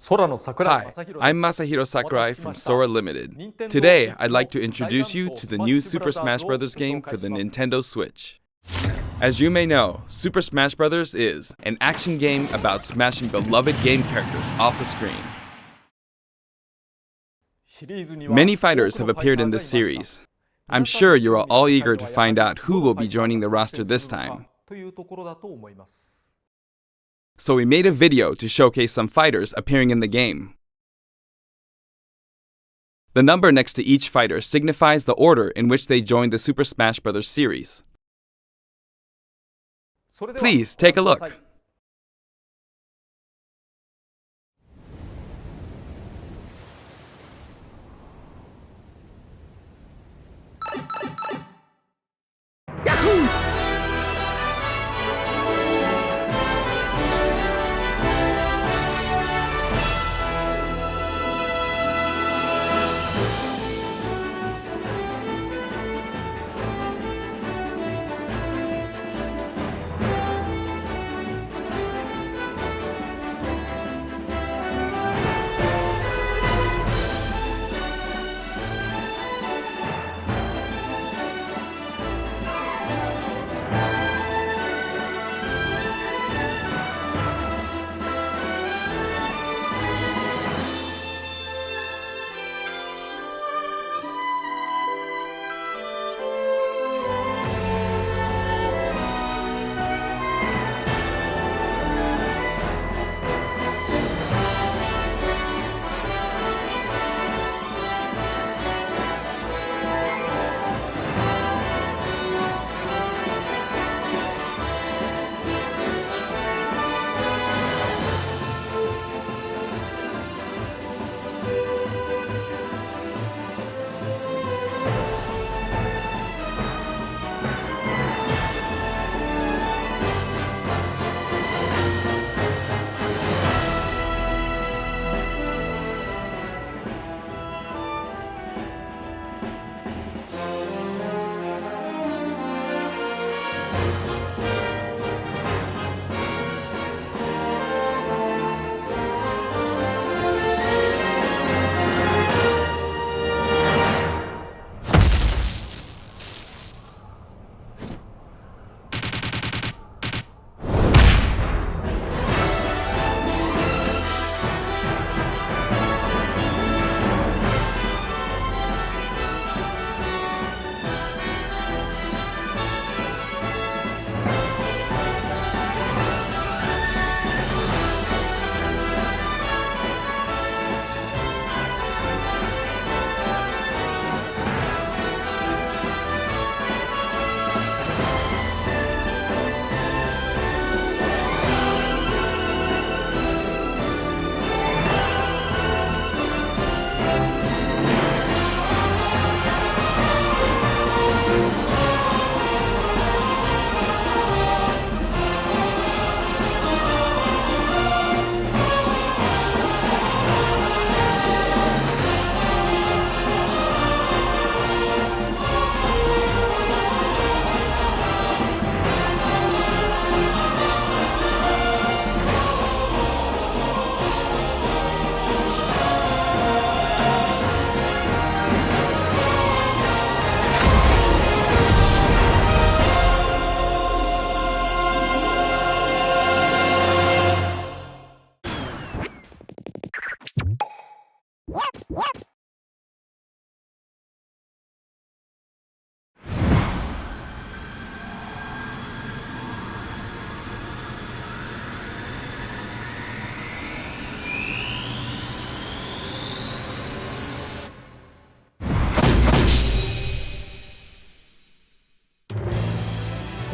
Hi, I'm Masahiro Sakurai from Sora Limited. Today, I'd like to introduce you to the new Super Smash Bros. Game for the Nintendo Switch. As you may know, Super Smash Bros. Is an action game about smashing beloved game characters off the screen. Many fighters have appeared in this series. I'm sure you're all eager to find out who will be joining the roster this time. So we made a video to showcase some fighters appearing in the game. The number next to each fighter signifies the order in which they joined the Super Smash Bros. Series. Please take a look.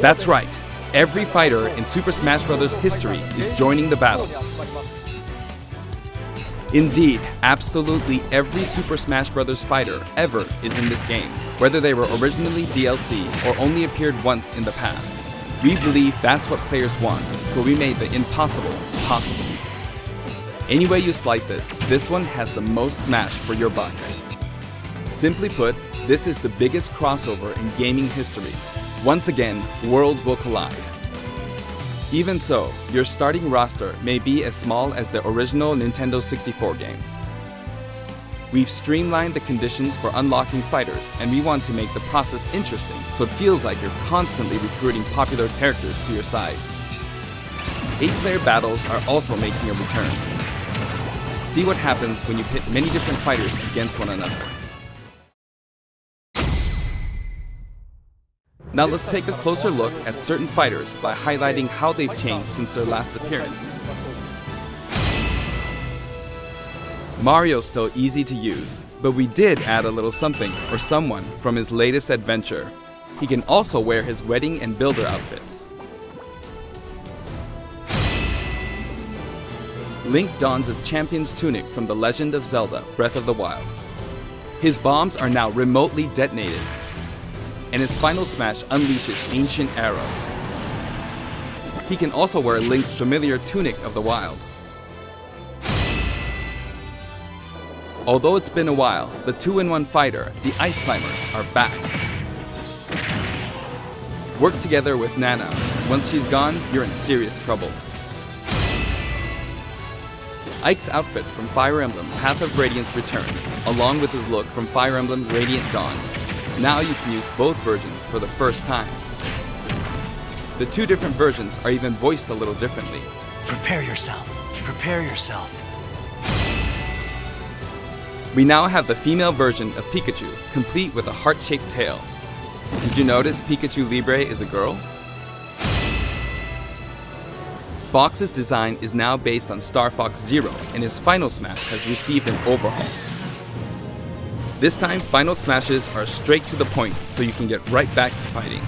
That's right, every fighter in Super Smash Bros. History is joining the battle. Indeed, absolutely every Super Smash Bros. Fighter ever is in this game, whether they were originally DLC or only appeared once in the past. We believe that's what players want, so we made the impossible possible. Any way you slice it, this one has the most smash for your buck. Simply put, this is the biggest crossover in gaming history. Once again, worlds will collide. Even so, your starting roster may be as small as the original Nintendo 64 game. We've streamlined the conditions for unlocking fighters, and we want to make the process interesting so it feels like you're constantly recruiting popular characters to your side. 8-player battles are also making a return. See what happens when you pit many different fighters against one another. Now let's take a closer look at certain fighters by highlighting how they've changed since their last appearance. Mario's still easy to use, but we did add a little something or someone from his latest adventure. He can also wear his wedding and builder outfits. Link dons his champion's tunic from The Legend of Zelda: Breath of the Wild. His bombs are now remotely detonated, and his final smash unleashes ancient arrows. He can also wear Link's familiar Tunic of the Wild. Although it's been a while, the 2-in-1 fighter, the Ice Climbers, are back. Work together with Nana. Once she's gone, you're in serious trouble. Ike's outfit from Fire Emblem Path of Radiance returns, along with his look from Fire Emblem Radiant Dawn. Now you can use both versions for the first time. The two different versions are even voiced a little differently. Prepare yourself. Prepare yourself. We now have the female version of Pikachu, complete with a heart-shaped tail. Did you notice Pikachu Libre is a girl? Fox's design is now based on Star Fox Zero, and his Final Smash has received an overhaul. This time, Final Smashes are straight to the point, so you can get right back to fighting.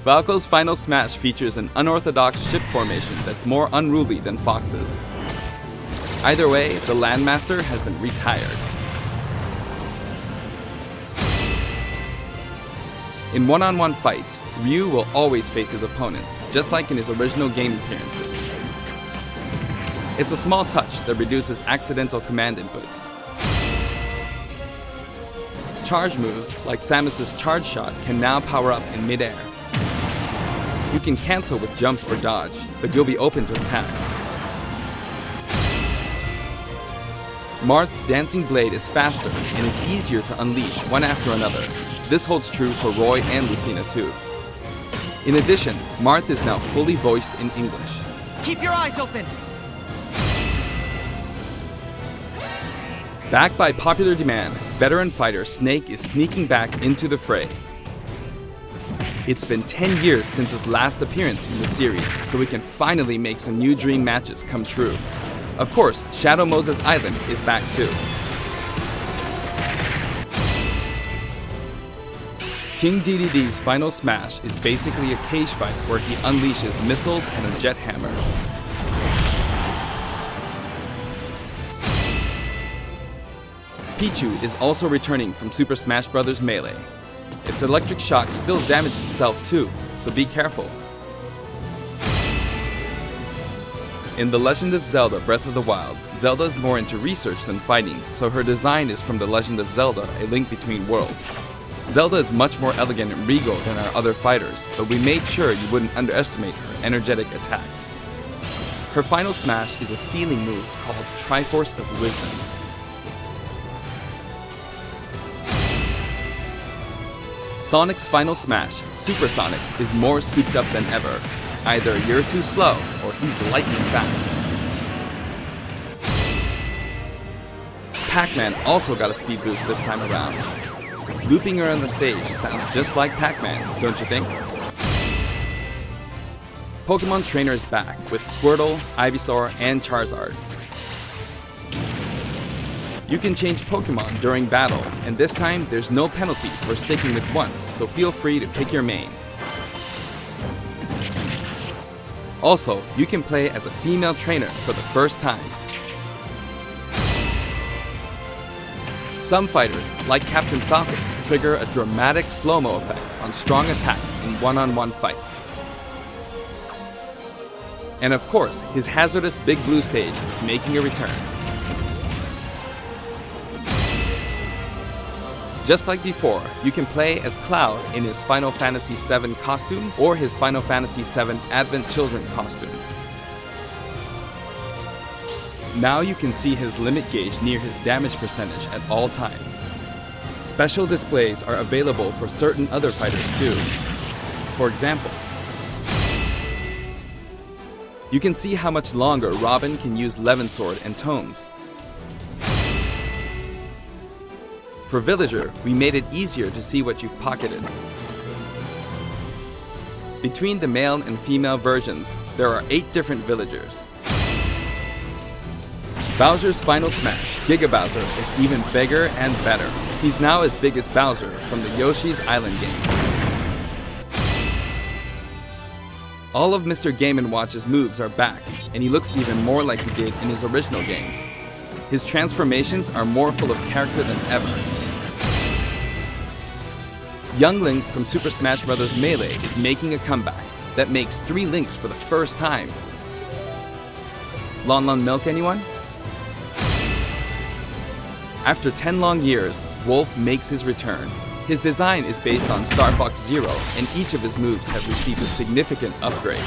Falco's Final Smash features an unorthodox ship formation that's more unruly than Fox's. Either way, the Landmaster has been retired. In one-on-one fights, Ryu will always face his opponents, just like in his original game appearances. It's a small touch that reduces accidental command inputs. Charge moves, like Samus's Charge Shot, can now power up in mid-air. You can cancel with jump or dodge, but you'll be open to attack. Marth's Dancing Blade is faster, and it's easier to unleash one after another. This holds true for Roy and Lucina too. In addition, Marth is now fully voiced in English. Keep your eyes open! Backed by popular demand, veteran fighter Snake is sneaking back into the fray. It's been 10 years since his last appearance in the series, so we can finally make some new dream matches come true. Of course, Shadow Moses Island is back too. King DDD's Final Smash is basically a cage fight where he unleashes missiles and a jet hammer. Pichu is also returning from Super Smash Bros. Melee. Its electric shock still damaged itself too, so be careful. In The Legend of Zelda: Breath of the Wild, Zelda is more into research than fighting, so her design is from The Legend of Zelda: A Link Between Worlds. Zelda is much more elegant and regal than our other fighters, but we made sure you wouldn't underestimate her energetic attacks. Her final smash is a ceiling move called Triforce of Wisdom. Sonic's final smash, Super Sonic, is more souped up than ever. Either you're too slow, or he's lightning fast. Pac-Man also got a speed boost this time around. Looping around the stage sounds just like Pac-Man, don't you think? Pokemon Trainer is back with Squirtle, Ivysaur, and Charizard. You can change Pokemon during battle, and this time there's no penalty for sticking with one, so feel free to pick your main. Also, you can play as a female trainer for the first time. Some fighters, like Captain Falcon, trigger a dramatic slow-mo effect on strong attacks in one-on-one fights. And of course, his hazardous Big Blue stage is making a return. Just like before, you can play as Cloud in his Final Fantasy VII costume or his Final Fantasy VII Advent Children costume. Now you can see his limit gauge near his damage percentage at all times. Special displays are available for certain other fighters too. For example, you can see how much longer Robin can use Levin Sword and Tomes. For Villager, we made it easier to see what you've pocketed. Between the male and female versions, there are 8 different villagers. Bowser's Final Smash, Giga Bowser, is even bigger and better. He's now as big as Bowser from the Yoshi's Island game. All of Mr. Game & Watch's moves are back, and he looks even more like he did in his original games. His transformations are more full of character than ever. Young Link from Super Smash Bros. Melee is making a comeback that makes 3 Links for the first time. Lon Milk, anyone? After 10 long years, Wolf makes his return. His design is based on Star Fox Zero, and each of his moves have received a significant upgrade.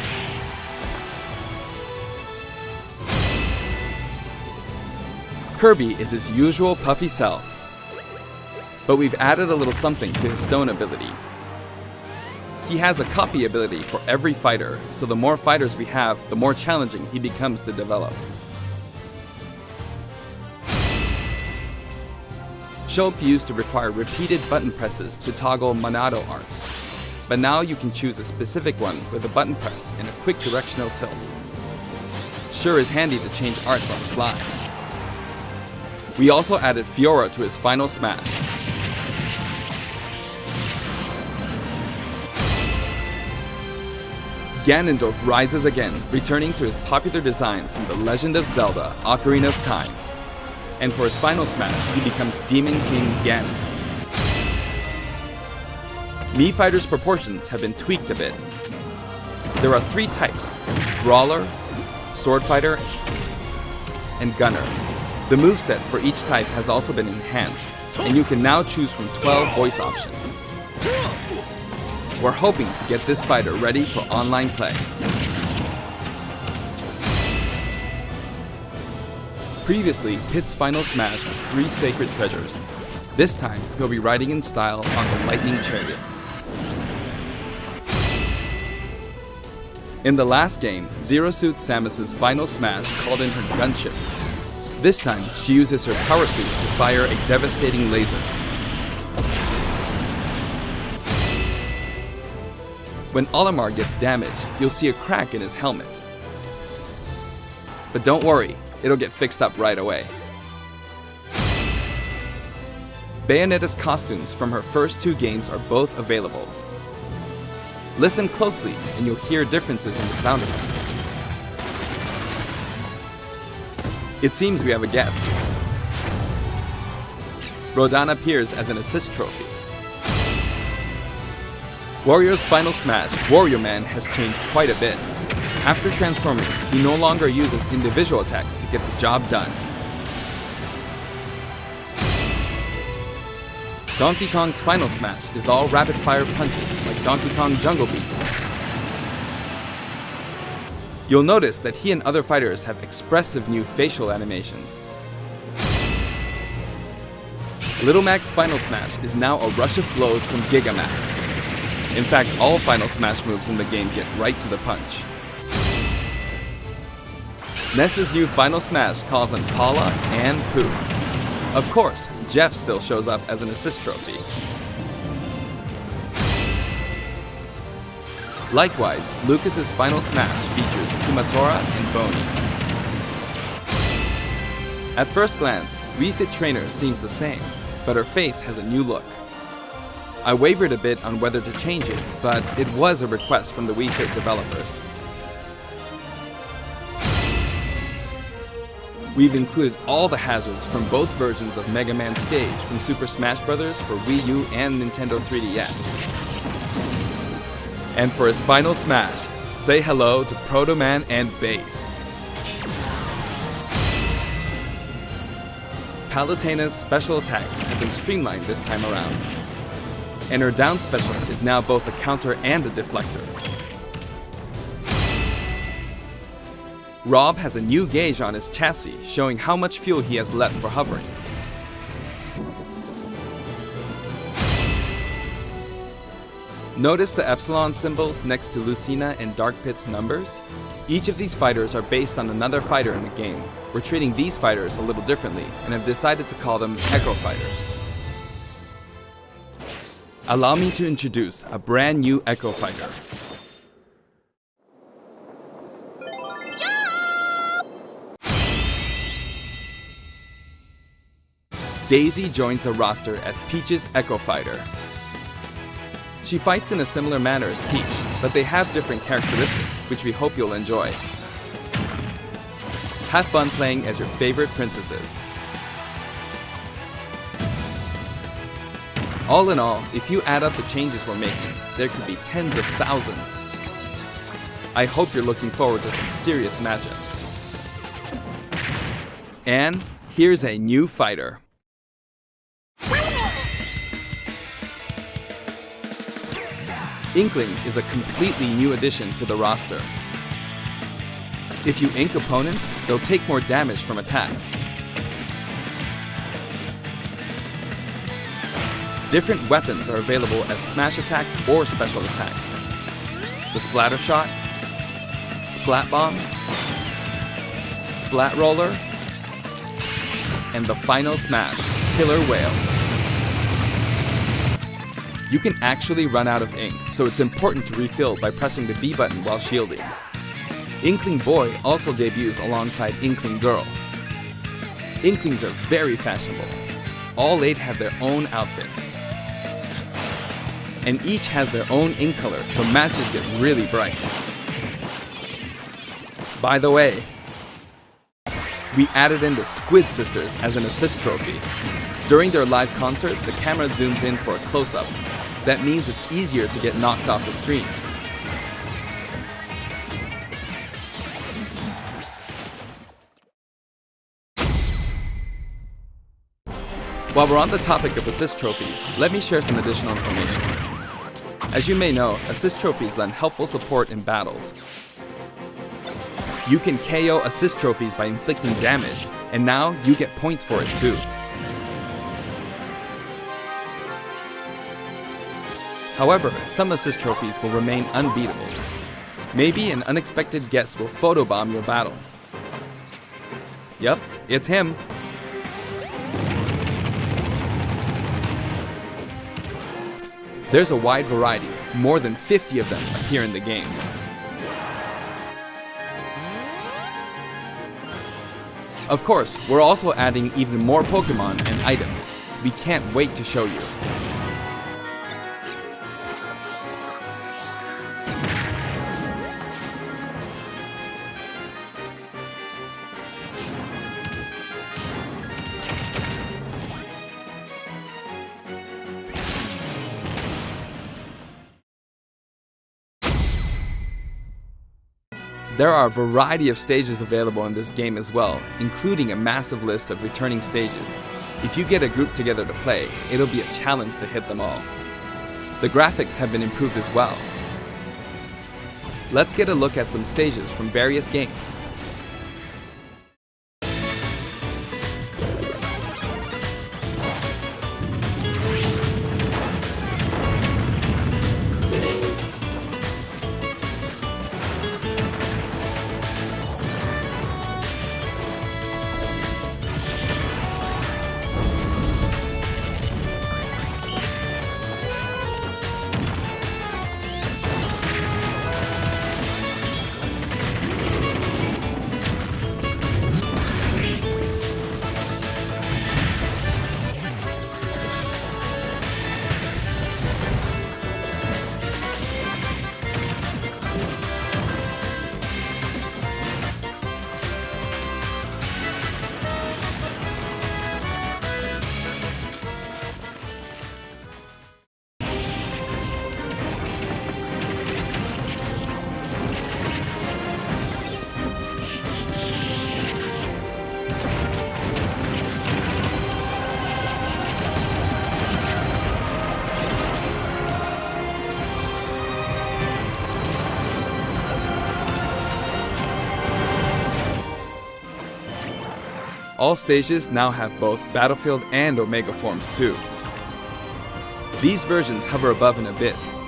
Kirby is his usual puffy self, but we've added a little something to his stone ability. He has a copy ability for every fighter, so the more fighters we have, the more challenging he becomes to develop. Shulk used to require repeated button presses to toggle Monado arts, but now you can choose a specific one with a button press and a quick directional tilt. Sure is handy to change arts on the fly. We also added Fiora to his Final Smash. Ganondorf rises again, returning to his popular design from The Legend of Zelda: Ocarina of Time. And for his Final Smash, he becomes Demon King Ganon. Mii Fighter's proportions have been tweaked a bit. There are 3 types: Brawler, Sword Fighter, and Gunner. The moveset for each type has also been enhanced, and you can now choose from 12 voice options. We're hoping to get this fighter ready for online play. Previously, Pit's Final Smash was 3 sacred treasures. This time, he'll be riding in style on the Lightning Chariot. In the last game, Zero Suit Samus's Final Smash called in her gunship. This time, she uses her power suit to fire a devastating laser. When Olimar gets damaged, you'll see a crack in his helmet. But don't worry, it'll get fixed up right away. Bayonetta's costumes from her first 2 games are both available. Listen closely and you'll hear differences in the sound effects. It seems we have a guest. Rodan appears as an assist trophy. Warrior's Final Smash, Wario Man has changed quite a bit. After transforming, he no longer uses individual attacks to get the job done. Donkey Kong's Final Smash is all rapid-fire punches like Donkey Kong Jungle Beat. You'll notice that he and other fighters have expressive new facial animations. Little Mac's Final Smash is now a rush of blows from Giga Mac. In fact, all Final Smash moves in the game get right to the punch. Ness's new Final Smash calls on Paula and Pooh. Of course, Jeff still shows up as an assist trophy. Likewise, Lucas's Final Smash features Kumatora and Boney. At first glance, Wii Fit Trainer seems the same, but her face has a new look. I wavered a bit on whether to change it, but it was a request from the Wii Fit developers. We've included all the hazards from both versions of Mega Man Stage from Super Smash Bros. For Wii U and Nintendo 3DS. And for his Final Smash, say hello to Proto Man and Bass. Palutena's special attacks have been streamlined this time around, and her down special is now both a counter and a deflector. Rob has a new gauge on his chassis, showing how much fuel he has left for hovering. Notice the epsilon symbols next to Lucina and Dark Pit's numbers? Each of these fighters are based on another fighter in the game. We're treating these fighters a little differently and have decided to call them Echo Fighters. Allow me to introduce a brand new Echo Fighter. Daisy joins the roster as Peach's Echo Fighter. She fights in a similar manner as Peach, but they have different characteristics, which we hope you'll enjoy. Have fun playing as your favorite princesses. All in all, if you add up the changes we're making, there could be tens of thousands. I hope you're looking forward to some serious matchups. And here's a new fighter. Inkling is a completely new addition to the roster. If you ink opponents, they'll take more damage from attacks. Different weapons are available as smash attacks or special attacks. The Splatter Shot, Splat Bomb, Splat Roller, and the final smash, Killer Whale. You can actually run out of ink, so it's important to refill by pressing the B button while shielding. Inkling Boy also debuts alongside Inkling Girl. Inklings are very fashionable. All 8 have their own outfits. And each has their own ink color, so matches get really bright. By the way, we added in the Squid Sisters as an assist trophy. During their live concert, the camera zooms in for a close-up. That means it's easier to get knocked off the screen. While we're on the topic of assist trophies, let me share some additional information. As you may know, assist trophies lend helpful support in battles. You can KO assist trophies by inflicting damage, and now you get points for it too. However, some assist trophies will remain unbeatable. Maybe an unexpected guest will photobomb your battle. Yep, it's him. There's a wide variety, more than 50 of them appear in the game. Of course, we're also adding even more Pokemon and items. We can't wait to show you. There are a variety of stages available in this game as well, including a massive list of returning stages. If you get a group together to play, it'll be a challenge to hit them all. The graphics have been improved as well. Let's get a look at some stages from various games. All stages now have both Battlefield and Omega forms too. These versions hover above an abyss.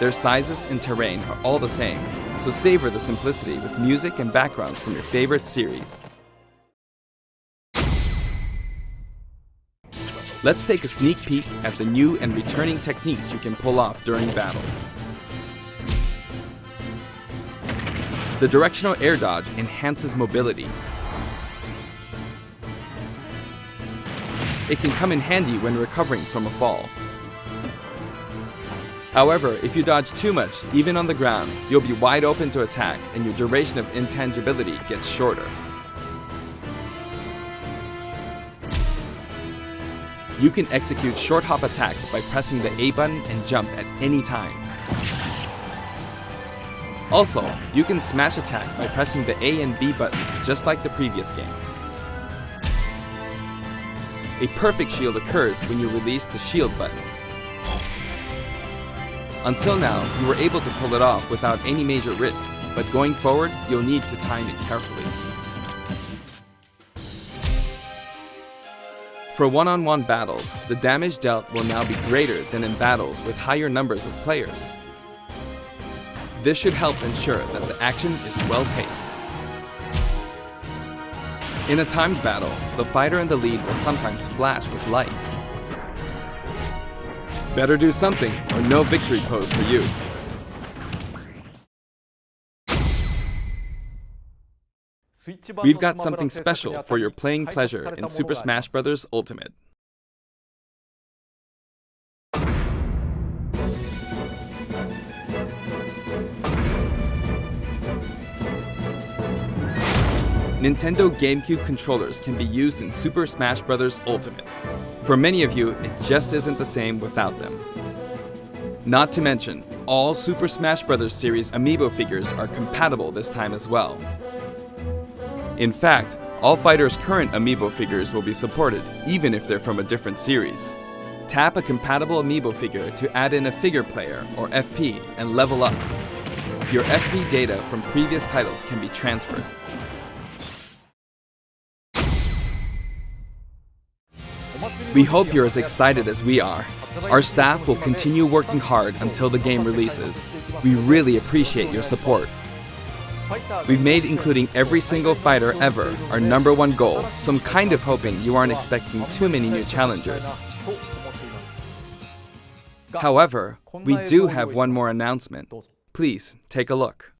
Their sizes and terrain are all the same, so savor the simplicity with music and backgrounds from your favorite series. Let's take a sneak peek at the new and returning techniques you can pull off during battles. The directional air dodge enhances mobility. It can come in handy when recovering from a fall. However, if you dodge too much, even on the ground, you'll be wide open to attack and your duration of intangibility gets shorter. You can execute short hop attacks by pressing the A button and jump at any time. Also, you can smash attack by pressing the A and B buttons just like the previous game. A perfect shield occurs when you release the shield button. Until now, you were able to pull it off without any major risks, but going forward, you'll need to time it carefully. For one-on-one battles, the damage dealt will now be greater than in battles with higher numbers of players. This should help ensure that the action is well-paced. In a timed battle, the fighter in the lead will sometimes flash with light. Better do something, or no victory pose for you. We've got something special for your playing pleasure in Super Smash Bros. Ultimate. Nintendo GameCube controllers can be used in Super Smash Bros. Ultimate. For many of you, it just isn't the same without them. Not to mention, all Super Smash Bros. Series amiibo figures are compatible this time as well. In fact, all fighters' current amiibo figures will be supported, even if they're from a different series. Tap a compatible amiibo figure to add in a figure player, or FP, and level up. Your FP data from previous titles can be transferred. We hope you're as excited as we are. Our staff will continue working hard until the game releases. We really appreciate your support. We've made including every single fighter ever our #1 goal, so I'm kind of hoping you aren't expecting too many new challengers. However, we do have one more announcement. Please take a look.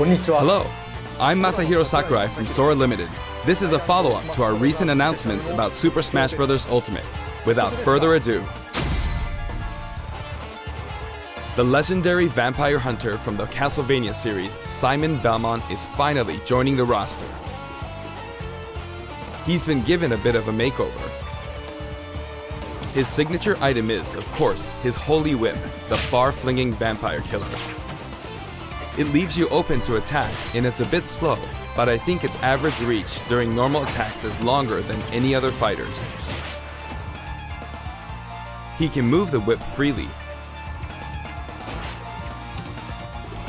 Hello, I'm Masahiro Sakurai from Sora Limited. This is a follow-up to our recent announcements about Super Smash Bros. Ultimate. Without further ado, the legendary vampire hunter from the Castlevania series, Simon Belmont, is finally joining the roster. He's been given a bit of a makeover. His signature item is, of course, his holy whip, the far-flinging vampire killer. It leaves you open to attack, and it's a bit slow, but I think its average reach during normal attacks is longer than any other fighter's. He can move the whip freely.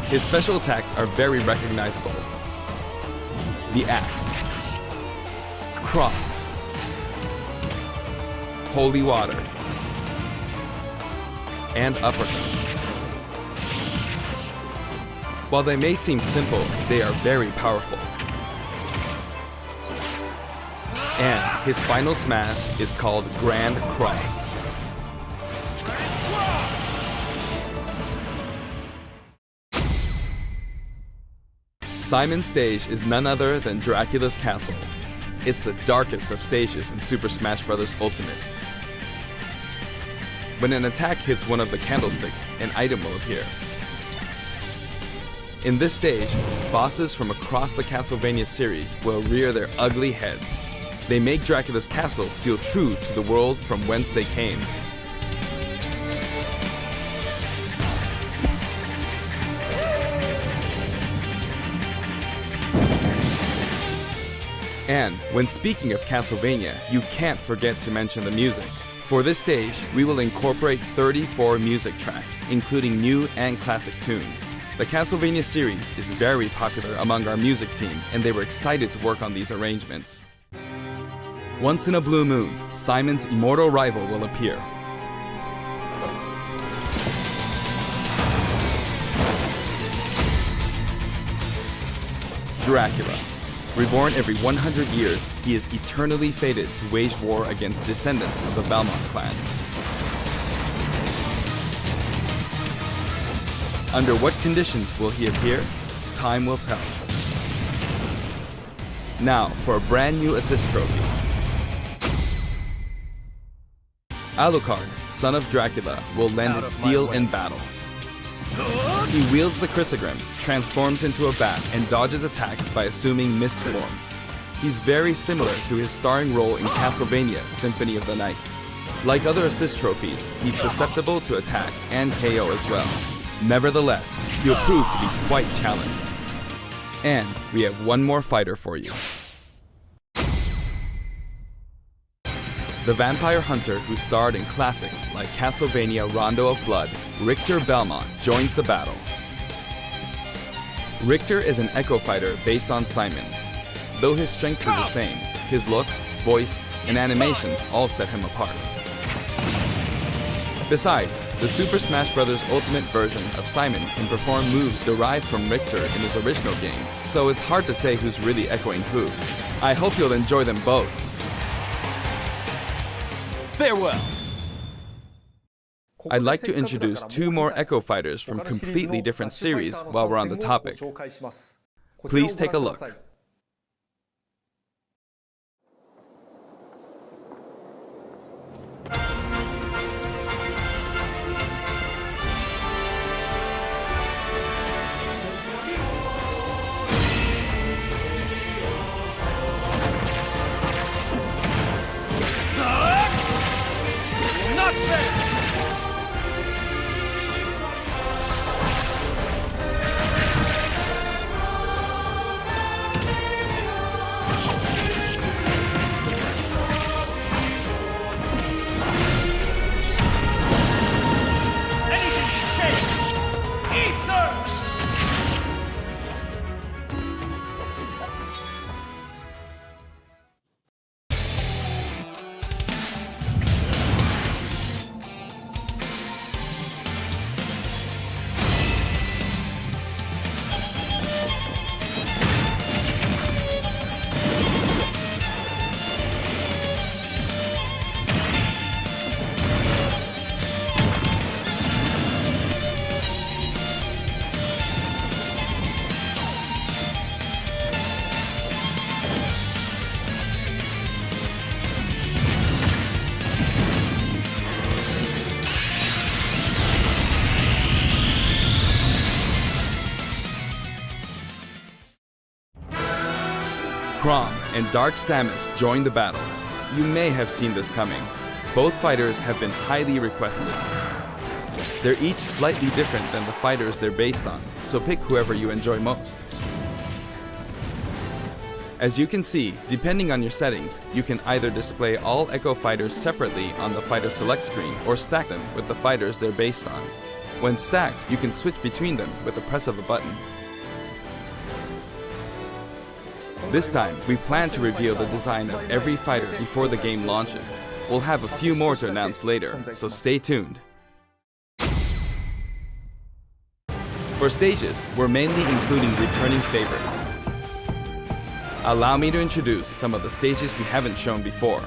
His special attacks are very recognizable. The axe, cross, holy water, and uppercut. While they may seem simple, they are very powerful. And his final smash is called Grand Cross. Simon's stage is none other than Dracula's Castle. It's the darkest of stages in Super Smash Bros. Ultimate. When an attack hits one of the candlesticks, an item will appear. In this stage, bosses from across the Castlevania series will rear their ugly heads. They make Dracula's castle feel true to the world from whence they came. And when speaking of Castlevania, you can't forget to mention the music. For this stage, we will incorporate 34 music tracks, including new and classic tunes. The Castlevania series is very popular among our music team, and they were excited to work on these arrangements. Once in a blue moon, Simon's immortal rival will appear. Dracula. Reborn every 100 years, he is eternally fated to wage war against descendants of the Belmont clan. Under what conditions will he appear? Time will tell. Now for a brand new assist trophy. Alucard, son of Dracula, will lend his steel in battle. He wields the Chrysogrim, transforms into a bat, and dodges attacks by assuming mist form. He's very similar to his starring role in Castlevania Symphony of the Night. Like other assist trophies, he's susceptible to attack and KO as well. Nevertheless, he'll prove to be quite challenging. And we have one more fighter for you. The vampire hunter who starred in classics like Castlevania Rondo of Blood, Richter Belmont, joins the battle. Richter is an echo fighter based on Simon. Though his strength is the same, his look, voice, and animations all set him apart. Besides, the Super Smash Bros. Ultimate version of Simon can perform moves derived from Richter in his original games, so it's hard to say who's really echoing who. I hope you'll enjoy them both. Farewell! I'd like to introduce two more Echo Fighters from completely different series while we're on the topic. Please take a look. Chrom and Dark Samus join the battle. You may have seen this coming. Both fighters have been highly requested. They're each slightly different than the fighters they're based on, so pick whoever you enjoy most. As you can see, depending on your settings, you can either display all Echo fighters separately on the fighter select screen or stack them with the fighters they're based on. When stacked, you can switch between them with the press of a button. This time, we plan to reveal the design of every fighter before the game launches. We'll have a few more to announce later, so stay tuned. For stages, we're mainly including returning favorites. Allow me to introduce some of the stages we haven't shown before.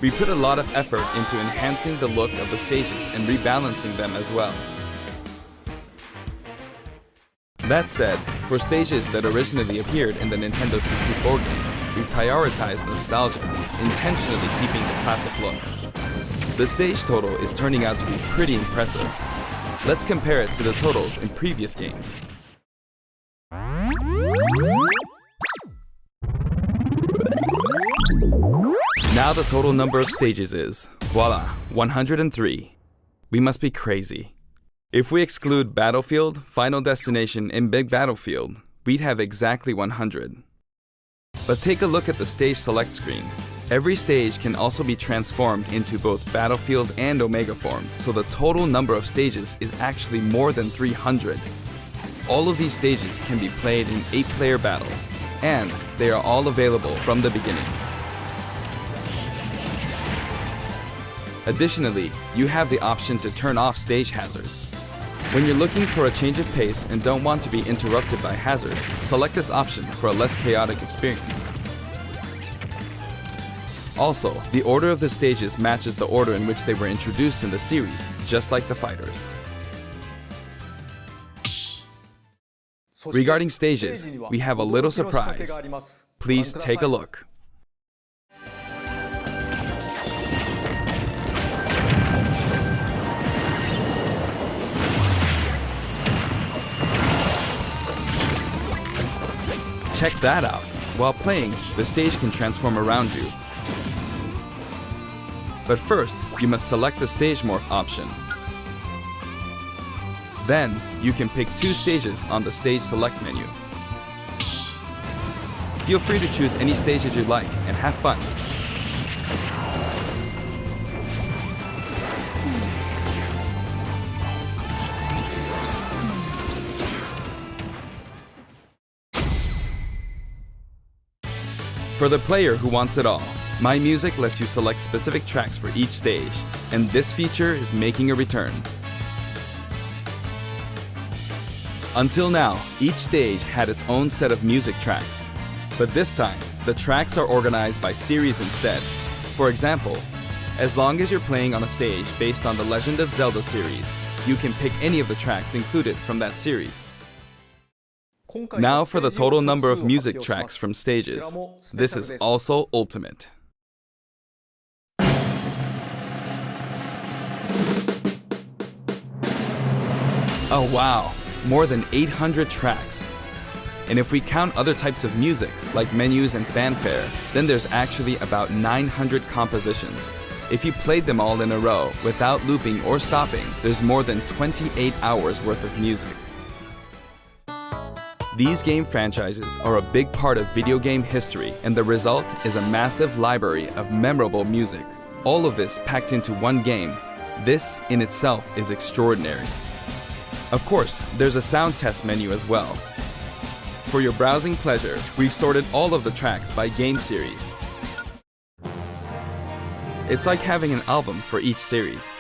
We put a lot of effort into enhancing the look of the stages and rebalancing them as well. That said, for stages that originally appeared in the Nintendo 64 game, we prioritized nostalgia, intentionally keeping the classic look. The stage total is turning out to be pretty impressive. Let's compare it to the totals in previous games. Now the total number of stages is, voila, 103. We must be crazy. If we exclude Battlefield, Final Destination, and Big Battlefield, we'd have exactly 100. But take a look at the stage select screen. Every stage can also be transformed into both Battlefield and Omega forms, so the total number of stages is actually more than 300. All of these stages can be played in 8-player battles, and they are all available from the beginning. Additionally, you have the option to turn off stage hazards. When you're looking for a change of pace and don't want to be interrupted by hazards, select this option for a less chaotic experience. Also, the order of the stages matches the order in which they were introduced in the series, just like the fighters. Regarding stages, we have a little surprise. Please take a look. Check that out. While playing, the stage can transform around you. But first, you must select the stage morph option. Then, you can pick 2 stages on the stage select menu. Feel free to choose any stage that you like and have fun. For the player who wants it all, My Music lets you select specific tracks for each stage, and this feature is making a return. Until now, each stage had its own set of music tracks. But this time, the tracks are organized by series instead. For example, as long as you're playing on a stage based on the Legend of Zelda series, you can pick any of the tracks included from that series. Now for the total number of music tracks from stages. This is also ultimate. Oh wow, more than 800 tracks. And if we count other types of music, like menus and fanfare, then there's actually about 900 compositions. If you played them all in a row, without looping or stopping, there's more than 28 hours worth of music. These game franchises are a big part of video game history, and the result is a massive library of memorable music. All of this packed into one game. This in itself is extraordinary. Of course, there's a sound test menu as well. For your browsing pleasure, we've sorted all of the tracks by game series. It's like having an album for each series.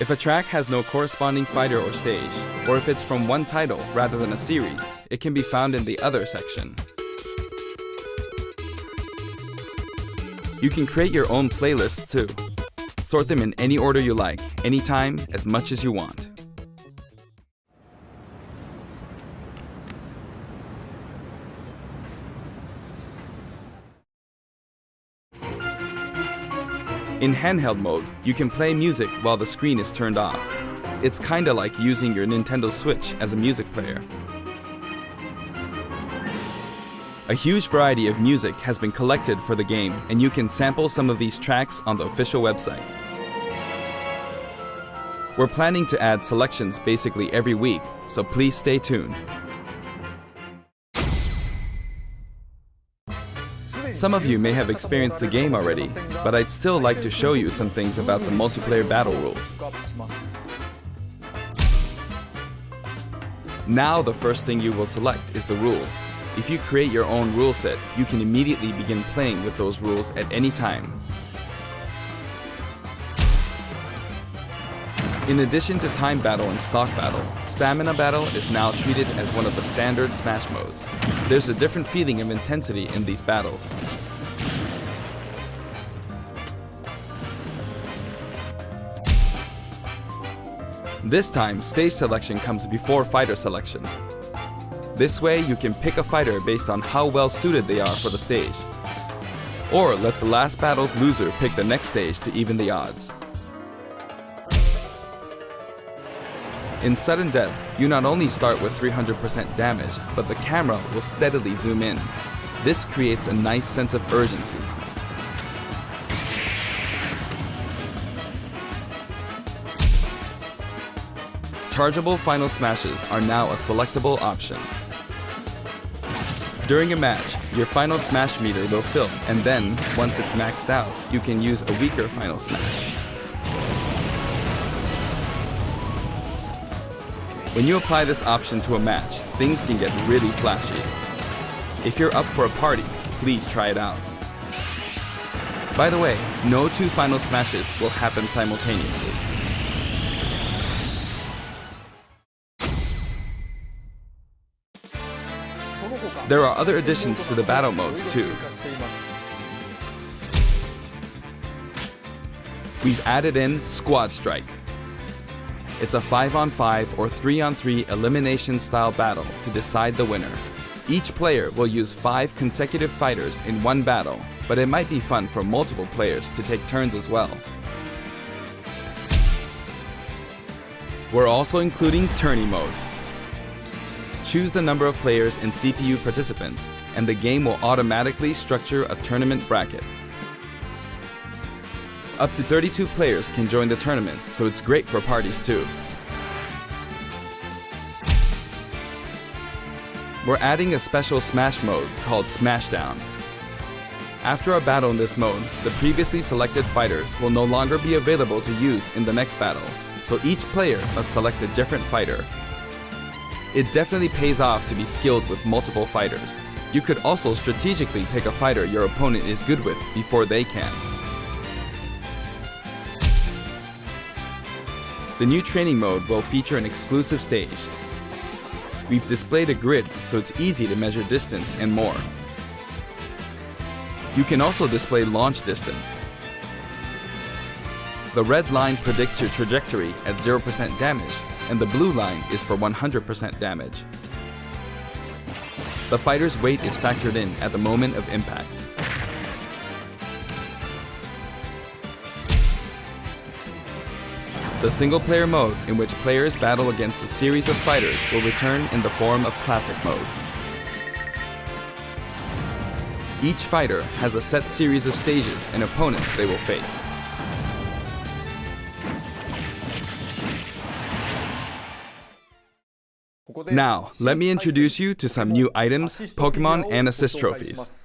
If a track has no corresponding fighter or stage, or if it's from one title rather than a series, it can be found in the Other section. You can create your own playlists too. Sort them in any order you like, anytime, as much as you want. In handheld mode, you can play music while the screen is turned off. It's kinda like using your Nintendo Switch as a music player. A huge variety of music has been collected for the game, and you can sample some of these tracks on the official website. We're planning to add selections basically every week, so please stay tuned. Some of you may have experienced the game already, but I'd still like to show you some things about the multiplayer battle rules. Now the first thing you will select is the rules. If you create your own rule set, you can immediately begin playing with those rules at any time. In addition to time battle and stock battle, stamina battle is now treated as one of the standard Smash modes. There's a different feeling of intensity in these battles. This time, stage selection comes before fighter selection. This way, you can pick a fighter based on how well suited they are for the stage. Or let the last battle's loser pick the next stage to even the odds. In sudden death, you not only start with 300% damage, but the camera will steadily zoom in. This creates a nice sense of urgency. Chargeable final smashes are now a selectable option. During a match, your final smash meter will fill, and then, once it's maxed out, you can use a weaker final smash. When you apply this option to a match, things can get really flashy. If you're up for a party, please try it out. By the way, no two final smashes will happen simultaneously. There are other additions to the battle modes too. We've added in Squad Strike. It's a 5-on-5 or 3-on-3 elimination style battle to decide the winner. Each player will use 5 consecutive fighters in one battle, but it might be fun for multiple players to take turns as well. We're also including tourney mode. Choose the number of players and CPU participants, and the game will automatically structure a tournament bracket. Up to 32 players can join the tournament, so it's great for parties too. We're adding a special Smash mode called Smashdown. After a battle in this mode, the previously selected fighters will no longer be available to use in the next battle, so each player must select a different fighter. It definitely pays off to be skilled with multiple fighters. You could also strategically pick a fighter your opponent is good with before they can. The new training mode will feature an exclusive stage. We've displayed a grid so it's easy to measure distance and more. You can also display launch distance. The red line predicts your trajectory at 0% damage, and the blue line is for 100% damage. The fighter's weight is factored in at the moment of impact. The single-player mode, in which players battle against a series of fighters, will return in the form of Classic mode. Each fighter has a set series of stages and opponents they will face. Now, let me introduce you to some new items, Pokemon, and assist trophies.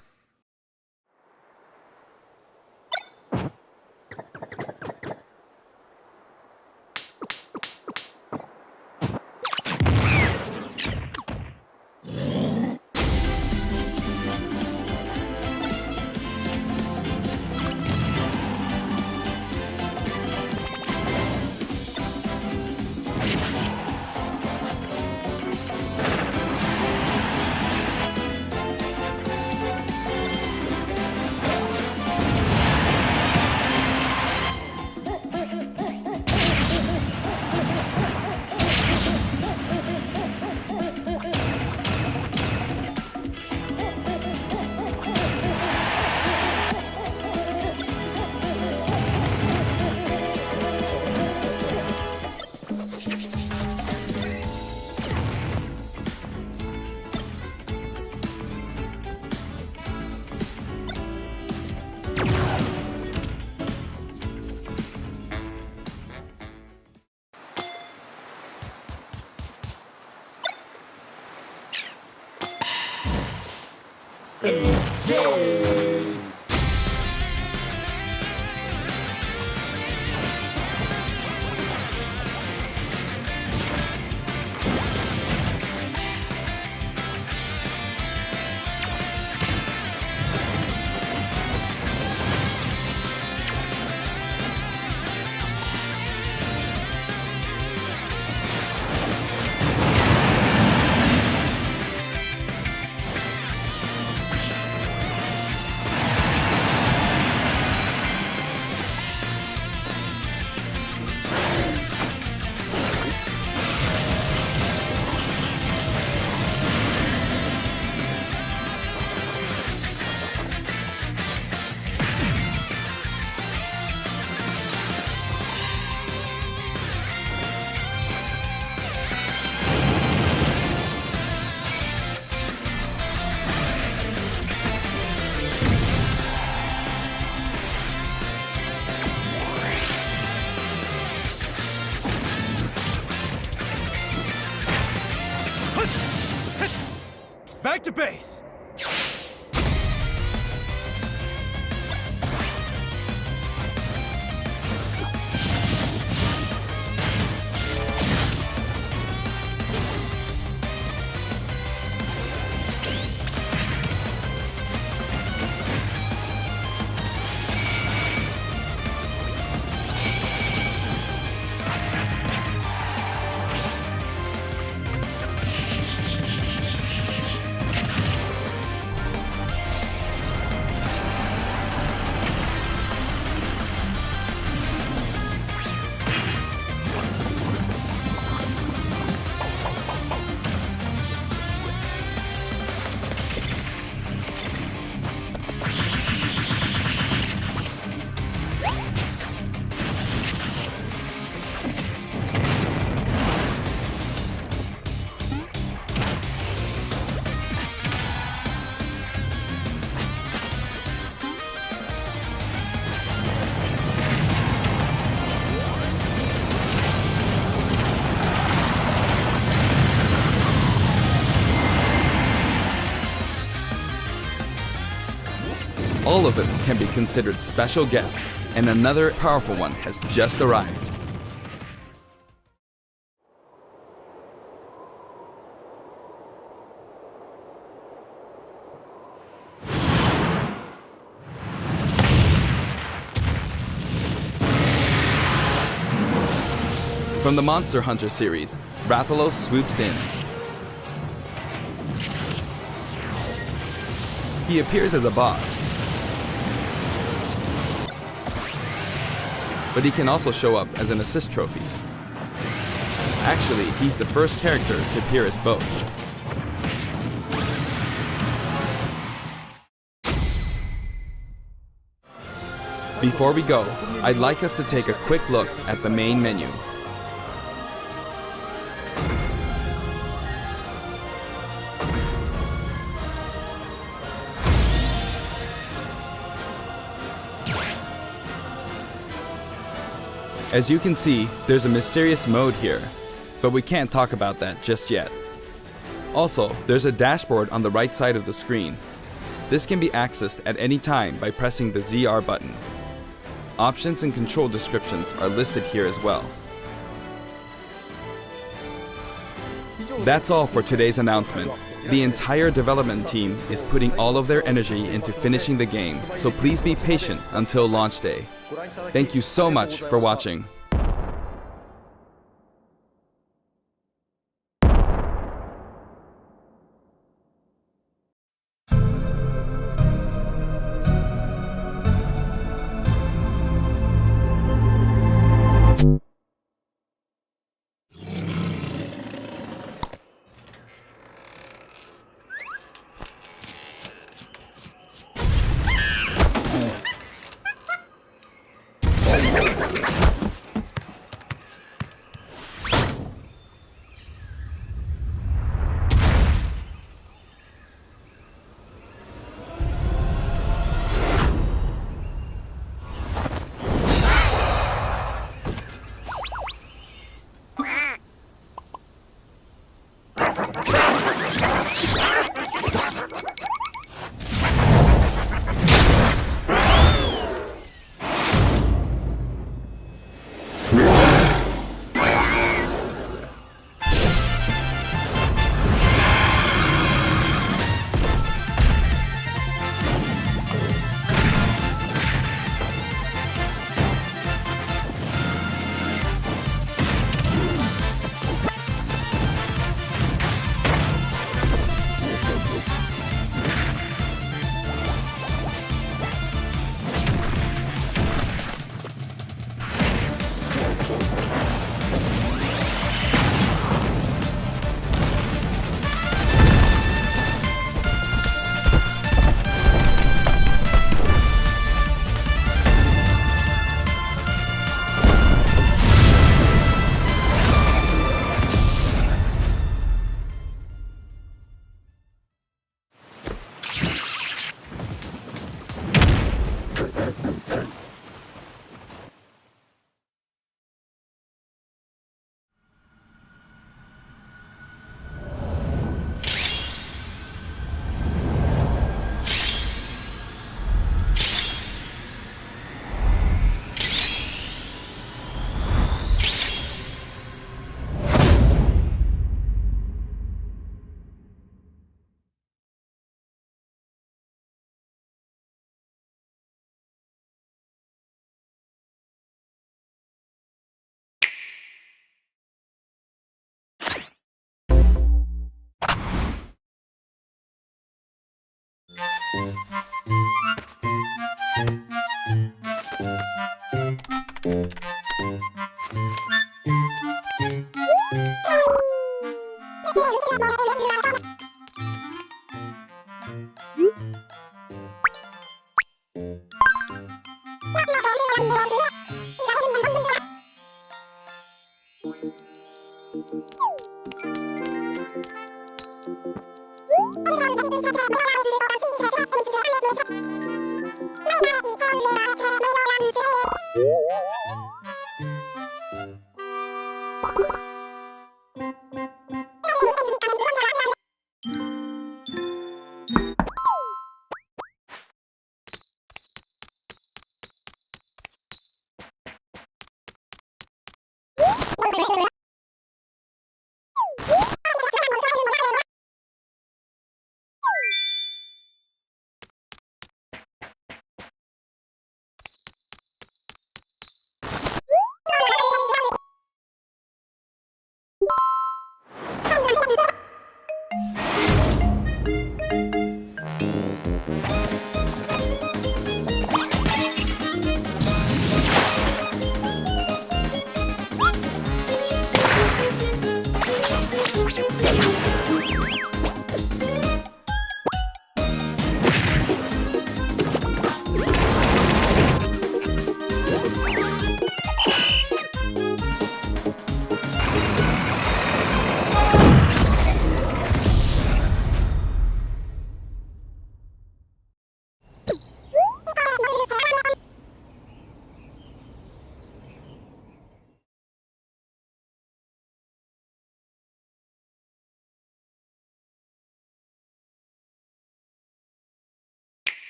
Back to base! All of them can be considered special guests, and another powerful one has just arrived. From the Monster Hunter series, Rathalos swoops in. He appears as a boss, but he can also show up as an assist trophy. Actually, he's the first character to appear as both. Before we go, I'd like us to take a quick look at the main menu. As you can see, there's a mysterious mode here, but we can't talk about that just yet. Also, there's a dashboard on the right side of the screen. This can be accessed at any time by pressing the ZR button. Options and control descriptions are listed here as well. That's all for today's announcement. The entire development team is putting all of their energy into finishing the game, so please be patient until launch day. Thank you so much for watching.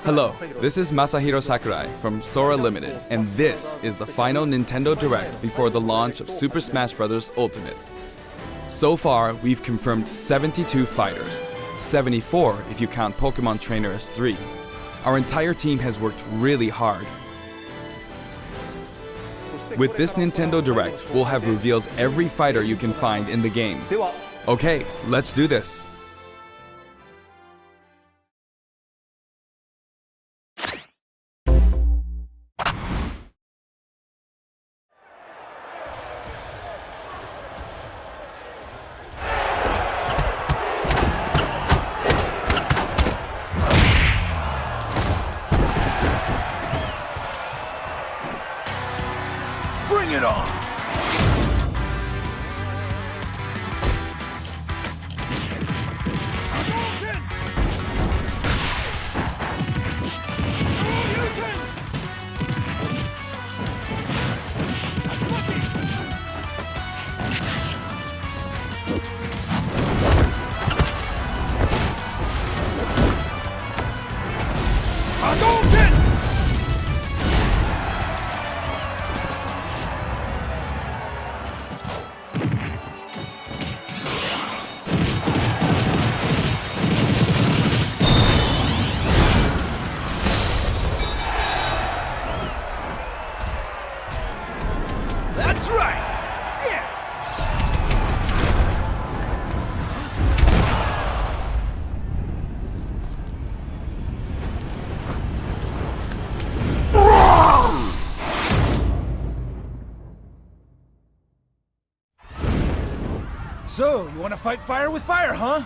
Hello, this is Masahiro Sakurai from Sora Limited, and this is the final Nintendo Direct before the launch of Super Smash Bros. Ultimate. So far, we've confirmed 72 fighters, 74 if you count Pokemon Trainer as 3. Our entire team has worked really hard. With this Nintendo Direct, we'll have revealed every fighter you can find in the game. Okay, let's do this. Bring it on! That's right! Yeah! So, you want to fight fire with fire, huh?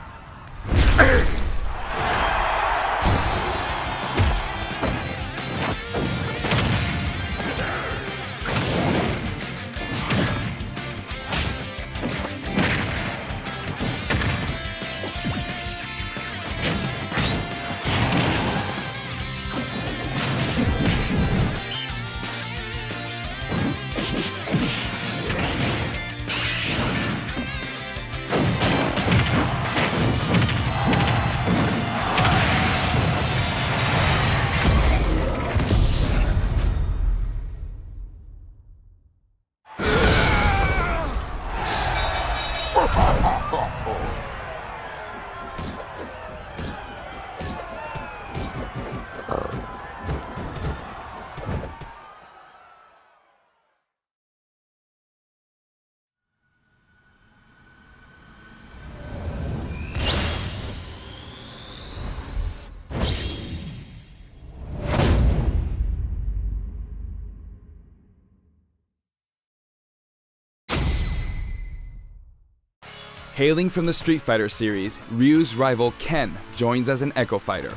Hailing from the Street Fighter series, Ryu's rival Ken joins as an Echo Fighter.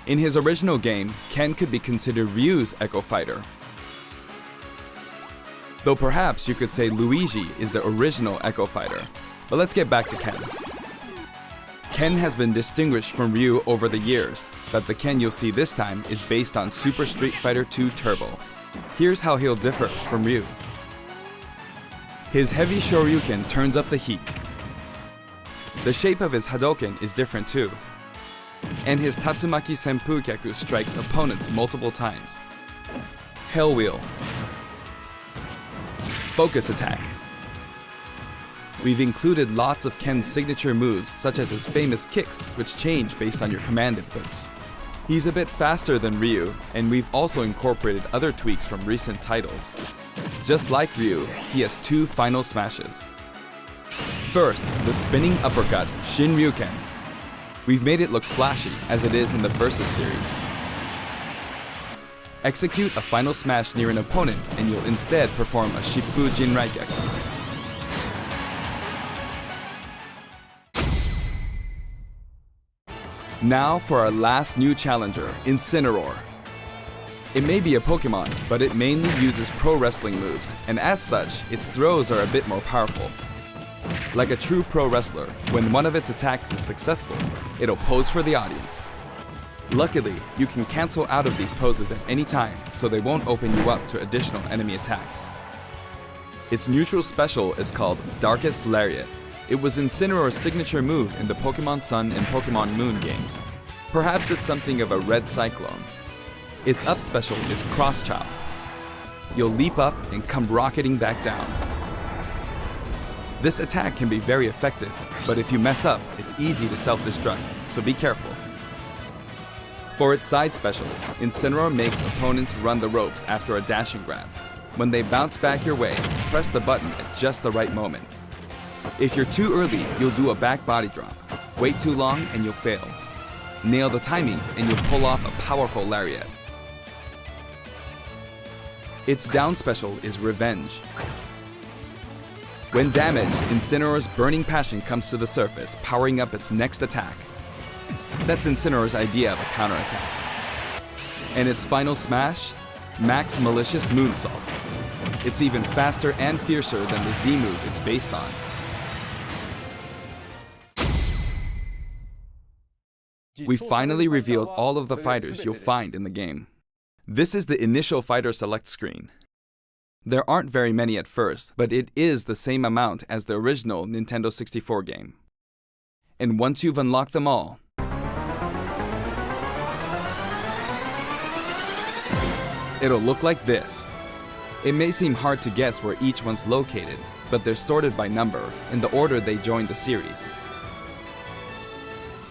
In his original game, Ken could be considered Ryu's Echo Fighter. Though perhaps you could say Luigi is the original Echo Fighter. But let's get back to Ken. Ken has been distinguished from Ryu over the years, but the Ken you'll see this time is based on Super Street Fighter II Turbo. Here's how he'll differ from Ryu. His heavy Shoryuken turns up the heat. The shape of his Hadoken is different too. And his Tatsumaki Senpukyaku strikes opponents multiple times. Hell Wheel. Focus Attack. We've included lots of Ken's signature moves, such as his famous kicks, which change based on your command inputs. He's a bit faster than Ryu, and we've also incorporated other tweaks from recent titles. Just like Ryu, he has 2 final smashes. First, the spinning uppercut, Shinryuken. We've made it look flashy, as it is in the Versus series. Execute a final smash near an opponent, and you'll instead perform a Shippu Jinraigeki. Now for our last new challenger, Incineroar. It may be a Pokemon, but it mainly uses pro wrestling moves, and as such, its throws are a bit more powerful. Like a true pro wrestler, when one of its attacks is successful, it'll pose for the audience. Luckily, you can cancel out of these poses at any time, so they won't open you up to additional enemy attacks. Its neutral special is called Darkest Lariat. It was Incineroar's signature move in the Pokemon Sun and Pokemon Moon games. Perhaps it's something of a red cyclone. Its up special is Cross Chop. You'll leap up and come rocketing back down. This attack can be very effective, but if you mess up, it's easy to self-destruct, so be careful. For its side special, Incineroar makes opponents run the ropes after a dashing grab. When they bounce back your way, press the button at just the right moment. If you're too early, you'll do a back body drop. Wait too long and you'll fail. Nail the timing and you'll pull off a powerful lariat. Its down special is Revenge. When damaged, Incineroar's burning passion comes to the surface, powering up its next attack. That's Incineroar's idea of a counterattack. And its final smash? Max Malicious Moonsault. It's even faster and fiercer than the Z move it's based on. We finally revealed all of the fighters you'll find in the game. This is the initial fighter select screen. There aren't very many at first, but it is the same amount as the original Nintendo 64 game. And once you've unlocked them all, it'll look like this. It may seem hard to guess where each one's located, but they're sorted by number, in the order they joined the series.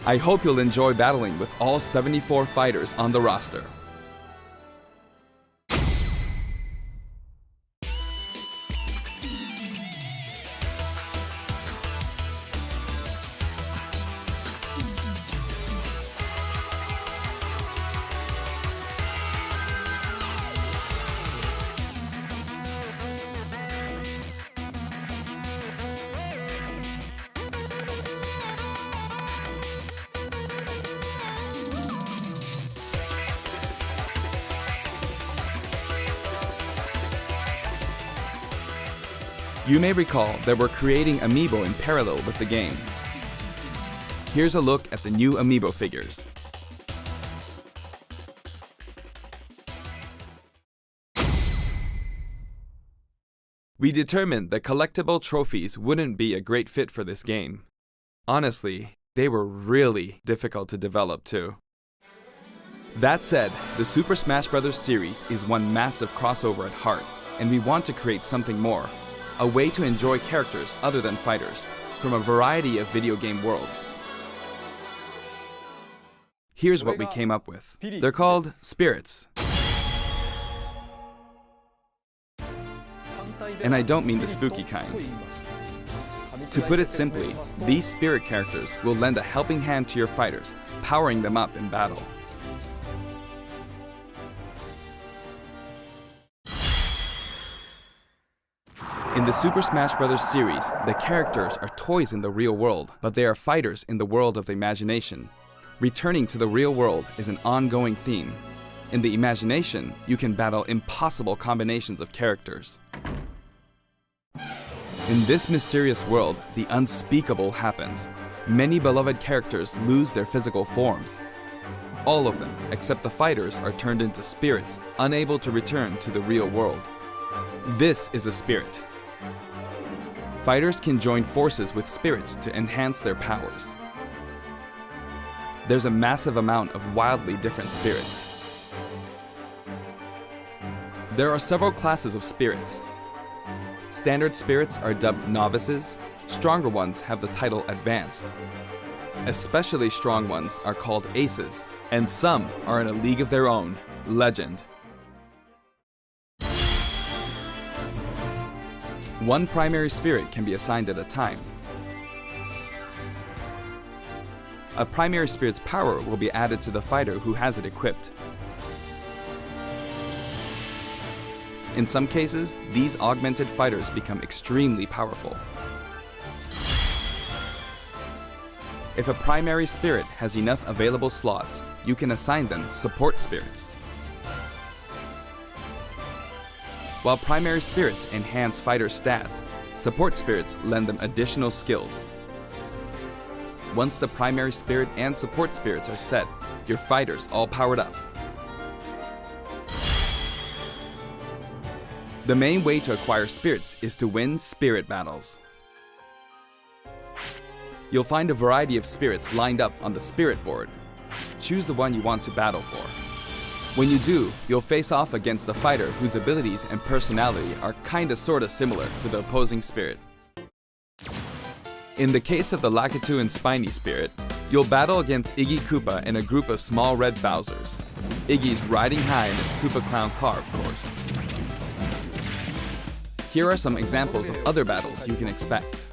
I hope you'll enjoy battling with all 74 fighters on the roster. You may recall that we're creating amiibo in parallel with the game. Here's a look at the new amiibo figures. We determined that collectible trophies wouldn't be a great fit for this game. Honestly, they were really difficult to develop too. That said, the Super Smash Bros. Series is one massive crossover at heart, and we want to create something more. A way to enjoy characters other than fighters, from a variety of video game worlds. Here's what we came up with. They're called Spirits. And I don't mean the spooky kind. To put it simply, these spirit characters will lend a helping hand to your fighters, powering them up in battle. In the Super Smash Bros. Series, the characters are toys in the real world, but they are fighters in the world of the imagination. Returning to the real world is an ongoing theme. In the imagination, you can battle impossible combinations of characters. In this mysterious world, the unspeakable happens. Many beloved characters lose their physical forms. All of them, except the fighters, are turned into spirits, unable to return to the real world. This is a spirit. Fighters can join forces with spirits to enhance their powers. There's a massive amount of wildly different spirits. There are several classes of spirits. Standard spirits are dubbed novices. Stronger ones have the title advanced. Especially strong ones are called aces, And some are in a league of their own, Legend. One primary spirit can be assigned at a time. A primary spirit's power will be added to the fighter who has it equipped. In some cases, these augmented fighters become extremely powerful. If a primary spirit has enough available slots, you can assign them support spirits. While primary spirits enhance fighter stats, support spirits lend them additional skills. Once the primary spirit and support spirits are set, your fighter's all powered up. The main way to acquire spirits is to win spirit battles. You'll find a variety of spirits lined up on the spirit board. Choose the one you want to battle for. When you do, you'll face off against a fighter whose abilities and personality are kinda sorta similar to the opposing spirit. In the case of the Lakitu and Spiny spirit, you'll battle against Iggy Koopa and a group of small red Bowsers. Iggy's riding high in his Koopa Clown car, of course. Here are some examples of other battles you can expect.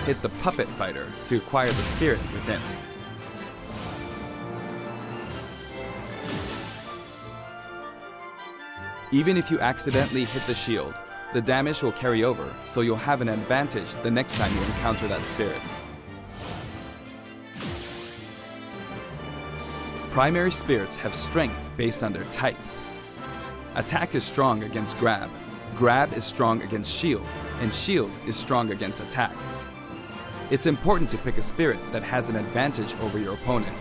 Hit the Puppet Fighter to acquire the spirit within. Even if you accidentally hit the shield, the damage will carry over, so you'll have an advantage the next time you encounter that spirit. Primary spirits have strength based on their type. Attack is strong against grab, grab is strong against shield, and shield is strong against attack. It's important to pick a spirit that has an advantage over your opponent.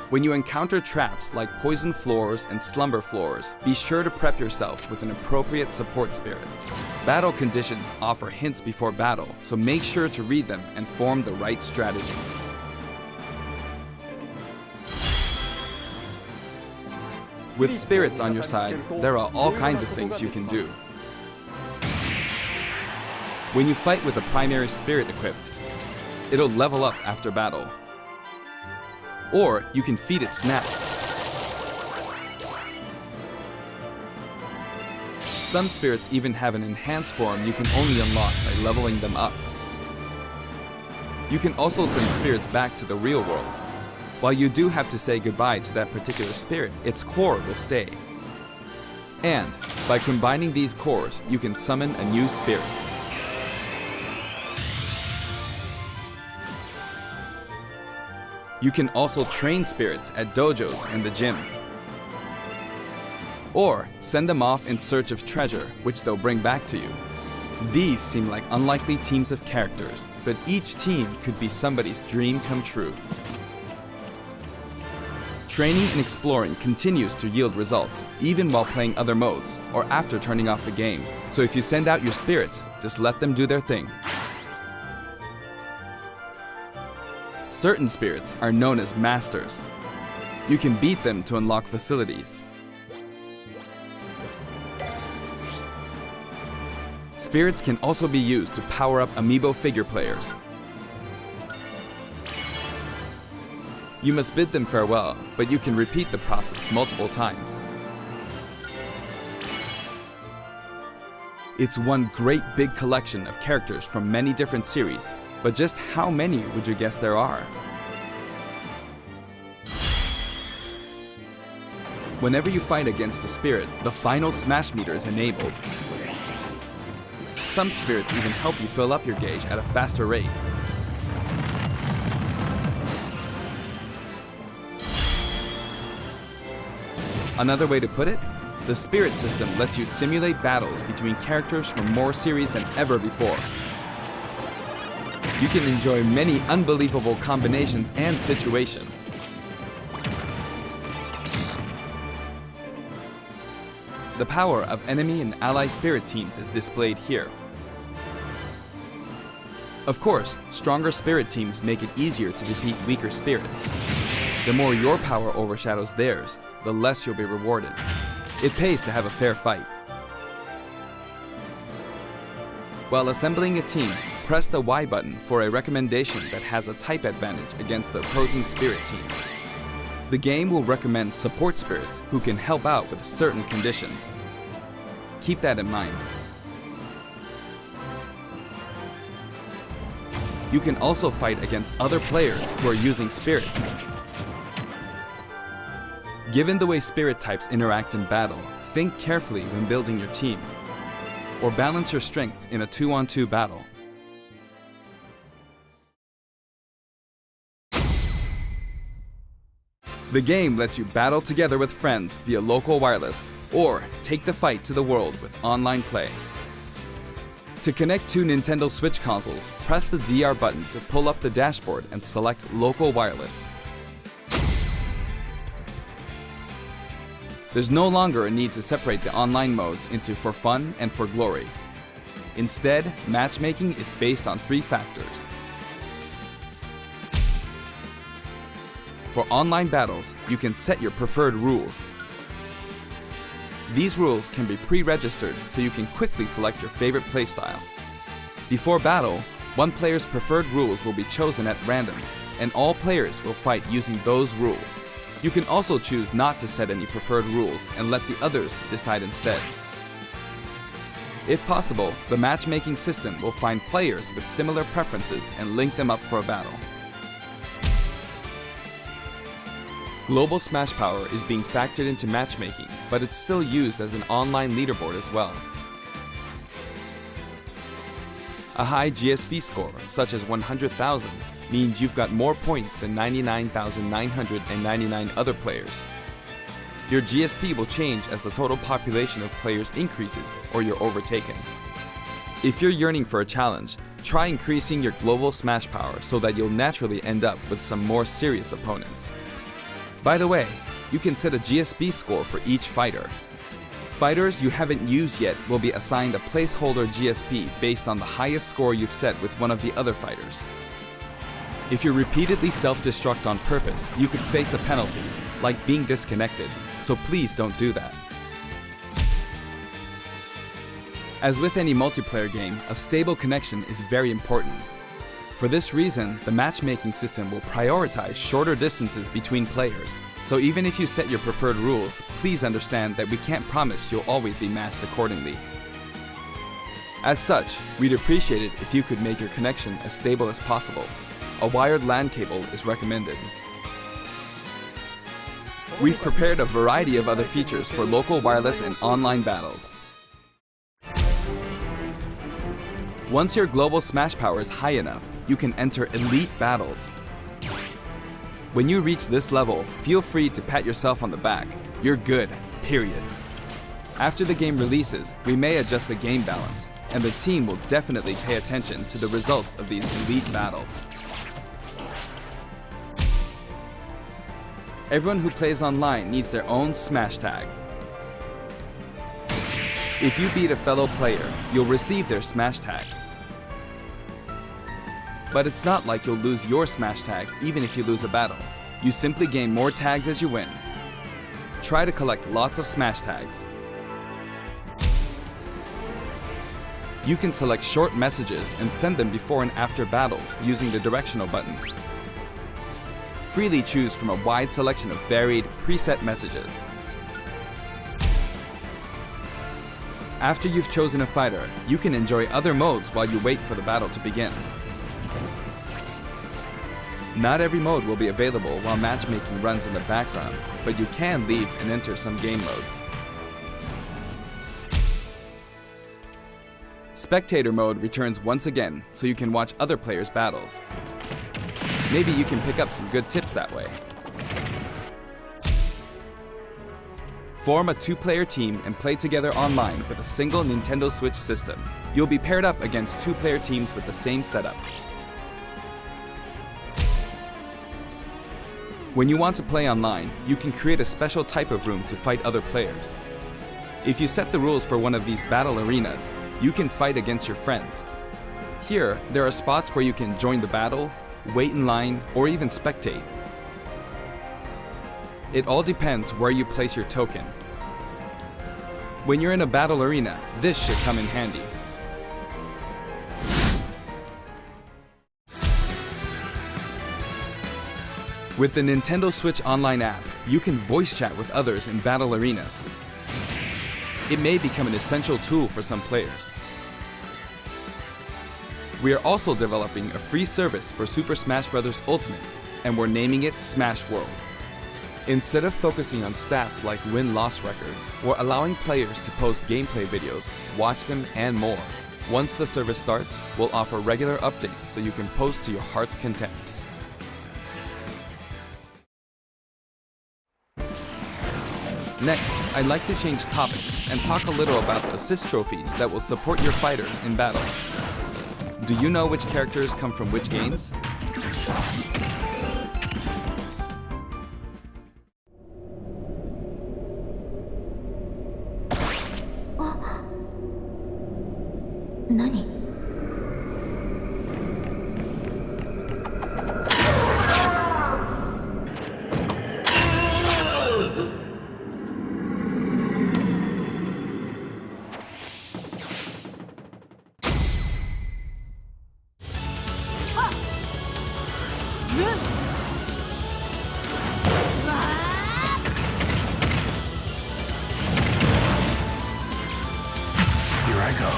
When you encounter traps like poison floors and slumber floors, be sure to prep yourself with an appropriate support spirit. Battle conditions offer hints before battle, so make sure to read them and form the right strategy. With spirits on your side, there are all kinds of things you can do. When you fight with a primary spirit equipped, it'll level up after battle. Or you can feed it snacks. Some spirits even have an enhanced form you can only unlock by leveling them up. You can also send spirits back to the real world. While you do have to say goodbye to that particular spirit, its core will stay. And by combining these cores, you can summon a new spirit. You can also train spirits at dojos and the gym. Or send them off in search of treasure, which they'll bring back to you. These seem like unlikely teams of characters, but each team could be somebody's dream come true. Training and exploring continues to yield results, even while playing other modes, or after turning off the game. So if you send out your spirits, just let them do their thing. Certain spirits are known as masters. You can beat them to unlock facilities. Spirits can also be used to power up amiibo figure players. You must bid them farewell, but you can repeat the process multiple times. It's one great big collection of characters from many different series, but just how many would you guess there are? Whenever you fight against a spirit, the final smash meter is enabled. Some spirits even help you fill up your gauge at a faster rate. Another way to put it, the spirit system lets you simulate battles between characters from more series than ever before. You can enjoy many unbelievable combinations and situations. The power of enemy and ally spirit teams is displayed here. Of course, stronger spirit teams make it easier to defeat weaker spirits. The more your power overshadows theirs, the less you'll be rewarded. It pays to have a fair fight. While assembling a team, press the Y button for a recommendation that has a type advantage against the opposing spirit team. The game will recommend support spirits who can help out with certain conditions. Keep that in mind. You can also fight against other players who are using spirits. Given the way spirit types interact in battle, think carefully when building your team, or balance your strengths in a 2-on-2 battle. The game lets you battle together with friends via local wireless, or take the fight to the world with online play. To connect two Nintendo Switch consoles, press the ZR button to pull up the dashboard and select local wireless. There's no longer a need to separate the online modes into for fun and for glory. Instead, matchmaking is based on 3 factors. For online battles, you can set your preferred rules. These rules can be pre-registered so you can quickly select your favorite playstyle. Before battle, one player's preferred rules will be chosen at random, and all players will fight using those rules. You can also choose not to set any preferred rules and let the others decide instead. If possible, the matchmaking system will find players with similar preferences and link them up for a battle. Global Smash Power is being factored into matchmaking, but it's still used as an online leaderboard as well. A high GSP score, such as 100,000, means you've got more points than 99,999 other players. Your GSP will change as the total population of players increases or you're overtaken. If you're yearning for a challenge, try increasing your global smash power so that you'll naturally end up with some more serious opponents. By the way, you can set a GSP score for each fighter. Fighters you haven't used yet will be assigned a placeholder GSP based on the highest score you've set with one of the other fighters. If you repeatedly self-destruct on purpose, you could face a penalty, like being disconnected, so please don't do that. As with any multiplayer game, a stable connection is very important. For this reason, the matchmaking system will prioritize shorter distances between players, so even if you set your preferred rules, please understand that we can't promise you'll always be matched accordingly. As such, we'd appreciate it if you could make your connection as stable as possible. A wired LAN cable is recommended. We've prepared a variety of other features for local wireless and online battles. Once your global smash power is high enough, you can enter elite battles. When you reach this level, feel free to pat yourself on the back. You're good, period. After the game releases, we may adjust the game balance, and the team will definitely pay attention to the results of these elite battles. Everyone who plays online needs their own smash tag. If you beat a fellow player, you'll receive their smash tag. But it's not like you'll lose your smash tag even if you lose a battle. You simply gain more tags as you win. Try to collect lots of smash tags. You can select short messages and send them before and after battles using the directional buttons. Freely choose from a wide selection of varied, preset messages. After you've chosen a fighter, you can enjoy other modes while you wait for the battle to begin. Not every mode will be available while matchmaking runs in the background, but you can leave and enter some game modes. Spectator mode returns once again, so you can watch other players' battles. Maybe you can pick up some good tips that way. Form a 2-player team and play together online with a single Nintendo Switch system. You'll be paired up against 2-player teams with the same setup. When you want to play online, you can create a special type of room to fight other players. If you set the rules for one of these battle arenas, you can fight against your friends. Here, there are spots where you can join the battle, wait in line, or even spectate. It all depends where you place your token. When you're in a battle arena, this should come in handy. With the Nintendo Switch Online app, you can voice chat with others in battle arenas. It may become an essential tool for some players. We are also developing a free service for Super Smash Bros. Ultimate, and we're naming it Smash World. Instead of focusing on stats like win-loss records, we're allowing players to post gameplay videos, watch them, and more. Once the service starts, we'll offer regular updates so you can post to your heart's content. Next, I'd like to change topics and talk a little about assist trophies that will support your fighters in battle. Do you know which characters come from which games? Here I go.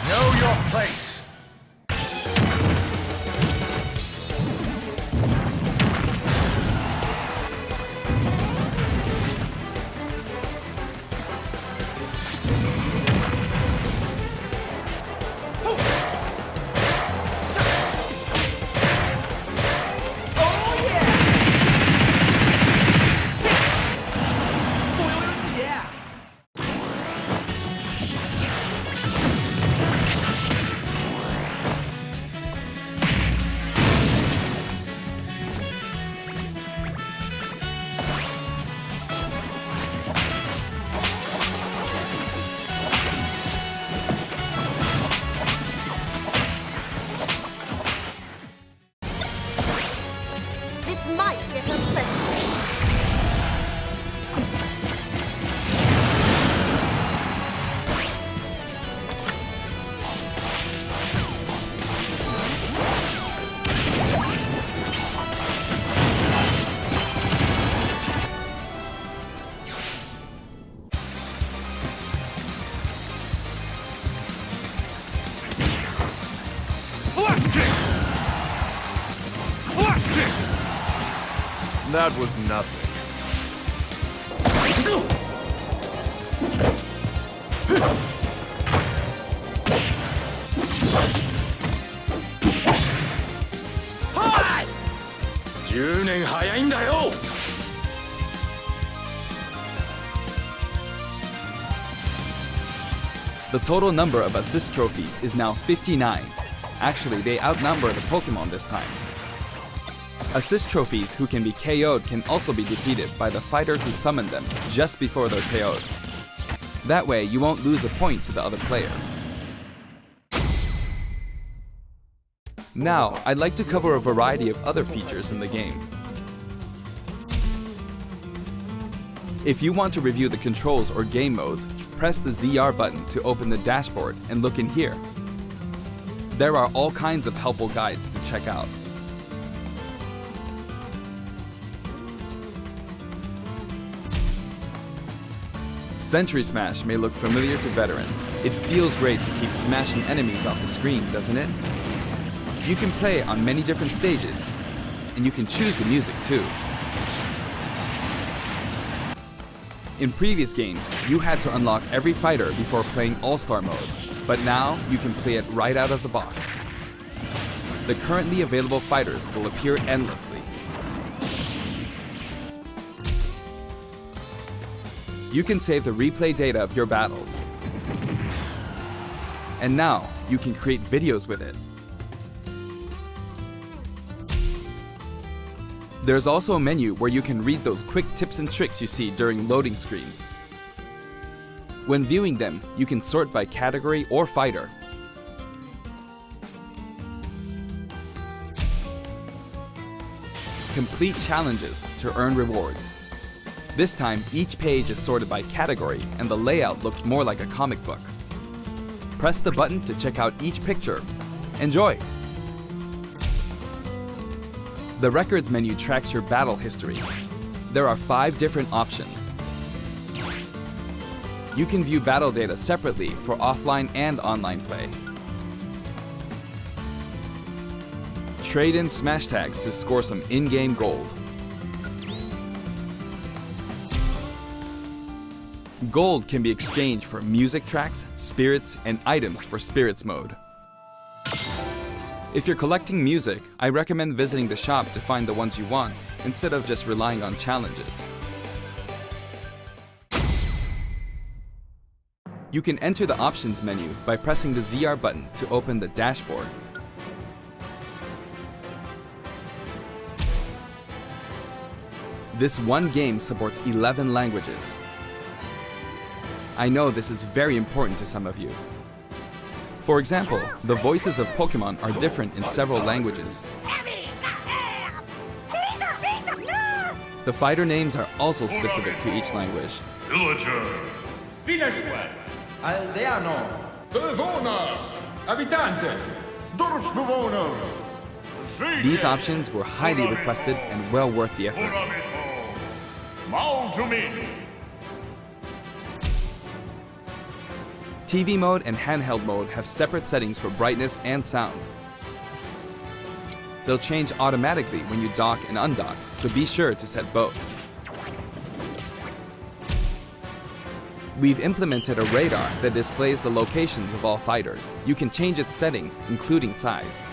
Know your place. That was nothing. 10年早いんだよ。 The total number of assist trophies is now 59. Actually, they outnumber the Pokemon this time. Assist trophies who can be KO'd can also be defeated by the fighter who summoned them just before they're KO'd. That way, you won't lose a point to the other player. Now, I'd like to cover a variety of other features in the game. If you want to review the controls or game modes, press the ZR button to open the dashboard and look in here. There are all kinds of helpful guides to check out. Sentry Smash may look familiar to veterans. It feels great to keep smashing enemies off the screen, doesn't it? You can play on many different stages, and you can choose the music too. In previous games, you had to unlock every fighter before playing All-Star mode, but now you can play it right out of the box. The currently available fighters will appear endlessly. You can save the replay data of your battles. And now, you can create videos with it. There's also a menu where you can read those quick tips and tricks you see during loading screens. When viewing them, you can sort by category or fighter. Complete challenges to earn rewards. This time, each page is sorted by category and the layout looks more like a comic book. Press the button to check out each picture. Enjoy! The Records menu tracks your battle history. There are 5 different options. You can view battle data separately for offline and online play. Trade in smash tags to score some in-game gold. Gold can be exchanged for music tracks, spirits, and items for Spirits mode. If you're collecting music, I recommend visiting the shop to find the ones you want, instead of just relying on challenges. You can enter the options menu by pressing the ZR button to open the dashboard. This one game supports 11 languages. I know this is very important to some of you. For example, the voices of Pokemon are different in several languages. The fighter names are also specific to each language. Villager. Finishwell. Aldeano. Devona. Abitante. Dorfbewohner. These options were highly requested and well worth the effort. Maljumin. TV mode and handheld mode have separate settings for brightness and sound. They'll change automatically when you dock and undock, so be sure to set both. We've implemented a radar that displays the locations of all fighters. You can change its settings, including size.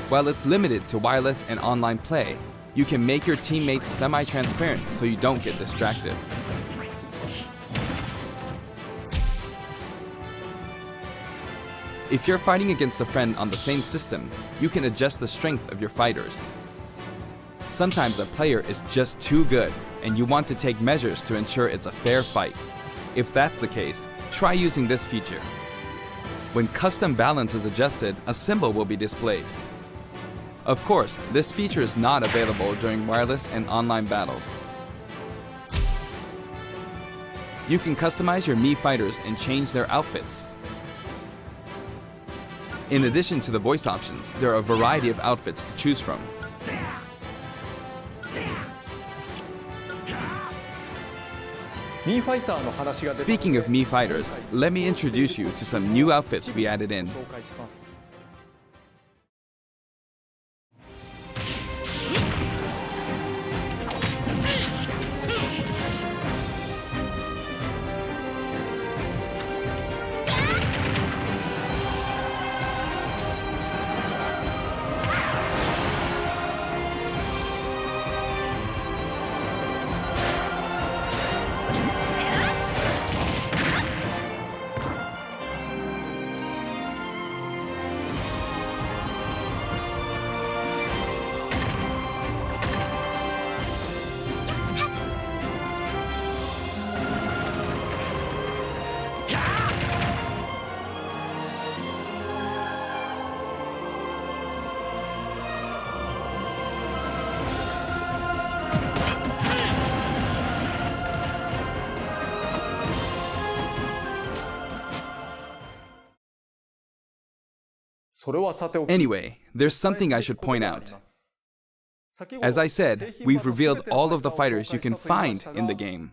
While it's limited to wireless and online play, you can make your teammates semi-transparent so you don't get distracted. If you're fighting against a friend on the same system, you can adjust the strength of your fighters. Sometimes a player is just too good, and you want to take measures to ensure it's a fair fight. If that's the case, try using this feature. When custom balance is adjusted, a symbol will be displayed. Of course, this feature is not available during wireless and online battles. You can customize your Mii fighters and change their outfits. In addition to the voice options, there are a variety of outfits to choose from. Speaking of Mii fighters, let me introduce you to some new outfits we added in. Anyway, there's something I should point out. As I said, we've revealed all of the fighters you can find in the game.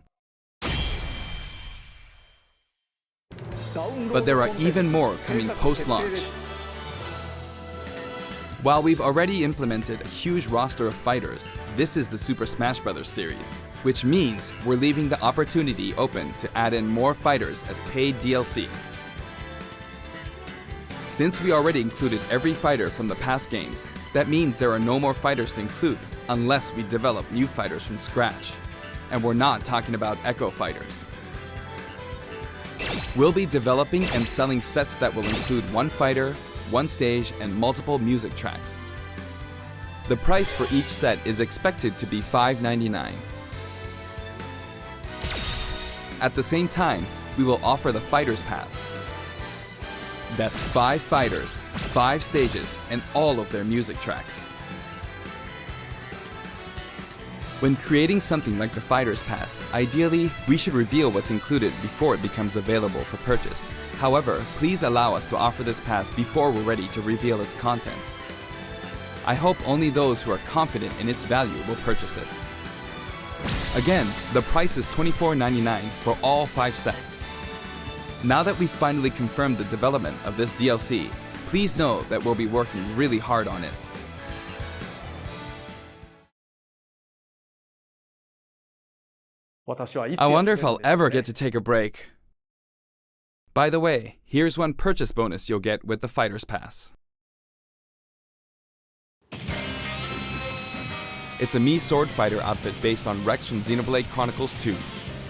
But there are even more coming post-launch. While we've already implemented a huge roster of fighters, this is the Super Smash Bros. Series, which means we're leaving the opportunity open to add in more fighters as paid DLC. Since we already included every fighter from the past games, that means there are no more fighters to include unless we develop new fighters from scratch. And we're not talking about Echo fighters. We'll be developing and selling sets that will include one fighter, one stage, and multiple music tracks. The price for each set is expected to be $5.99. At the same time, we will offer the Fighters Pass. That's 5 fighters, 5 stages, and all of their music tracks. When creating something like the Fighters Pass, ideally, we should reveal what's included before it becomes available for purchase. However, please allow us to offer this pass before we're ready to reveal its contents. I hope only those who are confident in its value will purchase it. Again, the price is $24.99 for all 5 sets. Now that we've finally confirmed the development of this DLC, please know that we'll be working really hard on it. I wonder if I'll ever get to take a break. By the way, here's one purchase bonus you'll get with the Fighters Pass. It's a Mii sword fighter outfit based on Rex from Xenoblade Chronicles 2.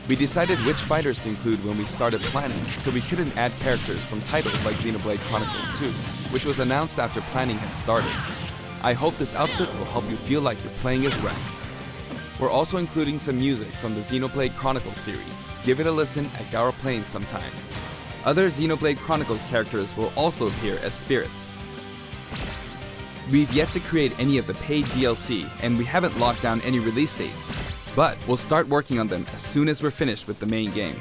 We decided which fighters to include when we started planning, so we couldn't add characters from titles like Xenoblade Chronicles 2, which was announced after planning had started. I hope this outfit will help you feel like you're playing as Rex. We're also including some music from the Xenoblade Chronicles series. Give it a listen at Garo Plains sometime. Other Xenoblade Chronicles characters will also appear as spirits. We've yet to create any of the paid DLC, and we haven't locked down any release dates. But we'll start working on them as soon as we're finished with the main game.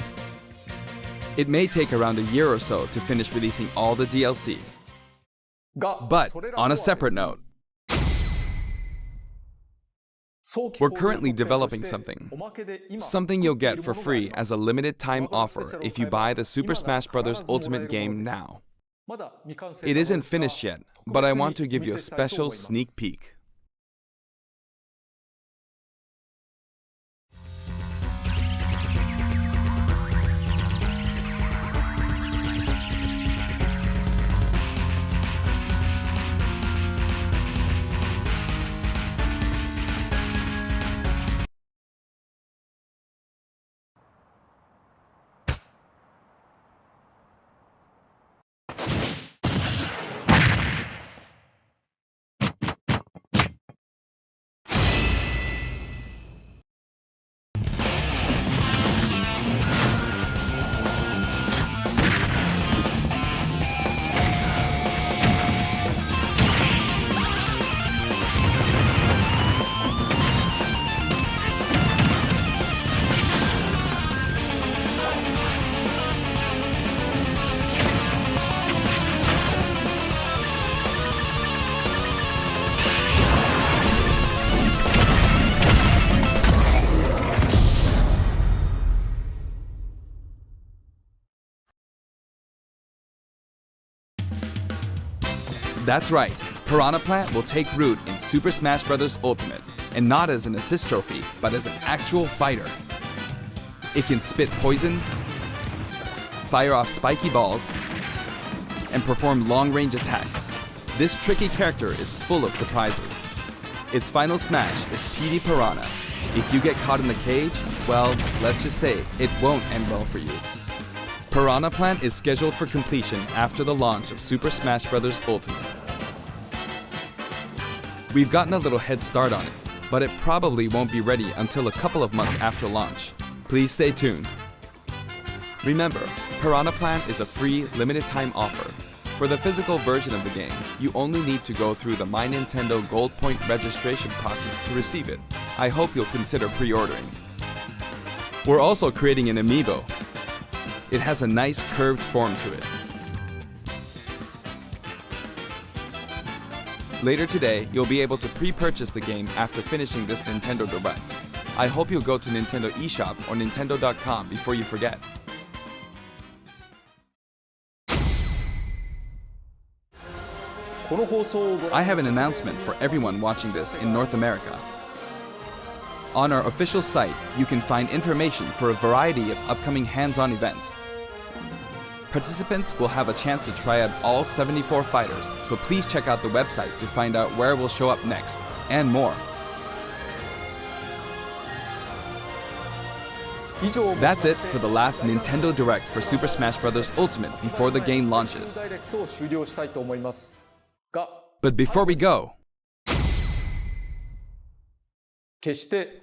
It may take around a year or so to finish releasing all the DLC. But on a separate note, we're currently developing something you'll get for free as a limited time offer if you buy the Super Smash Bros. Ultimate game now. It isn't finished yet, but I want to give you a special sneak peek. That's right, Piranha Plant will take root in Super Smash Bros. Ultimate, and not as an assist trophy, but as an actual fighter. It can spit poison, fire off spiky balls, and perform long-range attacks. This tricky character is full of surprises. Its final smash is PD Piranha. If you get caught in the cage, well, let's just say it won't end well for you. Piranha Plant is scheduled for completion after the launch of Super Smash Bros. Ultimate. We've gotten a little head start on it, but it probably won't be ready until a couple of months after launch. Please stay tuned. Remember, Piranha Plant is a free, limited-time offer. For the physical version of the game, you only need to go through the My Nintendo Gold Point registration process to receive it. I hope you'll consider pre-ordering. We're also creating an amiibo. It has a nice curved form to it. Later today, you'll be able to pre-purchase the game after finishing this Nintendo Direct. I hope you'll go to Nintendo eShop or Nintendo.com before you forget. I have an announcement for everyone watching this in North America. On our official site, you can find information for a variety of upcoming hands-on events. Participants will have a chance to try out all 74 fighters, so please check out the website to find out where we'll show up next, and more. That's it for the last Nintendo Direct for Super Smash Bros. Ultimate before the game launches. But before we go,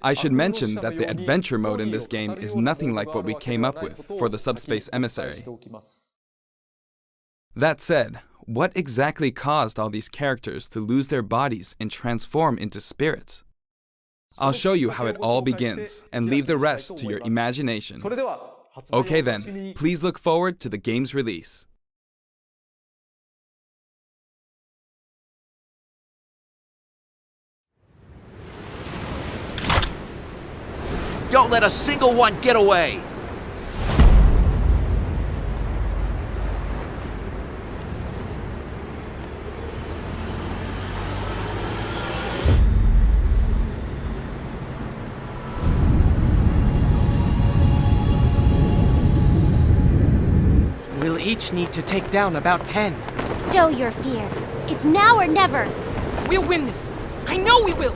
I should mention that the adventure mode in this game is nothing like what we came up with for the Subspace Emissary. That said, what exactly caused all these characters to lose their bodies and transform into spirits? I'll show you how it all begins, and leave the rest to your imagination. Okay then, please look forward to the game's release. Don't let a single one get away! We'll each need to take down about 10. Stow your fear. It's now or never. We'll win this. I know we will.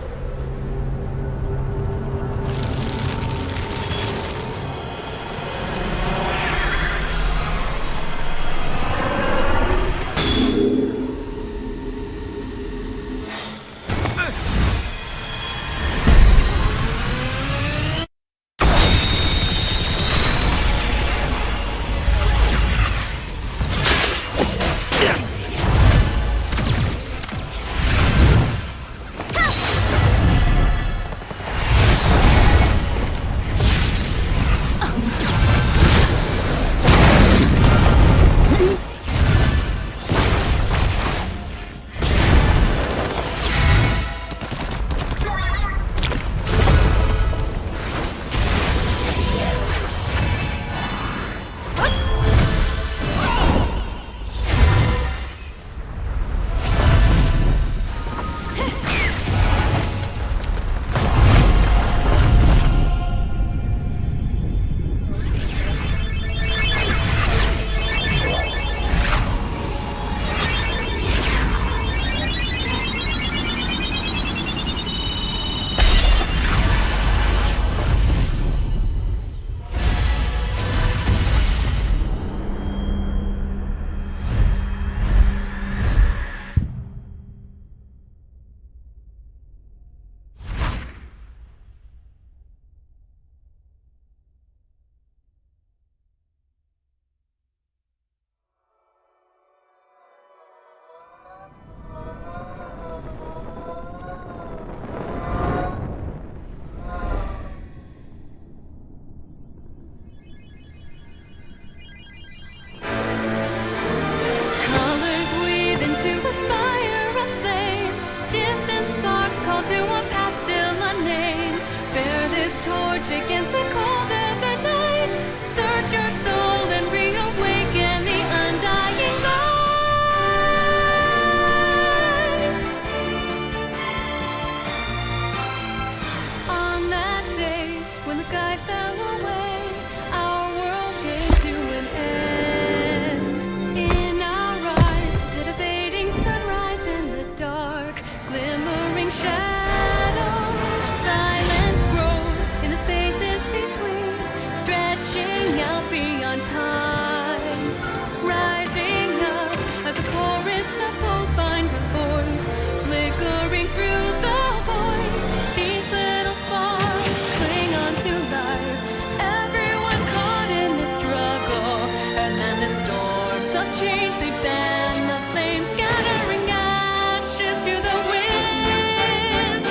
change, they fan the flames, scattering ashes to the wind.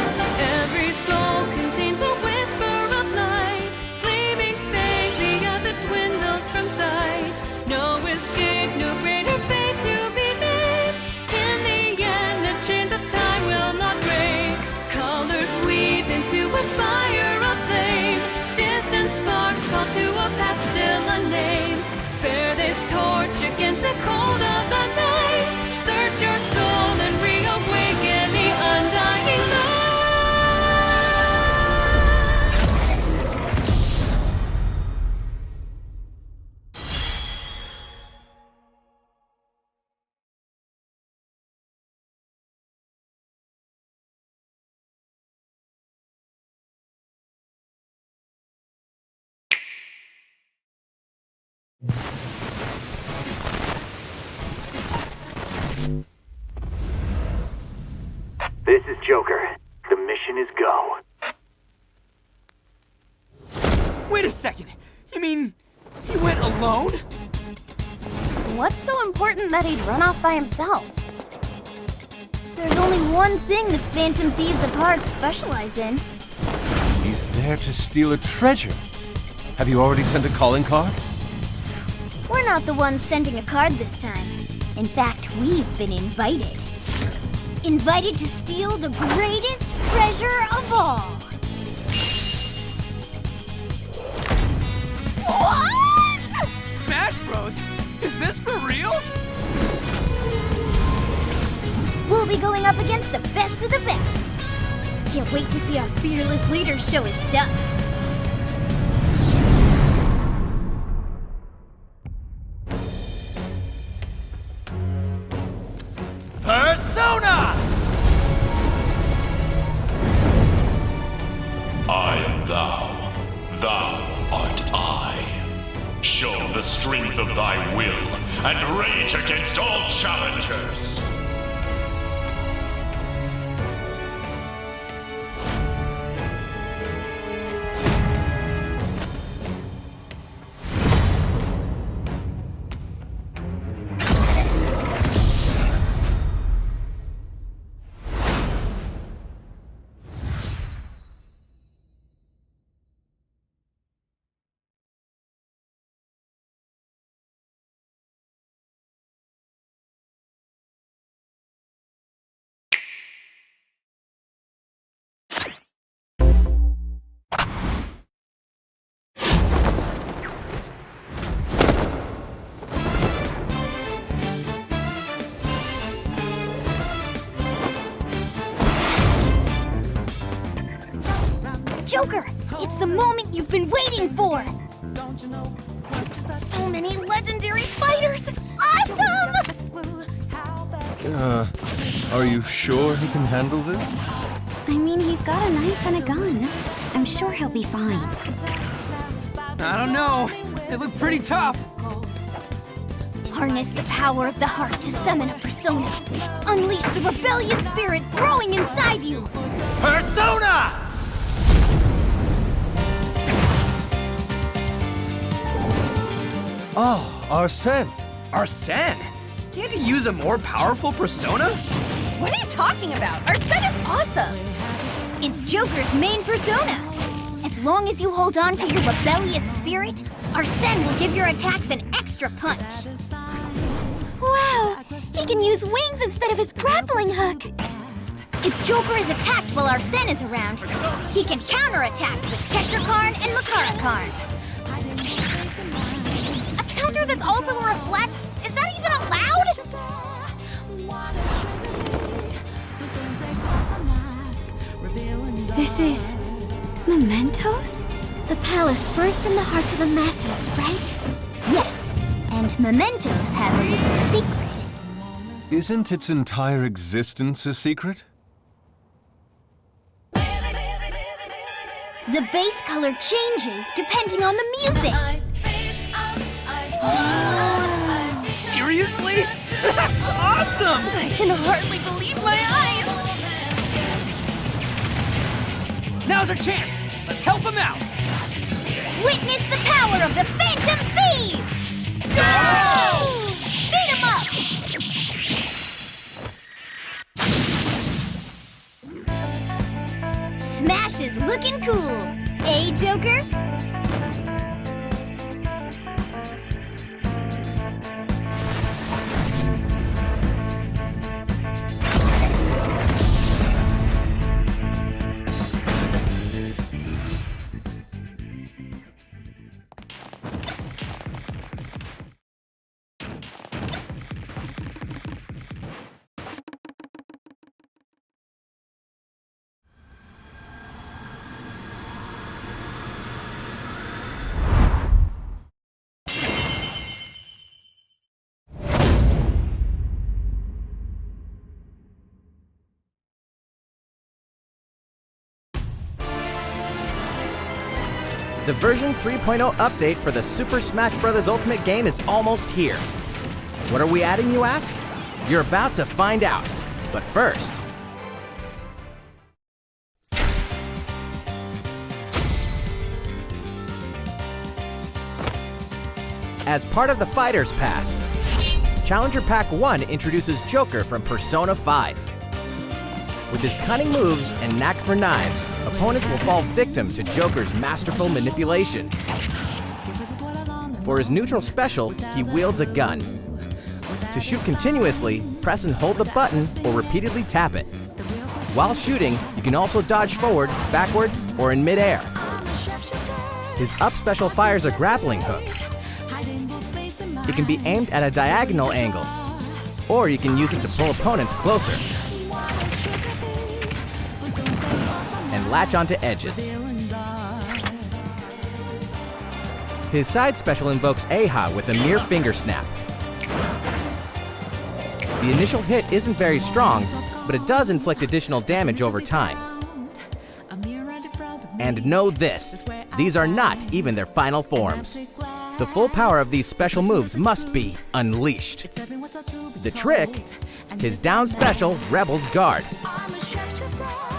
Every soul contains a whisper of light, gleaming faintly as it dwindles from sight. No escape, no greater fate to be made. In the end, the chains of time will not break. Colors weave into a spire of flame. Distant sparks fall to a path still unnamed. Bear this torch against the cold of the night. Search your soul and reawaken the undying light. This is Joker. The mission is go. Wait a second. You mean he went alone? What's so important that he'd run off by himself? There's only one thing the Phantom Thieves of Hearts specialize in. He's there to steal a treasure. Have you already sent a calling card? We're not the ones sending a card this time. In fact, we've been invited. Invited to steal the greatest treasure of all. What? Smash Bros? Is this for real? We'll be going up against the best of the best. Can't wait to see our fearless leader show his stuff. Persona! I am thou. Thou art I. Show the strength of thy will and rage against all challengers. Joker, it's the moment you've been waiting for! So many legendary fighters! Awesome! Are you sure he can handle this? I mean, he's got a knife and a gun. I'm sure he'll be fine. I don't know. They look pretty tough. Harness the power of the heart to summon a persona. Unleash the rebellious spirit growing inside you. Persona! Oh, Arsene. Arsene? Can't he use a more powerful persona? What are you talking about? Arsene is awesome! It's Joker's main persona. As long as you hold on to your rebellious spirit, Arsene will give your attacks an extra punch. Wow, he can use wings instead of his grappling hook. If Joker is attacked while Arsene is around, he can counterattack with Tetrakarn and Makarakarn. A counter that's also a reflect? Is that even allowed? This is mementos? The palace birthed from the hearts of the masses, right? Yes, and mementos has a little secret. Isn't its entire existence a secret? The base color changes depending on the music. Seriously? That's awesome! I can hardly believe my eyes! Now's our chance! Let's help him out! Witness the power of the Phantom Thieves! Go! Beat 'em The version 3.0 update for the Super Smash Bros. Ultimate game is almost here. What are we adding, you ask? You're about to find out. But first... As part of the Fighters Pass, Challenger Pack 1 introduces Joker from Persona 5. With his cunning moves and knack for knives, opponents will fall victim to Joker's masterful manipulation. For his neutral special, he wields a gun. To shoot continuously, press and hold the button or repeatedly tap it. While shooting, you can also dodge forward, backward, or in mid-air. His up special fires a grappling hook. It can be aimed at a diagonal angle, or you can use it to pull opponents closer and latch onto edges. His side special invokes Aha with a mere finger snap. The initial hit isn't very strong, but it does inflict additional damage over time. And know this, these are not even their final forms. The full power of these special moves must be unleashed. The trick? His down special, Rebel's Guard.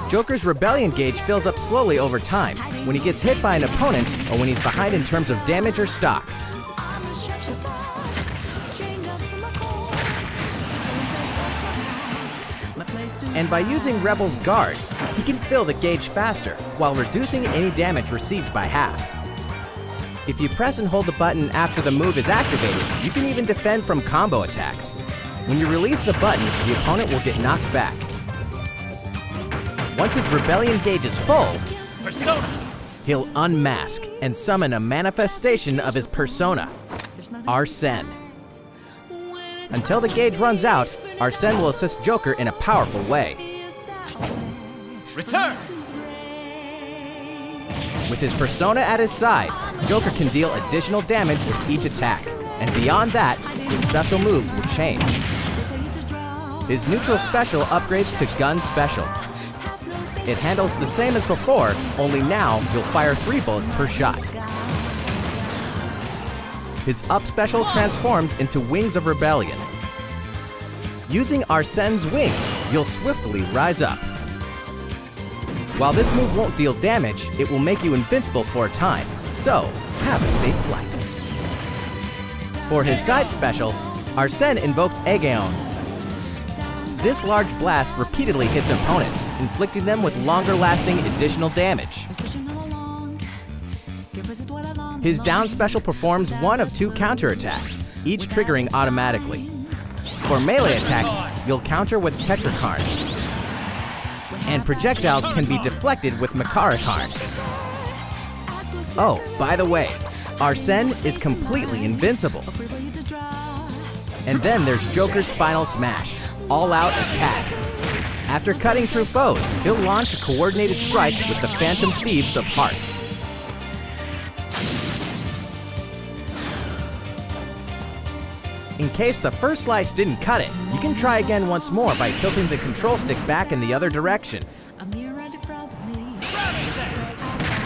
Joker's Rebellion gauge fills up slowly over time when he gets hit by an opponent or when he's behind in terms of damage or stock. And by using Rebel's Guard, he can fill the gauge faster while reducing any damage received by half. If you press and hold the button after the move is activated, you can even defend from combo attacks. When you release the button, the opponent will get knocked back. Once his Rebellion gauge is full, Persona, he'll unmask and summon a manifestation of his persona, Arsene. Until the gauge runs out, Arsene will assist Joker in a powerful way. Return! With his persona at his side, Joker can deal additional damage with each attack, and beyond that, his special moves will change. His neutral special upgrades to Gun Special. It handles the same as before, only now you'll fire 3 bullets per shot. His up special transforms into Wings of Rebellion. Using Arsene's wings, you'll swiftly rise up. While this move won't deal damage, it will make you invincible for a time, so have a safe flight. For his side special, Arsene invokes Aegeon. This large blast repeatedly hits opponents, inflicting them with longer-lasting additional damage. His down special performs 1 of 2 counterattacks, each triggering automatically. For melee attacks, you'll counter with Tetrakarn. And projectiles can be deflected with Makarakarn. Oh, by the way, Arsene is completely invincible. And then there's Joker's final smash, all-out attack. After cutting through foes, he'll launch a coordinated strike with the Phantom Thieves of Hearts. In case the first slice didn't cut it, you can try again once more by tilting the control stick back in the other direction.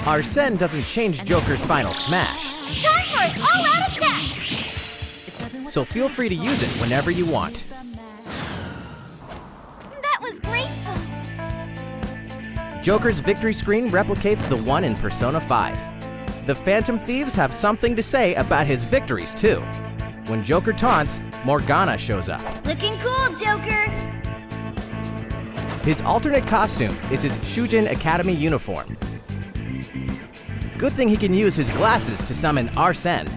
Arsene doesn't change Joker's final smash. Time for an all-out attack! So feel free to use it whenever you want. That was graceful. Joker's victory screen replicates the one in Persona 5. The Phantom Thieves have something to say about his victories too. When Joker taunts, Morgana shows up. Looking cool, Joker! His alternate costume is his Shujin Academy uniform. Good thing he can use his glasses to summon Arsene.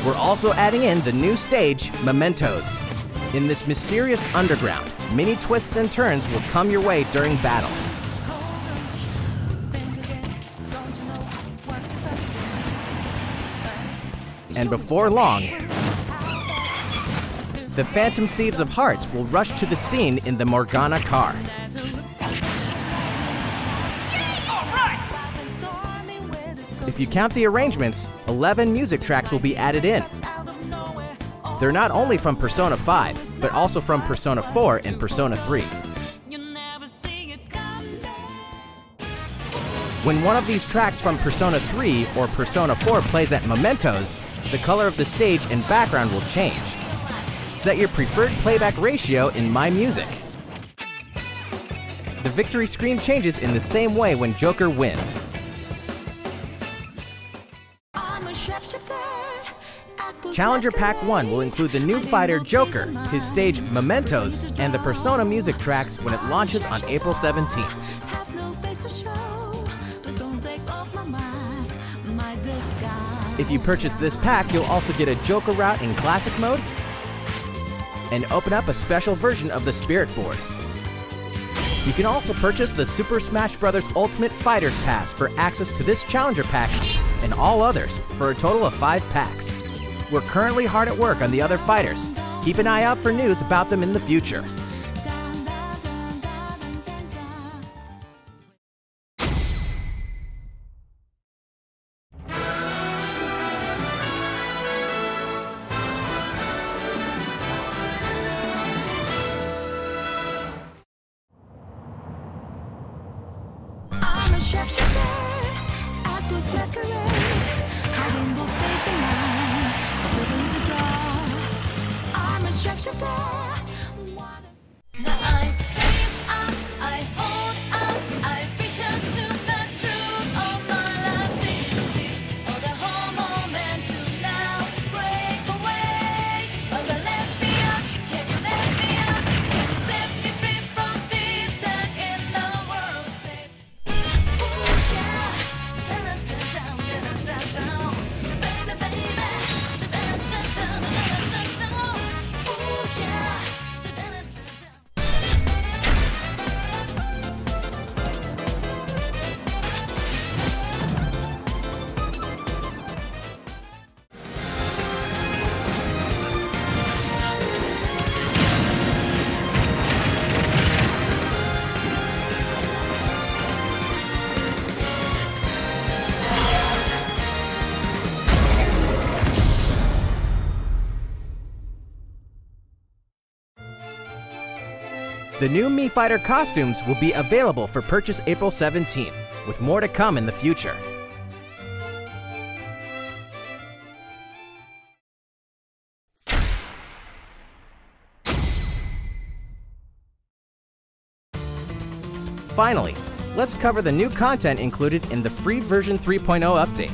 We're also adding in the new stage, Mementos. In this mysterious underground, many twists and turns will come your way during battle. And before long, the Phantom Thieves of Hearts will rush to the scene in the Morgana car. If you count the arrangements, 11 music tracks will be added in. They're not only from Persona 5, but also from Persona 4 and Persona 3. When one of these tracks from Persona 3 or Persona 4 plays at Mementos, the color of the stage and background will change. Set your preferred playback ratio in My Music. The victory screen changes in the same way when Joker wins. Challenger Pack 1 will include the new fighter Joker, his stage Mementos, and the Persona music tracks when it launches on April 17th. If you purchase this pack, you'll also get a Joker route in Classic Mode and open up a special version of the Spirit Board. You can also purchase the Super Smash Bros. Ultimate Fighters Pass for access to this Challenger Pack and all others for a total of 5 packs. We're currently hard at work on the other fighters. Keep an eye out for news about them in the future. The new Mii Fighter costumes will be available for purchase April 17th, with more to come in the future. Finally, let's cover the new content included in the free version 3.0 update.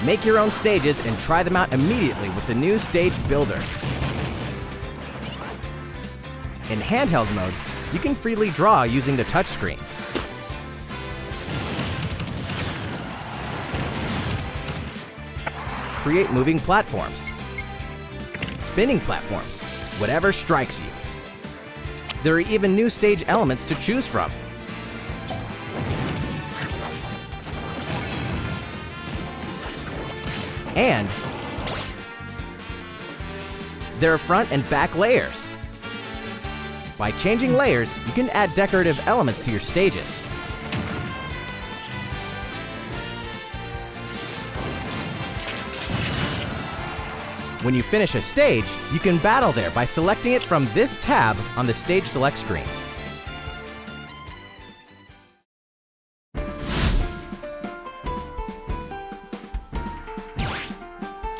Make your own stages and try them out immediately with the new Stage Builder. In handheld mode, you can freely draw using the touchscreen. Create moving platforms, spinning platforms, whatever strikes you. There are even new stage elements to choose from. And there are front and back layers. By changing layers, you can add decorative elements to your stages. When you finish a stage, you can battle there by selecting it from this tab on the Stage Select screen.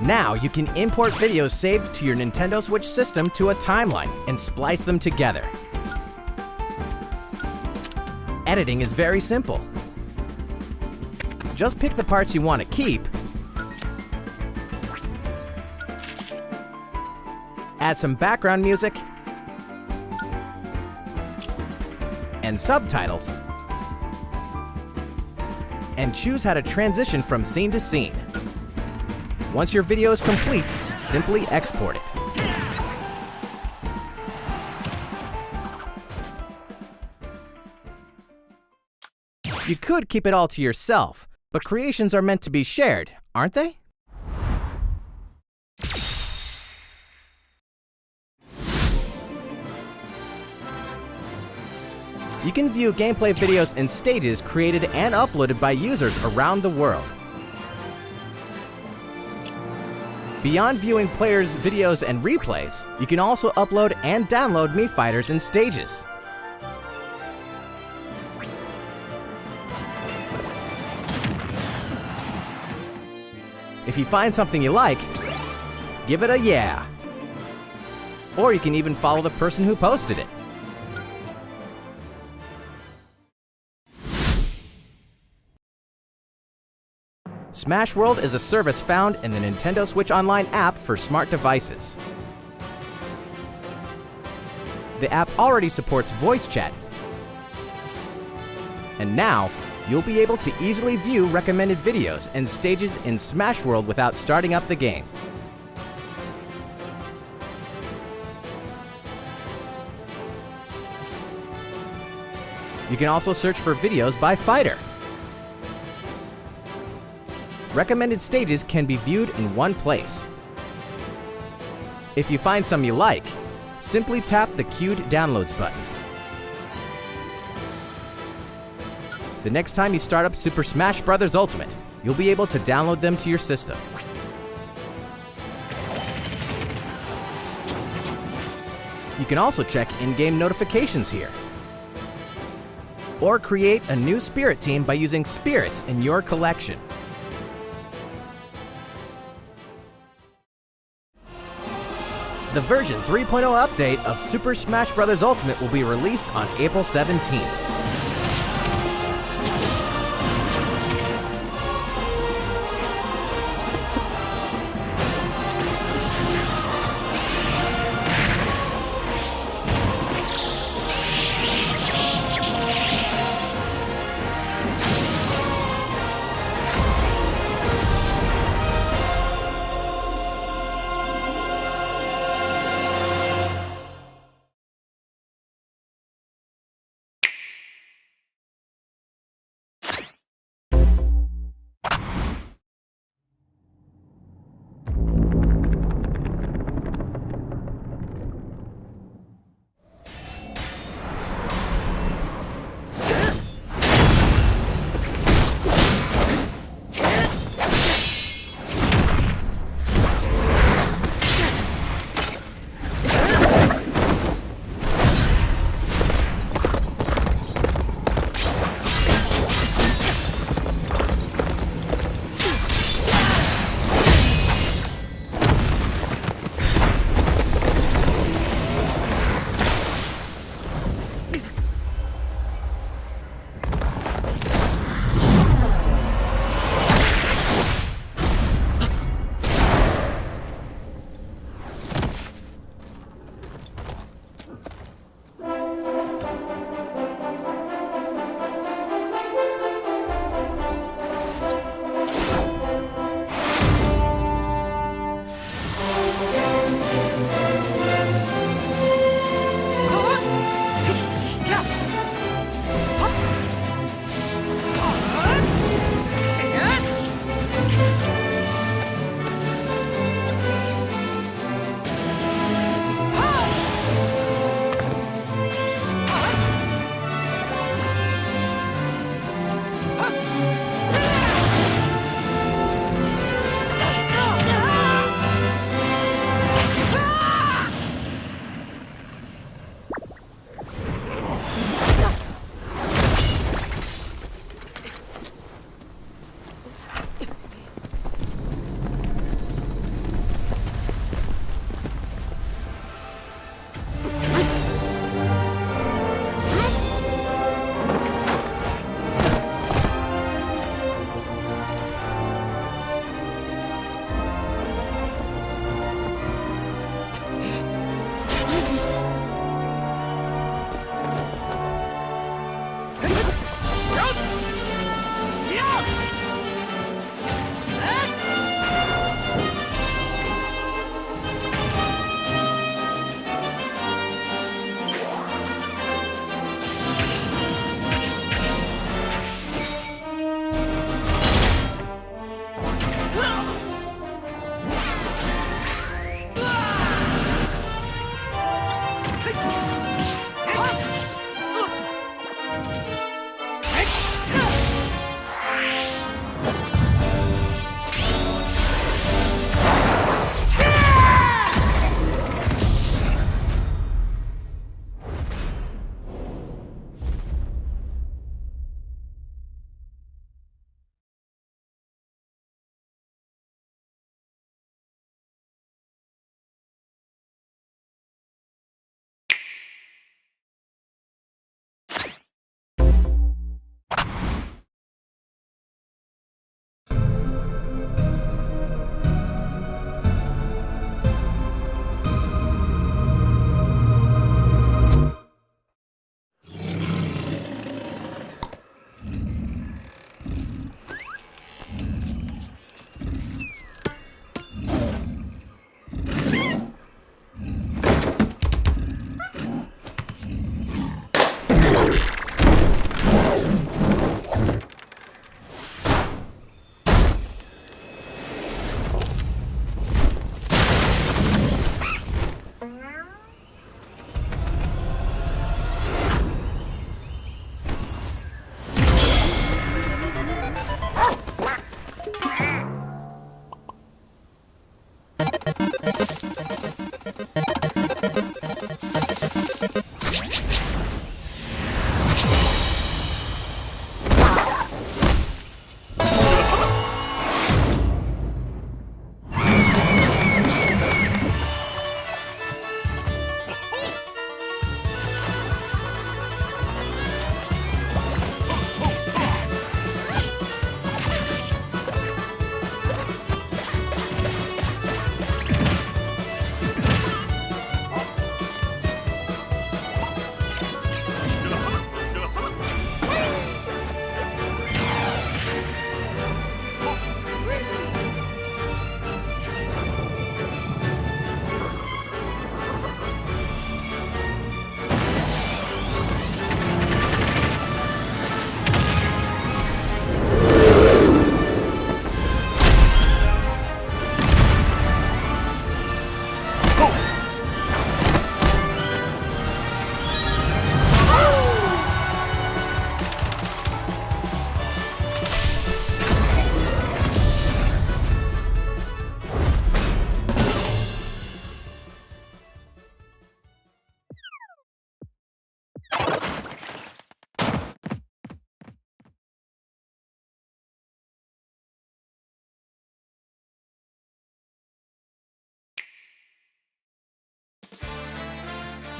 Now you can import videos saved to your Nintendo Switch system to a timeline and splice them together. Editing is very simple. Just pick the parts you want to keep, add some background music, and subtitles, and choose how to transition from scene to scene. Once your video is complete, simply export it. You could keep it all to yourself, but creations are meant to be shared, aren't they? You can view gameplay videos and stages created and uploaded by users around the world. Beyond viewing players' videos and replays, you can also upload and download Mii Fighters and stages. If you find something you like, give it a yeah. Or you can even follow the person who posted it. Smash World is a service found in the Nintendo Switch Online app for smart devices. The app already supports voice chat, and now you'll be able to easily view recommended videos and stages in Smash World without starting up the game. You can also search for videos by fighter. Recommended stages can be viewed in one place. If you find some you like, simply tap the queued downloads button. The next time you start up Super Smash Bros. Ultimate, you'll be able to download them to your system. You can also check in-game notifications here. Or create a new Spirit team by using spirits in your collection. The version 3.0 update of Super Smash Bros. Ultimate will be released on April 17th.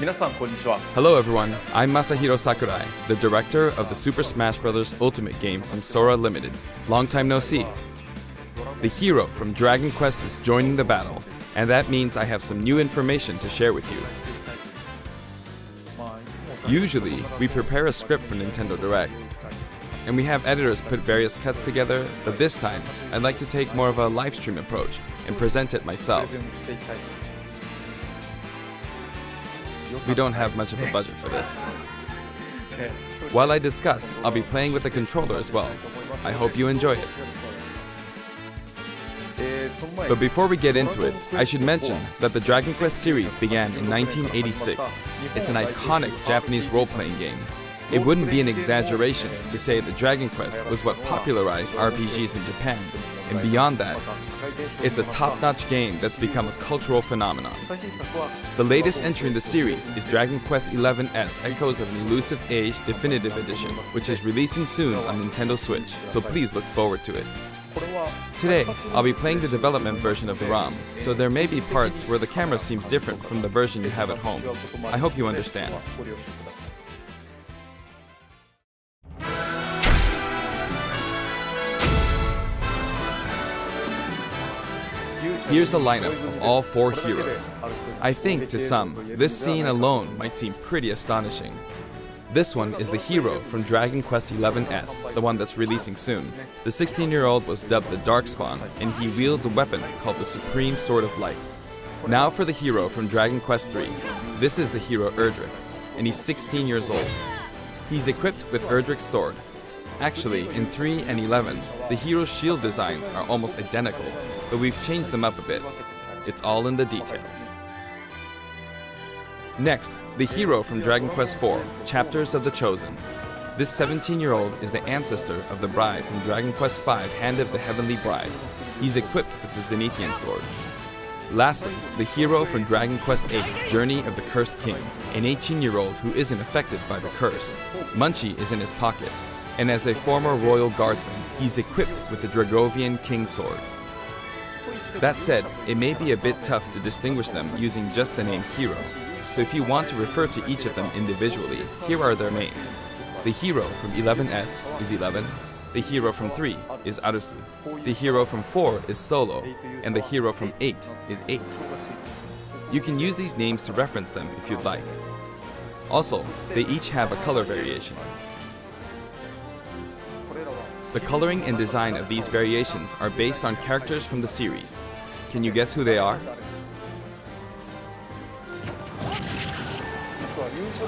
Hello everyone, I'm Masahiro Sakurai, the director of the Super Smash Bros. Ultimate game from Sora Limited. Long time no see. The hero from Dragon Quest is joining the battle, and that means I have some new information to share with you. Usually, we prepare a script for Nintendo Direct, and we have editors put various cuts together, but this time, I'd like to take more of a live stream approach and present it myself. We don't have much of a budget for this. While I discuss, I'll be playing with the controller as well. I hope you enjoy it. But before we get into it, I should mention that the Dragon Quest series began in 1986. It's an iconic Japanese role-playing game. It wouldn't be an exaggeration to say that Dragon Quest was what popularized RPGs in Japan, and beyond that, it's a top-notch game that's become a cultural phenomenon. The latest entry in the series is Dragon Quest XI's Echoes of an Elusive Age Definitive Edition, which is releasing soon on Nintendo Switch, so please look forward to it. Today, I'll be playing the development version of the ROM, so there may be parts where the camera seems different from the version you have at home. I hope you understand. Here's a lineup of all 4 heroes. I think, to some, this scene alone might seem pretty astonishing. This one is the hero from Dragon Quest XI's, the one that's releasing soon. The 16-year-old was dubbed the Darkspawn, and he wields a weapon called the Supreme Sword of Light. Now for the hero from Dragon Quest III. This is the hero Erdrick, and he's 16 years old. He's equipped with Erdrick's sword. Actually, in 3 and 11, the hero's shield designs are almost identical, but we've changed them up a bit. It's all in the details. Next, the hero from Dragon Quest IV, Chapters of the Chosen. This 17-year-old is the ancestor of the bride from Dragon Quest V, Hand of the Heavenly Bride. He's equipped with the Zenithian sword. Lastly, the hero from Dragon Quest VIII, Journey of the Cursed King, an 18-year-old who isn't affected by the curse. Munchie is in his pocket, and as a former royal guardsman, he's equipped with the Dragovian King sword. That said, it may be a bit tough to distinguish them using just the name hero. So if you want to refer to each of them individually, here are their names. The hero from 11S is 11, the hero from 3 is Arusu, the hero from 4 is Solo, and the hero from 8 is 8. You can use these names to reference them if you'd like. Also, they each have a color variation. The coloring and design of these variations are based on characters from the series. Can you guess who they are?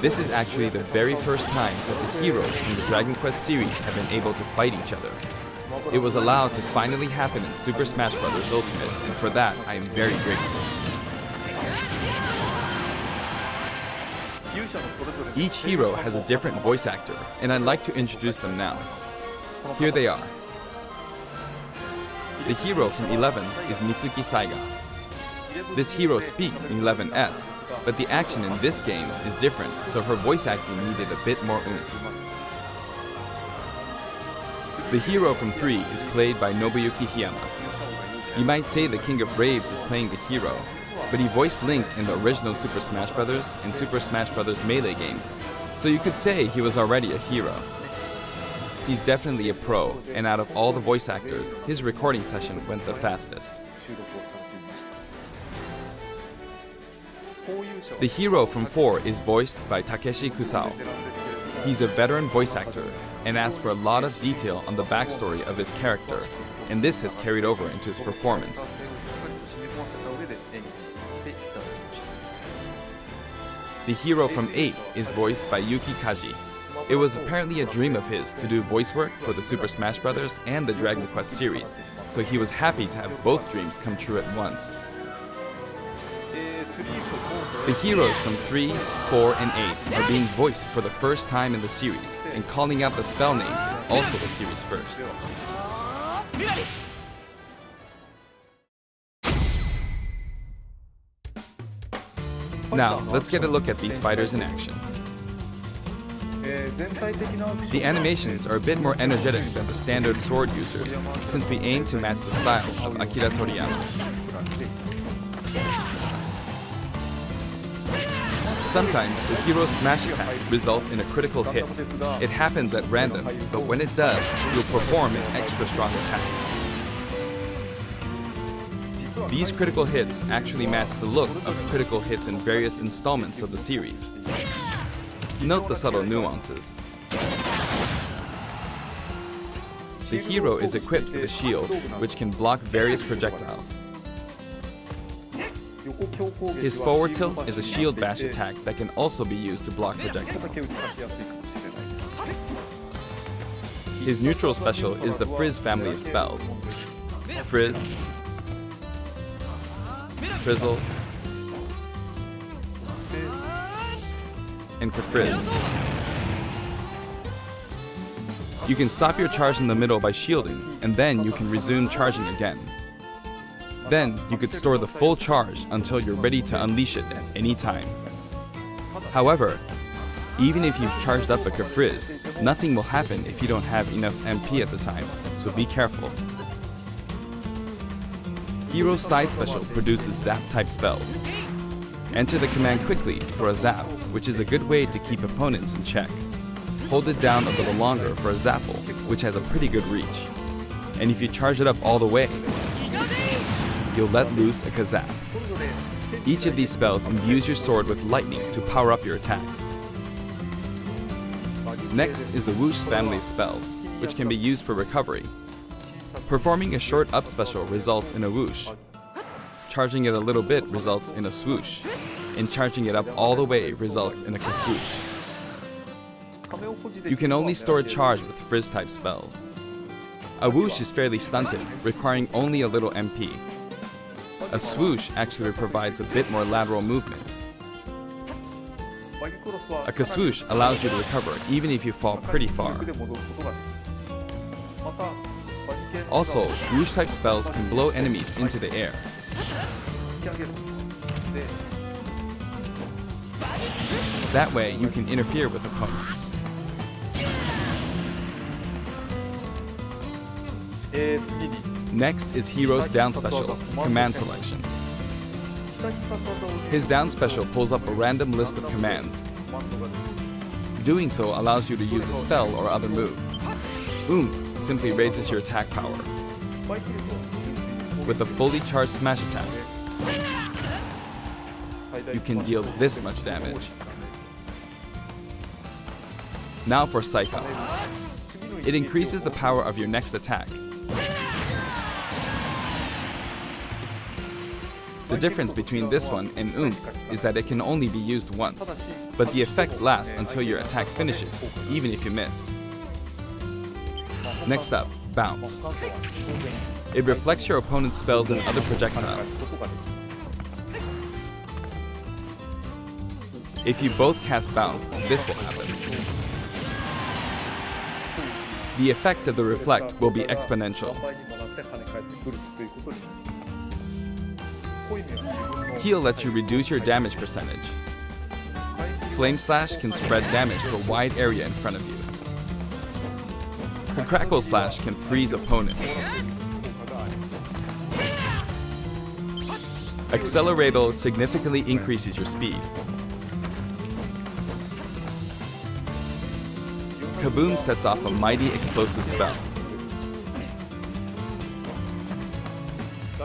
This is actually the very first time that the heroes from the Dragon Quest series have been able to fight each other. It was allowed to finally happen in Super Smash Bros. Ultimate, and for that, I am very grateful. Each hero has a different voice actor, and I'd like to introduce them now. Here they are. The hero from 11 is Mitsuki Saiga. This hero speaks in 11S, but the action in this game is different, so her voice acting needed a bit more oomph. The hero from 3 is played by Nobuyuki Hiyama. You might say the King of Braves is playing the hero, but he voiced Link in the original Super Smash Bros. And Super Smash Bros. Melee games, so you could say he was already a hero. He's definitely a pro, and out of all the voice actors, his recording session went the fastest. The hero from 4 is voiced by Takeshi Kusao. He's a veteran voice actor, and asks for a lot of detail on the backstory of his character, and this has carried over into his performance. The hero from 8 is voiced by Yuki Kaji. It was apparently a dream of his to do voice work for the Super Smash Bros. And the Dragon Quest series, so he was happy to have both dreams come true at once. The heroes from 3, 4, and 8 are being voiced for the first time in the series, and calling out the spell names is also the series first. Now, let's get a look at these fighters in action. The animations are a bit more energetic than the standard sword users, since we aim to match the style of Akira Toriyama. Sometimes the hero's smash attacks result in a critical hit. It happens at random, but when it does, you'll perform an extra strong attack. These critical hits actually match the look of critical hits in various installments of the series. Note the subtle nuances. The hero is equipped with a shield, which can block various projectiles. His forward tilt is a shield bash attack that can also be used to block projectiles. His neutral special is the Frizz family of spells. Frizz, Frizzle, and Frizz. You can stop your charge in the middle by shielding, and then you can resume charging again. Then, you could store the full charge until you're ready to unleash it at any time. However, even if you've charged up a Frizz, nothing will happen if you don't have enough MP at the time, so be careful. Hero's side special produces zap-type spells. Enter the command quickly for a zap, which is a good way to keep opponents in check. Hold it down a little longer for a zapple, which has a pretty good reach. And if you charge it up all the way, you'll let loose a Kazap. Each of these spells imbues your sword with lightning to power up your attacks. Next is the Whoosh family of spells, which can be used for recovery. Performing a short up special results in a whoosh. Charging it a little bit results in a swoosh. And charging it up all the way results in a Kaswoosh. You can only store charge with Frizz-type spells. A whoosh is fairly stunted, requiring only a little MP. A swoosh actually provides a bit more lateral movement. A Kaswoosh allows you to recover even if you fall pretty far. Also, whoosh-type spells can blow enemies into the air. That way, you can interfere with opponents. Next is Hero's down special, Command Selection. His down special pulls up a random list of commands. Doing so allows you to use a spell or other move. Oomph simply raises your attack power. With a fully charged smash attack, you can deal this much damage. Now for Psycho. It increases the power of your next attack. The difference between this one and Oomph is that it can only be used once, but the effect lasts until your attack finishes, even if you miss. Next up, Bounce. It reflects your opponent's spells and other projectiles. If you both cast Bounce, this will happen. The effect of the reflect will be exponential. Heal lets you reduce your damage percentage. Flame Slash can spread damage to a wide area in front of you. Crackle Slash can freeze opponents. Accelerator significantly increases your speed. Kaboom sets off a mighty explosive spell.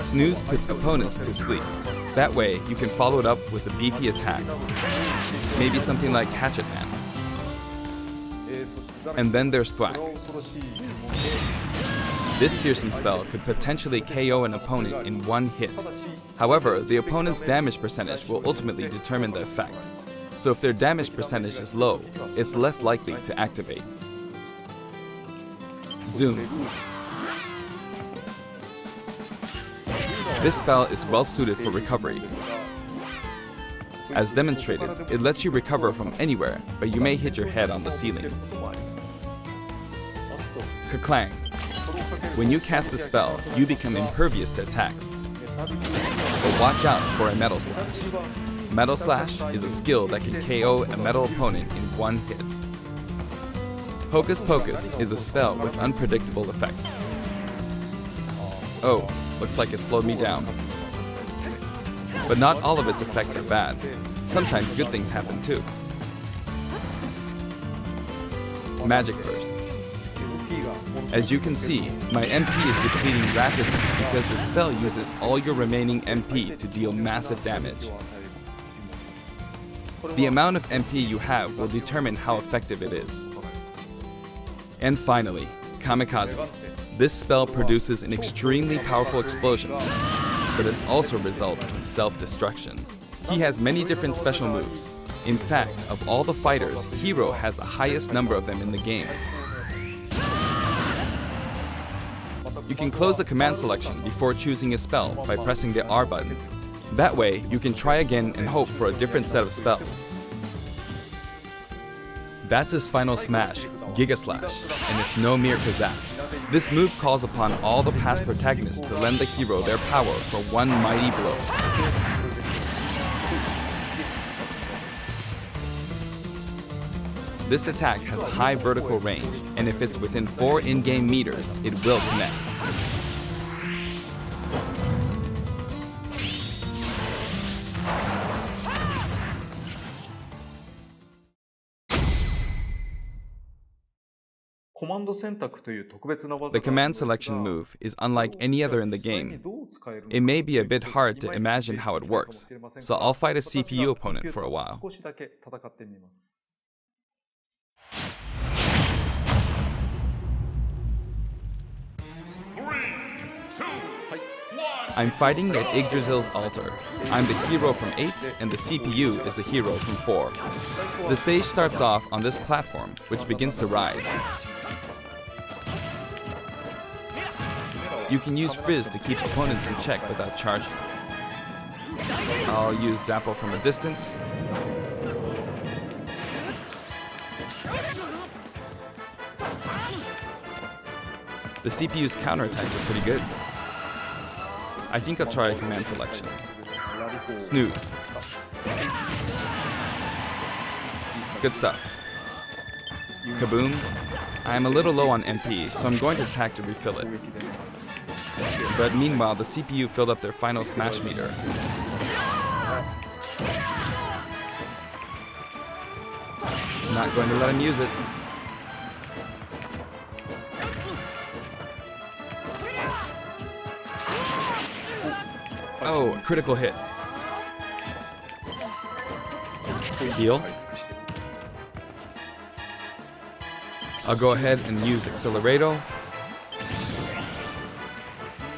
Snooze puts opponents to sleep. That way, you can follow it up with a beefy attack. Maybe something like Hatchet Man. And then there's Thwack. This fearsome spell could potentially KO an opponent in one hit. However, the opponent's damage percentage will ultimately determine the effect. So if their damage percentage is low, it's less likely to activate. Zoom. This spell is well suited for recovery. As demonstrated, it lets you recover from anywhere, but you may hit your head on the ceiling. Ka-clang. When you cast the spell, you become impervious to attacks. But watch out for a Metal Slash. Metal Slash is a skill that can KO a metal opponent in one hit. Hocus Pocus is a spell with unpredictable effects. Oh, looks like it slowed me down. But not all of its effects are bad. sometimes good things happen too. Magic first. As you can see, my MP is depleting rapidly because the spell uses all your remaining MP to deal massive damage. The amount of MP you have will determine how effective it is. And finally, Kamikaze. This spell produces an extremely powerful explosion, but this also results in self-destruction. He has many different special moves. In fact, of all the fighters, Hero has the highest number of them in the game. You can close the command selection before choosing a spell by pressing the R button. That way, you can try again and hope for a different set of spells. That's his final smash, Giga Slash, and it's no mere kazak. This move calls upon all the past protagonists to lend the hero their power for one mighty blow. This attack has a high vertical range, and if it's within 4 in-game meters, it will connect. The command selection move is unlike any other in the game. It may be a bit hard to imagine how it works, so I'll fight a CPU opponent for a while. I'm fighting at Yggdrasil's altar. I'm the hero from 8, and the CPU is the hero from 4. The stage starts off on this platform, which begins to rise. You can use Frizz to keep opponents in check without charging. I'll use Zappo from a distance. The CPU's counterattacks are pretty good. I think I'll try a command selection. Snooze. Good stuff. Kaboom. I'm a little low on MP, so I'm going to attack to refill it. But meanwhile, the CPU filled up their final smash meter. Not going to let him use it. Oh, critical hit. Heal. I'll go ahead and use Accelerator.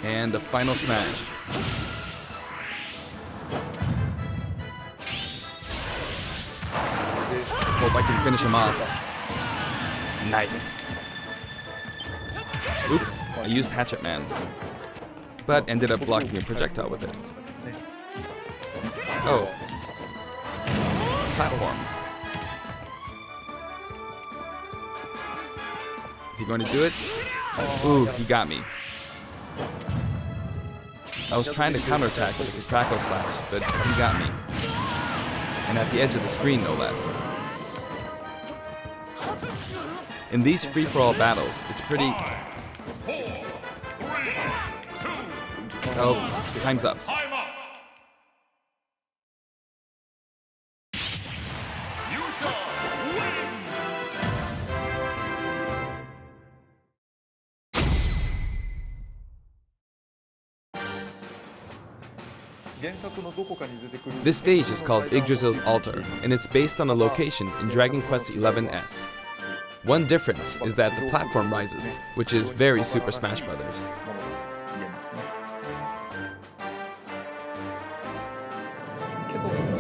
And the final smash. Hope I can finish him off. Nice. Oops, I used Hatchet Man, but ended up blocking a projectile with it. Oh. Platform. Is he going to do it? Ooh, he got me. I was trying to counterattack with a Crackle Slash, but he got me. And at the edge of the screen, no less. In these free-for-all battles, it's pretty... Oh, time's up. This stage is called Yggdrasil's Altar, and it's based on a location in Dragon Quest XI's. One difference is that the platform rises, which is very Super Smash Bros.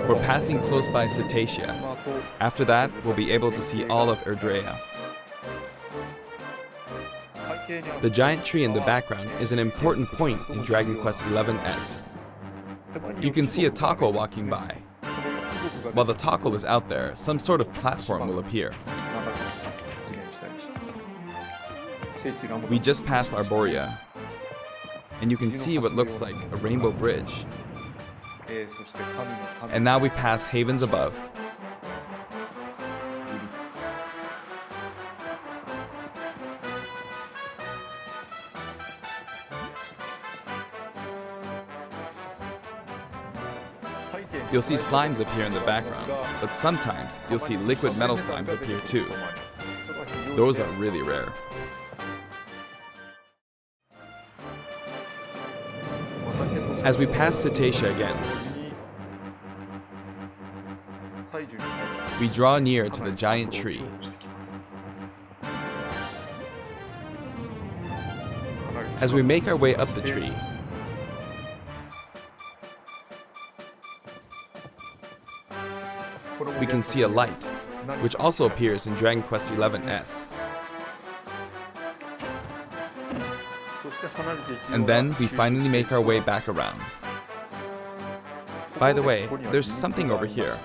We're passing close by Cetacea. After that, we'll be able to see all of Erdrea. The giant tree in the background is an important point in Dragon Quest XI's. You can see a taco walking by. While the taco is out there, some sort of platform will appear. We just passed Arborea, and you can see what looks like a rainbow bridge. And now we pass Havens Above. You'll see slimes appear in the background, but sometimes you'll see liquid metal slimes appear too. Those are really rare. As we pass Cetacea again, we draw near to the giant tree. As we make our way up the tree, we can see a light, which also appears in Dragon Quest XI's. And then we finally make our way back around. By the way, there's something over here.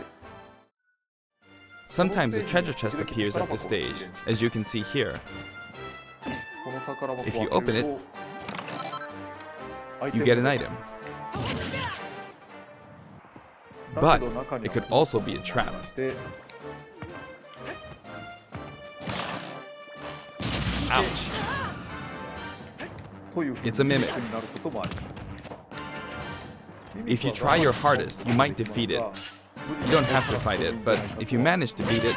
Sometimes a treasure chest appears at this stage, as you can see here. If you open it, you get an item. But it could also be a trap. Ouch! It's a mimic. If you try your hardest, you might defeat it. You don't have to fight it, but if you manage to beat it,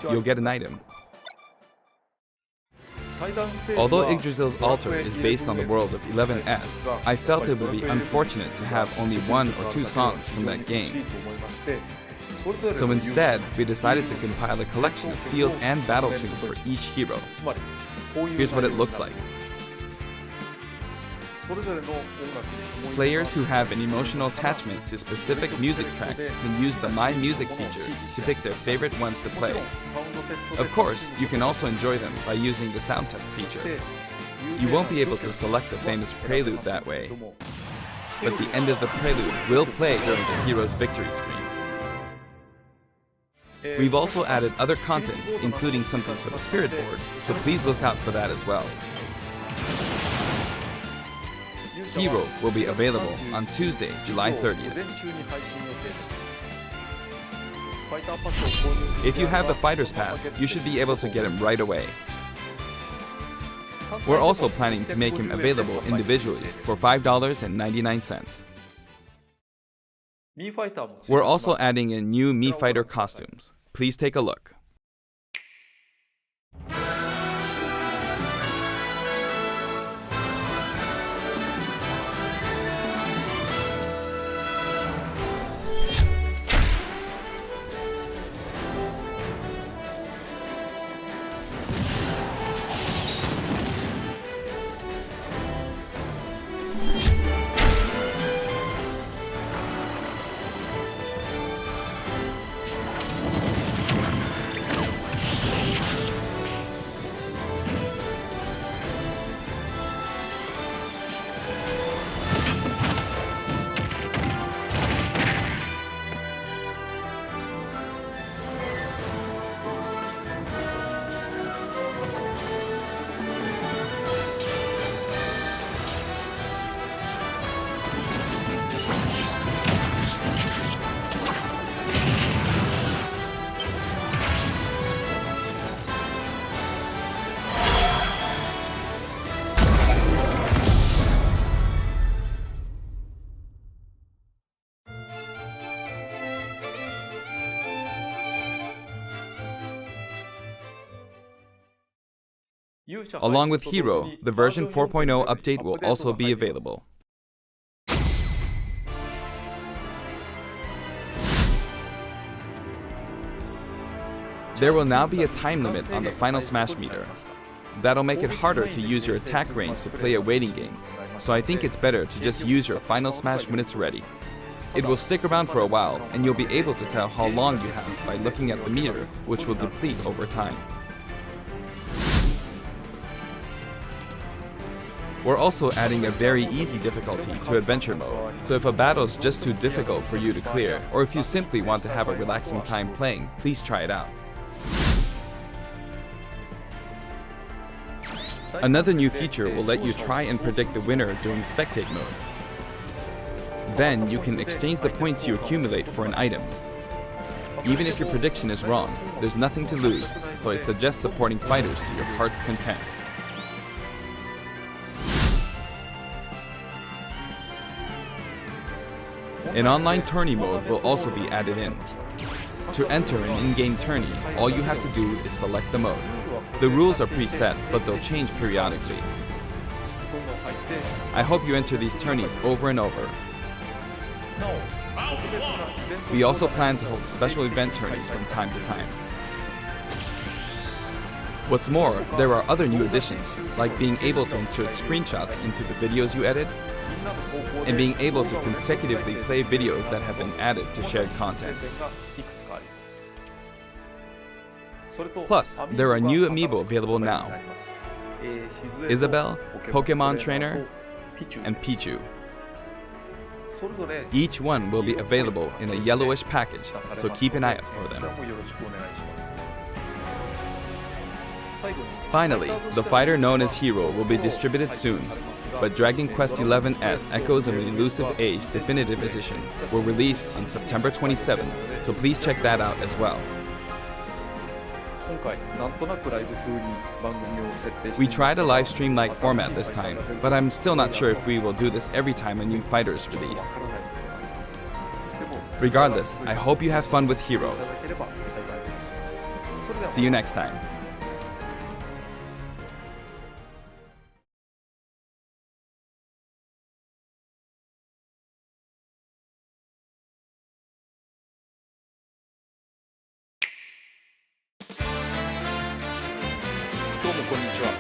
you'll get an item. Although Yggdrasil's altar is based on the world of 11S, I felt it would be unfortunate to have only 1 or 2 songs from that game. So instead, we decided to compile a collection of field and battle tunes for each hero. Here's what it looks like. Players who have an emotional attachment to specific music tracks can use the My Music feature to pick their favorite ones to play. Of course, you can also enjoy them by using the sound test feature. You won't be able to select the famous prelude that way, but the end of the prelude will play during the hero's victory screen. We've also added other content, including something for the Spirit board, so please look out for that as well. Hero will be available on Tuesday, July 30th. If you have the Fighter's Pass, you should be able to get him right away. We're also planning to make him available individually for $5.99. We're also adding in new Mii Fighter costumes. Please take a look. Along with Hero, the version 4.0 update will also be available. There will now be a time limit on the Final Smash meter. That'll make it harder to use your attack range to play a waiting game, so I think it's better to just use your Final Smash when it's ready. It will stick around for a while, and you'll be able to tell how long you have by looking at the meter, which will deplete over time. We're also adding a very easy difficulty to Adventure Mode, so if a battle's just too difficult for you to clear, or if you simply want to have a relaxing time playing, please try it out. Another new feature will let you try and predict the winner during Spectate Mode. Then you can exchange the points you accumulate for an item. Even if your prediction is wrong, there's nothing to lose, so I suggest supporting fighters to your heart's content. An online tourney mode will also be added in. To enter an in-game tourney, all you have to do is select the mode. The rules are preset, but they'll change periodically. I hope you enter these tourneys over and over. We also plan to hold special event tourneys from time to time. What's more, there are other new additions, like being able to insert screenshots into the videos you edit, and being able to consecutively play videos that have been added to shared content. Plus, there are new amiibo available now. Isabelle, Pokemon Trainer, and Pichu. Each one will be available in a yellowish package, so keep an eye out for them. Finally, the fighter known as Hero will be distributed soon, but Dragon Quest XI's Echoes of an Elusive Age Definitive Edition will release on September 27, so please check that out as well. We tried a live stream-like format this time, but I'm still not sure if we will do this every time a new fighter is released. Regardless, I hope you have fun with Hero. See you next time.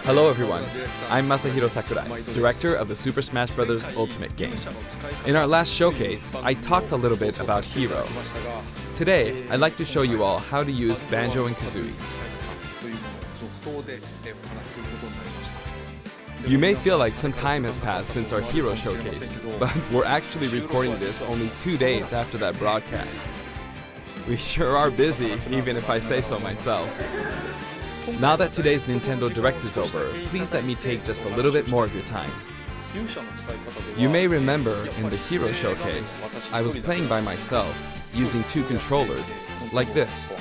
Hello everyone, I'm Masahiro Sakurai, director of the Super Smash Bros. Ultimate game. In our last showcase, I talked a little bit about Hero. Today, I'd like to show you all how to use Banjo and Kazooie. You may feel like some time has passed since our Hero showcase, but we're actually recording this only 2 days after that broadcast. We sure are busy, even if I say so myself. Now that today's Nintendo Direct is over, please let me take just a little bit more of your time. You may remember in the Hero showcase, I was playing by myself, using 2 controllers, like this.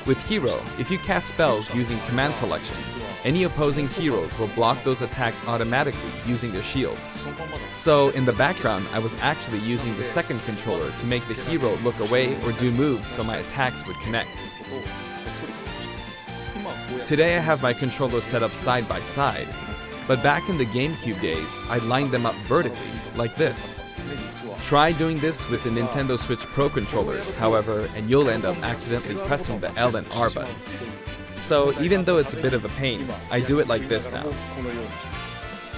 With Hero, if you cast spells using command selection, any opposing heroes will block those attacks automatically using their shields. So in the background, I was actually using the second controller to make the hero look away or do moves so my attacks would connect. Today I have my controllers set up side by side, but back in the GameCube days, I lined them up vertically, like this. Try doing this with the Nintendo Switch Pro controllers, however, and you'll end up accidentally pressing the L and R buttons. So even though it's a bit of a pain, I do it like this now.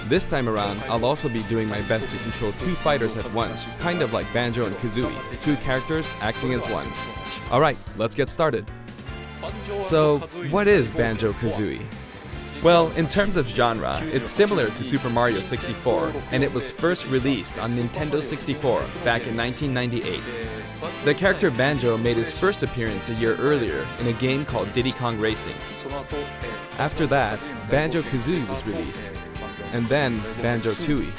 This time around, I'll also be doing my best to control 2 fighters at once, kind of like Banjo and Kazooie, 2 characters acting as one. Alright, let's get started. So, what is Banjo-Kazooie? Well, in terms of genre, it's similar to Super Mario 64, and it was first released on Nintendo 64 back in 1998. The character Banjo made his first appearance a year earlier in a game called Diddy Kong Racing. After that, Banjo-Kazooie was released, and then Banjo-Tooie.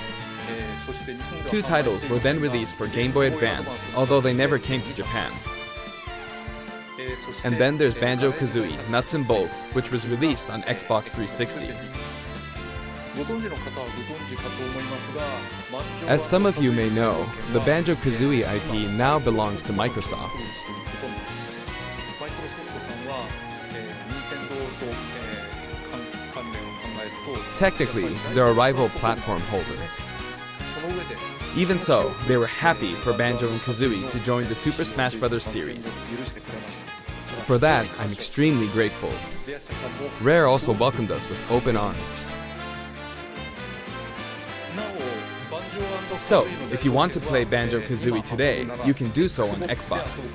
2 titles were then released for Game Boy Advance, although they never came to Japan. And then there's Banjo-Kazooie Nuts and Bolts, which was released on Xbox 360. As some of you may know, the Banjo-Kazooie IP now belongs to Microsoft. Technically, they're a rival platform holder. Even so, they were happy for Banjo and Kazooie to join the Super Smash Bros. Series. For that, I'm extremely grateful. Rare also welcomed us with open arms. So, if you want to play Banjo-Kazooie today, you can do so on Xbox.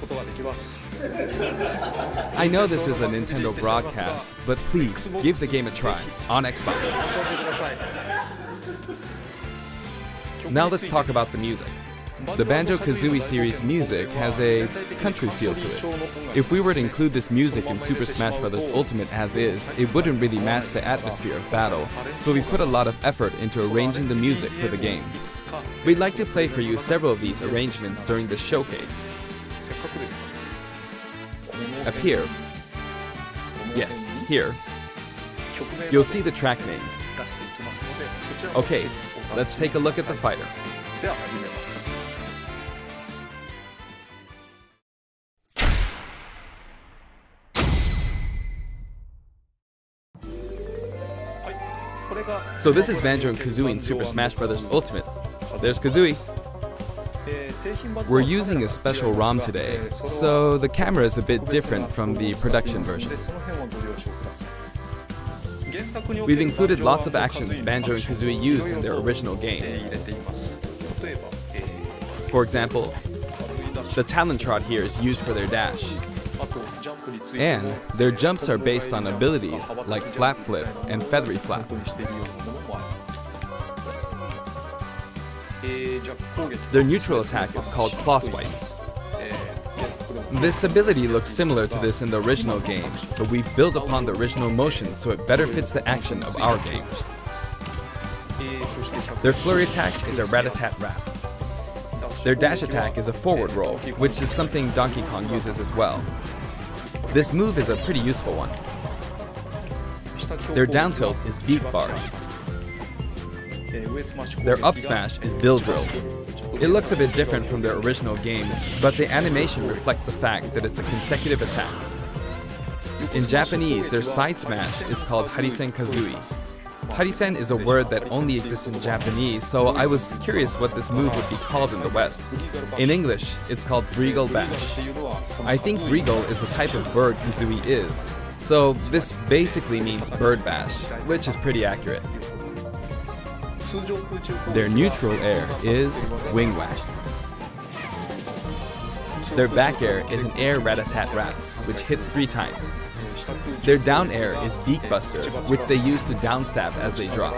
I know this is a Nintendo broadcast, but please, give the game a try on Xbox. Now let's talk about the music. The Banjo-Kazooie series music has a country feel to it. If we were to include this music in Super Smash Bros. Ultimate as is, it wouldn't really match the atmosphere of battle, so we put a lot of effort into arranging the music for the game. We'd like to play for you several of these arrangements during the showcase. Up here, yes, here, you'll see the track names. Okay, let's take a look at the fighter. So this is Banjo and Kazooie in Super Smash Bros. Ultimate. There's Kazooie. We're using a special ROM today, so the camera is a bit different from the production version. We've included lots of actions Banjo and Kazooie use in their original game. For example, the Talon Trot here is used for their dash. And their jumps are based on abilities like Flap Flip and Feathery Flap. Their neutral attack is called Claw Swipe. This ability looks similar to this in the original game, but we've built upon the original motion so it better fits the action of our game. Their flurry attack is a rat-a-tat-rat. Their dash attack is a forward roll, which is something Donkey Kong uses as well. This move is a pretty useful one. Their down tilt is Beak Barge. Their up smash is Bill Drill. It looks a bit different from their original games, but the animation reflects the fact that it's a consecutive attack. In Japanese, their side smash is called Harisen Kazooie. Harisen is a word that only exists in Japanese, so I was curious what this move would be called in the West. In English, it's called Regal Bash. I think Regal is the type of bird Kazooie is, so this basically means bird bash, which is pretty accurate. Their neutral air is Wing Whack. Their back air is an air rat-a-tat-rat, which hits 3 times. Their down air is Beak Buster, which they use to downstab as they drop.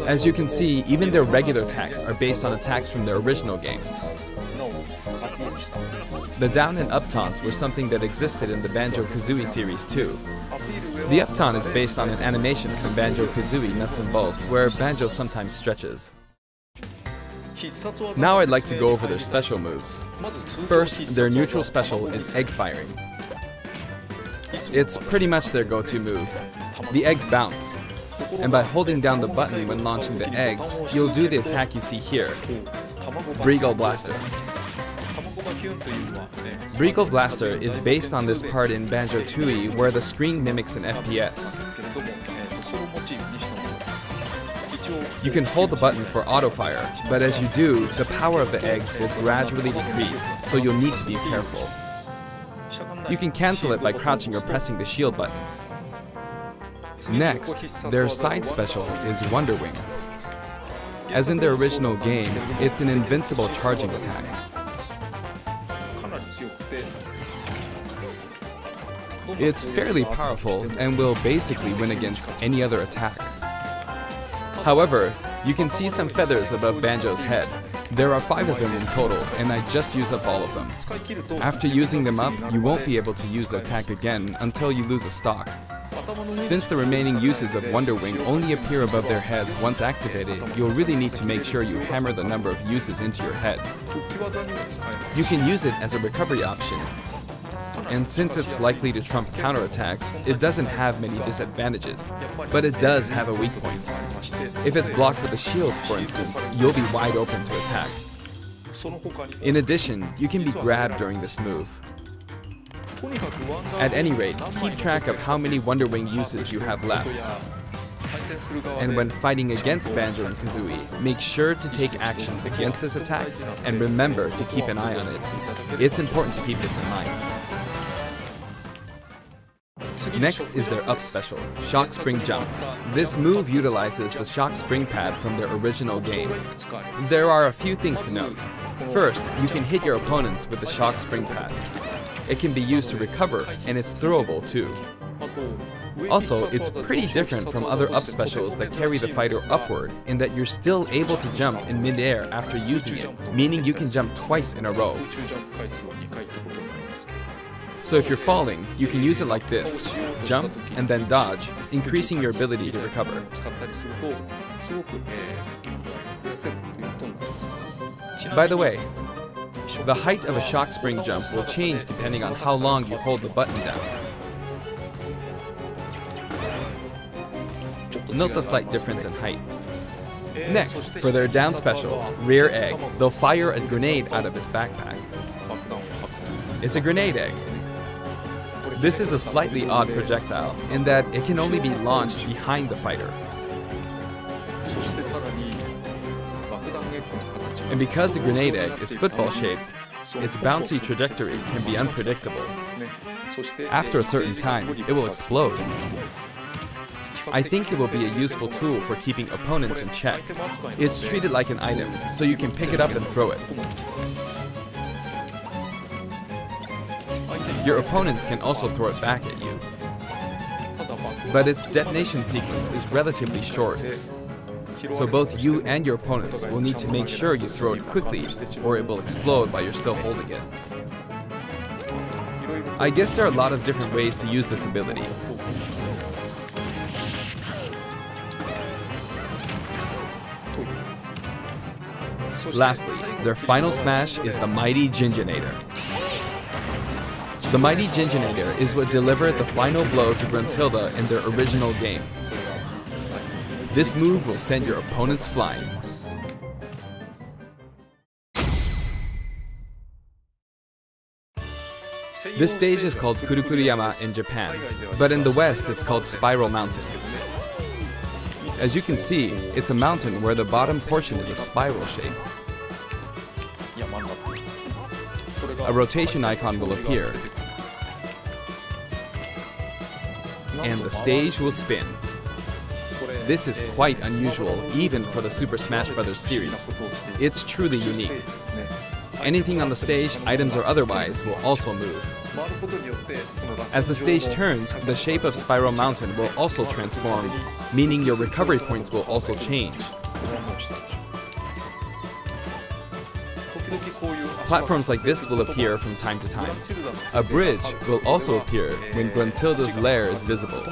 As you can see, even their regular attacks are based on attacks from their original game. The down and up taunts were something that existed in the Banjo-Kazooie series too. The up taunt is based on an animation from Banjo-Kazooie Nuts and Bolts, where Banjo sometimes stretches. Now I'd like to go over their special moves. First, their neutral special is egg firing. It's pretty much their go-to move. The eggs bounce, and by holding down the button when launching the eggs, you'll do the attack you see here, Breagle Blaster. Breagle Blaster is based on this part in Banjo-Tooie where the screen mimics an FPS. You can hold the button for auto-fire, but as you do, the power of the eggs will gradually decrease, so you'll need to be careful. You can cancel it by crouching or pressing the shield button. Next, their side special is Wonder Wing. As in their original game, it's an invincible charging attack. It's fairly powerful and will basically win against any other attack. However, you can see some feathers above Banjo's head. There are 5 of them in total, and I just use up all of them. After using them up, you won't be able to use the attack again until you lose a stock. Since the remaining uses of Wonder Wing only appear above their heads once activated, you'll really need to make sure you hammer the number of uses into your head. You can use it as a recovery option, and since it's likely to trump counterattacks, it doesn't have many disadvantages, but it does have a weak point. If it's blocked with a shield, for instance, you'll be wide open to attack. In addition, you can be grabbed during this move. At any rate, keep track of how many Wonder Wing uses you have left. And when fighting against Banjo and Kazooie, make sure to take action against this attack and remember to keep an eye on it. It's important to keep this in mind. Next is their up special, Shock Spring Jump. This move utilizes the Shock Spring pad from their original game. There are a few things to note. First, you can hit your opponents with the Shock Spring pad. It can be used to recover, and it's throwable too. Also, it's pretty different from other up specials that carry the fighter upward in that you're still able to jump in mid-air after using it, meaning you can jump twice in a row. So if you're falling, you can use it like this, jump and then dodge, increasing your ability to recover. By the way, the height of a shock spring jump will change depending on how long you hold the button down. Note the slight difference in height. Next, for their down special, Rear Egg, they'll fire a grenade out of his backpack. It's a grenade egg. This is a slightly odd projectile in that it can only be launched behind the fighter. And because the grenade egg is football-shaped, its bouncy trajectory can be unpredictable. After a certain time, it will explode. I think it will be a useful tool for keeping opponents in check. It's treated like an item, so you can pick it up and throw it. Your opponents can also throw it back at you. But its detonation sequence is relatively short, so both you and your opponents will need to make sure you throw it quickly, or it will explode while you're still holding it. I guess there are a lot of different ways to use this ability. Lastly, their final smash is the Mighty Ginjinator. The Mighty Ginjinator is what delivered the final blow to Gruntilda in their original game. This move will send your opponents flying. This stage is called Kurukuruyama in Japan, but in the West it's called Spiral Mountain. As you can see, it's a mountain where the bottom portion is a spiral shape. A rotation icon will appear, and the stage will spin. This is quite unusual, even for the Super Smash Bros. Series. It's truly unique. Anything on the stage, items or otherwise, will also move. As the stage turns, the shape of Spiral Mountain will also transform, meaning your recovery points will also change. Platforms like this will appear from time to time. A bridge will also appear when Gruntilda's lair is visible.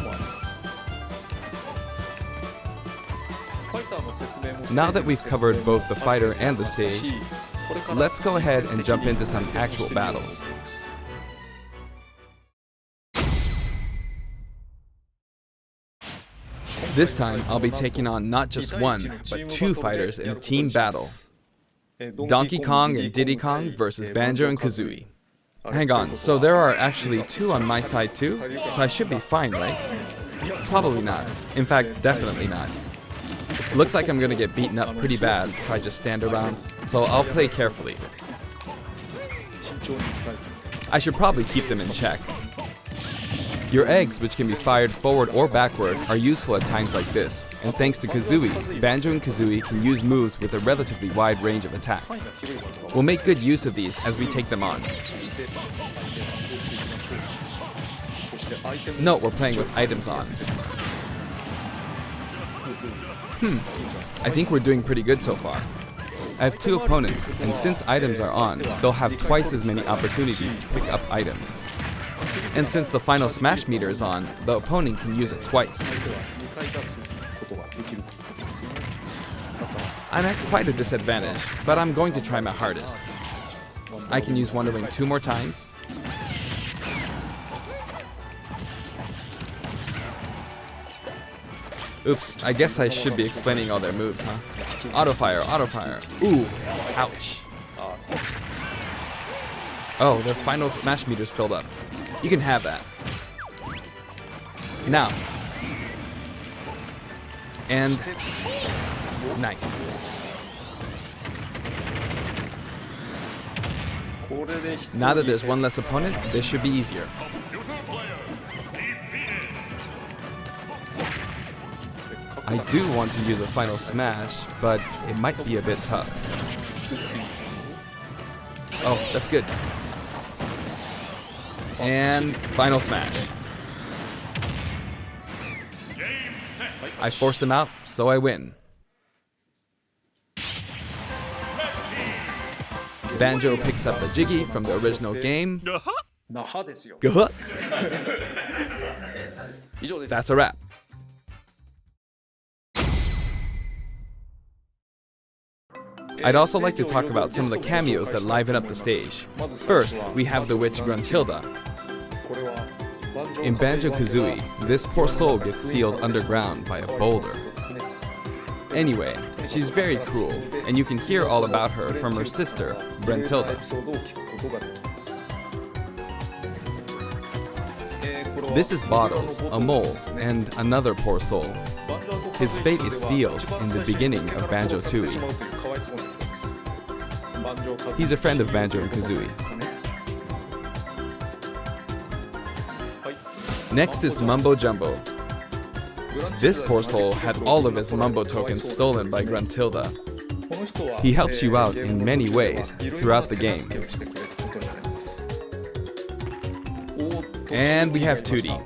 Now that we've covered both the fighter and the stage, let's go ahead and jump into some actual battles. This time, I'll be taking on not just one, but two fighters in a team battle. Donkey Kong and Diddy Kong versus Banjo and Kazooie. Hang on, so there are actually two on my side too? So I should be fine, right? Probably not. In fact, definitely not. Looks like I'm gonna get beaten up pretty bad if I just stand around, so I'll play carefully. I should probably keep them in check. Your eggs, which can be fired forward or backward, are useful at times like this, and thanks to Kazooie, Banjo and Kazooie can use moves with a relatively wide range of attack. We'll make good use of these as we take them on. Note we're playing with items on. I think we're doing pretty good so far. I have two opponents, and since items are on, they'll have twice as many opportunities to pick up items. And since the final smash meter is on, the opponent can use it twice. I'm at quite a disadvantage, but I'm going to try my hardest. I can use Wonder Wing 2 more times. Oops, I guess I should be explaining all their moves, huh? Auto fire, auto fire. Ooh, ouch. Oh, their final smash meter's filled up. You can have that. Now. And nice. Now that there's one less opponent, this should be easier. I do want to use a final smash, but it might be a bit tough. Oh, that's good. And final smash. I forced him out, so I win. Banjo picks up the Jiggy from the original game. Gah-huh. That's a wrap. I'd also like to talk about some of the cameos that liven up the stage. First, we have the witch Gruntilda. In Banjo-Kazooie, this poor soul gets sealed underground by a boulder. Anyway, she's very cruel, and you can hear all about her from her sister, Gruntilda. This is Bottles, a mole, and another poor soul. His fate is sealed in the beginning of Banjo-Tooie. He's a friend of Banjo and Kazooie. Next is Mumbo Jumbo. This poor soul had all of his Mumbo tokens stolen by Gruntilda. He helps you out in many ways throughout the game. And we have Tootie.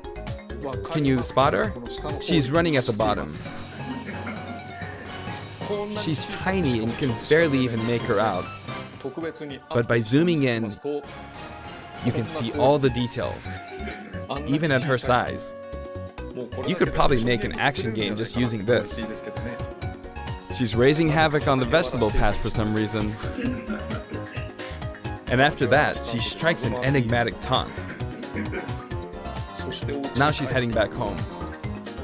Can you spot her? She's running at the bottom. She's tiny and you can barely even make her out. But by zooming in, you can see all the detail, even at her size. You could probably make an action game just using this. She's raising havoc on the vegetable patch for some reason. And after that, she strikes an enigmatic taunt. Now she's heading back home.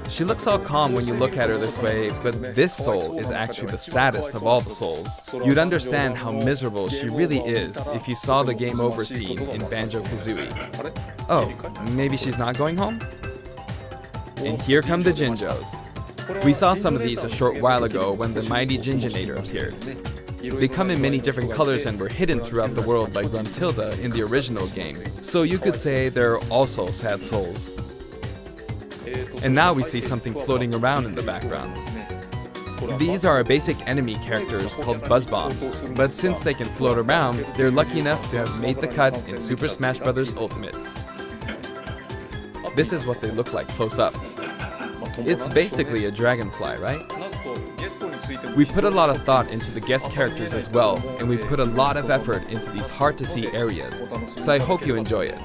She looks all calm when you look at her this way, but this soul is actually the saddest of all the souls. You'd understand how miserable she really is if you saw the game over scene in Banjo-Kazooie. Oh, maybe she's not going home? And here come the Jinjos. We saw some of these a short while ago when the mighty Jinjonator appeared. They come in many different colors and were hidden throughout the world by Gruntilda in the original game, so you could say they're also sad souls. And now we see something floating around in the background. These are our basic enemy characters called Buzz Bombs, but since they can float around, they're lucky enough to have made the cut in Super Smash Bros. Ultimate. This is what they look like close up. It's basically a dragonfly, right? We put a lot of thought into the guest characters as well, and we put a lot of effort into these hard-to-see areas, so I hope you enjoy it.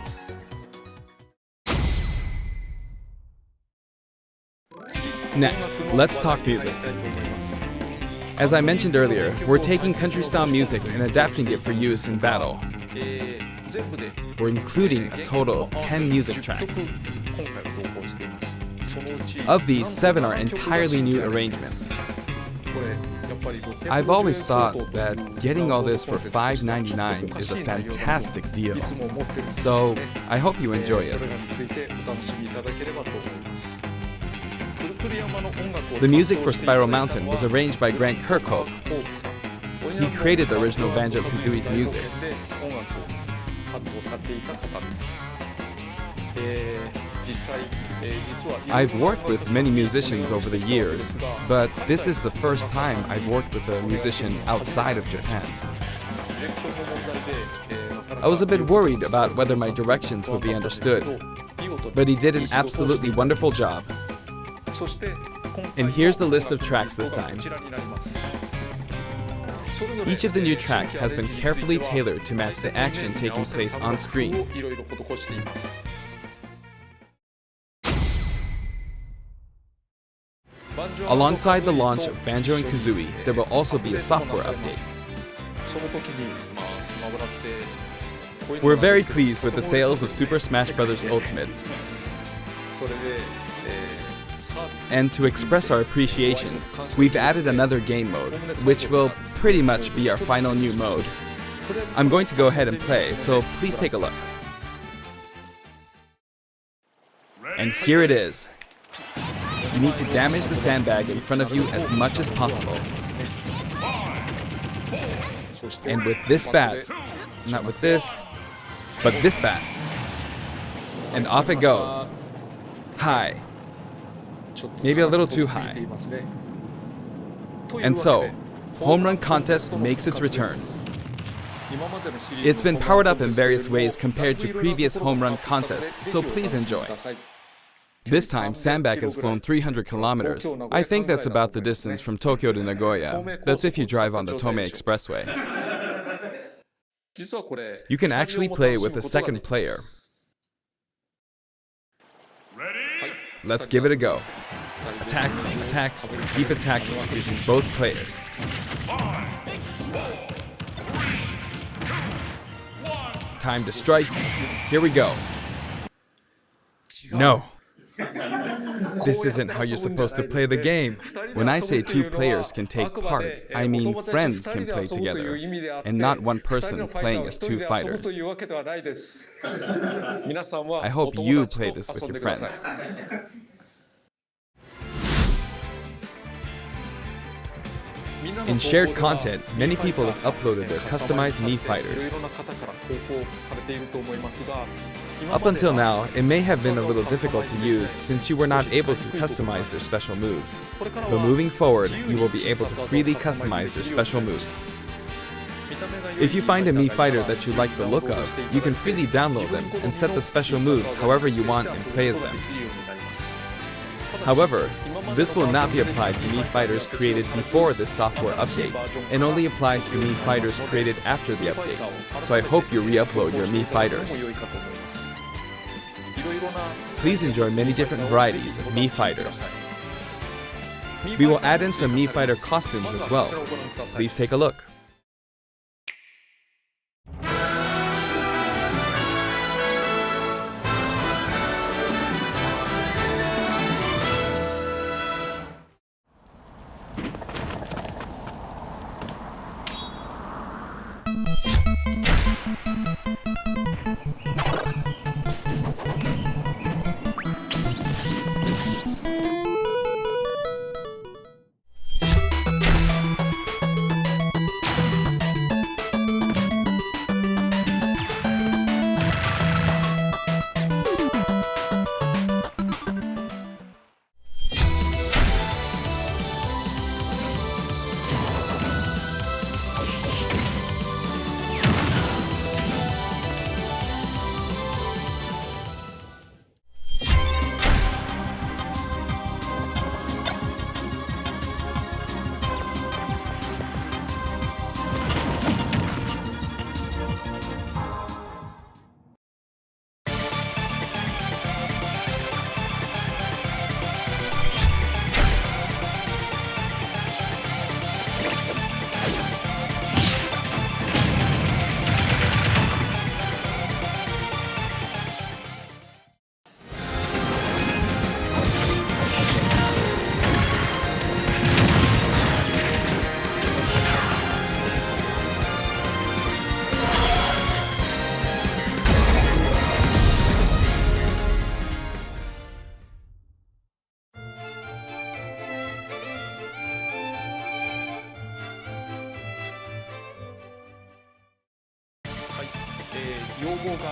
Next, let's talk music. As I mentioned earlier, we're taking country-style music and adapting it for use in battle. We're including a total of 10 music tracks. Of these, 7 are entirely new arrangements. I've always thought that getting all this for $5.99 is a fantastic deal. So, I hope you enjoy it. The music for Spiral Mountain was arranged by Grant Kirkhope. He created the original Banjo-Kazooie's music. I've worked with many musicians over the years, but this is the first time I've worked with a musician outside of Japan. I was a bit worried about whether my directions would be understood, but he did an absolutely wonderful job. And here's the list of tracks this time. Each of the new tracks has been carefully tailored to match the action taking place on screen. Alongside the launch of Banjo and Kazooie, there will also be a software update. We're very pleased with the sales of Super Smash Bros. Ultimate. And to express our appreciation, we've added another game mode, which will pretty much be our final new mode. I'm going to go ahead and play, so please take a look. And here it is. You need to damage the sandbag in front of you as much as possible. And with this bat, not with this, but this bat. And off it goes. High. Maybe a little too high. And so, Home Run Contest makes its return. It's been powered up in various ways compared to previous Home Run Contests, so please enjoy. This time, Sandbag has flown 300 kilometers. I think that's about the distance from Tokyo to Nagoya. That's if you drive on the Tomei Expressway. You can actually play with a second player. Let's give it a go. Attack, attack, keep attacking using both players. Time to strike. Here we go. No. This isn't how you're supposed to play the game. When I say 2 players can take part, I mean friends can play together, and not one person playing as 2 fighters. I hope you play this with your friends. In shared content, many people have uploaded their customized Mii fighters. Up until now, it may have been a little difficult to use since you were not able to customize their special moves. But moving forward, you will be able to freely customize their special moves. If you find a Mii fighter that you like the look of, you can freely download them and set the special moves however you want and play as them. However, this will not be applied to Mii fighters created before this software update, and only applies to Mii fighters created after the update, so I hope you re-upload your Mii fighters. Please enjoy many different varieties of Mii fighters. We will add in some Mii fighter costumes as well. Please take a look.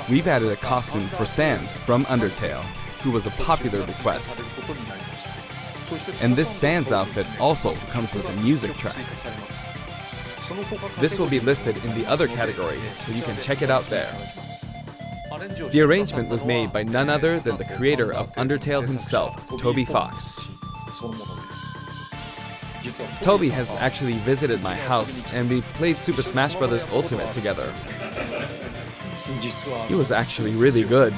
We've added a costume for Sans from Undertale, who was a popular request. And this Sans outfit also comes with a music track. This will be listed in the other category, so you can check it out there. The arrangement was made by none other than the creator of Undertale himself, Toby Fox. Toby has actually visited my house, and we played Super Smash Bros. Ultimate together. He was actually really good.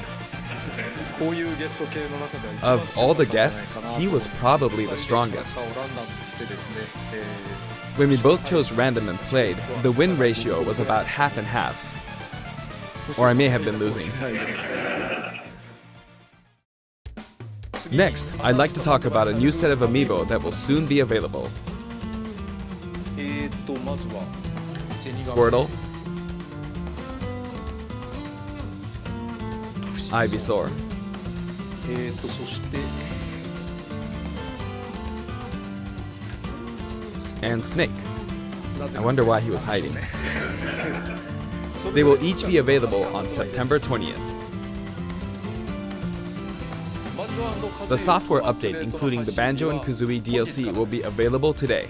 Of all the guests, he was probably the strongest. When we both chose random and played, the win ratio was about half and half. Or I may have been losing. Next, I'd like to talk about a new set of amiibo that will soon be available. Squirtle, Ivysaur, and Snake. I wonder why he was hiding. They will each be available on September 20th. The software update, including the Banjo and Kazooie DLC, will be available today.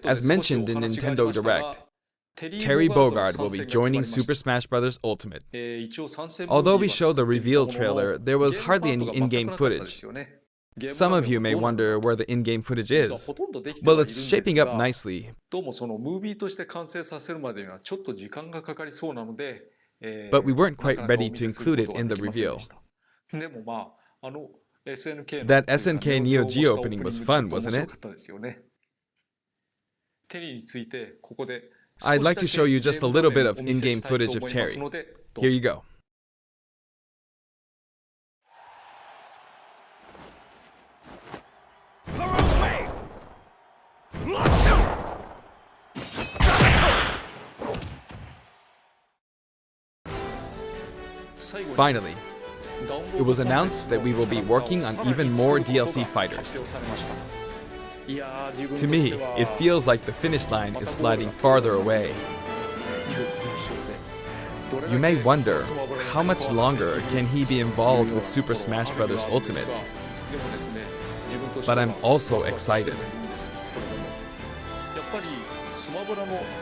As mentioned in Nintendo Direct, Terry Bogard will be joining Super Smash Bros. Ultimate. Although we showed the reveal trailer, there was hardly any in-game footage. Some of you may wonder where the in-game footage is. Well, it's shaping up nicely. But we weren't quite ready to include it in the reveal. That SNK Neo Geo opening was fun, wasn't it? I'd like to show you just a little bit of in-game footage of Terry. Here you go. Finally, it was announced that we will be working on even more DLC fighters. To me, it feels like the finish line is sliding farther away. You may wonder, how much longer can he be involved with Super Smash Bros. Ultimate? But I'm also excited.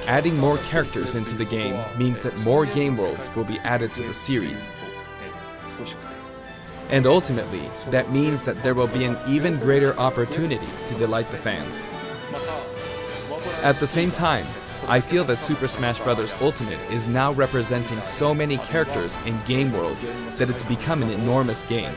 Adding more characters into the game means that more game worlds will be added to the series. And ultimately, that means that there will be an even greater opportunity to delight the fans. At the same time, I feel that Super Smash Bros. Ultimate is now representing so many characters in game worlds that it's become an enormous game.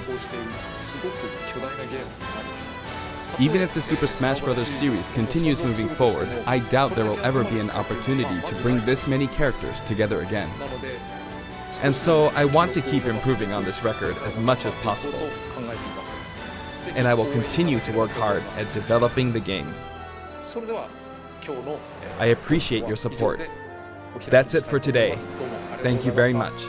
Even if the Super Smash Bros. Series continues moving forward, I doubt there will ever be an opportunity to bring this many characters together again. And so I want to keep improving on this record as much as possible. And I will continue to work hard at developing the game. I appreciate your support. That's it for today. Thank you very much.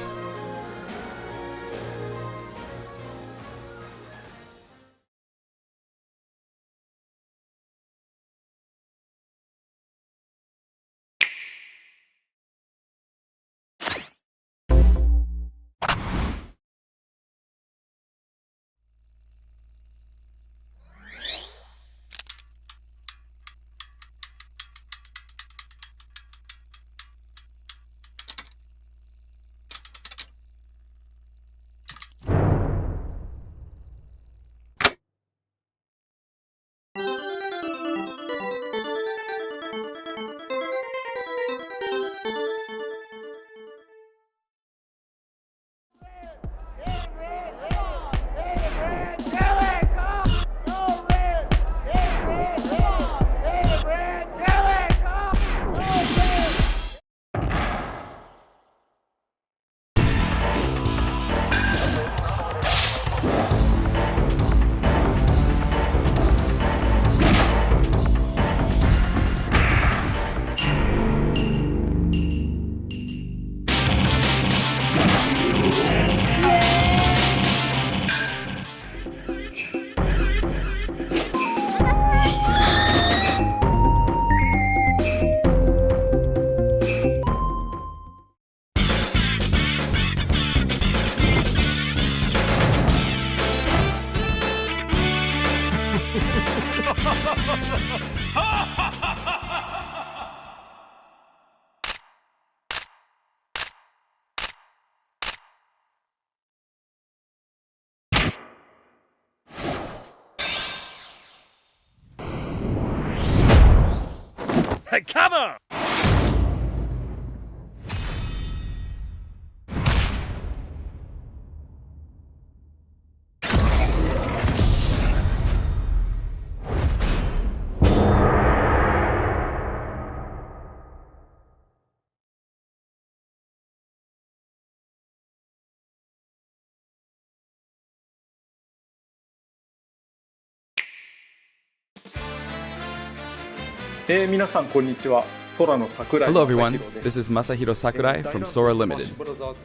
Hey, cover! Hello everyone, this is Masahiro Sakurai from Sora Limited.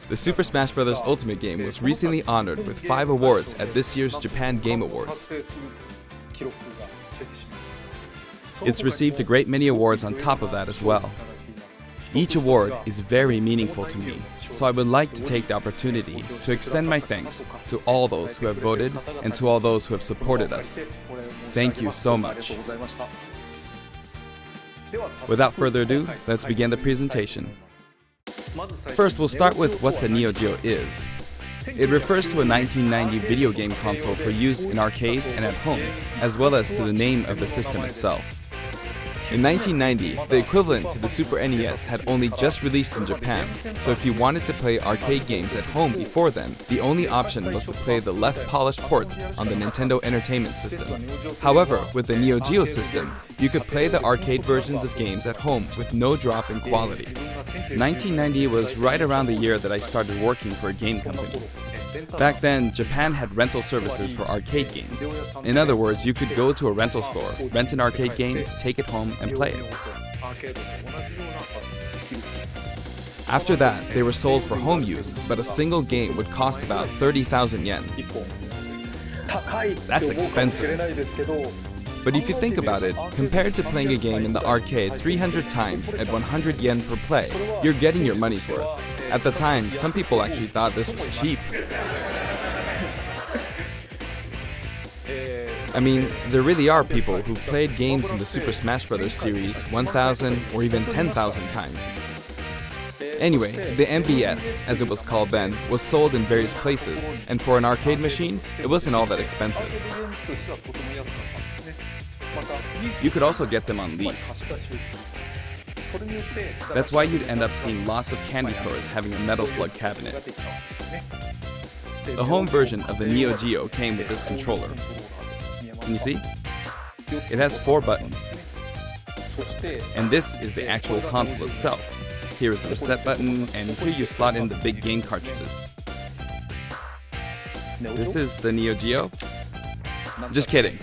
The Super Smash Bros. Ultimate game was recently honored with 5 awards at this year's Japan Game Awards. It's received a great many awards on top of that as well. Each award is very meaningful to me, so I would like to take the opportunity to extend my thanks to all those who have voted and to all those who have supported us. Thank you so much. Without further ado, let's begin the presentation. First, we'll start with what the Neo Geo is. It refers to a 1990 video game console for use in arcades and at home, as well as to the name of the system itself. In 1990, the equivalent to the Super NES had only just released in Japan, so if you wanted to play arcade games at home before then, the only option was to play the less polished ports on the Nintendo Entertainment System. However, with the Neo Geo system, you could play the arcade versions of games at home with no drop in quality. 1990 was right around the year that I started working for a game company. Back then, Japan had rental services for arcade games. In other words, you could go to a rental store, rent an arcade game, take it home, and play it. After that, they were sold for home use, but a single game would cost about 30,000 yen. That's expensive. But if you think about it, compared to playing a game in the arcade 300 times at 100 yen per play, you're getting your money's worth. At the time, some people actually thought this was cheap. I mean, there really are people who've played games in the Super Smash Bros. Series 1,000 or even 10,000 times. Anyway, the MVS, as it was called then, was sold in various places, and for an arcade machine, it wasn't all that expensive. You could also get them on lease. That's why you'd end up seeing lots of candy stores having a Metal Slug cabinet. The home version of the Neo Geo came with this controller. Can you see? It has 4 buttons. And this is the actual console itself. Here is the reset button, and here you slot in the big game cartridges. This is the Neo Geo? Just kidding.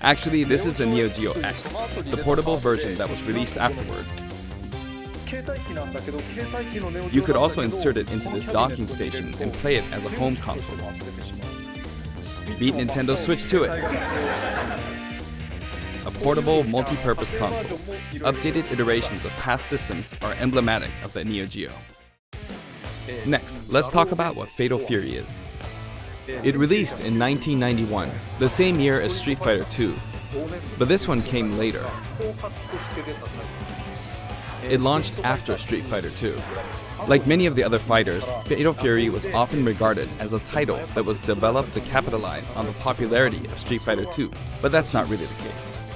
Actually, this is the Neo Geo X, the portable version that was released afterward. You could also insert it into this docking station and play it as a home console. Beat Nintendo Switch to it. A portable, multi-purpose console. Updated iterations of past systems are emblematic of the Neo Geo. Next, let's talk about what Fatal Fury is. It released in 1991, the same year as Street Fighter II, but this one came later. It launched after Street Fighter II. Like many of the other fighters, Fatal Fury was often regarded as a title that was developed to capitalize on the popularity of Street Fighter II, but that's not really the case.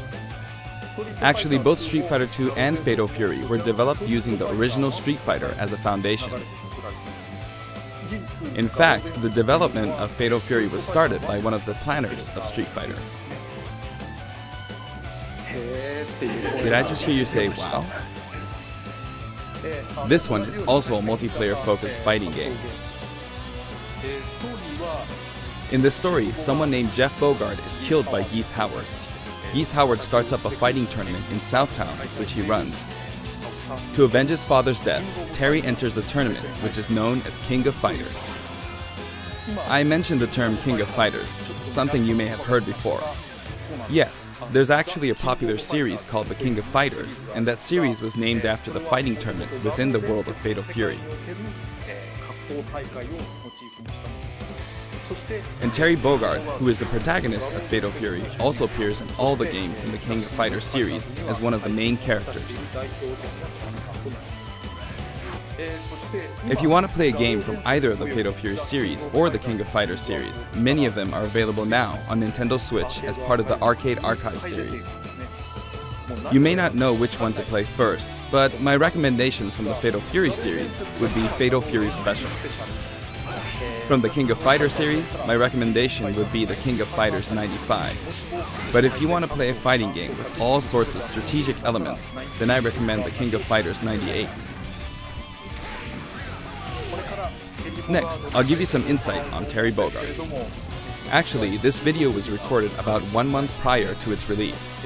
Actually, both Street Fighter II and Fatal Fury were developed using the original Street Fighter as a foundation. In fact, the development of Fatal Fury was started by one of the planners of Street Fighter. Did I just hear you say, wow? This one is also a multiplayer-focused fighting game. In this story, someone named Jeff Bogard is killed by Geese Howard. Geese Howard starts up a fighting tournament in Southtown, which he runs. To avenge his father's death, Terry enters the tournament, which is known as King of Fighters. I mentioned the term King of Fighters, something you may have heard before. Yes, there's actually a popular series called The King of Fighters, and that series was named after the fighting tournament within the world of Fatal Fury. And Terry Bogard, who is the protagonist of Fatal Fury, also appears in all the games in the King of Fighters series as one of the main characters. If you want to play a game from either of the Fatal Fury series or the King of Fighters series, many of them are available now on Nintendo Switch as part of the Arcade Archive series. You may not know which one to play first, but my recommendations from the Fatal Fury series would be Fatal Fury Special. From the King of Fighters series, my recommendation would be the King of Fighters 95. But if you want to play a fighting game with all sorts of strategic elements, then I recommend the King of Fighters 98. Next, I'll give you some insight on Terry Bogard. Actually, this video was recorded about 1 month prior to its release.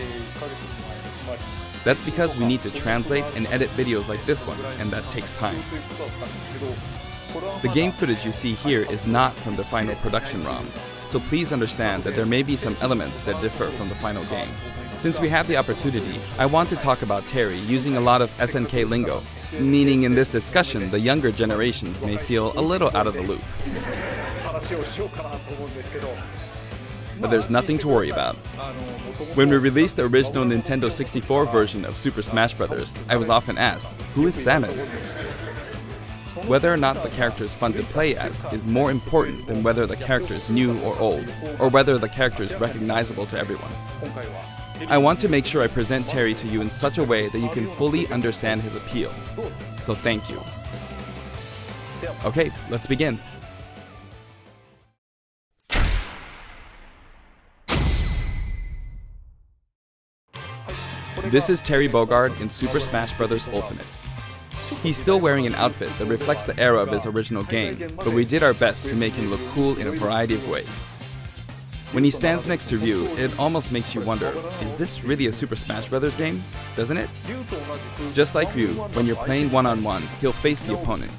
That's because we need to translate and edit videos like this one, and that takes time. The game footage you see here is not from the final production ROM, so please understand that there may be some elements that differ from the final game. Since we have the opportunity, I want to talk about Terry using a lot of SNK lingo, meaning in this discussion the younger generations may feel a little out of the loop. But there's nothing to worry about. When we released the original Nintendo 64 version of Super Smash Bros., I was often asked, who is Samus? Whether or not the character is fun to play as is more important than whether the character is new or old, or whether the character is recognizable to everyone. I want to make sure I present Terry to you in such a way that you can fully understand his appeal. So thank you. Okay, let's begin. This is Terry Bogard in Super Smash Bros. Ultimate. He's still wearing an outfit that reflects the era of his original game, but we did our best to make him look cool in a variety of ways. When he stands next to Ryu, it almost makes you wonder, is this really a Super Smash Bros. Game? Doesn't it? Just like Ryu, when you're playing one-on-one, he'll face the opponent.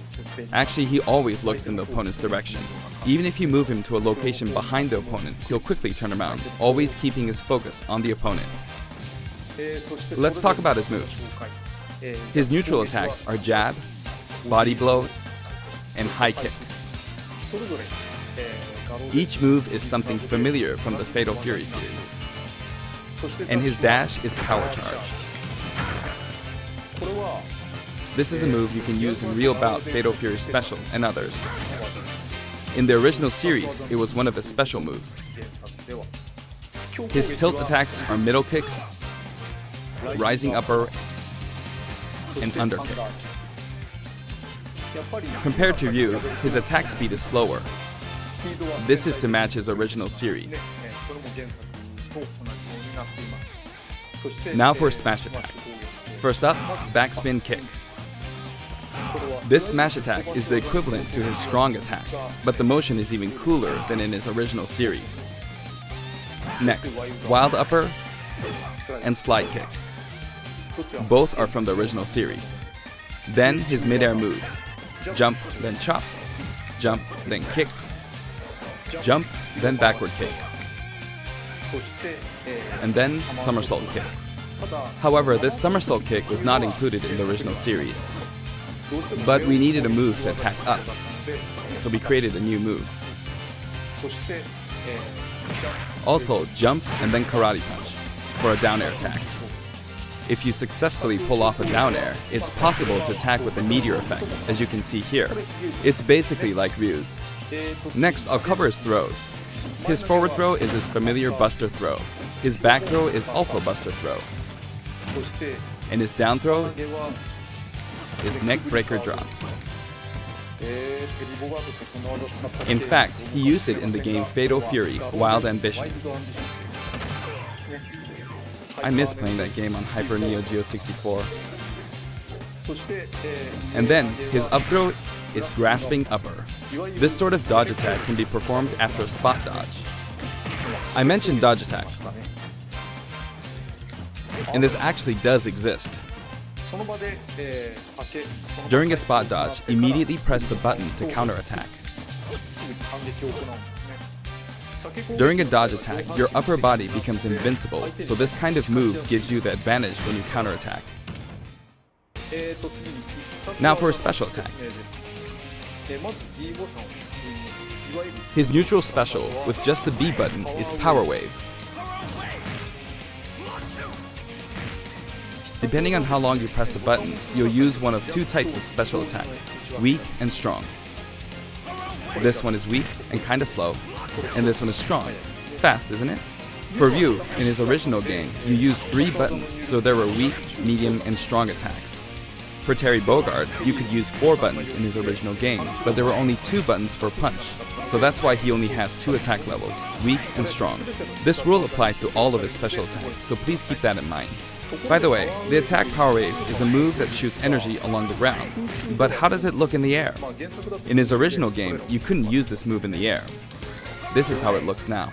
Actually, he always looks in the opponent's direction. Even if you move him to a location behind the opponent, he'll quickly turn around, always keeping his focus on the opponent. Let's talk about his moves. His neutral attacks are jab, body blow, and high kick. Each move is something familiar from the Fatal Fury series. And his dash is power charge. This is a move you can use in Real Bout, Fatal Fury Special, and others. In the original series, it was one of his special moves. His tilt attacks are middle kick, rising upper, and underkick. Compared to Ryu, his attack speed is slower. This is to match his original series. Now for smash attacks. First up, backspin kick. This smash attack is the equivalent to his strong attack, but the motion is even cooler than in his original series. Next, wild upper and slide kick. Both are from the original series. Then his mid-air moves. Jump, then chop. Jump, then kick. Jump, then backward kick. And then somersault kick. However, this somersault kick was not included in the original series. But we needed a move to attack up, so we created a new move. Also, jump and then karate punch for a down air attack. If you successfully pull off a down air, it's possible to attack with a meteor effect, as you can see here. It's basically like Ryu's. Next, I'll cover his throws. His forward throw is his familiar buster throw. His back throw is also buster throw. And his down throw is neck breaker drop. In fact, he used it in the game Fatal Fury Wild Ambition. I miss playing that game on Hyper Neo Geo 64. And then, his up throw is grasping upper. This sort of dodge attack can be performed after a spot dodge. I mentioned dodge attack, and this actually does exist. During a spot dodge, immediately press the button to counterattack. During a dodge attack, your upper body becomes invincible, so this kind of move gives you the advantage when you counterattack. Now for his special attacks. His neutral special, with just the B button, is Power Wave. Depending on how long you press the button, you'll use one of two types of special attacks, weak and strong. This one is weak and kinda slow, and this one is strong. Fast, isn't it? For Ryu, in his original game, you used 3 buttons, so there were weak, medium, and strong attacks. For Terry Bogard, you could use 4 buttons in his original game, but there were only 2 buttons for punch, so that's why he only has 2 attack levels, weak and strong. This rule applies to all of his special attacks, so please keep that in mind. By the way, the attack Power Wave is a move that shoots energy along the ground, but how does it look in the air? In his original game, you couldn't use this move in the air. This is how it looks now.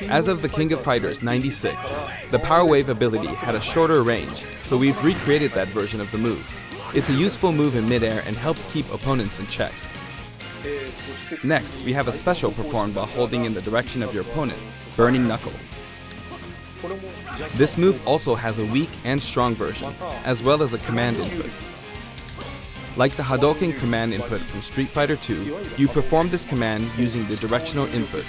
As of the King of Fighters 96, the Power Wave ability had a shorter range, so we've recreated that version of the move. It's a useful move in midair and helps keep opponents in check. Next, we have a special performed while holding in the direction of your opponent, Burning Knuckle. This move also has a weak and strong version, as well as a command input. Like the Hadouken command input from Street Fighter II, you perform this command using the directional input,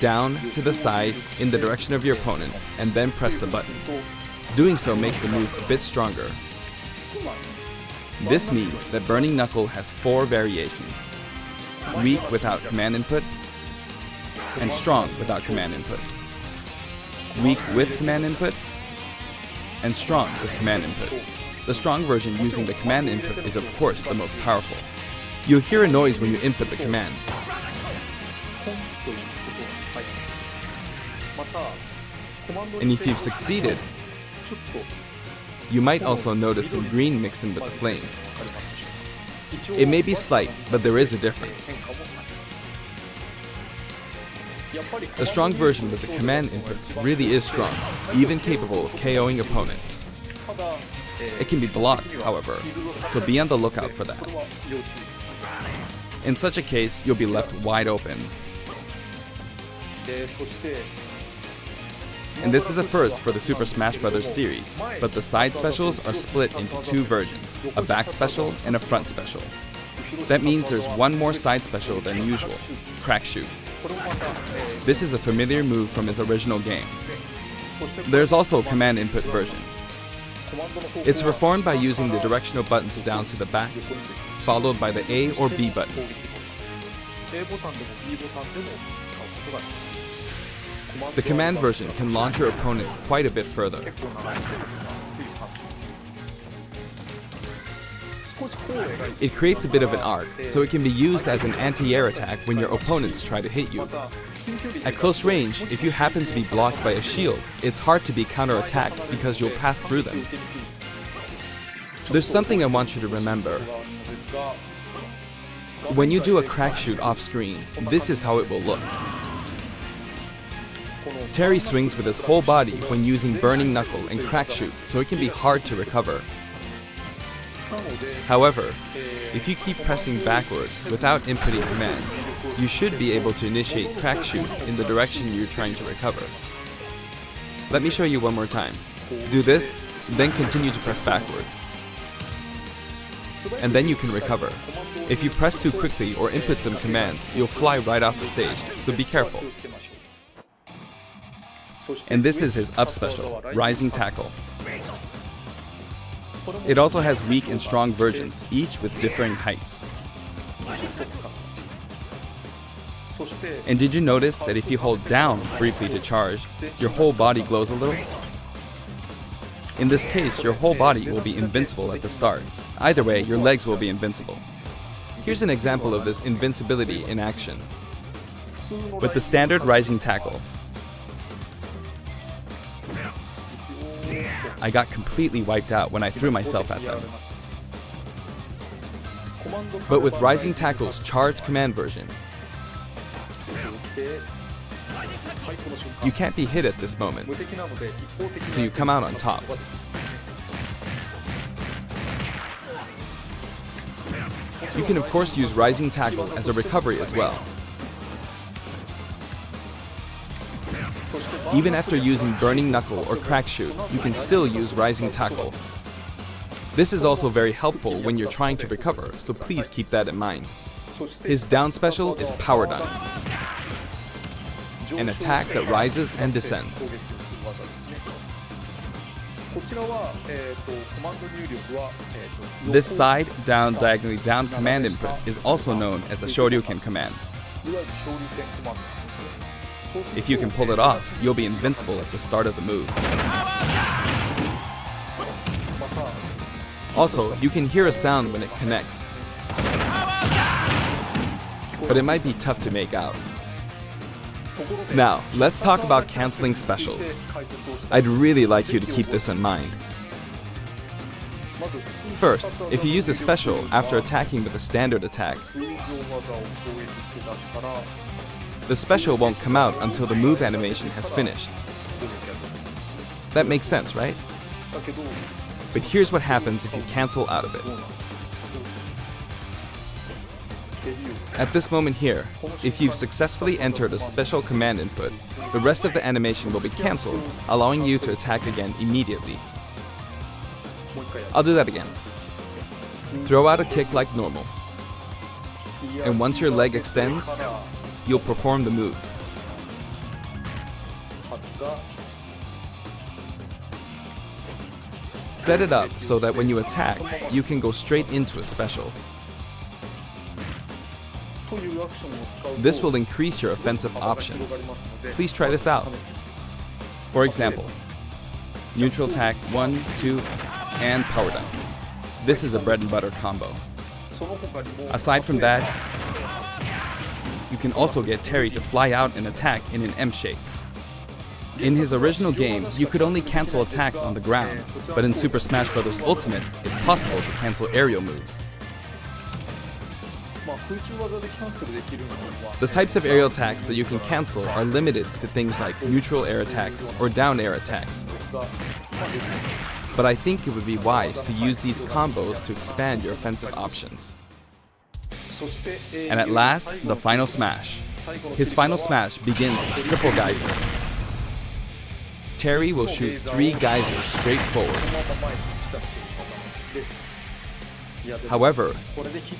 down to the side in the direction of your opponent, and then press the button. Doing so makes the move a bit stronger. This means that Burning Knuckle has 4 variations: weak without command input, and strong without command input, weak with command input, and strong with command input. The strong version using the command input is of course the most powerful. You'll hear a noise when you input the command. And if you've succeeded, you might also notice some green mixed in with the flames. It may be slight, but there is a difference. The strong version with the command input really is strong, even capable of KOing opponents. It can be blocked, however, so be on the lookout for that. In such a case, you'll be left wide open. And this is a first for the Super Smash Bros. Series, but the side specials are split into 2 versions, a back special and a front special. That means there's one more side special than usual, Crack Shoot. This is a familiar move from his original game. There's also a command input version. It's performed by using the directional buttons down to the back, followed by the A or B button. The command version can launch your opponent quite a bit further. It creates a bit of an arc, so it can be used as an anti-air attack when your opponents try to hit you. At close range, if you happen to be blocked by a shield, it's hard to be counter-attacked because you'll pass through them. There's something I want you to remember. When you do a crack shoot off-screen, this is how it will look. Terry swings with his whole body when using Burning Knuckle and Crack Shoot, so it can be hard to recover. However, if you keep pressing backwards without inputting commands, you should be able to initiate Crack Shoot in the direction you're trying to recover. Let me show you one more time. Do this, then continue to press backward. And then you can recover. If you press too quickly or input some commands, you'll fly right off the stage, so be careful. And this is his up special, Rising Tackle. It also has weak and strong versions, each with differing heights. And did you notice that if you hold down briefly to charge, your whole body glows a little? In this case, your whole body will be invincible at the start. Either way, your legs will be invincible. Here's an example of this invincibility in action. With the standard Rising Tackle, I got completely wiped out when I threw myself at them. But with Rising Tackle's charged command version, you can't be hit at this moment, so you come out on top. You can of course use Rising Tackle as a recovery as well. Even after using Burning Knuckle or Crack Shoot, you can still use Rising Tackle. This is also very helpful when you're trying to recover, so please keep that in mind. His down special is Power Down, an attack that rises and descends. This side, down, diagonally down command input is also known as the Shoryuken command. If you can pull it off, you'll be invincible at the start of the move. Also, you can hear a sound when it connects, but it might be tough to make out. Now, let's talk about canceling specials. I'd really like you to keep this in mind. First, if you use a special after attacking with a standard attack, the special won't come out until the move animation has finished. That makes sense, right? But here's what happens if you cancel out of it. At this moment here, if you've successfully entered a special command input, the rest of the animation will be cancelled, allowing you to attack again immediately. I'll do that again. Throw out a kick like normal. And once your leg extends, you'll perform the move. Set it up so that when you attack, you can go straight into a special. This will increase your offensive options. Please try this out. For example, neutral attack 1, 2, and power down. This is a bread and butter combo. Aside from that, you can also get Terry to fly out and attack in an M shape. In his original game, you could only cancel attacks on the ground, but in Super Smash Bros. Ultimate, it's possible to cancel aerial moves. The types of aerial attacks that you can cancel are limited to things like neutral air attacks or down air attacks. But I think it would be wise to use these combos to expand your offensive options. And at last, the final smash. His final smash begins with triple geyser. Terry will shoot 3 geysers straight forward. However,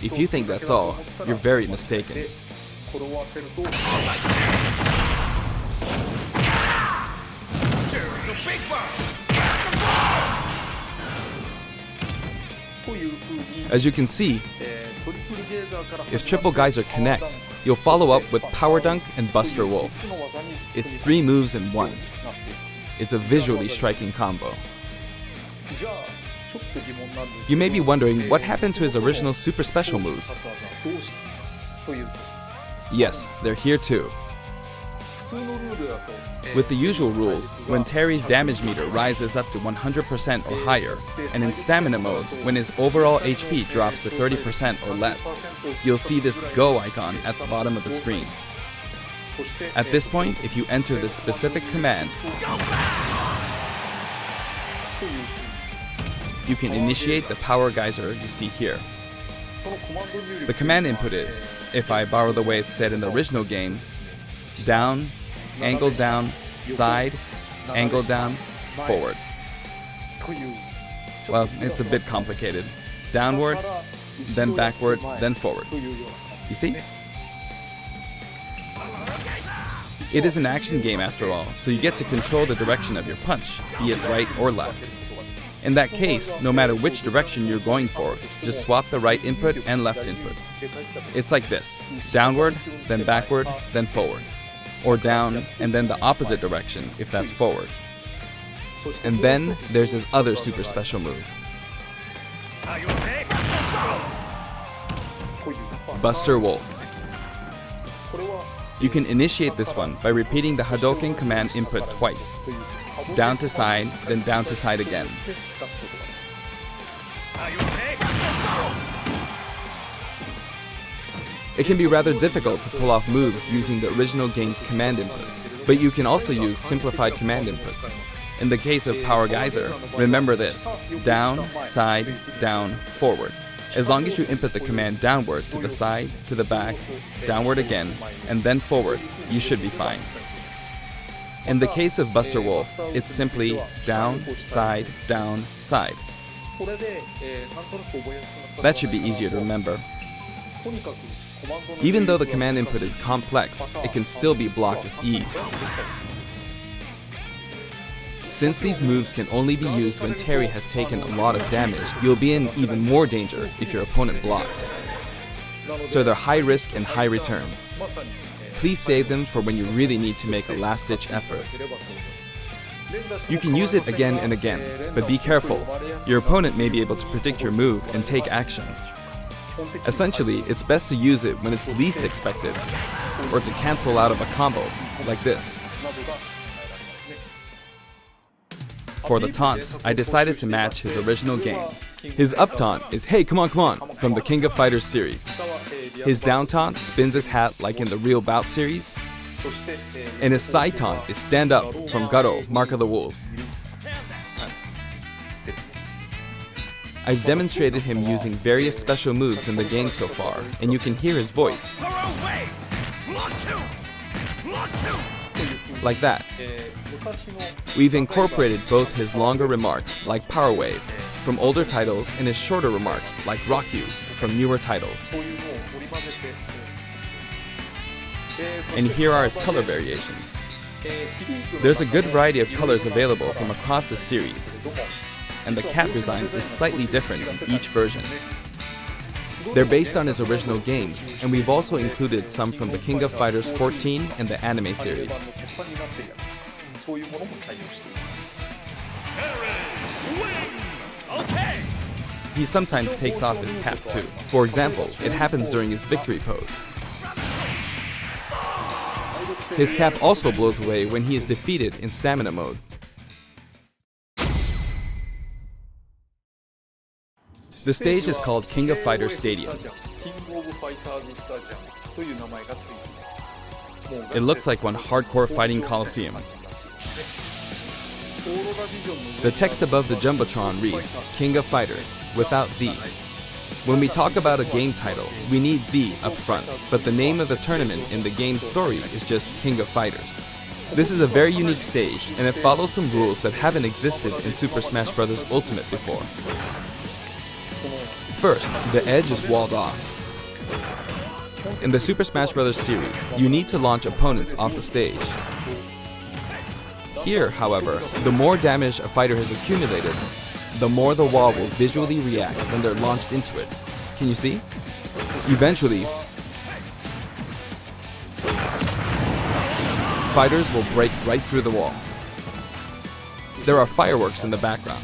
if you think that's all, you're very mistaken. As you can see, if Triple Geyser connects, you'll follow up with Power Dunk and Buster Wolf. It's 3 moves in 1. It's a visually striking combo. You may be wondering what happened to his original super special moves. Yes, they're here too. With the usual rules, when Terry's damage meter rises up to 100% or higher, and in stamina mode, when his overall HP drops to 30% or less, you'll see this Go icon at the bottom of the screen. At this point, if you enter this specific command, you can initiate the power geyser you see here. The command input is, if I borrow the way it's said in the original game, down, angle down, side, angle down, forward. Well, it's a bit complicated. Downward, then backward, then forward. You see? It is an action game after all, so you get to control the direction of your punch, be it right or left. In that case, no matter which direction you're going for, just swap the right input and left input. It's like this: downward, then backward, then forward. Or down, and then the opposite direction if that's forward. And then there's his other super special move. Buster Wolf. You can initiate this one by repeating the Hadouken command input twice. Down to side, then down to side again. It can be rather difficult to pull off moves using the original game's command inputs, but you can also use simplified command inputs. In the case of Power Geyser, remember this: down, side, down, forward. As long as you input the command downward to the side, to the back, downward again, and then forward, you should be fine. In the case of Buster Wolf, it's simply down, side, side. That should be easier to remember. Even though the command input is complex, it can still be blocked with ease. Since these moves can only be used when Terry has taken a lot of damage, you'll be in even more danger if your opponent blocks. So they're high risk and high return. Please save them for when you really need to make a last-ditch effort. You can use it again and again, but be careful. Your opponent may be able to predict your move and take action. Essentially, it's best to use it when it's least expected, or to cancel out of a combo, like this. For the taunts, I decided to match his original game. His up taunt is "Hey, come on, from the King of Fighters series. His down taunt spins his hat like in the Real Bout series. And his side taunt is "Stand Up" from Garo, Mark of the Wolves. I've demonstrated him using various special moves in the game so far, and you can hear his voice. Like that. We've incorporated both his longer remarks, like Power Wave, from older titles, and his shorter remarks, like Rock You, from newer titles. And here are his color variations. There's a good variety of colors available from across the series. and the cap design is slightly different in each version. They're based on his original games, and we've also included some from the King of Fighters 14 and the anime series. He sometimes takes off his cap too. For example, it happens during his victory pose. His cap also blows away when he is defeated in stamina mode. The stage is called King of Fighters Stadium. It looks like one hardcore fighting coliseum. The text above the Jumbotron reads, King of Fighters, without the. When we talk about a game title, we need the up front, but the name of the tournament in the game's story is just King of Fighters. This is a very unique stage, and it follows some rules that haven't existed in Super Smash Bros. Ultimate before. First, the edge is walled off. In the Super Smash Bros. Series, you need to launch opponents off the stage. Here, however, the more damage a fighter has accumulated, the more the wall will visually react when they're launched into it. Can you see? Eventually, fighters will break right through the wall. There are fireworks in the background.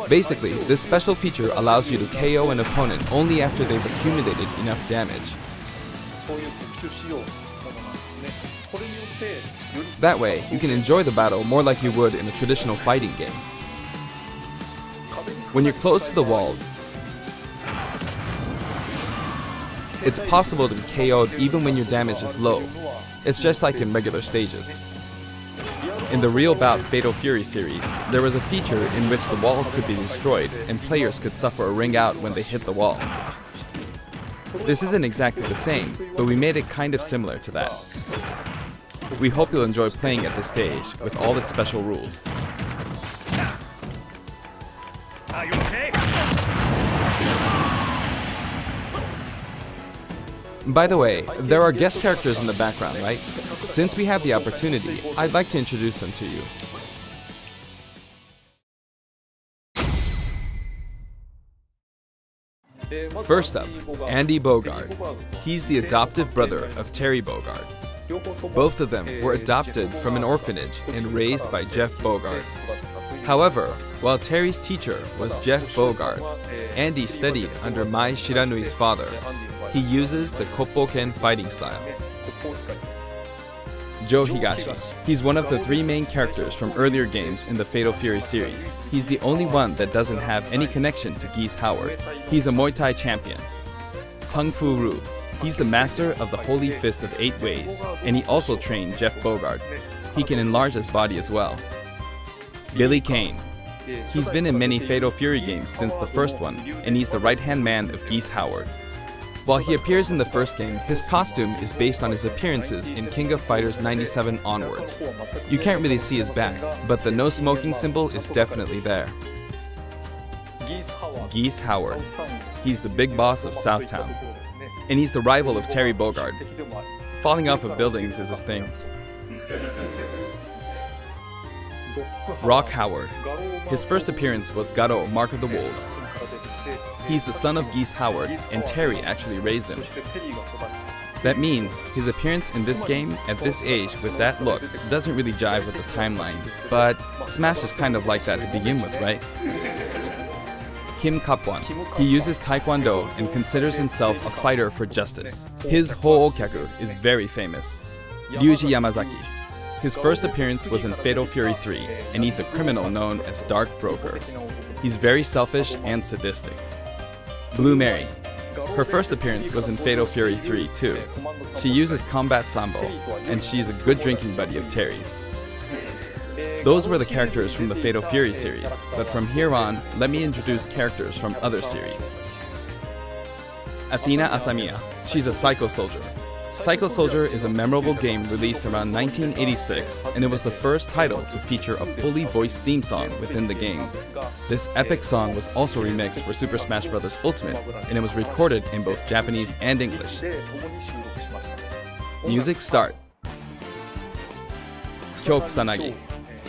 Basically, this special feature allows you to KO an opponent only after they've accumulated enough damage. That way, you can enjoy the battle more like you would in a traditional fighting game. When you're close to the wall, it's possible to be KO'd even when your damage is low. It's just like in regular stages. In the Real Bout Fatal Fury series, there was a feature in which the walls could be destroyed and players could suffer a ring out when they hit the wall. This isn't exactly the same, but we made it kind of similar to that. We hope you'll enjoy playing at this stage with all its special rules. Are you okay? By the way, there are guest characters in the background, right? Since we have the opportunity, I'd like to introduce them to you. First up, Andy Bogard. He's the adoptive brother of Terry Bogard. Both of them were adopted from an orphanage and raised by Jeff Bogard. However, while Terry's teacher was Jeff Bogard, Andy studied under Mai Shiranui's father. He uses the Koppoken fighting style. Joe Higashi. He's one of the three main characters from earlier games in the Fatal Fury series. He's the only one that doesn't have any connection to Geese Howard. He's a Muay Thai champion. Kung Fu Roo. He's the master of the Holy Fist of 8 Ways, and he also trained Jeff Bogard. He can enlarge his body as well. Billy Kane. He's been in many Fatal Fury games since the first one, and he's the right-hand man of Geese Howard. While he appears in the first game, his costume is based on his appearances in King of Fighters 97 onwards. You can't really see his back, but the no smoking symbol is definitely there. Geese Howard. He's the big boss of Southtown, and he's the rival of Terry Bogard. Falling off of buildings is his thing. Rock Howard. His first appearance was Garo, Mark of the Wolves. He's the son of Geese Howard, and Terry actually raised him. That means his appearance in this game at this age with that look doesn't really jive with the timeline, but Smash is kind of like that to begin with, right? Kim Kapwan. He uses Taekwondo and considers himself a fighter for justice. His Ho'okyaku is very famous. Ryuji Yamazaki. His first appearance was in Fatal Fury 3, and he's a criminal known as Dark Broker. He's very selfish and sadistic. Blue Mary. Her first appearance was in Fatal Fury 3 too. She uses Combat Sambo, and she's a good drinking buddy of Terry's. Those were the characters from the Fatal Fury series, but from here on, let me introduce characters from other series. Athena Asamiya. She's a Psycho Soldier. Psycho Soldier is a memorable game released around 1986, and it was the first title to feature a fully voiced theme song within the game. This epic song was also remixed for Super Smash Bros. Ultimate, and it was recorded in both Japanese and English. Music start. Kyo Kusanagi.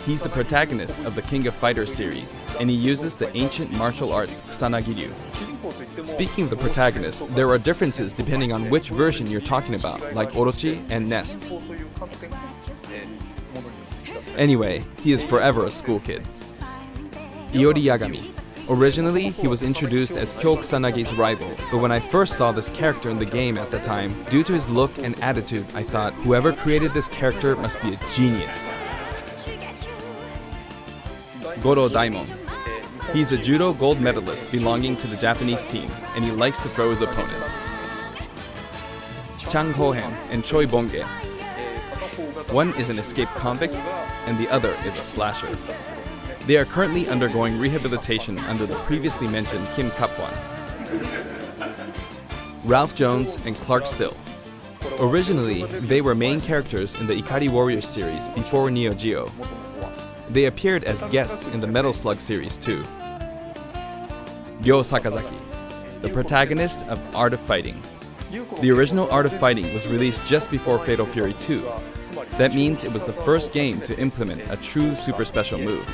He's the protagonist of the King of Fighters series, and he uses the ancient martial arts Kusanagi-ryu. Speaking of the protagonist, there are differences depending on which version you're talking about, like Orochi and Nest. Anyway, he is forever a school kid. Iori Yagami. Originally, he was introduced as Kyo Kusanagi's rival, but when I first saw this character in the game at the time, due to his look and attitude, I thought, whoever created this character must be a genius. Goro Daimon. He's a judo gold medalist belonging to the Japanese team, and he likes to throw his opponents. Chang Hohen and Choi Bonge. One is an escaped convict, and the other is a slasher. They are currently undergoing rehabilitation under the previously mentioned Kim Kapwan. Ralph Jones and Clark Still. Originally, they were main characters in the Ikari Warriors series before Neo Geo. They appeared as guests in the Metal Slug series too. Ryo Sakazaki, the protagonist of Art of Fighting. The original Art of Fighting was released just before Fatal Fury 2. That means it was the first game to implement a true super special move.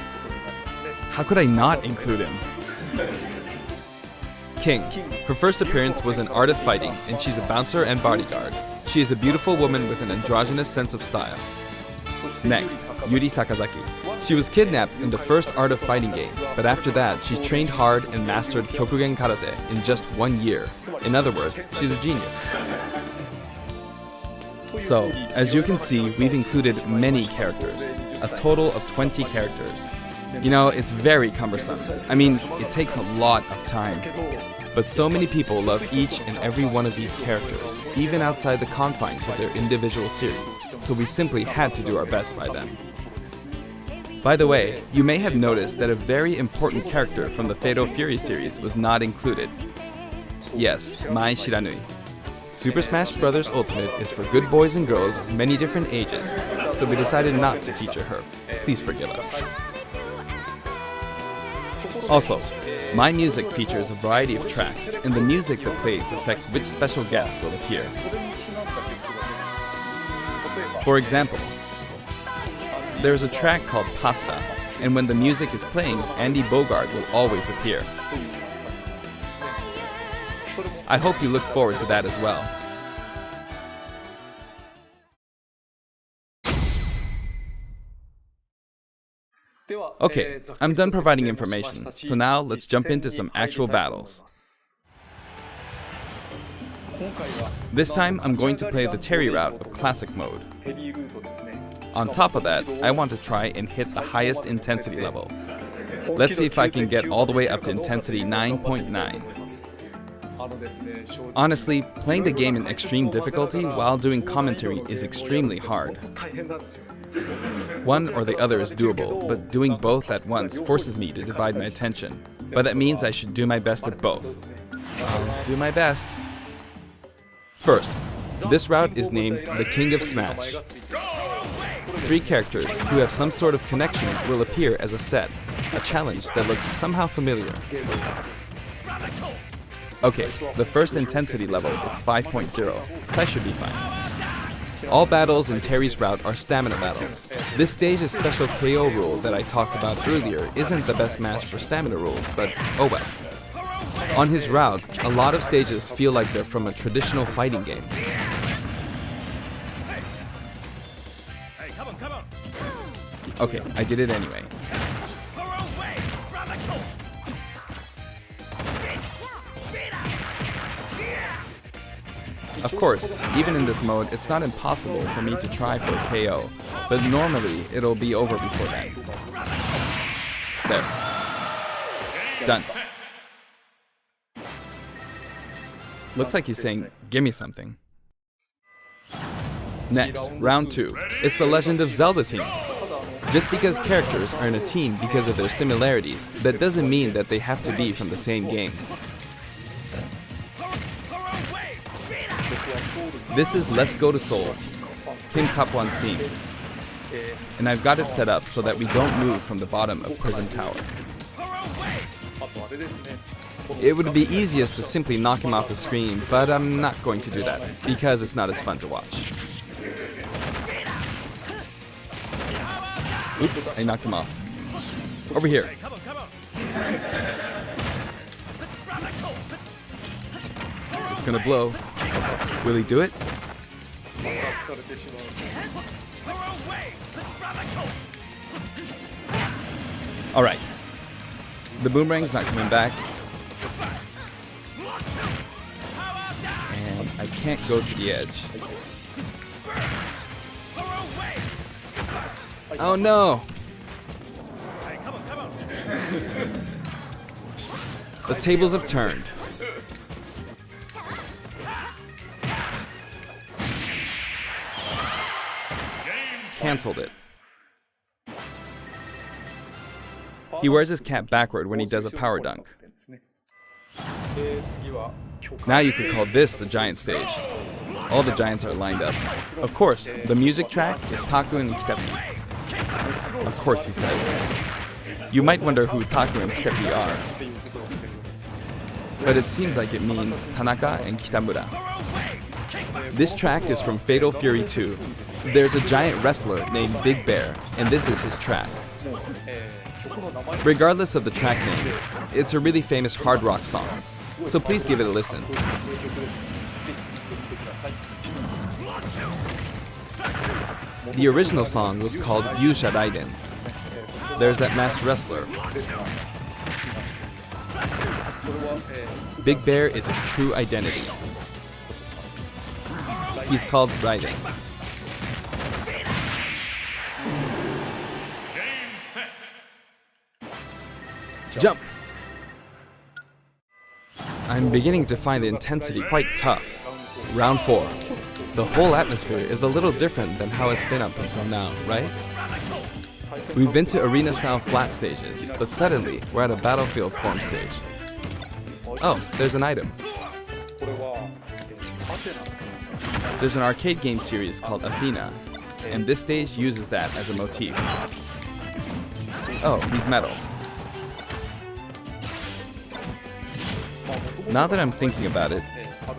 How could I not include him? King. Her first appearance was in Art of Fighting, and she's a bouncer and bodyguard. She is a beautiful woman with an androgynous sense of style. Next, Yuri Sakazaki. She was kidnapped in the first Art of Fighting game, but after that, she trained hard and mastered Kyokugen Karate in just 1 year. In other words, she's a genius. So, as you can see, we've included many characters, a total of 20 characters. You know, it's very cumbersome. I mean, it takes a lot of time. But so many people love each and every one of these characters, even outside the confines of their individual series, so we simply had to do our best by them. By the way, you may have noticed that a very important character from the Fatal Fury series was not included. Yes, Mai Shiranui. Super Smash Bros. Ultimate is for good boys and girls of many different ages, so we decided not to feature her. Please forgive us. Also, my music features a variety of tracks, and the music that plays affects which special guests will appear. For example, there's a track called Pasta, and when the music is playing, Andy Bogard will always appear. I hope you look forward to that as well. Okay, I'm done providing information, so now let's jump into some actual battles. This time, I'm going to play the Terry route of Classic mode. On top of that, I want to try and hit the highest intensity level. Let's see if I can get all the way up to intensity 9.9. Honestly, playing the game in extreme difficulty while doing commentary is extremely hard. One or the other is doable, but doing both at once forces me to divide my attention. But that means I should do my best at both. I'll do my best. First, this route is named the King of Smash. 3 characters who have some sort of connection will appear as a set, a challenge that looks somehow familiar. Okay, the first intensity level is 5.0, so I should be fine. All battles in Terry's route are stamina battles. This stage's special KO rule that I talked about earlier isn't the best match for stamina rules, but oh well. On his route, a lot of stages feel like they're from a traditional fighting game. Okay, I did it anyway. Of course, even in this mode, it's not impossible for me to try for a KO, but normally it'll be over before that. There. Done. Looks like he's saying, "Gimme something." Next, round 2. It's the Legend of Zelda team. Just because characters are in a team because of their similarities, that doesn't mean that they have to be from the same game. This is Let's Go to Seoul, Kim Kapwan's theme. And I've got it set up so that we don't move from the bottom of Prison Tower. It would be easiest to simply knock him off the screen, but I'm not going to do that, because it's not as fun to watch. Oops, I knocked him off. Over here. It's gonna blow. Will he do it? Alright. The boomerang's not coming back. And I can't go to the edge. Oh no! The tables have turned. Cancelled it. He wears his cap backward when he does a power dunk. Now you could call this the giant stage. All the giants are lined up. Of course, the music track is Taku and Stepi. Of course, he says. You might wonder who Taku and Stepi are. But it seems like it means Tanaka and Kitamura. This track is from Fatal Fury 2. There's a giant wrestler named Big Bear, and this is his track. Regardless of the track name, it's a really famous hard rock song, so please give it a listen. The original song was called Yusha Raiden. There's that masked wrestler. Big Bear is his true identity. He's called Raiden. Jump! I'm beginning to find the intensity quite tough. Round 4. The whole atmosphere is a little different than how it's been up until now, right? We've been to arena-style flat stages, but suddenly we're at a battlefield form stage. Oh, there's an item. There's an arcade game series called Athena, and this stage uses that as a motif. Oh, he's metal. Now that I'm thinking about it,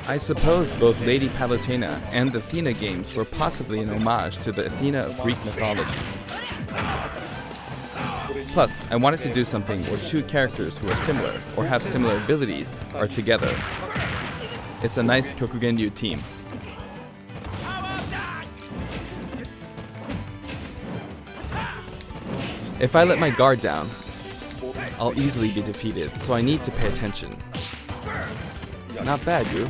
I suppose both Lady Palutena and the Athena games were possibly an homage to the Athena of Greek mythology. Plus, I wanted to do something where two characters who are similar or have similar abilities are together. It's a nice Kyokugenryu team. If I let my guard down, I'll easily be defeated, so I need to pay attention. Not bad, you.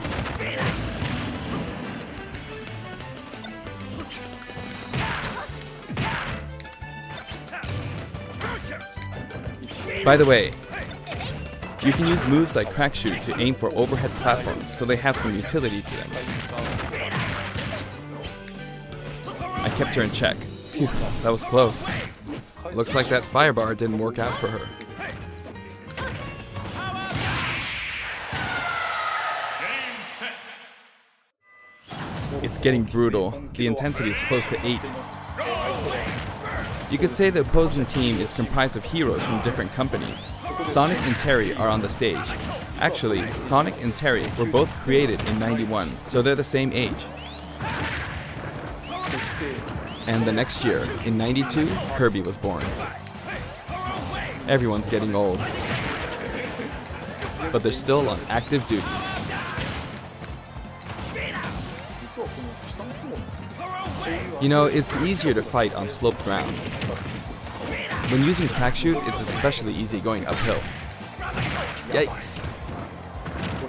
By the way, you can use moves like Crack Shoot to aim for overhead platforms, so they have some utility to them. I kept her in check. Phew, that was close. Looks like that fire bar didn't work out for her. It's getting brutal. The intensity is close to 8. You could say the opposing team is comprised of heroes from different companies. Sonic and Terry are on the stage. Actually, Sonic and Terry were both created in '91, so they're the same age. And the next year, in '92, Kirby was born. Everyone's getting old. But they're still on active duty. You know, it's easier to fight on sloped ground. When using Crack Shoot, it's especially easy going uphill. Yikes.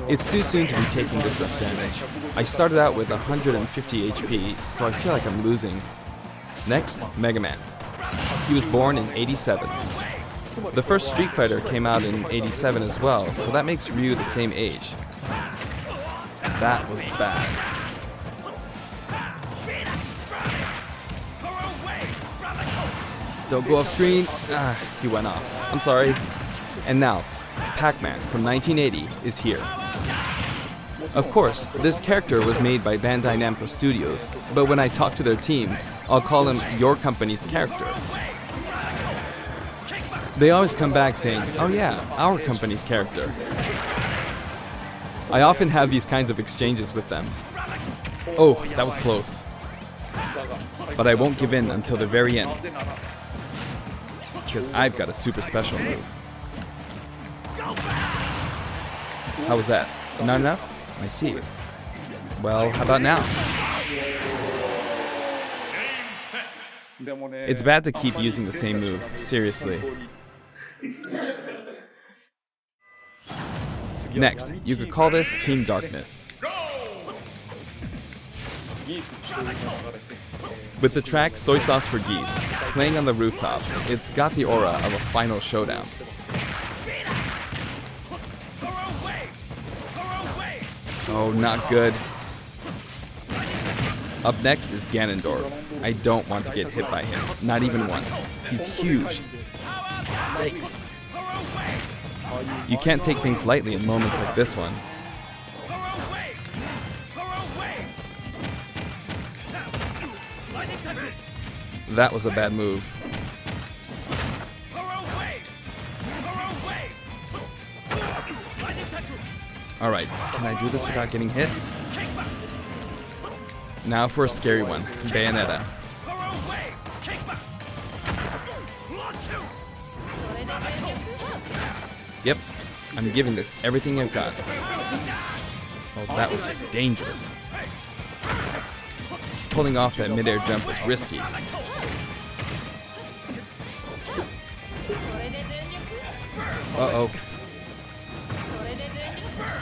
It's too soon to be taking this much damage. I started out with 150 HP, so I feel like I'm losing. Next, Mega Man. He was born in '87. The first Street Fighter came out in '87 as well, so that makes Ryu the same age. That was bad. Don't go off screen. He went off. I'm sorry. And now, Pac-Man from 1980 is here. Of course, this character was made by Bandai Namco Studios, but when I talk to their team, I'll call him your company's character. They always come back saying, oh yeah, our company's character. I often have these kinds of exchanges with them. Oh, that was close. But I won't give in until the very end. because I've got a super special move. How was that? Not enough? I see. Well, how about now? It's bad to keep using the same move, seriously. Next, you could call this Team Darkness. With the track Soy Sauce for Geese playing on the rooftop, it's got the aura of a final showdown. Oh, not good. Up next is Ganondorf. I don't want to get hit by him, not even once. He's huge. Yikes. You can't take things lightly in moments like this one. That was a bad move. Alright, can I do this without getting hit? Now for a scary one, Bayonetta. Yep, I'm giving this everything I've got. Oh, that was just dangerous. Pulling off that mid-air jump was risky. Uh-oh.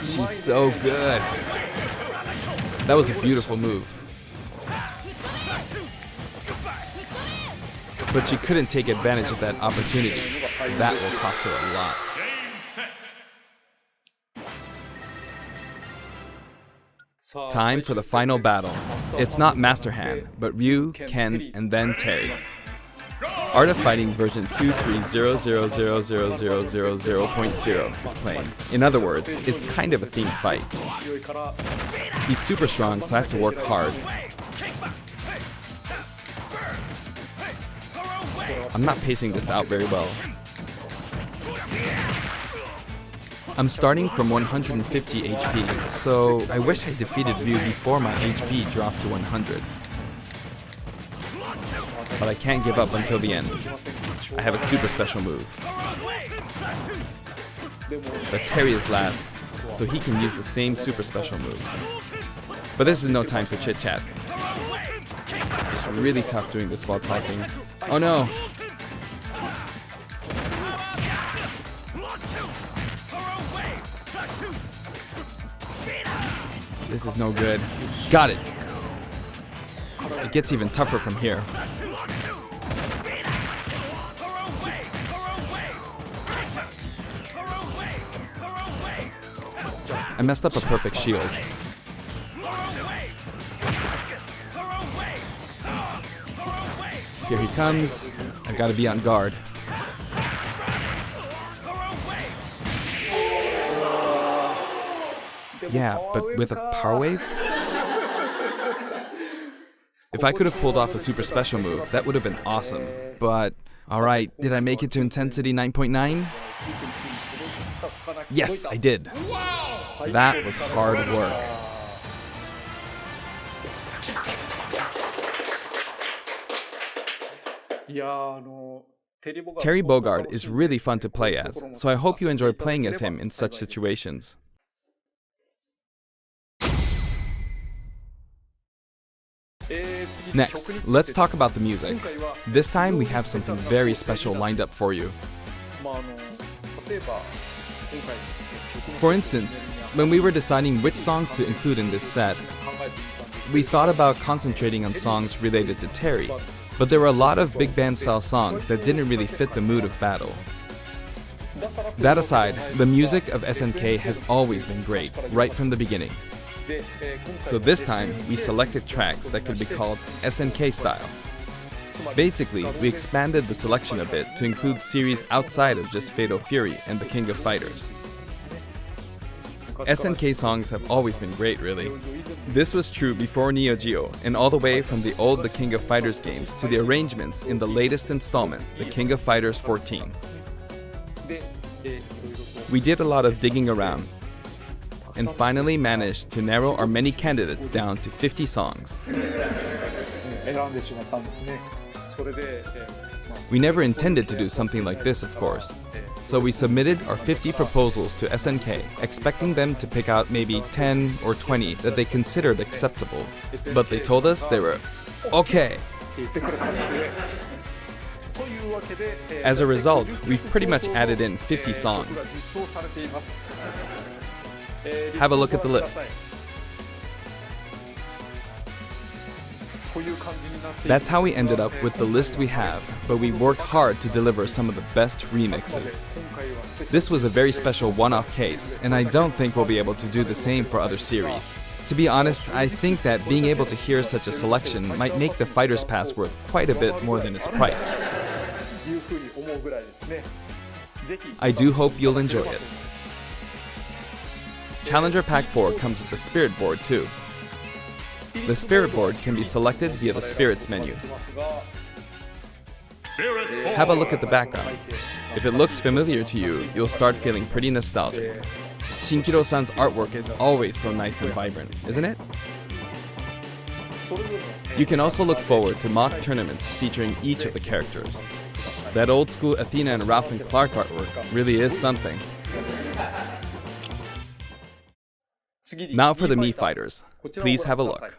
She's so good. That was a beautiful move. But she couldn't take advantage of that opportunity. That will cost her a lot. Time for the final battle. It's not Master Hand, but Ryu, Ken, and then Terry. Art of Fighting version 230000000.0 is playing. In other words, it's kind of a themed fight. He's super strong, so I have to work hard. I'm not pacing this out very well. I'm starting from 150 HP, so I wish I defeated Ryu before my HP dropped to 100. But I can't give up until the end. I have a super special move. But Terry is last, so he can use the same super special move. But this is no time for chit-chat. It's really tough doing this while talking. Oh no! This is no good. Got it! It gets even tougher from here. I messed up a perfect shield. Here he comes. I gotta be on guard. Yeah, but with a power wave? If I could have pulled off a super special move, that would have been awesome. But, alright, did I make it to intensity 9.9? Yes, I did. That was hard work. Terry Bogard is really fun to play as, so I hope you enjoy playing as him in such situations. Next, let's talk about the music. This time we have something very special lined up for you. For instance, when we were deciding which songs to include in this set, we thought about concentrating on songs related to Terry, but there were a lot of big band style songs that didn't really fit the mood of battle. That aside, the music of SNK has always been great, right from the beginning. So this time, we selected tracks that could be called SNK style. Basically, we expanded the selection a bit to include series outside of just Fatal Fury and the King of Fighters. SNK songs have always been great, really. This was true before Neo Geo, and all the way from the old The King of Fighters games to the arrangements in the latest installment, The King of Fighters 14. We did a lot of digging around, and finally managed to narrow our many candidates down to 50 songs. We never intended to do something like this, of course. So we submitted our 50 proposals to SNK, expecting them to pick out maybe 10 or 20 that they considered acceptable. But they told us they were okay. As a result, we've pretty much added in 50 songs. Have a look at the list. That's how we ended up with the list we have, but we worked hard to deliver some of the best remixes. This was a very special one-off case, and I don't think we'll be able to do the same for other series. To be honest, I think that being able to hear such a selection might make the Fighter's Pass worth quite a bit more than its price. I do hope you'll enjoy it. Challenger Pack 4 comes with a Spirit Board too. The Spirit Board can be selected via the Spirits menu. Have a look at the background. If it looks familiar to you, you'll start feeling pretty nostalgic. Shinkiro-san's artwork is always so nice and vibrant, isn't it? You can also look forward to mock tournaments featuring each of the characters. That old school Athena and Ralph and Clark artwork really is something. Now for the Mii Fighters. Please have a look.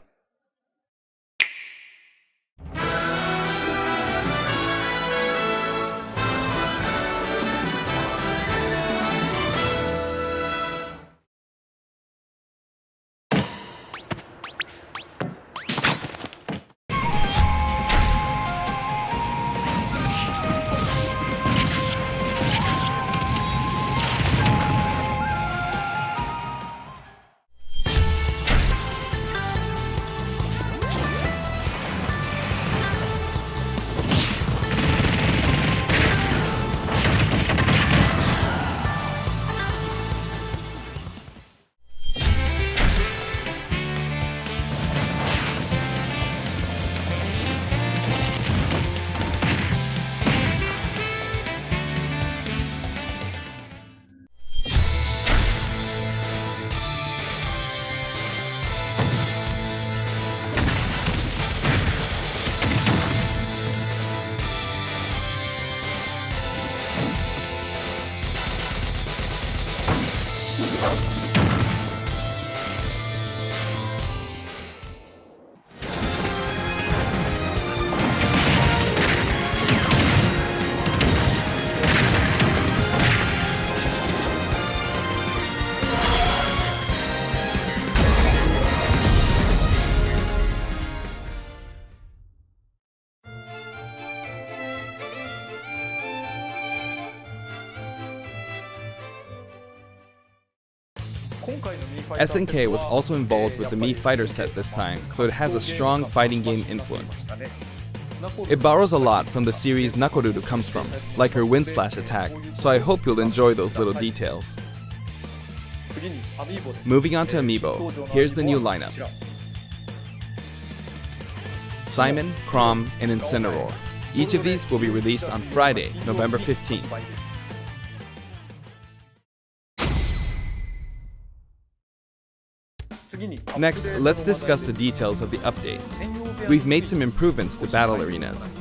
SNK was also involved with the Mii Fighter set this time, so it has a strong fighting game influence. It borrows a lot from the series Nakoruru comes from, like her wind slash attack, so I hope you'll enjoy those little details. Moving on to Amiibo, here's the new lineup. Simon, Chrom, and Incineroar. Each of these will be released on Friday, November 15th. Next, let's discuss the details of the updates. We've made some improvements to battle arenas.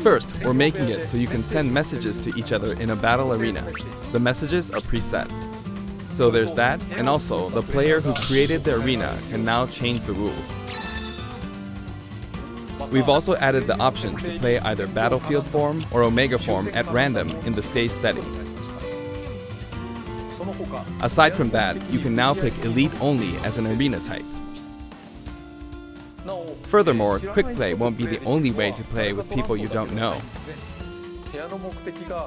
First, we're making it so you can send messages to each other in a battle arena. The messages are preset. So there's that, and also the player who created the arena can now change the rules. We've also added the option to play either Battlefield form or Omega form at random in the stage settings. Aside from that, you can now pick Elite only as an arena type. Furthermore, Quick Play won't be the only way to play with people you don't know.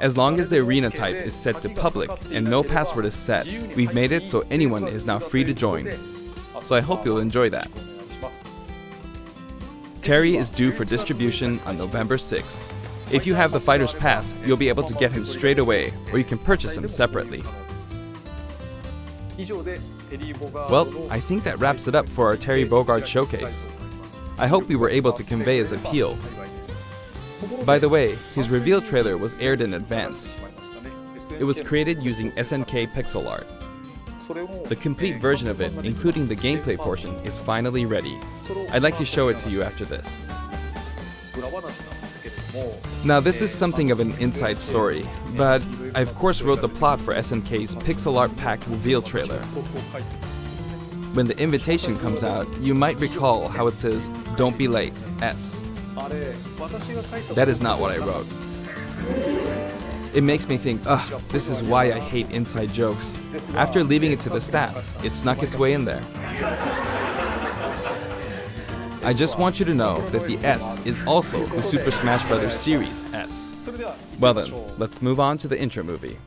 As long as the arena type is set to public and no password is set, we've made it so anyone is now free to join. So I hope you'll enjoy that. Terry is due for distribution on November 6th. If you have the Fighter's Pass, you'll be able to get him straight away, or you can purchase him separately. Well, I think that wraps it up for our Terry Bogard showcase. I hope we were able to convey his appeal. By the way, his reveal trailer was aired in advance. It was created using SNK pixel art. The complete version of it, including the gameplay portion, is finally ready. I'd like to show it to you after this. Now this is something of an inside story, but I of course wrote the plot for SNK's pixel art pack reveal trailer. When the invitation comes out, you might recall how it says, "Don't be late, S." That is not what I wrote. It makes me think, ugh, this is why I hate inside jokes. After leaving it to the staff, it snuck its way in there. I just want you to know that the S is also the Super Smash Bros. Series S. Well then, let's move on to the intro movie.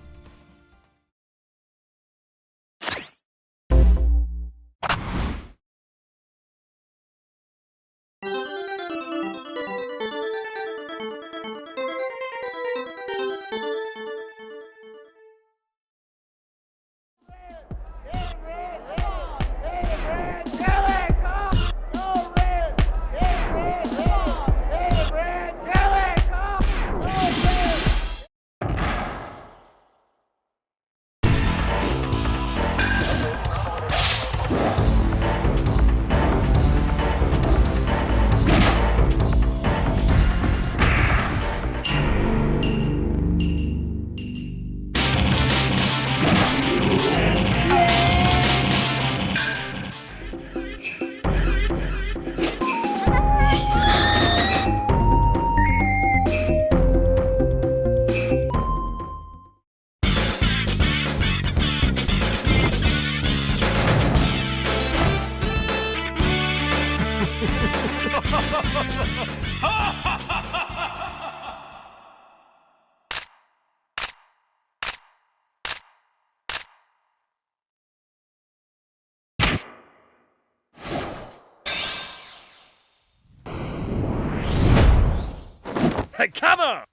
Hey, cover!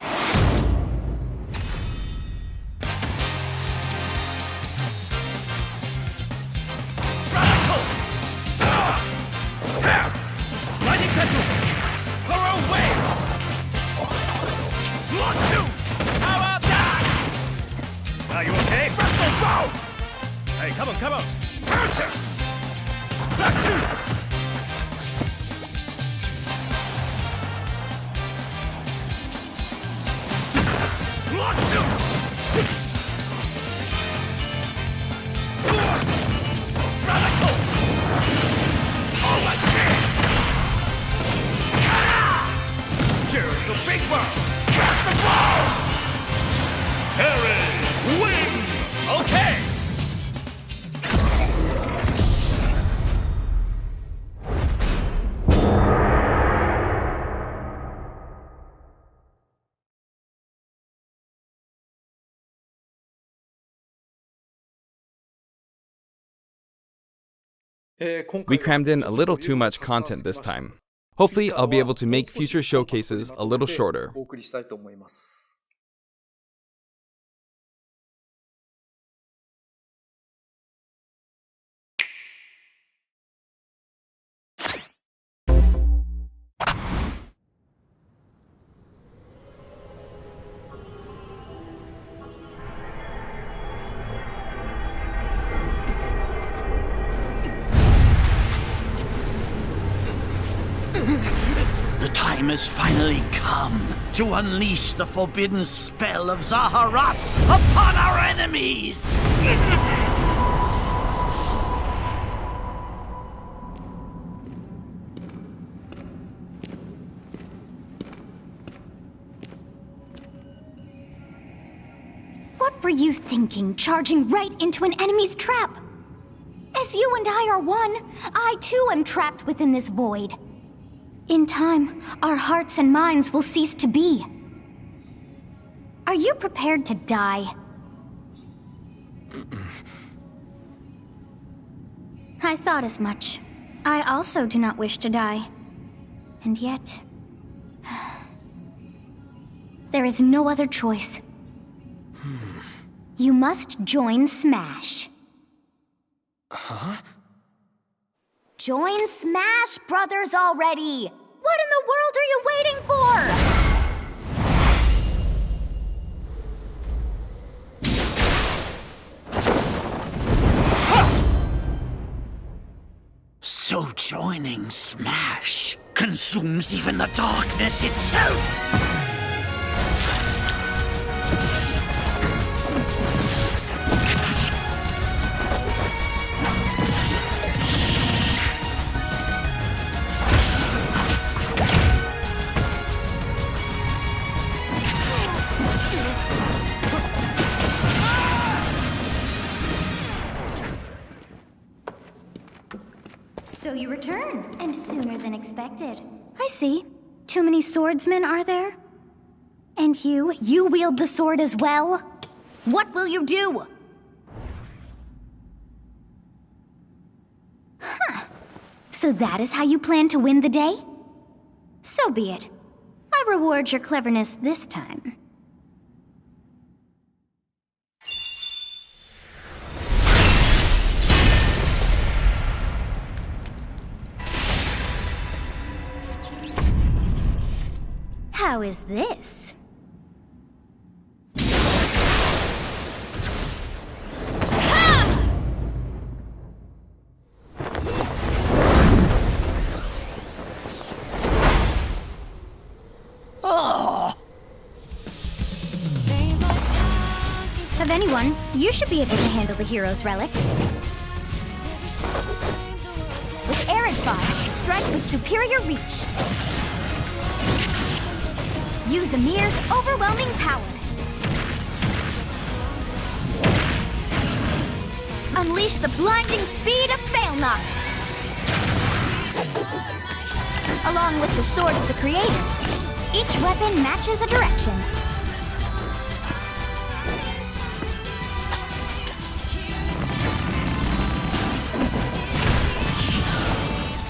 Rising Tattoo! Horror Wave! Lock 2! Power Dash! Are you okay? Presto Bow! Hey, come on! Counter! Lock 2! Lock 2! Radical! Oh my God! Here's the big one! Cast the ball! Terry, win! Okay! We crammed in a little too much content this time. Hopefully, I'll be able to make future showcases a little shorter. The time has finally come to unleash the forbidden spell of Zaharas upon our enemies! What were you thinking, charging right into an enemy's trap? As you and I are one, I too am trapped within this void. In time, our hearts and minds will cease to be. Are you prepared to die? I thought as much. I also do not wish to die. And yet... there is no other choice. You must join Smash. Huh? Join Smash Brothers already! What in the world are you waiting for? So joining Smash consumes even the darkness itself! So you return, and sooner than expected. I see. Too many swordsmen, are there? And you wield the sword as well? What will you do? Huh. So that is how you plan to win the day? So be it. I reward your cleverness this time. How is this? Of anyone, you should be able to handle the hero's relics. With Arid Fire, strike with superior reach. Use Amir's overwhelming power. Unleash the blinding speed of Failnaught. Along with the Sword of the Creator, each weapon matches a direction.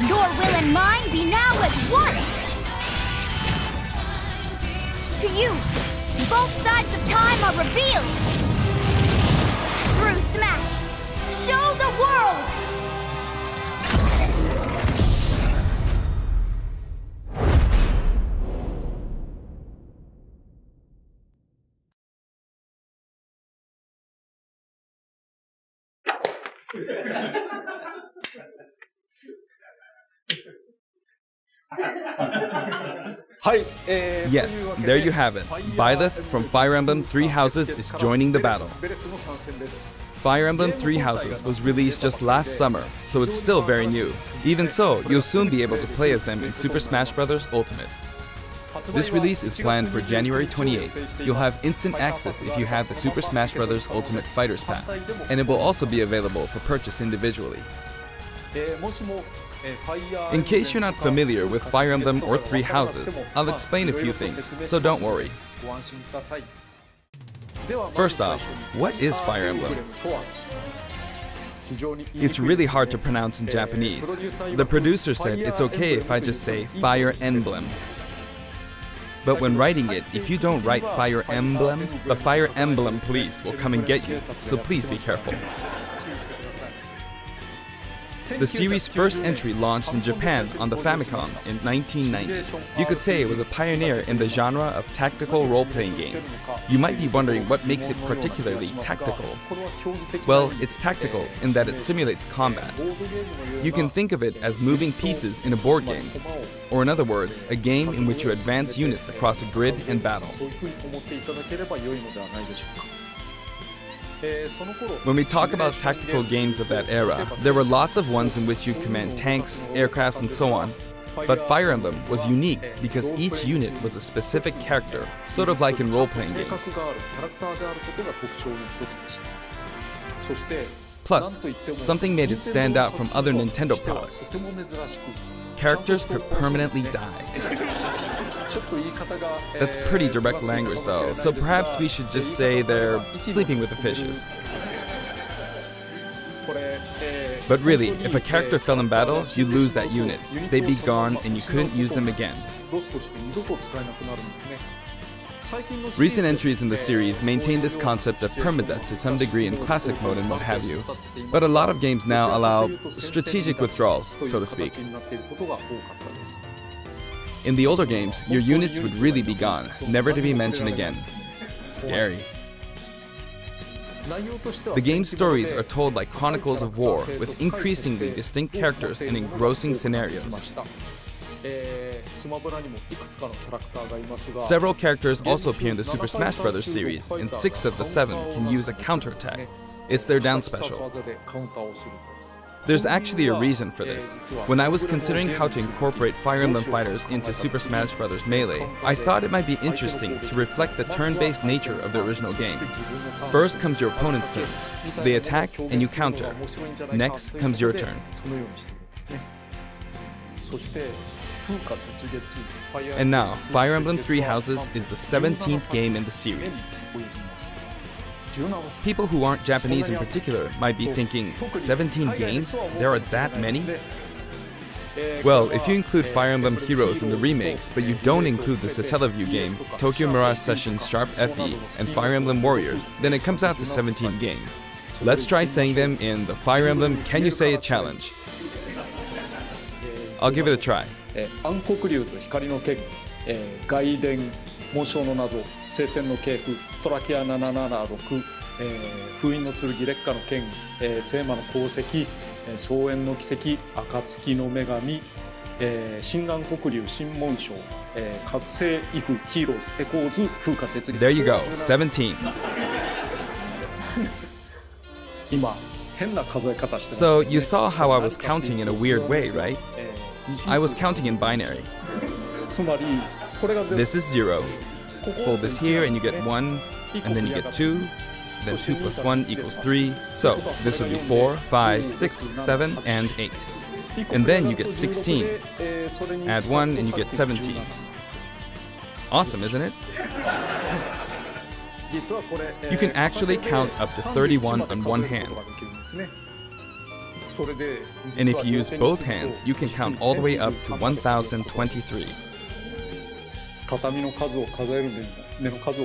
Your will and mine be now as one! To you, both sides of time are revealed! Through Smash, show the world! Yes, there you have it. Byleth from Fire Emblem Three Houses is joining the battle. Fire Emblem Three Houses was released just last summer, so it's still very new. Even so, you'll soon be able to play as them in Super Smash Bros. Ultimate. This release is planned for January 28th. You'll have instant access if you have the Super Smash Bros. Ultimate Fighters Pass, and it will also be available for purchase individually. In case you're not familiar with Fire Emblem or Three Houses, I'll explain a few things, so don't worry. First off, what is Fire Emblem? It's really hard to pronounce in Japanese. The producer said it's okay if I just say Fire Emblem. But when writing it, if you don't write Fire Emblem, the Fire Emblem police will come and get you, so please be careful. The series' first entry launched in Japan on the Famicom in 1990. You could say it was a pioneer in the genre of tactical role-playing games. You might be wondering what makes it particularly tactical. Well, it's tactical in that it simulates combat. You can think of it as moving pieces in a board game, or in other words, a game in which you advance units across a grid and battle. When we talk about tactical games of that era, there were lots of ones in which you command tanks, aircrafts, and so on. But Fire Emblem was unique because each unit was a specific character, sort of like in role-playing games. Plus, something made it stand out from other Nintendo products. Characters could permanently die. That's pretty direct language though, so perhaps we should just say they're sleeping with the fishes. But really, if a character fell in battle, you'd lose that unit. They'd be gone and you couldn't use them again. Recent entries in the series maintain this concept of permadeath to some degree in classic mode and what have you, but a lot of games now allow strategic withdrawals, so to speak. In the older games, your units would really be gone, never to be mentioned again. Scary. The game's stories are told like chronicles of war, with increasingly distinct characters and engrossing scenarios. Several characters also appear in the Super Smash Bros. Series, and 6 of the 7 can use a counterattack. It's their down special. There's actually a reason for this. When I was considering how to incorporate Fire Emblem fighters into Super Smash Bros. Melee, I thought it might be interesting to reflect the turn-based nature of the original game. First comes your opponent's turn. They attack and you counter. Next comes your turn. And now, Fire Emblem Three Houses is the 17th game in the series. People who aren't Japanese in particular might be thinking, 17 games? There are that many? Well, if you include Fire Emblem Heroes in the remakes, but you don't include the Satellaview game, Tokyo Mirage Sessions Sharp FE, and Fire Emblem Warriors, then it comes out to 17 games. Let's try saying them in the Fire Emblem Can You Say It challenge. I'll give it a try. 暗黒竜と光の剣、外伝、紋章の謎、聖戦の系譜、トラキア776、封印の剣、烈火の剣、聖魔の功績、双縁の奇跡、暁の女神、新暗黒竜、新紋章、覚醒イフ、ヒーローズ、エコーズ、風化節律。There you go, 17. 今、変な数え方してます。So you saw how I was counting in a weird way, right? I was counting in binary. This is 0. Fold this here and you get 1, and then you get 2, then 2 plus 1 equals 3. So this would be 4, 5, 6, 7, and 8. And then you get 16. Add 1 and you get 17. Awesome, isn't it? You can actually count up to 31 on one hand. And if you use both hands, you can count all the way up to 1023.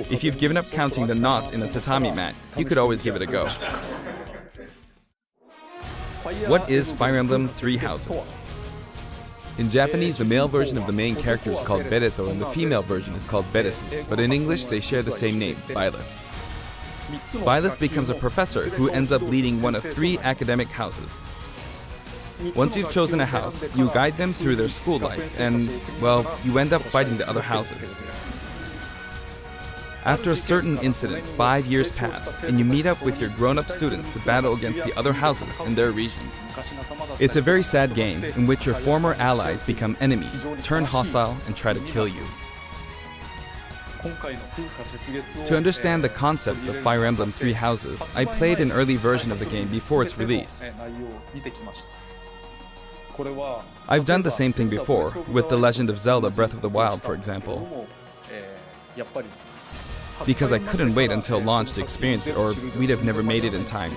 If you've given up counting the knots in a tatami mat, you could always give it a go. What is Fire Emblem Three Houses? In Japanese, the male version of the main character is called Bereto and the female version is called Beresu, but in English they share the same name, Byleth. Byleth becomes a professor who ends up leading one of 3 academic houses. Once you've chosen a house, you guide them through their school life and, well, you end up fighting the other houses. After a certain incident, 5 years pass, and you meet up with your grown-up students to battle against the other houses in their regions. It's a very sad game in which your former allies become enemies, turn hostile, and try to kill you. To understand the concept of Fire Emblem Three Houses, I played an early version of the game before its release. I've done the same thing before, with The Legend of Zelda Breath of the Wild, for example. Because I couldn't wait until launch to experience it, or we'd have never made it in time.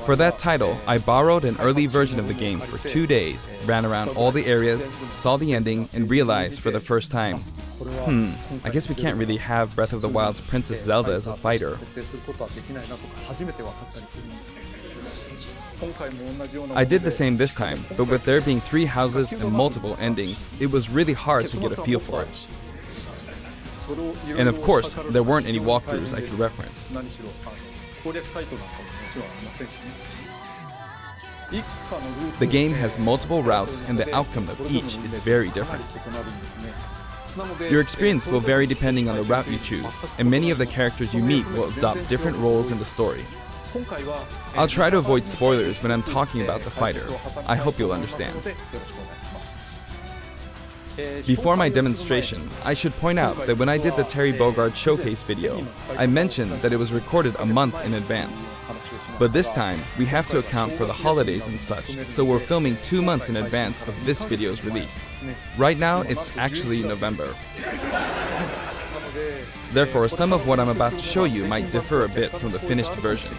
For that title, I borrowed an early version of the game for 2 days, ran around all the areas, saw the ending, and realized for the first time, I guess we can't really have Breath of the Wild's Princess Zelda as a fighter. I did the same this time, but with there being 3 houses and multiple endings, it was really hard to get a feel for it. And of course, there weren't any walkthroughs I could reference. The game has multiple routes and the outcome of each is very different. Your experience will vary depending on the route you choose, and many of the characters you meet will adopt different roles in the story. I'll try to avoid spoilers when I'm talking about the fighter. I hope you'll understand. Before my demonstration, I should point out that when I did the Terry Bogard showcase video, I mentioned that it was recorded a month in advance. But this time, we have to account for the holidays and such, so we're filming 2 months in advance of this video's release. Right now, it's actually November. Therefore, some of what I'm about to show you might differ a bit from the finished version.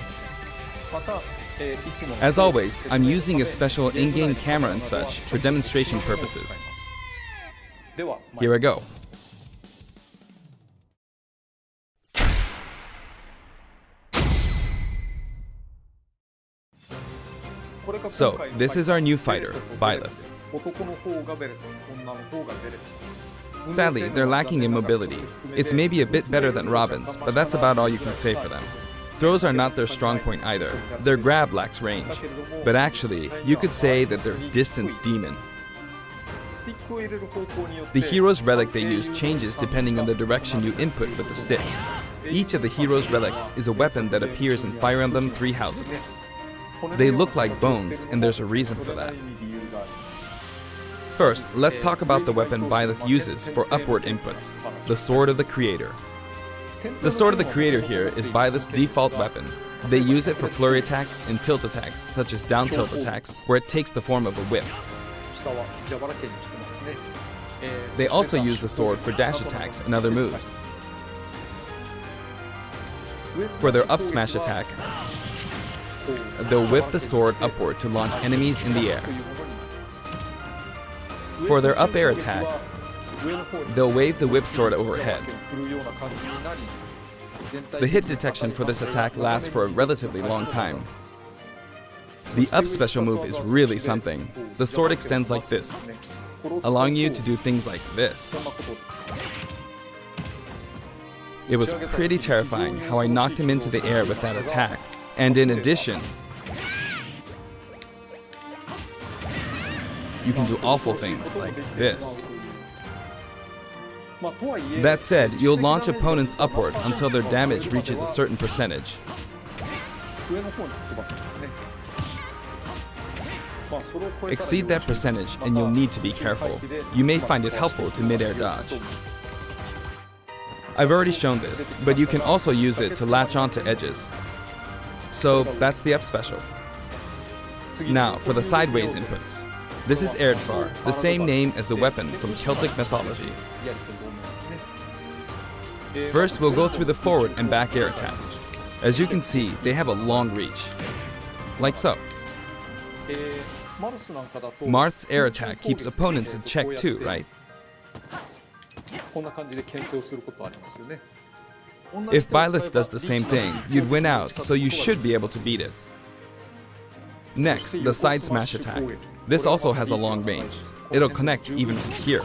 As always, I'm using a special in-game camera and such for demonstration purposes. Here I go. So, this is our new fighter, Byleth. Sadly, they're lacking in mobility. It's maybe a bit better than Robin's, but that's about all you can say for them. Throws are not their strong point either. Their grab lacks range. But actually, you could say that they're distance demon. The hero's relic they use changes depending on the direction you input with the stick. Each of the hero's relics is a weapon that appears in Fire Emblem Three Houses. They look like bones, and there's a reason for that. First, let's talk about the weapon Byleth uses for upward inputs, the Sword of the Creator. The Sword of the Creator here is Byleth's default weapon. They use it for flurry attacks and tilt attacks, such as down tilt attacks, where it takes the form of a whip. They also use the sword for dash attacks and other moves. For their up smash attack, they'll whip the sword upward to launch enemies in the air. For their up air attack, they'll wave the whip sword overhead. The hit detection for this attack lasts for a relatively long time. The up special move is really something. The sword extends like this, allowing you to do things like this. It was pretty terrifying how I knocked him into the air with that attack. And in addition, you can do awful things like this. That said, you'll launch opponents upward until their damage reaches a certain percentage. Exceed that percentage and you'll need to be careful. You may find it helpful to mid-air dodge. I've already shown this, but you can also use it to latch onto edges. So that's the up special. Now for the sideways inputs. This is Erdvar, the same name as the weapon from Celtic mythology. First, we'll go through the forward and back air attacks. As you can see, they have a long reach, like so. Marth's air attack keeps opponents in check too, right? If Byleth does the same thing, you'd win out, so you should be able to beat it. Next, the side smash attack. This also has a long range. It'll connect even from here.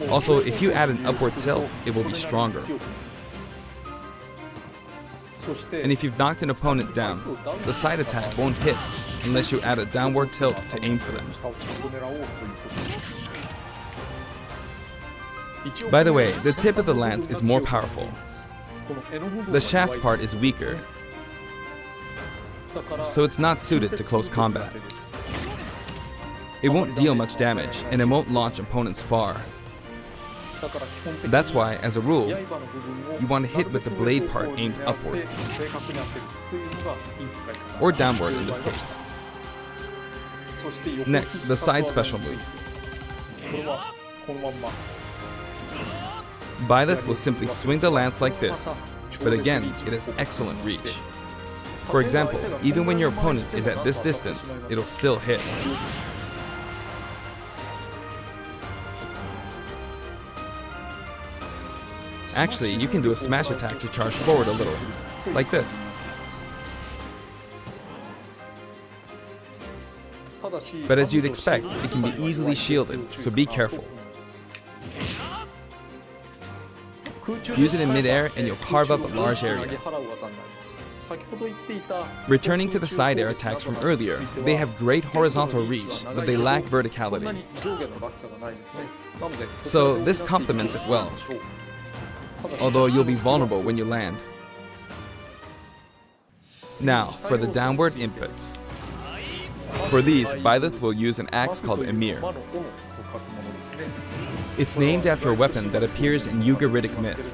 Also, if you add an upward tilt, it will be stronger. And if you've knocked an opponent down, the side attack won't hit unless you add a downward tilt to aim for them. By the way, the tip of the lance is more powerful. The shaft part is weaker, so it's not suited to close combat. It won't deal much damage, and it won't launch opponents far. That's why, as a rule, you want to hit with the blade part aimed upward, or downward in this case. Next, the side special move. Byleth will simply swing the lance like this, but again, it has excellent reach. For example, even when your opponent is at this distance, it'll still hit. Actually, you can do a smash attack to charge forward a little, like this. But as you'd expect, it can be easily shielded, so be careful. Use it in mid-air and you'll carve up a large area. Returning to the side air attacks from earlier, they have great horizontal reach, but they lack verticality. So this complements it well, although you'll be vulnerable when you land. Now, for the downward inputs. For these, Byleth will use an axe called Emir. It's named after a weapon that appears in Ugaritic myth.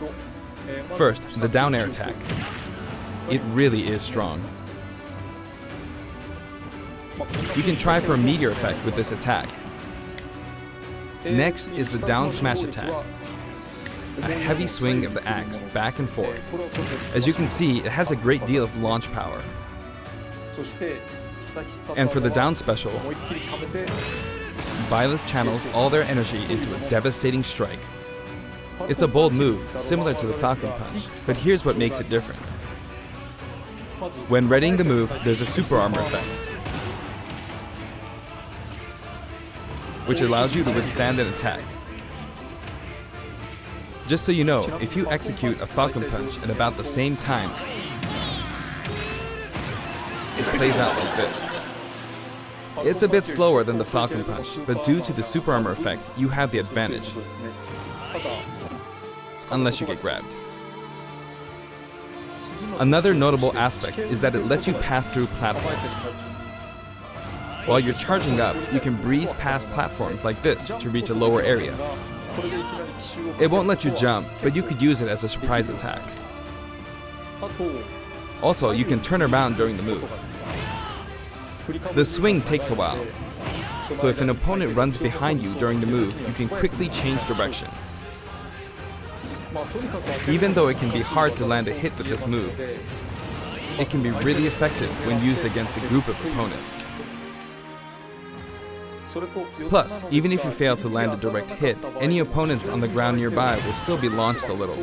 First, the down air attack. It really is strong. You can try for a meteor effect with this attack. Next is the down smash attack. A heavy swing of the axe back and forth. As you can see, it has a great deal of launch power. And for the down special, Byleth channels all their energy into a devastating strike. It's a bold move, similar to the Falcon Punch, but here's what makes it different. When readying the move, there's a super armor effect, which allows you to withstand an attack. Just so you know, if you execute a Falcon Punch at about the same time, it plays out like this. It's a bit slower than the Falcon Punch, but due to the super armor effect, you have the advantage. Unless you get grabbed. Another notable aspect is that it lets you pass through platforms. While you're charging up, you can breeze past platforms like this to reach a lower area. It won't let you jump, but you could use it as a surprise attack. Also, you can turn around during the move. The swing takes a while, so if an opponent runs behind you during the move, you can quickly change direction. Even though it can be hard to land a hit with this move, it can be really effective when used against a group of opponents. Plus, even if you fail to land a direct hit, any opponents on the ground nearby will still be launched a little.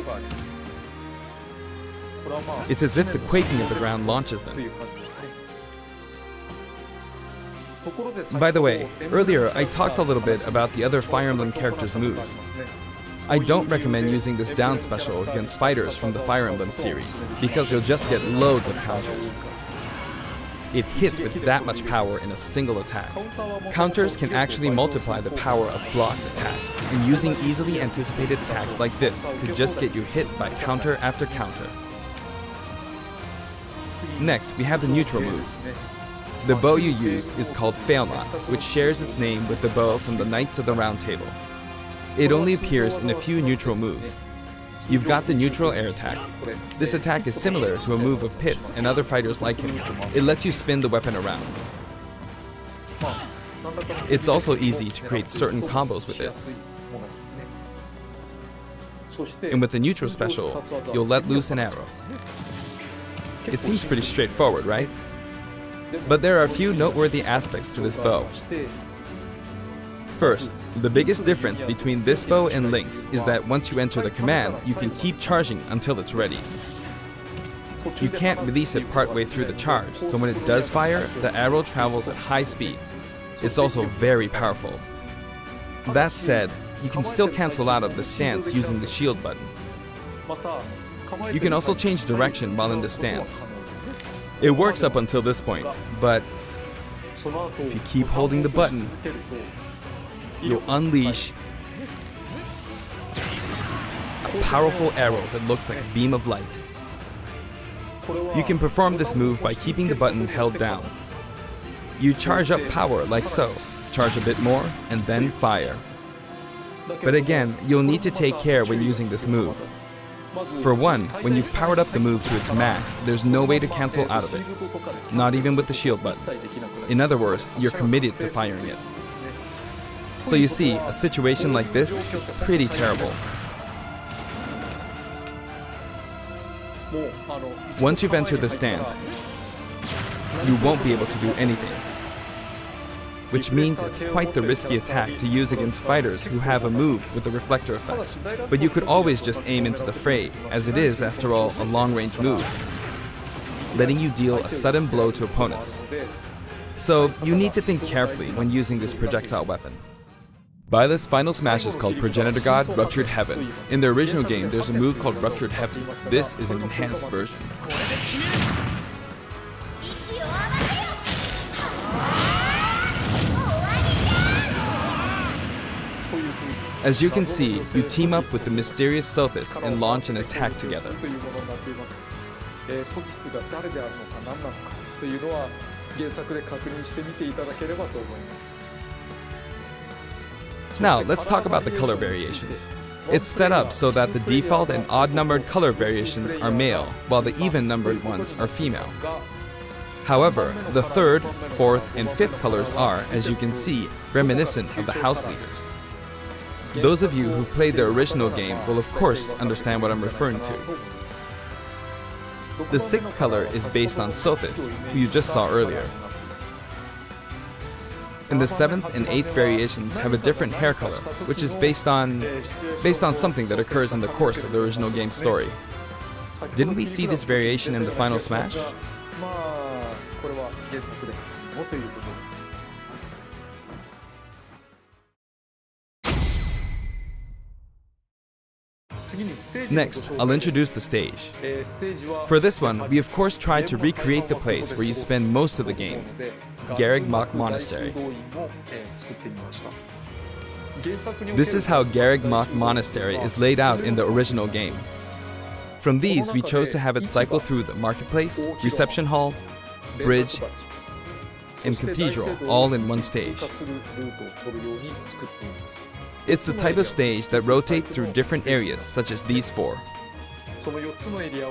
It's as if the quaking of the ground launches them. By the way, earlier I talked a little bit about the other Fire Emblem characters' moves. I don't recommend using this down special against fighters from the Fire Emblem series, because you'll just get loads of counters. It hits with that much power in a single attack. Counters can actually multiply the power of blocked attacks, and using easily anticipated attacks like this could just get you hit by counter after counter. Next, we have the neutral moves. The bow you use is called Fail Not, which shares its name with the bow from the Knights of the Round Table. It only appears in a few neutral moves. You've got the neutral air attack. This attack is similar to a move of Pit's and other fighters like him. It lets you spin the weapon around. It's also easy to create certain combos with it. And with the neutral special, you'll let loose an arrow. It seems pretty straightforward, right? But there are a few noteworthy aspects to this bow. First, the biggest difference between this bow and Link's is that once you enter the command, you can keep charging until it's ready. You can't release it partway through the charge, so when it does fire, the arrow travels at high speed. It's also very powerful. That said, you can still cancel out of the stance using the shield button. You can also change direction while in the stance. It works up until this point, but if you keep holding the button, you'll unleash a powerful arrow that looks like a beam of light. You can perform this move by keeping the button held down. You charge up power like so, charge a bit more, and then fire. But again, you'll need to take care when using this move. For one, when you've powered up the move to its max, there's no way to cancel out of it. Not even with the shield button. In other words, you're committed to firing it. So you see, a situation like this is pretty terrible. Once you've entered the stance, you won't be able to do anything. Which means it's quite the risky attack to use against fighters who have a move with a reflector effect. But you could always just aim into the fray, as it is, after all, a long-range move, letting you deal a sudden blow to opponents. So you need to think carefully when using this projectile weapon. Byleth's final smash is called Progenitor God Ruptured Heaven. In the original game, there's a move called Ruptured Heaven. This is an enhanced version. As you can see, you team up with the mysterious Sophis and launch an attack together. Now, let's talk about the color variations. It's set up so that the default and odd-numbered color variations are male, while the even-numbered ones are female. However, the third, fourth, and fifth colors are, as you can see, reminiscent of the house leaders. Those of you who've played the original game will of course understand what I'm referring to. The sixth color is based on Sophis, who you just saw earlier. And the seventh and eighth variations have a different hair color, which is based on something that occurs in the course of the original game's story. Didn't we see this variation in the final smash? Next, I'll introduce the stage. For this one, we of course tried to recreate the place where you spend most of the game, Garreg Mach Monastery. This is how Garreg Mach Monastery is laid out in the original game. From these, we chose to have it cycle through the marketplace, reception hall, bridge, and cathedral all in one stage. It's the type of stage that rotates through different areas, such as these four.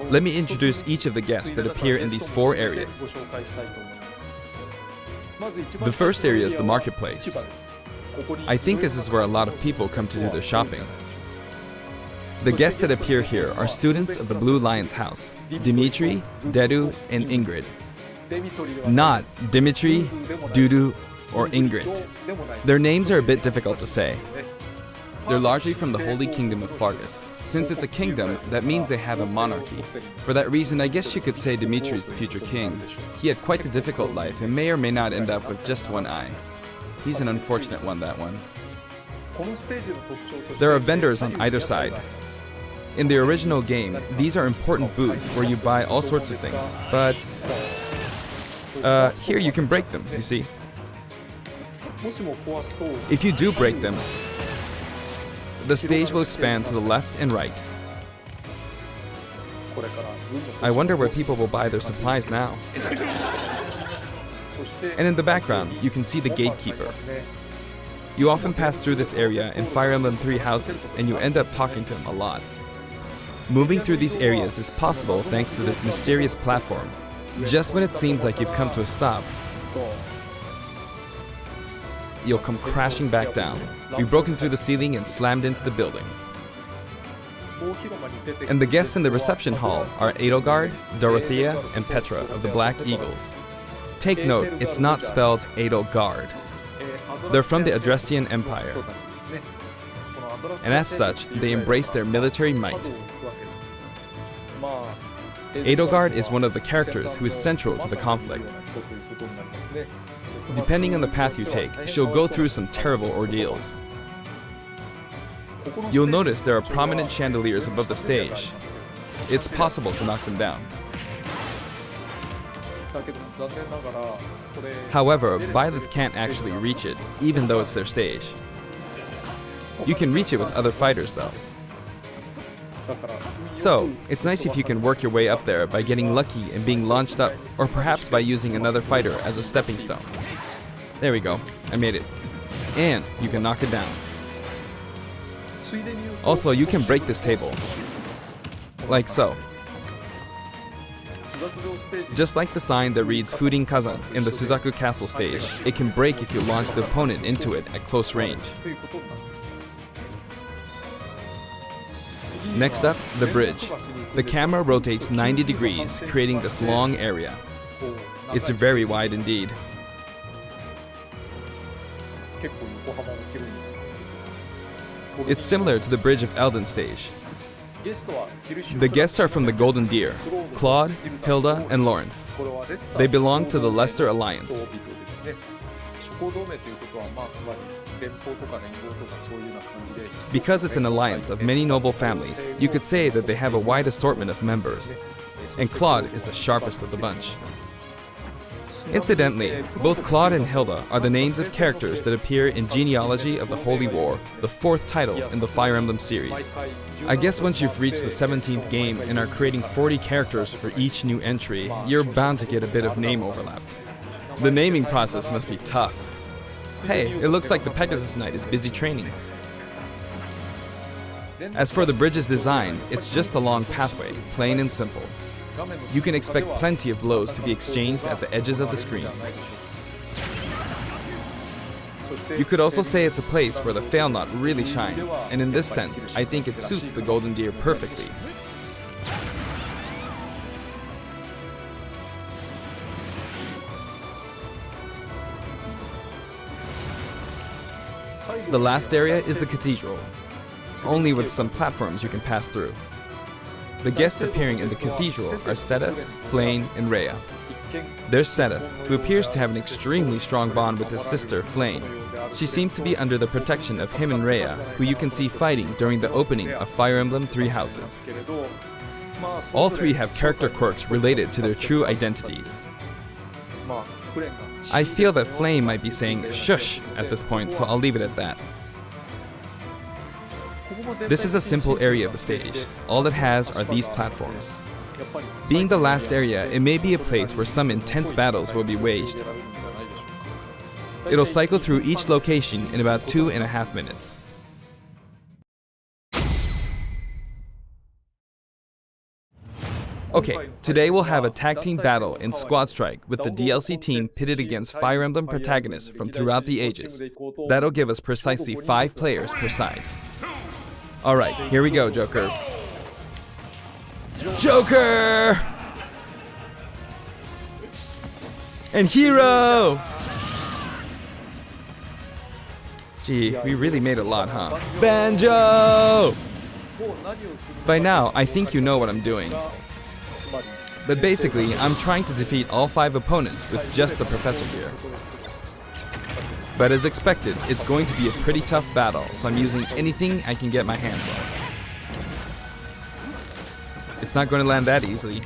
Let me introduce each of the guests that appear in these four areas. The first area is the marketplace. I think this is where a lot of people come to do their shopping. The guests that appear here are students of the Blue Lion's house, Dimitri, Dedu, and Ingrid. Not Dimitri, Dudu, or Ingrid. Their names are a bit difficult to say. They're largely from the Holy Kingdom of Fargus. Since it's a kingdom, that means they have a monarchy. For that reason, I guess you could say Dimitri's the future king. He had quite a difficult life and may or may not end up with just one eye. He's an unfortunate one, that one. There are vendors on either side. In the original game, these are important booths where you buy all sorts of things, but here you can break them, you see. If you do break them, the stage will expand to the left and right. I wonder where people will buy their supplies now. And in the background, you can see the gatekeeper. You often pass through this area in Fire Emblem 3 houses, and you end up talking to him a lot. Moving through these areas is possible thanks to this mysterious platform. Just when it seems like you've come to a stop, you'll come crashing back down. You've broken through the ceiling and slammed into the building. And the guests in the reception hall are Edelgard, Dorothea, and Petra of the Black Eagles. Take note, it's not spelled Edelgard. They're from the Adressian Empire. And as such, they embrace their military might. Edelgard is one of the characters who is central to the conflict. Depending on the path you take, she'll go through some terrible ordeals. You'll notice there are prominent chandeliers above the stage. It's possible to knock them down. However, Byleth can't actually reach it, even though it's their stage. You can reach it with other fighters, though. So, it's nice if you can work your way up there by getting lucky and being launched up, or perhaps by using another fighter as a stepping stone. There we go, I made it. And you can knock it down. Also, you can break this table. Like so. Just like the sign that reads Furin Kazan in the Suzaku Castle stage, it can break if you launch the opponent into it at close range. Next up, the bridge. The camera rotates 90 degrees, creating this long area. It's very wide indeed. It's similar to the Bridge of Elden stage. The guests are from the Golden Deer, Claude, Hilda, and Lawrence. They belong to the Leicester Alliance. Because it's an alliance of many noble families, you could say that they have a wide assortment of members. And Claude is the sharpest of the bunch. Incidentally, both Claude and Hilda are the names of characters that appear in Genealogy of the Holy War, the 4th title in the Fire Emblem series. I guess once you've reached the 17th game and are creating 40 characters for each new entry, you're bound to get a bit of name overlap. The naming process must be tough. Hey, it looks like the Pegasus Knight is busy training. As for the bridge's design, it's just a long pathway, plain and simple. You can expect plenty of blows to be exchanged at the edges of the screen. You could also say it's a place where the fail knot really shines, and in this sense, I think it suits the Golden Deer perfectly. The last area is the cathedral, only with some platforms you can pass through. The guests appearing in the cathedral are Sephiroth, Flayn, and Rhea. There's Sephiroth, who appears to have an extremely strong bond with his sister, Flayn. She seems to be under the protection of him and Rhea, who you can see fighting during the opening of Fire Emblem Three Houses. All three have character quirks related to their true identities. I feel that Flame might be saying shush at this point, so I'll leave it at that. This is a simple area of the stage. All it has are these platforms. Being the last area, it may be a place where some intense battles will be waged. It'll cycle through each location in about 2.5 minutes. Okay, today we'll have a tag team battle in Squad Strike with the DLC team pitted against Fire Emblem protagonists from throughout the ages. That'll give us precisely 5 players per side. Alright, here we go, Joker. Joker! And Hero! Gee, we really made a lot, huh? Banjo! By now, I think you know what I'm doing. But basically, I'm trying to defeat all 5 opponents with just the Professor gear. But as expected, it's going to be a pretty tough battle, so I'm using anything I can get my hands on. It's not going to land that easily.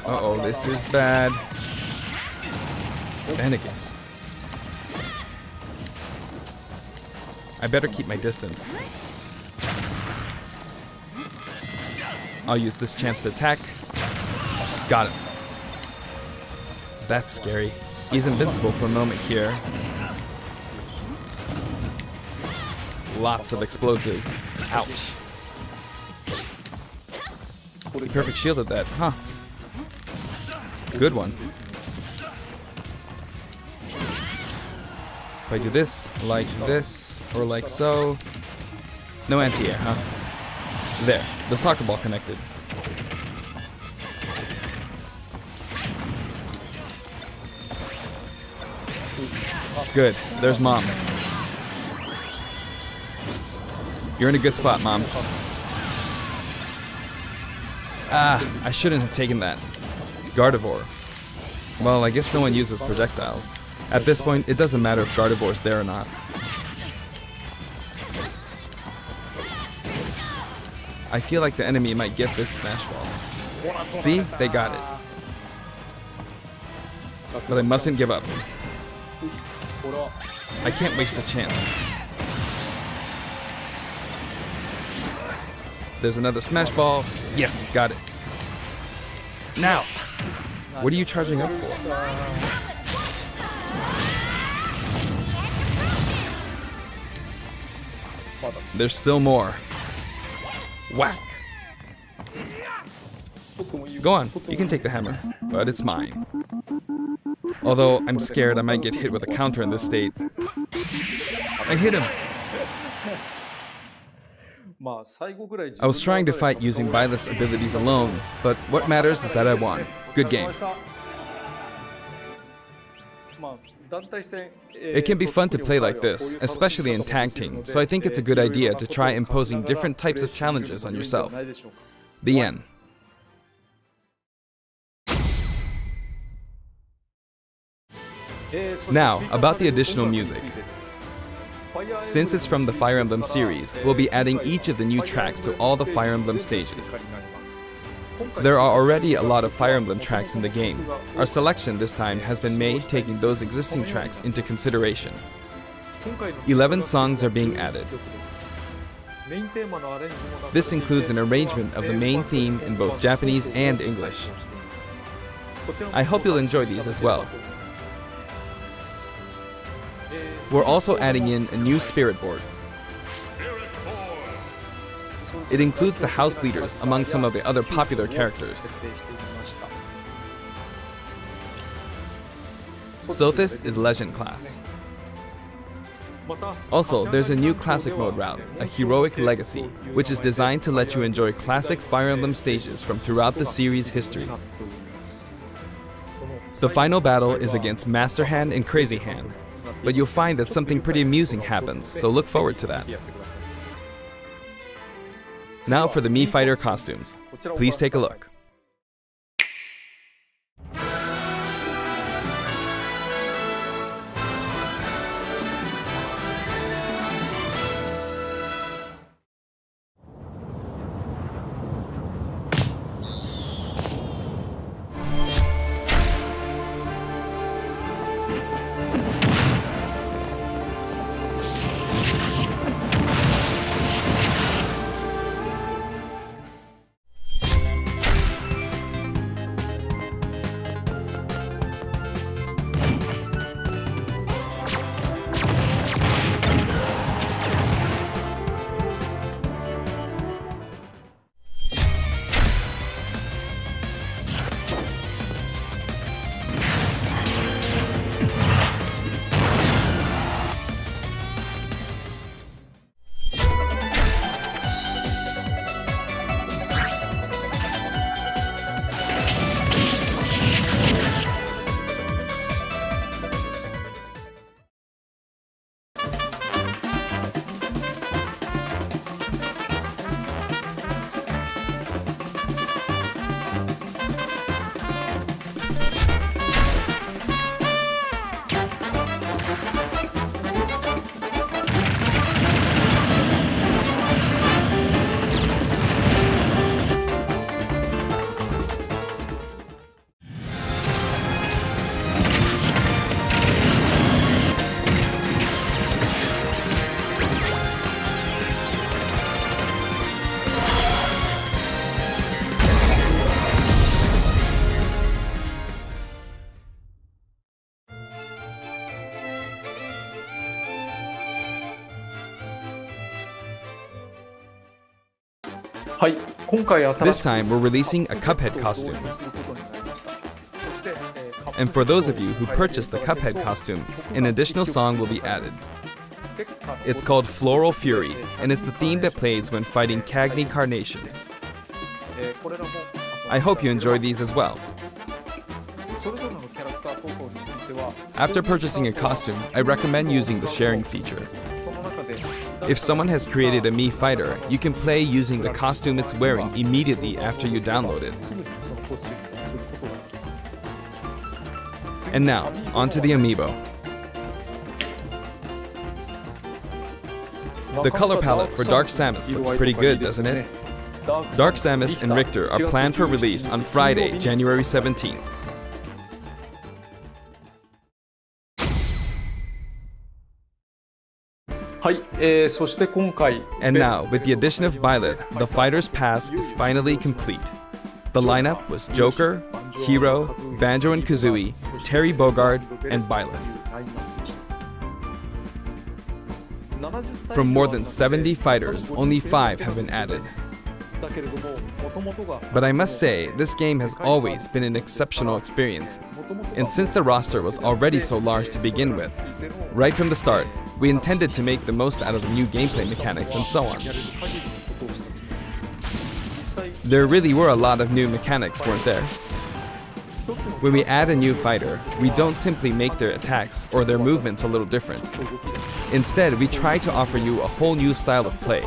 Uh-oh, this is bad. And again. I better keep my distance. I'll use this chance to attack. Got him. That's scary. He's invincible for a moment here. Lots of explosives. Ouch. He perfect shielded that, huh? Good one. If I do this, or like so. No anti-air, huh? There, the soccer ball connected. Good, there's Mom. You're in a good spot, Mom. Ah, I shouldn't have taken that. Gardevoir. Well, I guess no one uses projectiles. At this point, it doesn't matter if Gardevoir's there or not. I feel like the enemy might get this Smash Ball. See? They got it. But I mustn't give up. I can't waste this chance. There's another Smash Ball. Yes, got it. Now! What are you charging up for? There's still more. Whack! Go on, you can take the hammer, but it's mine. Although I'm scared I might get hit with a counter in this state. I hit him! I was trying to fight using Byleth's abilities alone, but what matters is that I won. Good game. It can be fun to play like this, especially in tag team, so I think it's a good idea to try imposing different types of challenges on yourself. The end. Now, about the additional music. Since it's from the Fire Emblem series, we'll be adding each of the new tracks to all the Fire Emblem stages. There are already a lot of Fire Emblem tracks in the game. Our selection this time has been made taking those existing tracks into consideration. 11 songs are being added. This includes an arrangement of the main theme in both Japanese and English. I hope you'll enjoy these as well. We're also adding in a new spirit board. It includes the house leaders among some of the other popular characters. Sothis is Legend class. Also, there's a new Classic Mode route, a Heroic Legacy, which is designed to let you enjoy classic Fire Emblem stages from throughout the series' history. The final battle is against Master Hand and Crazy Hand, but you'll find that something pretty amusing happens, so look forward to that. Now for the Mii Fighter costumes. Please take a look. This time, we're releasing a Cuphead costume. And for those of you who purchased the Cuphead costume, an additional song will be added. It's called Floral Fury, and it's the theme that plays when fighting Cagney Carnation. I hope you enjoy these as well. After purchasing a costume, I recommend using the sharing feature. If someone has created a Mii fighter, you can play using the costume it's wearing immediately after you download it. And now, onto the amiibo. The color palette for Dark Samus looks pretty good, doesn't it? Dark Samus and Richter are planned for release on Friday, January 17th. And now, with the addition of Byleth, the Fighter's Pass is finally complete. The lineup was Joker, Hero, Banjo and Kazooie, Terry Bogard, and Byleth. From more than 70 fighters, only 5 have been added. But I must say, this game has always been an exceptional experience. And since the roster was already so large to begin with, right from the start, we intended to make the most out of the new gameplay mechanics and so on. There really were a lot of new mechanics, weren't there? When we add a new fighter, we don't simply make their attacks or their movements a little different. Instead, we try to offer you a whole new style of play.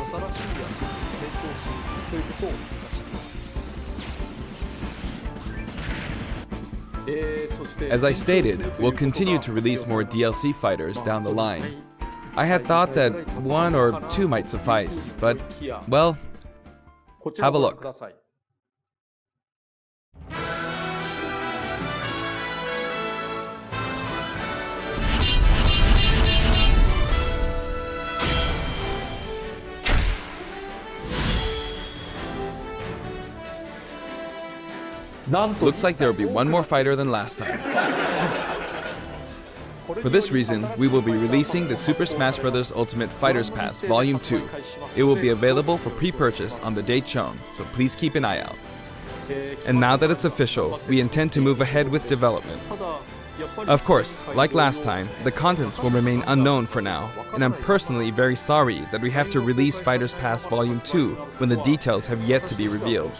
As I stated, we'll continue to release more DLC fighters down the line. I had thought that 1 or 2 might suffice, but, well, have a look. Looks like there will be 1 more fighter than last time. For this reason, we will be releasing the Super Smash Bros. Ultimate Fighters Pass Volume 2. It will be available for pre-purchase on the date shown, so please keep an eye out. And now that it's official, we intend to move ahead with development. Of course, like last time, the contents will remain unknown for now, and I'm personally very sorry that we have to release Fighters Pass Volume 2 when the details have yet to be revealed.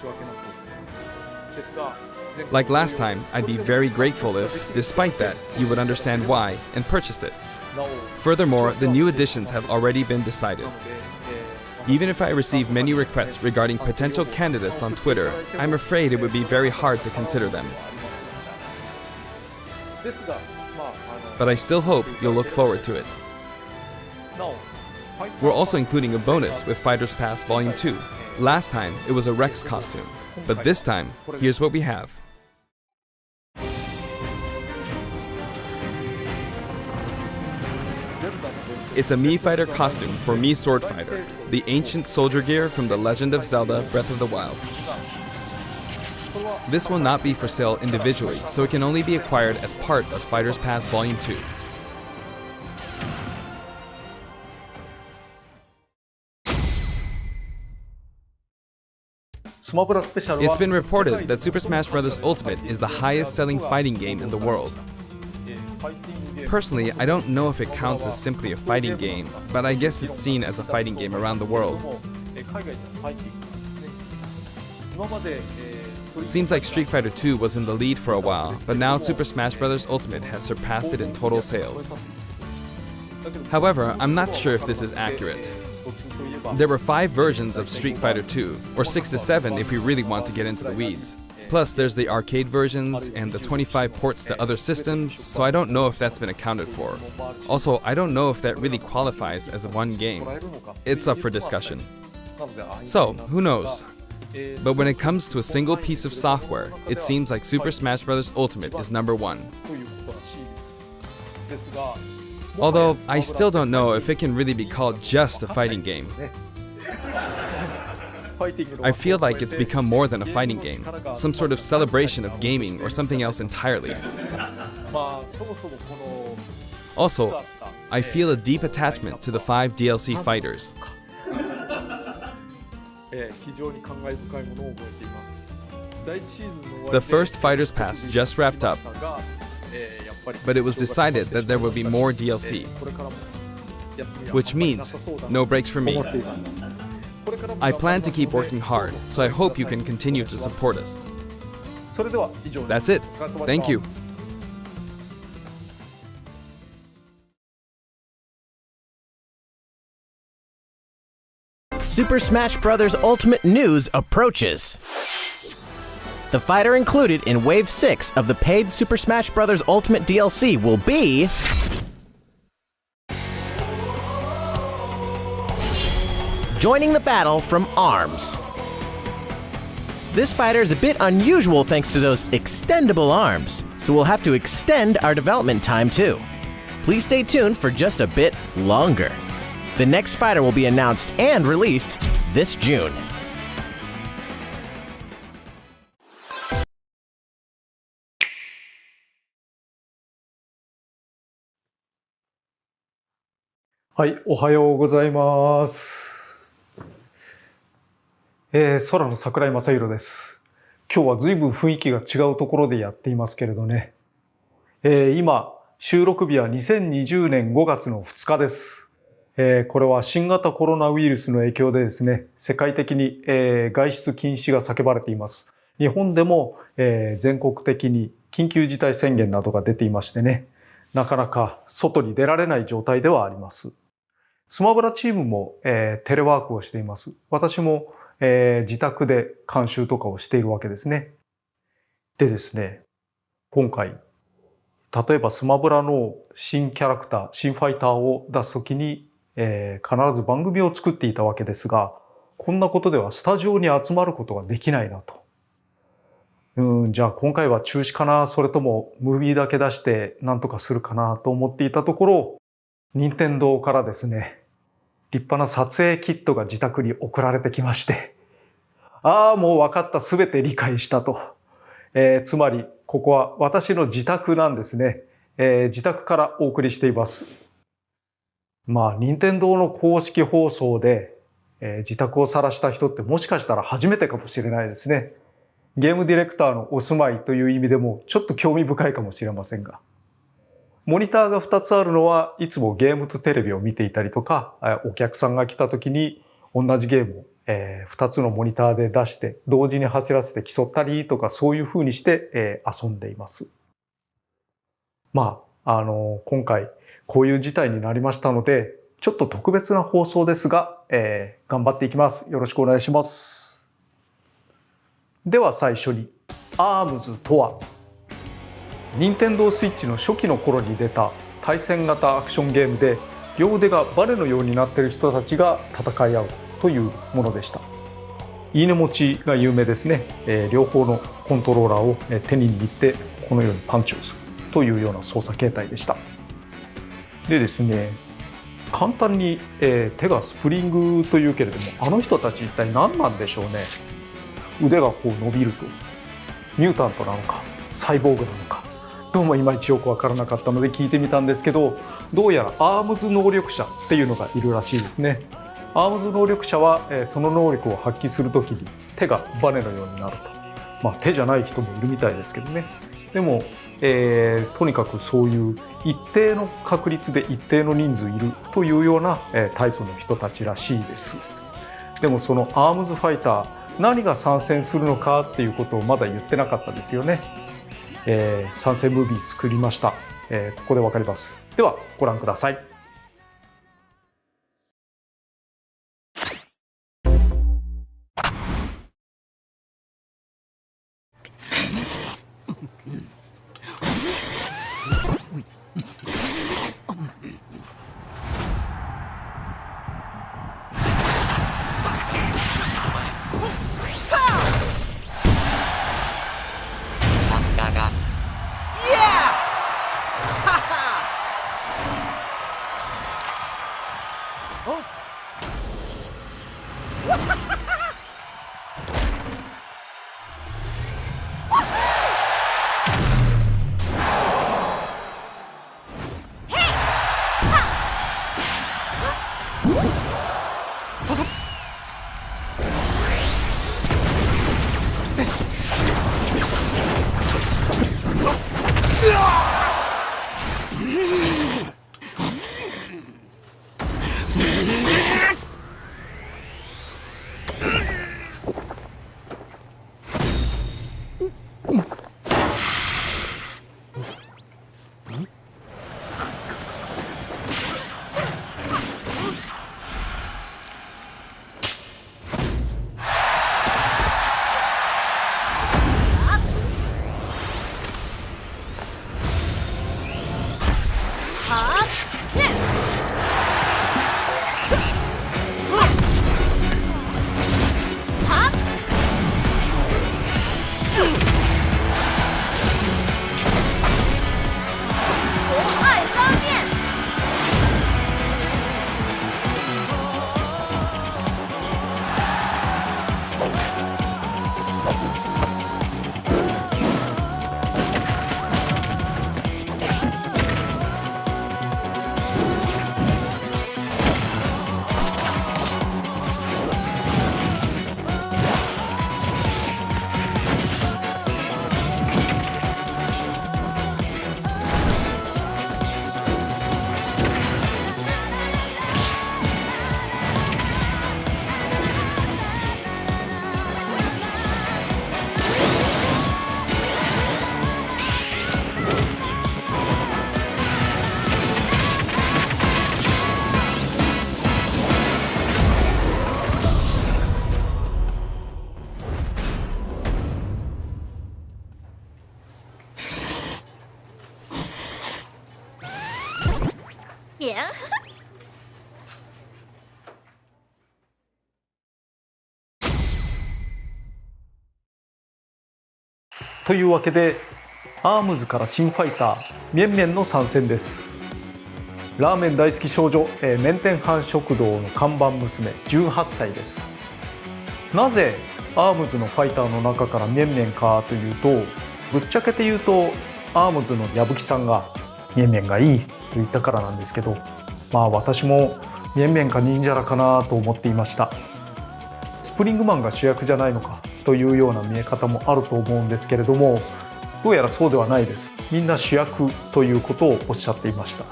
Like last time, I'd be very grateful if, despite that, you would understand why and purchase it. Furthermore, the new additions have already been decided. Even if I receive many requests regarding potential candidates on Twitter, I'm afraid it would be very hard to consider them. But I still hope you'll look forward to it. We're also including a bonus with Fighters Pass Volume 2. Last time, it was a Rex costume. But this time, here's what we have. It's a Mii Fighter costume for Mii Sword Fighter, the ancient soldier gear from The Legend of Zelda Breath of the Wild. This will not be for sale individually, so it can only be acquired as part of Fighters Pass Volume 2. It's been reported that Super Smash Bros. Ultimate is the highest-selling fighting game in the world. Personally, I don't know if it counts as simply a fighting game, but I guess it's seen as a fighting game around the world. Seems like Street Fighter 2 was in the lead for a while, but now Super Smash Bros. Ultimate has surpassed it in total sales. However, I'm not sure if this is accurate. There were 5 versions of Street Fighter 2, or 6 to 7 if we really want to get into the weeds. Plus, there's the arcade versions and the 25 ports to other systems, so I don't know if that's been accounted for. Also, I don't know if that really qualifies as one game. It's up for discussion. So, who knows? But when it comes to a single piece of software, it seems like Super Smash Bros. Ultimate is #1. Although, I still don't know if it can really be called just a fighting game. I feel like it's become more than a fighting game, some sort of celebration of gaming or something else entirely. Also, I feel a deep attachment to the 5 DLC fighters. 非常に感慨深いものを覚えています。第一シーズンの終わり The で first Fighters Pass just wrapped up, but it was decided that there would be more DLC, which means no breaks for me. I plan to keep working hard, so I hope you can continue to support us. それでは以上です。 That's it. Thank you. Super Smash Bros. Ultimate news approaches. The fighter included in Wave 6 of the paid Super Smash Bros. Ultimate DLC will be... joining the battle from ARMS. This fighter is a bit unusual thanks to those extendable arms, so we'll have to extend our development time too. Please stay tuned for just a bit longer. The next fighter will be announced and released this June. Hi, おはようございます。空の桜井正宏です。今日は随分雰囲気が違うところでやっていますけれどね。今、収録日は2020年5月の2日です。これは新型コロナウイルスの影響でですね、世界的に、外出禁止が叫ばれています。日本でも、全国的に緊急事態宣言などが出ていましてね、なかなか外に出られない状態ではあります。スマブラチームも、テレワークをしています。私も、自宅で監修とかをしているわけですね。でですね、今回、例えばスマブラの新キャラクター、新ファイターを出すときに、必ず番組を作っていたわけですが、こんなことではスタジオに集まることができないなと。じゃあ今回は中止かな、それともムービーだけ出してなんとかするかなと思っていたところ、任天堂からですね、立派な撮影キットが自宅に送られてきまして、もう分かった、すべて理解したと。つまり、ここは私の自宅なんですね。自宅からお送りしています。任天堂の公式放送で、自宅を晒した人ってもしかしたら初めてかもしれないですね。ゲームディレクターのお住まいという意味でもちょっと興味深いかもしれませんが。モニターが2つあるのはいつもゲームとテレビを見ていたりとか、お客さんが来た時に同じゲームを2つのモニターで出して同時に走らせて競ったりとかそういう風にして遊んでいます。今回こういう事態になりましたので、ちょっと特別な放送ですが、頑張っていきます。よろしくお願いします。では最初に、ARMS とは、任天堂スイッチの初期の頃に出た対戦型アクションゲームで、両腕がバネのようになっている人たちが戦い合うというものでした。いいね持ちが有名ですね。両方のコントローラーを手に握ってこのようにパンチをするというような操作形態でした。でですね、簡単に、手がスプリングというけれども、あの人たち一体何なんでしょうね。腕がこう伸びると、ミュータントなのかサイボーグなのか、どうもいまいちよくわからなかったので聞いてみたんですけど、どうやらアームズ能力者っていうのがいるらしいですね。アームズ能力者は、その能力を発揮するときに手がバネのようになると。手じゃない人もいるみたいですけどね。でも、とにかくそういう一定の確率で一定の人数いるというような、タイプの人たちらしいです。でもそのアームズファイター、何が参戦するのかっていうことをまだ言ってなかったですよね。参戦ムービー作りました。ここでわかります。ではご覧ください。というわけでアームズから新ファイターミェンメンの参戦です。ラーメン大好き少女、麺店飯食堂の看板娘18歳です。なぜアームズのファイターの中からミェンメンかというと、ぶっちゃけて言うとアームズの矢吹さんがミェンメンがいいと言ったからなんですけど、まあ私もミェンメンか忍者らかなと思っていました。スプリングマンが主役じゃないのかというような見え方もあると思うんですけれども、どうやらそうではないです。みんな主役ということをおっしゃっていました。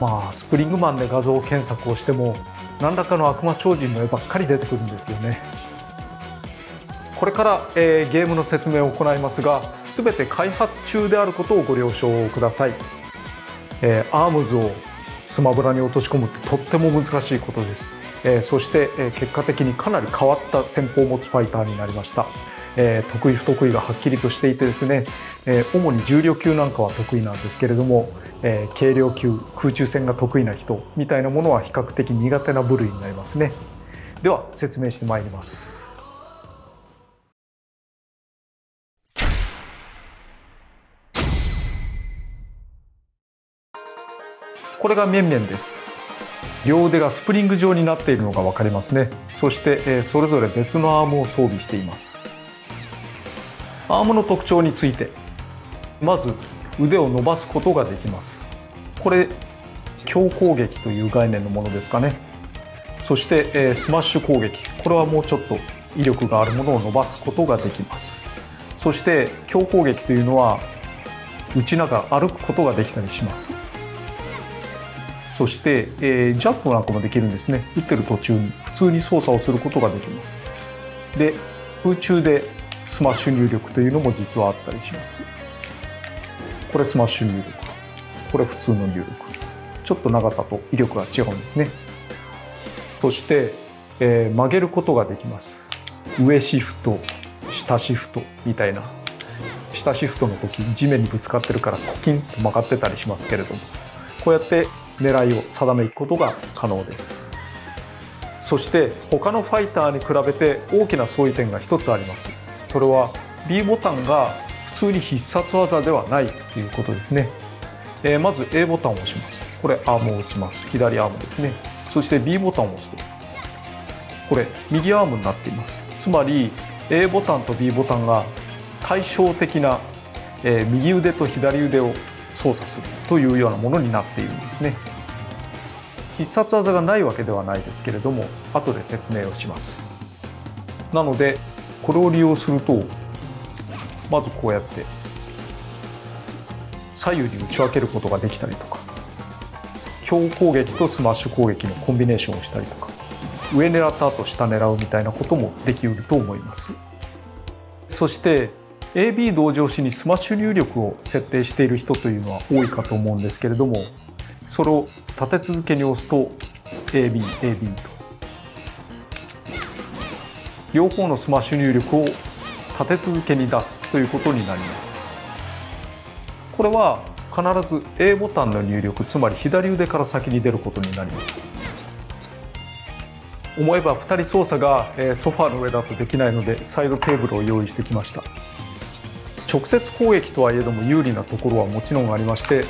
まあスプリングマンで画像検索をしても何らかの悪魔超人の絵ばっかり出てくるんですよね。これから、ゲームの説明を行いますが、全て開発中であることをご了承ください。アームズをスマブラに落とし込むってとっても難しいことです。そして、結果的にかなり変わった戦法を持つファイターになりました。得意不得意がはっきりとしていてですね、主に重量級なんかは得意なんですけれども、軽量級空中戦が得意な人みたいなものは比較的苦手な部類になりますね。では説明してまいります。これがミェンメンです。両腕がスプリング状になっているのが分かりますね。そして、それぞれ別のアームを装備しています。アームの特徴について、まず腕を伸ばすことができます。これ強攻撃という概念のものですかね。そして、スマッシュ攻撃、これはもうちょっと威力があるものを伸ばすことができます。そして強攻撃というのは打ちながら歩くことができたりします。そして、ジャンプなんかもできるんですね。打ってる途中に普通に操作をすることができます。で、空中でスマッシュ入力というのも実はあったりします。これスマッシュ入力、これ普通の入力、ちょっと長さと威力が違うんですね。そして、曲げることができます。上シフト、下シフトみたいな。下シフトの時地面にぶつかってるからコキンと曲がってたりしますけれども、こうやって狙いを定めることが可能です。そして他のファイターに比べて大きな相違点が一つあります。それは B ボタンが普通に必殺技ではないということですね。まず A ボタンを押します。これアームを打ちます。左アームですね。そして B ボタンを押すとこれ右アームになっています。つまり A ボタンと B ボタンが対照的な、右腕と左腕を操作するというようなものになっているんですね。必殺技がないわけではないですけれども、後で説明をします。なのでこれを利用すると、まずこうやって左右に打ち分けることができたりとか、強攻撃とスマッシュ攻撃のコンビネーションをしたりとか、上狙った後下狙うみたいなこともできうると思います。そして AB 同時押しにスマッシュ入力を設定している人というのは多いかと思うんですけれども、それを立て続けに押すと AB、AB と両方のスマッシュ入力を立て続けに出すということになります。これは必ず A ボタンの入力、つまり左腕から先に出ることになります。思えば2人操作がソファーの上だとできないので、サイドテーブルを用意してきました。直接攻撃とはいえども有利なところはもちろんありまして、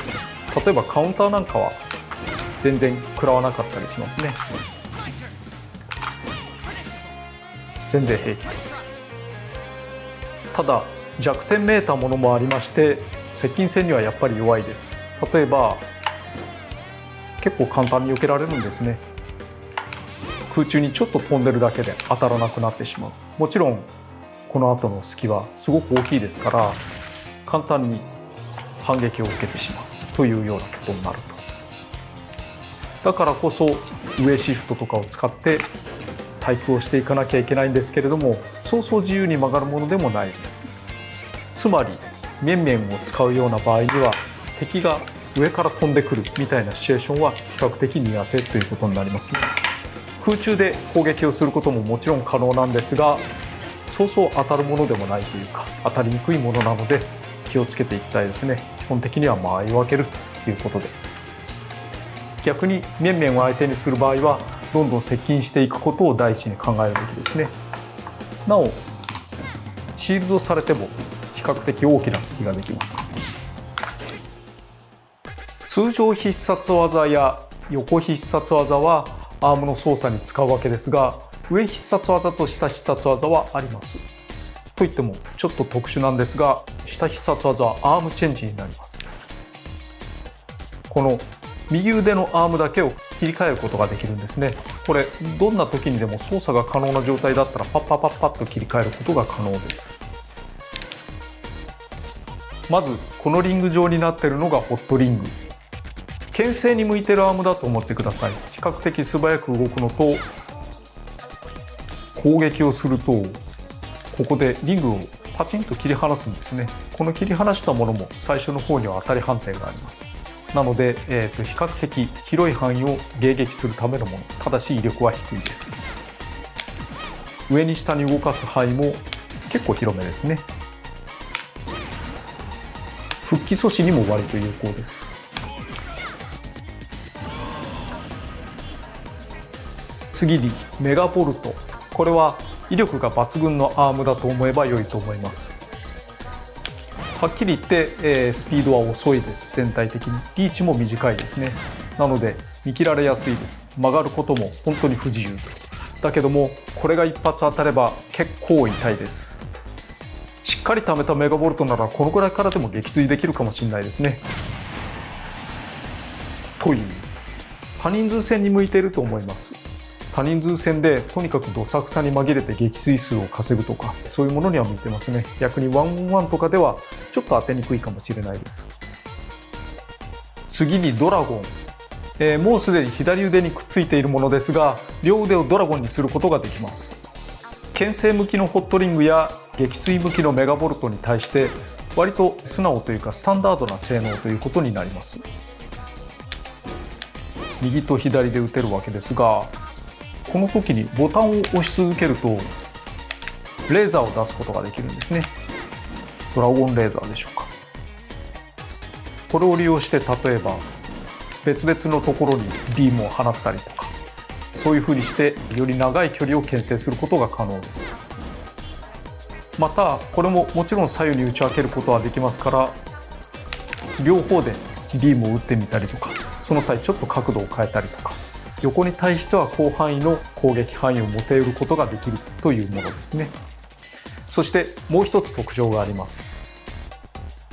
例えばカウンターなんかは全然食らわなかったりしますね。全然平気です。ただ弱点めいたものもありまして、接近戦にはやっぱり弱いです。例えば結構簡単に避けられるんですね。空中にちょっと飛んでるだけで当たらなくなってしまう。もちろんこの後の隙はすごく大きいですから、簡単に反撃を受けてしまうというようなことになると。だからこそ上シフトとかを使って対空をしていかなきゃいけないんですけれども、そうそう自由に曲がるものでもないです。つまりメンメンを使うような場合には、敵が上から飛んでくるみたいなシチュエーションは比較的苦手ということになります。空中で攻撃をすることももちろん可能なんですが、そうそう当たるものでもないというか、当たりにくいものなので気をつけていきたいですね。基本的には間合いを分けるということで、逆にメンメンを相手にする場合はどんどん接近していくことを第一に考えるべきですね。なおシールドされても比較較的大きな隙ができます。通常必殺技や横必殺技はアームの操作に使うわけですが、上必殺技と下必殺技はあります。といってもちょっと特殊なんですが、下必殺技はアームチェンジになります。この右腕のアームだけを切り替えることができるんですね。これどんな時にでも操作が可能な状態だったらパッパッパッパッと切り替えることが可能です。まずこのリング状になっているのがホットリング。牽制に向いているアームだと思ってください。比較的素早く動くのと、攻撃をするとここでリングをパチンと切り離すんですね。この切り離したものも最初の方には当たり判定があります。なので、比較的広い範囲を迎撃するためのもの。ただし威力は低いです。上に下に動かす範囲も結構広めですね。復帰阻止にも割と有効です。次にメガボルト。これは威力が抜群のアームだと思えば良いと思います。はっきり言って、スピードは遅いです。全体的にリーチも短いですね。なので見切られやすいです。曲がることも本当に不自由だけども、これが一発当たれば結構痛いです。しっかり溜めたメガボルトならこのくらいからでも撃墜できるかもしれないですね。という多人数戦に向いていると思います。多人数戦でとにかくどさくさに紛れて撃墜数を稼ぐとか、そういうものには向いてますね。逆に 1on1 とかではちょっと当てにくいかもしれないです。次にドラゴン。もうすでに左腕にくっついているものですが、両腕をドラゴンにすることができます。牽制向きのホットリングや撃墜向きのメガボルトに対して割と素直というかスタンダードな性能ということになります。右と左で打てるわけですが、この時にボタンを押し続けるとレーザーを出すことができるんですね。ドラゴンレーザーでしょうか。これを利用して例えば別々のところにビームを放ったりとか、そういうふうにしてより長い距離を牽制することが可能です。またこれももちろん左右に打ち分けることはできますから、両方でビームを打ってみたりとか、その際ちょっと角度を変えたりとか、横に対しては広範囲の攻撃範囲を持て得ることができるというものですね。そしてもう一つ特徴があります。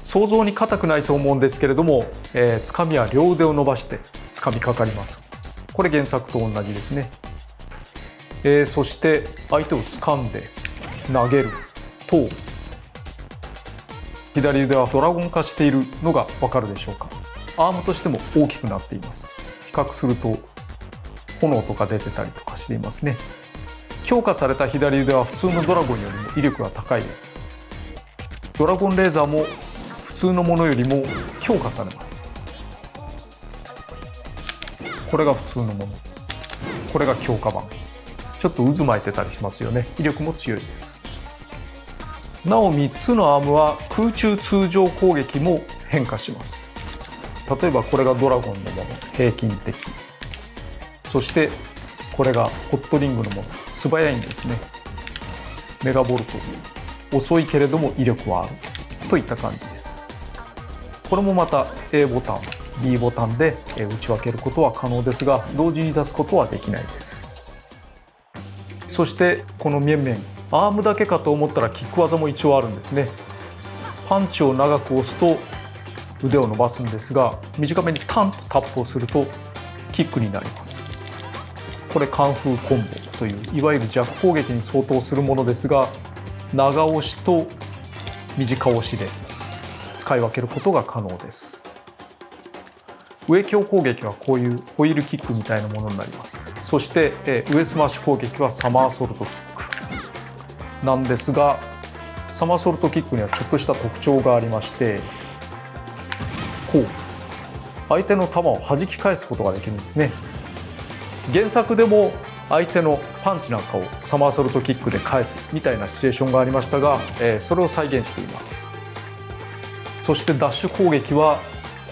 想像に硬くないと思うんですけれども、つかみは両腕を伸ばしてつかみかかります。これ原作と同じですね。そして相手を掴んで投げると、左腕はドラゴン化しているのがわかるでしょうか。アームとしても大きくなっています。比較すると炎とか出てたりとかしていますね。強化された左腕は普通のドラゴンよりも威力が高いです。ドラゴンレーザーも普通のものよりも強化されます。これが普通のもの、これが強化版。ちょっと渦巻いてたりしますよね。威力も強いです。なお3つのアームは空中通常攻撃も変化します。例えばこれがドラゴンのもの、平均的。そしてこれがホットリングのもの、素早いんですね。メガボルト、遅いけれども威力はあるといった感じです。これもまた A ボタン B ボタンで打ち分けることは可能ですが、同時に出すことはできないです。そしてこの面々、アームだけかと思ったらキック技も一応あるんですね。パンチを長く押すと腕を伸ばすんですが、短めにタンとタップをするとキックになります。これカンフーコンボといういわゆる弱攻撃に相当するものですが、長押しと短押しで使い分けることが可能です。上強攻撃はこういうホイールキックみたいなものになります。そして上スマッシュ攻撃はサマーソルトキックなんですが、サマーソルトキックにはちょっとした特徴がありまして、こう相手の球を弾き返すことができるんですね。原作でも相手のパンチなんかをサマーソルトキックで返すみたいなシチュエーションがありましたが、それを再現しています。そしてダッシュ攻撃は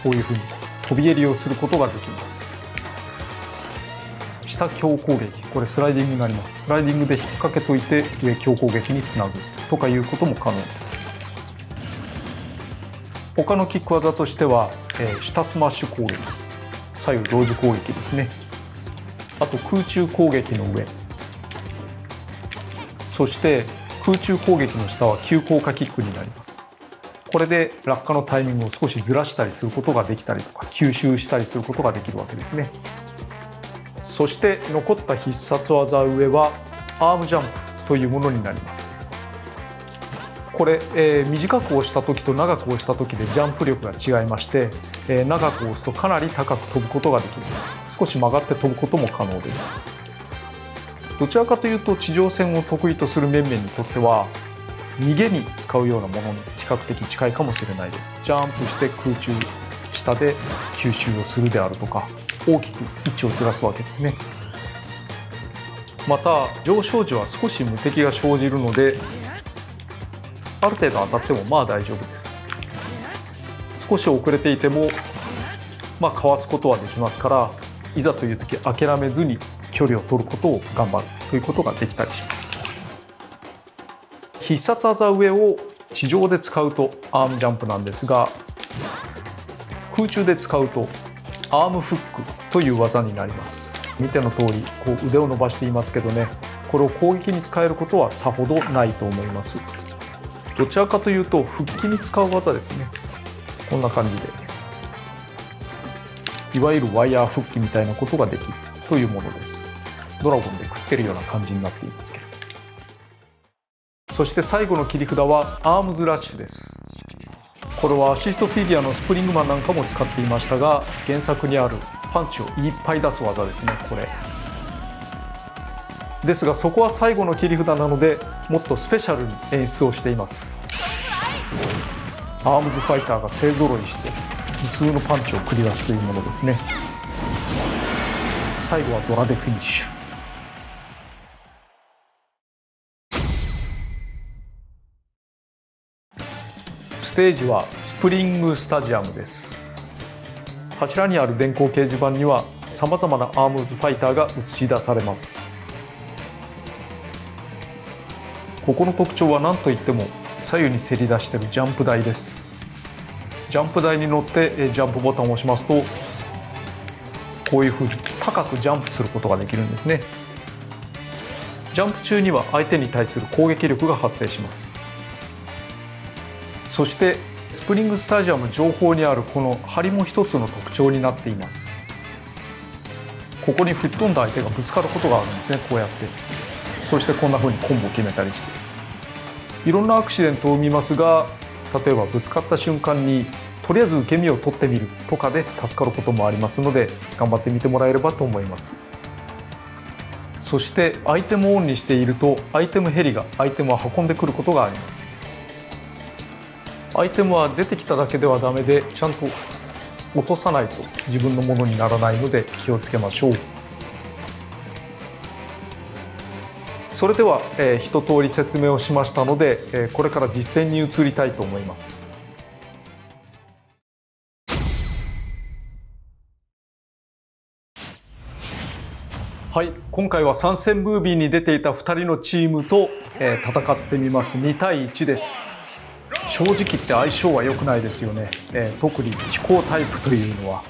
こういうふうに飛び襟をすることができます。下強攻撃、これスライディングになります。スライディングで引っ掛けといて上強攻撃につなぐとかいうことも可能です。他のキック技としては、下スマッシュ攻撃、左右同時攻撃ですね。あと空中攻撃の上、そして空中攻撃の下は急降下キックになります。これで落下のタイミングを少しずらしたりすることができたりとか、吸収したりすることができるわけですね。そして残った必殺技上はアームジャンプというものになります。これ、短く押した時と長く押した時でジャンプ力が違いまして、長く押すとかなり高く飛ぶことができます。少し曲がって飛ぶことも可能です。どちらかというと地上戦を得意とする面々にとっては逃げに使うようなものに比較的近いかもしれないです。ジャンプして空中下で吸収をするであるとか、大きく位置をずらすわけですね。また上昇時は少し無敵が生じるので、ある程度当たってもまあ大丈夫です。少し遅れていてもかわすことはできますから、いざという時諦めずに距離を取ることを頑張るということができたりします。必殺技上を地上で使うとアームジャンプなんですが、空中で使うとアームフックという技になります。見ての通りこう腕を伸ばしていますけどね、これを攻撃に使えることはさほどないと思います。どちらかというと復帰に使う技ですね。こんな感じでいわゆるワイヤー復帰みたいなことができるというものです。ドラゴンで食ってるような感じになっていますけど。そして最後の切り札はアームズラッシュです。これはアシストフィギュアのスプリングマンなんかも使っていましたが、原作にあるパンチをいっぱい出す技ですね。これですが、そこは最後の切り札なのでもっとスペシャルに演出をしています。アームズファイターが勢ぞろいして無数のパンチを繰り出すというものですね。最後はドラでフィニッシュ。ステージはスプリングスタジアムです。柱にある電光掲示板にはさまざまなアームズファイターが映し出されます。ここの特徴は何といっても左右にせり出しているジャンプ台です。ジャンプ台に乗ってジャンプボタンを押しますと、こういうふうに高くジャンプすることができるんですね。ジャンプ中には相手に対する攻撃力が発生します。そしてスプリングスタジアム上方にあるこの梁も一つの特徴になっています。ここに吹っ飛んだ相手がぶつかることがあるんですね。こうやって、そしてこんな風にコンボを決めたりして、いろんなアクシデントを生みますが、例えばぶつかった瞬間にとりあえず受け身を取ってみるとかで助かることもありますので、頑張ってみてもらえればと思います。そしてアイテムをオンにしているとアイテムヘリがアイテムを運んでくることがあります。アイテムは出てきただけではダメで、ちゃんと落とさないと自分のものにならないので気をつけましょう。それでは、一通り説明をしましたので、これから実践に移りたいと思います。はい、今回は参戦ムービーに出ていた2人のチームと、戦ってみます。2対1です。正直言って相性は良くないですよね。特に飛行タイプというのは、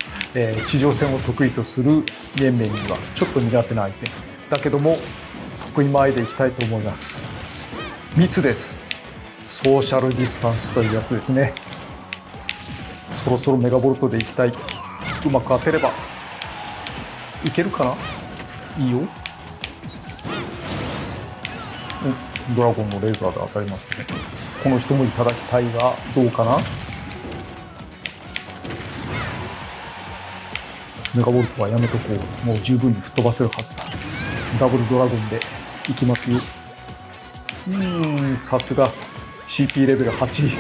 地上戦を得意とする面々にはちょっと苦手な相手だけども、得意前でいきたいと思います。密です。ソーシャルディスタンスというやつですね。そろそろメガボルトでいきたい。うまく当てればいけるかな。いいよ。ドラゴンのレーザーで当たりますね。この人もいただきたいがどうかな。メガボルトはやめとこう。もう十分に吹っ飛ばせるはずだ。ダブルドラゴンでいきますよ。さすが CP レベル8。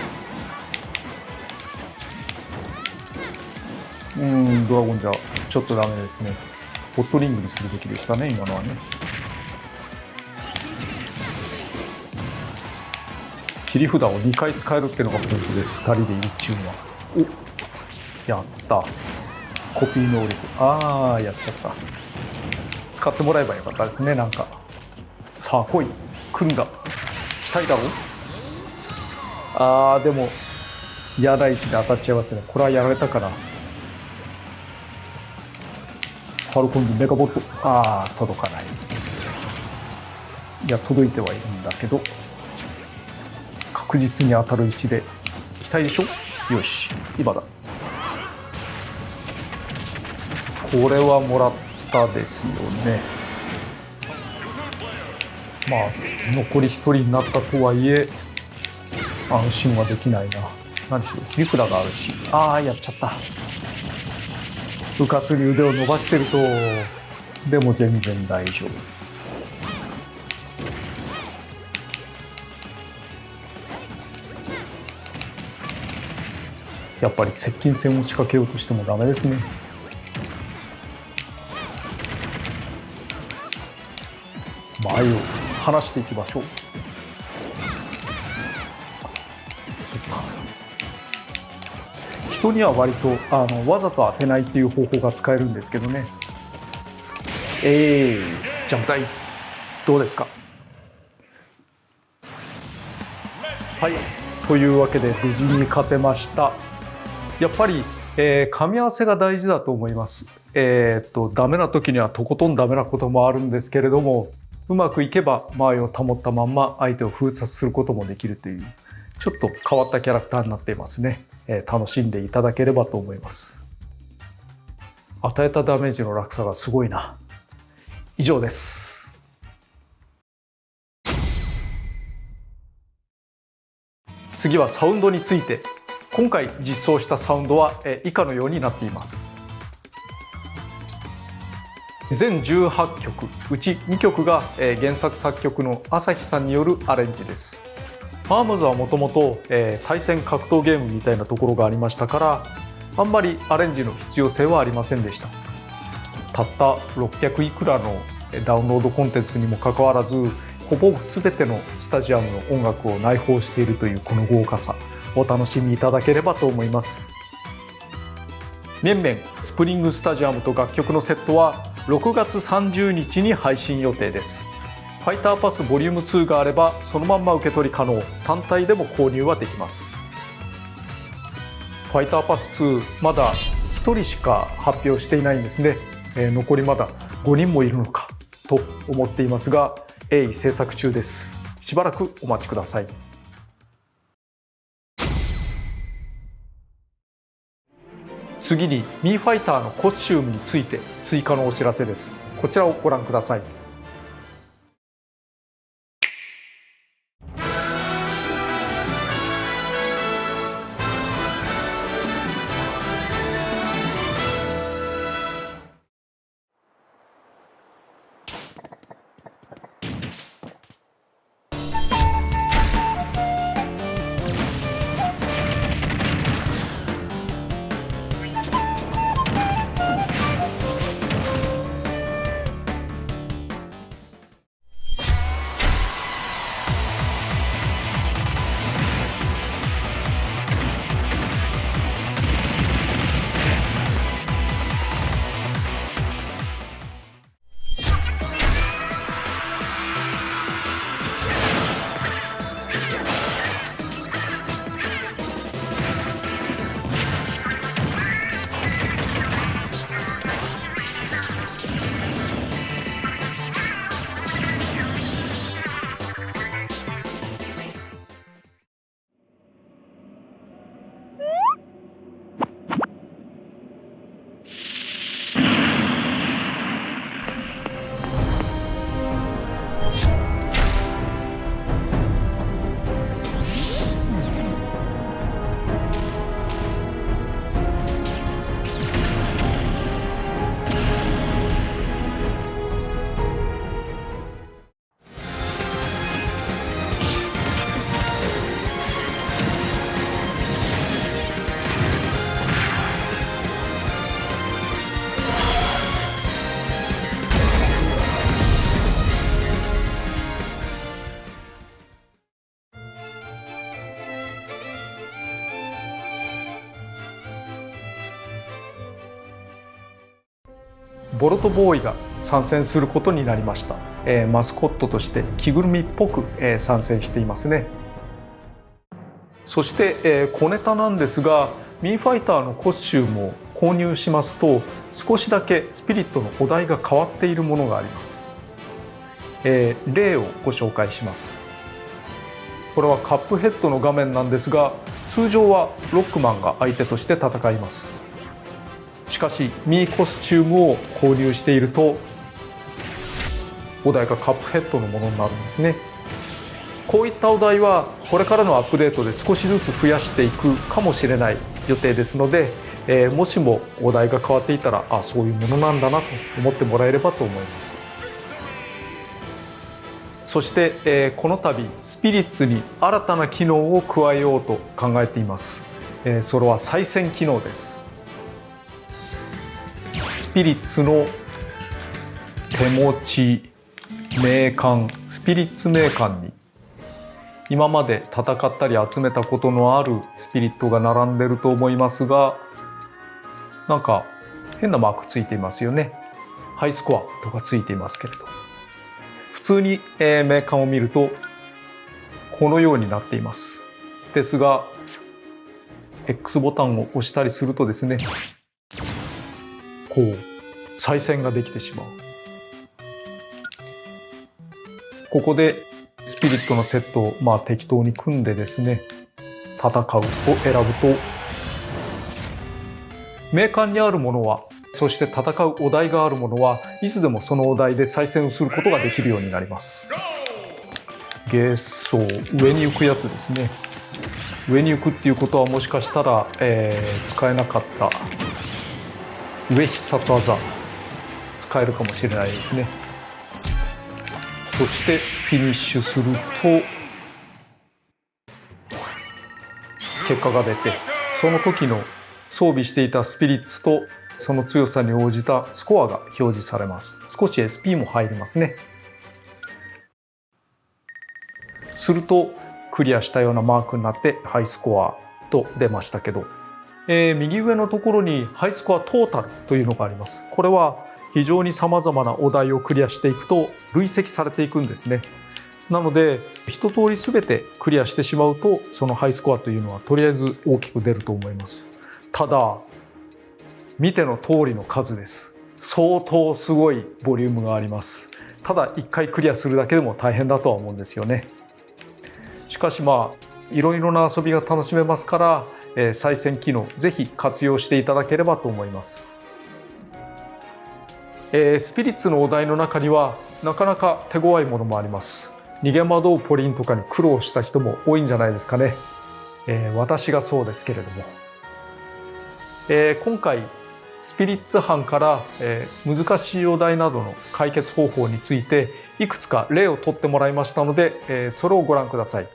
ドラゴンじゃちょっとダメですね。ホットリングにするべきでしたね、今のはね。切り札を2回使えるっていうのがポイントです。2人でいるっていうのは。お、やった。コピー能力。やっちゃった。使ってもらえばよかったですね。なんかさあ来い、来るんだ、来たいだろう。でも嫌な位置で当たっちゃいますね。これはやられたかな。ファルコンズメガボット、ああ届かない。いや届いてはいるんだけど、確実に当たる位置で期待でしょ。よし今だ。これはもらったですよね。まあ残り1人になったとはいえ安心はできないな。何しろ切り札があるし。ああやっちゃった。うかつに腕を伸ばしてると、でも全然大丈夫。やっぱり接近戦を仕掛けようとしてもダメですね。前を離していきましょう。そっか。人には割とわざと当てないっていう方法が使えるんですけどね。ジャンプ台どうですか。はい、というわけで無事に勝てました。やっぱり、噛み合わせが大事だと思います。ダメな時にはとことんダメなこともあるんですけれども、うまくいけば間合いを保ったまんま相手を封殺することもできるという、ちょっと変わったキャラクターになっていますね。楽しんでいただければと思います。与えたダメージの落差がすごいな。以上です。次はサウンドについて。今回実装したサウンドは以下のようになっています。全18曲うち2曲が原作作曲の朝日さんによるアレンジです。アームズはもともと対戦格闘ゲームみたいなところがありましたから、あんまりアレンジの必要性はありませんでした。たった600いくらのダウンロードコンテンツにもかかわらず、ほぼ全てのスタジアムの音楽を内包しているというこの豪華さ、お楽しみいただければと思います。面々スプリングスタジアムと楽曲のセットは6月30日に配信予定です。ファイターパスボリューム2があればそのまんま受け取り可能、単体でも購入はできます。ファイターパス2まだ1人しか発表していないんですね。残りまだ5人もいるのかと思っていますが、鋭意制作中です。しばらくお待ちください。次にミーファイターのコスチュームについて追加のお知らせです。こちらをご覧ください。ボルトボーイが参戦することになりました。マスコットとして着ぐるみっぽく参戦していますね。そして、小ネタなんですが、ミーファイターのコスチュームを購入しますと少しだけスピリットのお題が変わっているものがあります。例をご紹介します。これはカップヘッドの画面なんですが、通常はロックマンが相手として戦います。しかしミーコスチュームを購入しているとお題がカップヘッドのものになるんですね。こういったお題はこれからのアップデートで少しずつ増やしていくかもしれない予定ですので、もしもお題が変わっていたら、あ、そういうものなんだなと思ってもらえればと思います。そして、この度スピリッツに新たな機能を加えようと考えています。それは再戦機能です。スピリッツの手持ち名鑑、スピリッツ名鑑に今まで戦ったり集めたことのあるスピリットが並んでると思いますが、なんか変なマークついていますよね。ハイスコアとかついていますけれど、普通に名鑑を見るとこのようになっています。ですが X ボタンを押したりするとですね、こう再戦ができてしまう。ここでスピリットのセットを適当に組んでですね、戦うを選ぶと名鑑にあるものは、そして戦うお題があるものはいつでもそのお題で再戦をすることができるようになります。ゲソ、上に行くやつですね。上に行くっていうことはもしかしたら、使えなかった上必殺技使えるかもしれないですね。そしてフィニッシュすると結果が出て、その時の装備していたスピリッツとその強さに応じたスコアが表示されます。少し SP も入りますね。するとクリアしたようなマークになってハイスコアと出ましたけど、右上のところにハイスコアトータルというのがあります。これは非常にさまざまなお題をクリアしていくと累積されていくんですね。なので一通り全てクリアしてしまうと、そのハイスコアというのはとりあえず大きく出ると思います。ただ見ての通りの数です。相当すごいボリュームがあります。ただ1回クリアするだけでも大変だとは思うんですよね。しかしいろいろな遊びが楽しめますから、再戦機能ぜひ活用していただければと思います。スピリッツのお題の中にはなかなか手強いものもあります。逃げ惑うポリンとかに苦労した人も多いんじゃないですかね。私がそうですけれども、今回スピリッツ班から、難しいお題などの解決方法についていくつか例を取ってもらいましたので、それをご覧ください。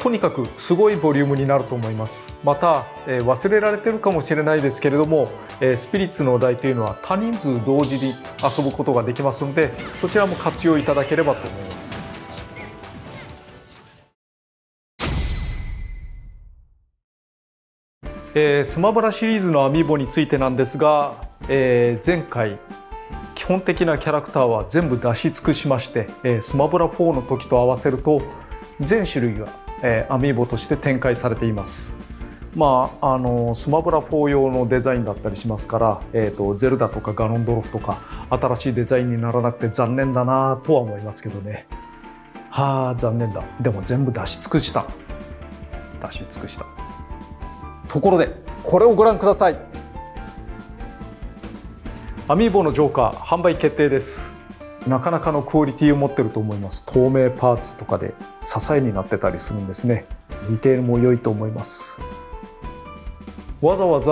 とにかくすごいボリュームになると思います。また、忘れられてるかもしれないですけれども、スピリッツのお題というのは多人数同時に遊ぶことができますので、そちらも活用いただければと思います。スマブラシリーズのアミーボについてなんですが、前回基本的なキャラクターは全部出し尽くしまして、スマブラ4の時と合わせると全種類が、アミーボとして展開されています。スマブラ4用のデザインだったりしますから、ゼルダとかガノンドロフとか新しいデザインにならなくて残念だなとは思いますけどね。残念だ。でも全部出し尽くした。ところでこれをご覧ください。アミーボのジョーカー販売決定です。なかなかのクオリティを持ってると思います。透明パーツとかで支えになってたりするんですね。ディテールも良いと思います。わざわざ、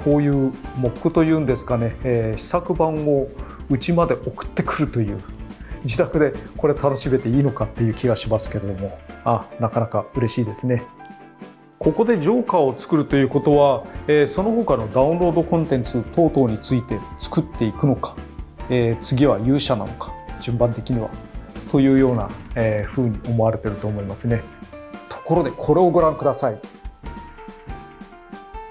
こういうモックというんですかね、試作版をうちまで送ってくるという、自宅でこれ楽しめていいのかっていう気がしますけれども、なかなか嬉しいですね。ここでジョーカーを作るということは、その他のダウンロードコンテンツ等々について作っていくのか、次は勇者なのか、順番的にはというような、風に思われていると思いますね。ところでこれをご覧ください。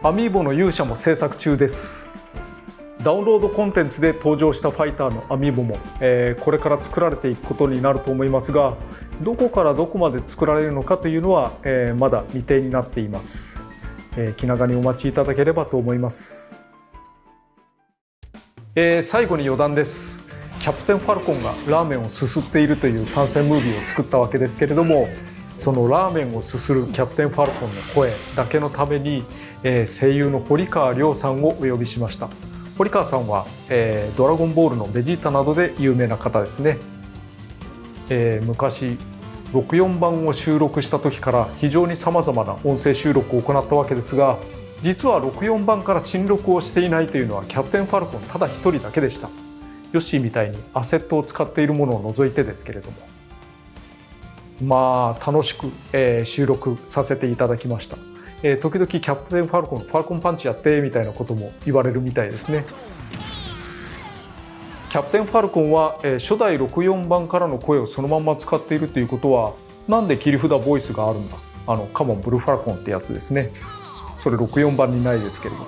アミーボの勇者も制作中です。ダウンロードコンテンツで登場したファイターのアミーボも、これから作られていくことになると思いますが、どこからどこまで作られるのかというのは、まだ未定になっています。気長にお待ちいただければと思います。最後に余談です。キャプテンファルコンがラーメンをすすっているという参戦ムービーを作ったわけですけれども、そのラーメンをすするキャプテンファルコンの声だけのために、声優の堀川亮さんをお呼びしました。堀川さんは、ドラゴンボールのベジータなどで有名な方ですね。昔64番を収録した時から非常にさまざまな音声収録を行ったわけですが、実は64番から新録をしていないというのはキャプテンファルコンただ一人だけでした。ヨッシーみたいにアセットを使っているものを除いてですけれども、楽しく、収録させていただきました。時々キャプテンファルコンパンチやってみたいなことも言われるみたいですね。キャプテンファルコンは、初代64番からの声をそのまま使っているということは、なんで切り札ボイスがあるんだ、カモンブルーファルコンってやつですね。それ64番にないですけれど、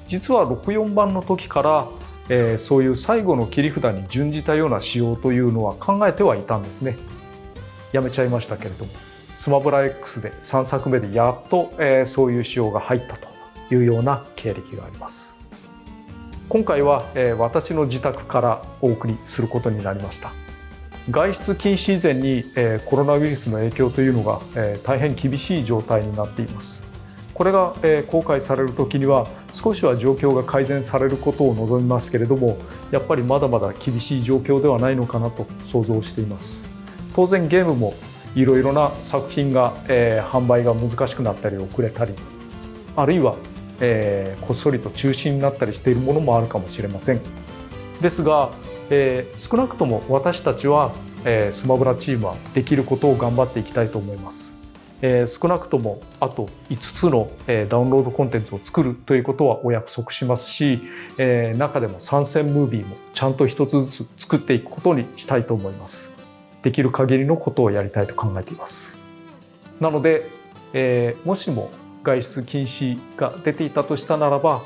実は64番の時から、そういう最後の切り札に準じたような仕様というのは考えてはいたんですね。やめちゃいましたけれども、スマブラ X で3作目でやっと、そういう仕様が入ったというような経歴があります。今回は、私の自宅からお送りすることになりました。外出禁止以前に、コロナウイルスの影響というのが、大変厳しい状態になっています。これが、公開される時には少しは状況が改善されることを望みますけれども、やっぱりまだまだ厳しい状況ではないのかなと想像しています。当然ゲームもいろいろな作品が、販売が難しくなったり遅れたり、あるいは、こっそりと中止になったりしているものもあるかもしれません。ですが、少なくとも私たちは、スマブラチームはできることを頑張っていきたいと思います。少なくともあと5つの、ダウンロードコンテンツを作るということはお約束しますし、中でも参戦ムービーもちゃんと一つずつ作っていくことにしたいと思います。できる限りのことをやりたいと考えています。なので、もしも外出禁止が出ていたとしたならば、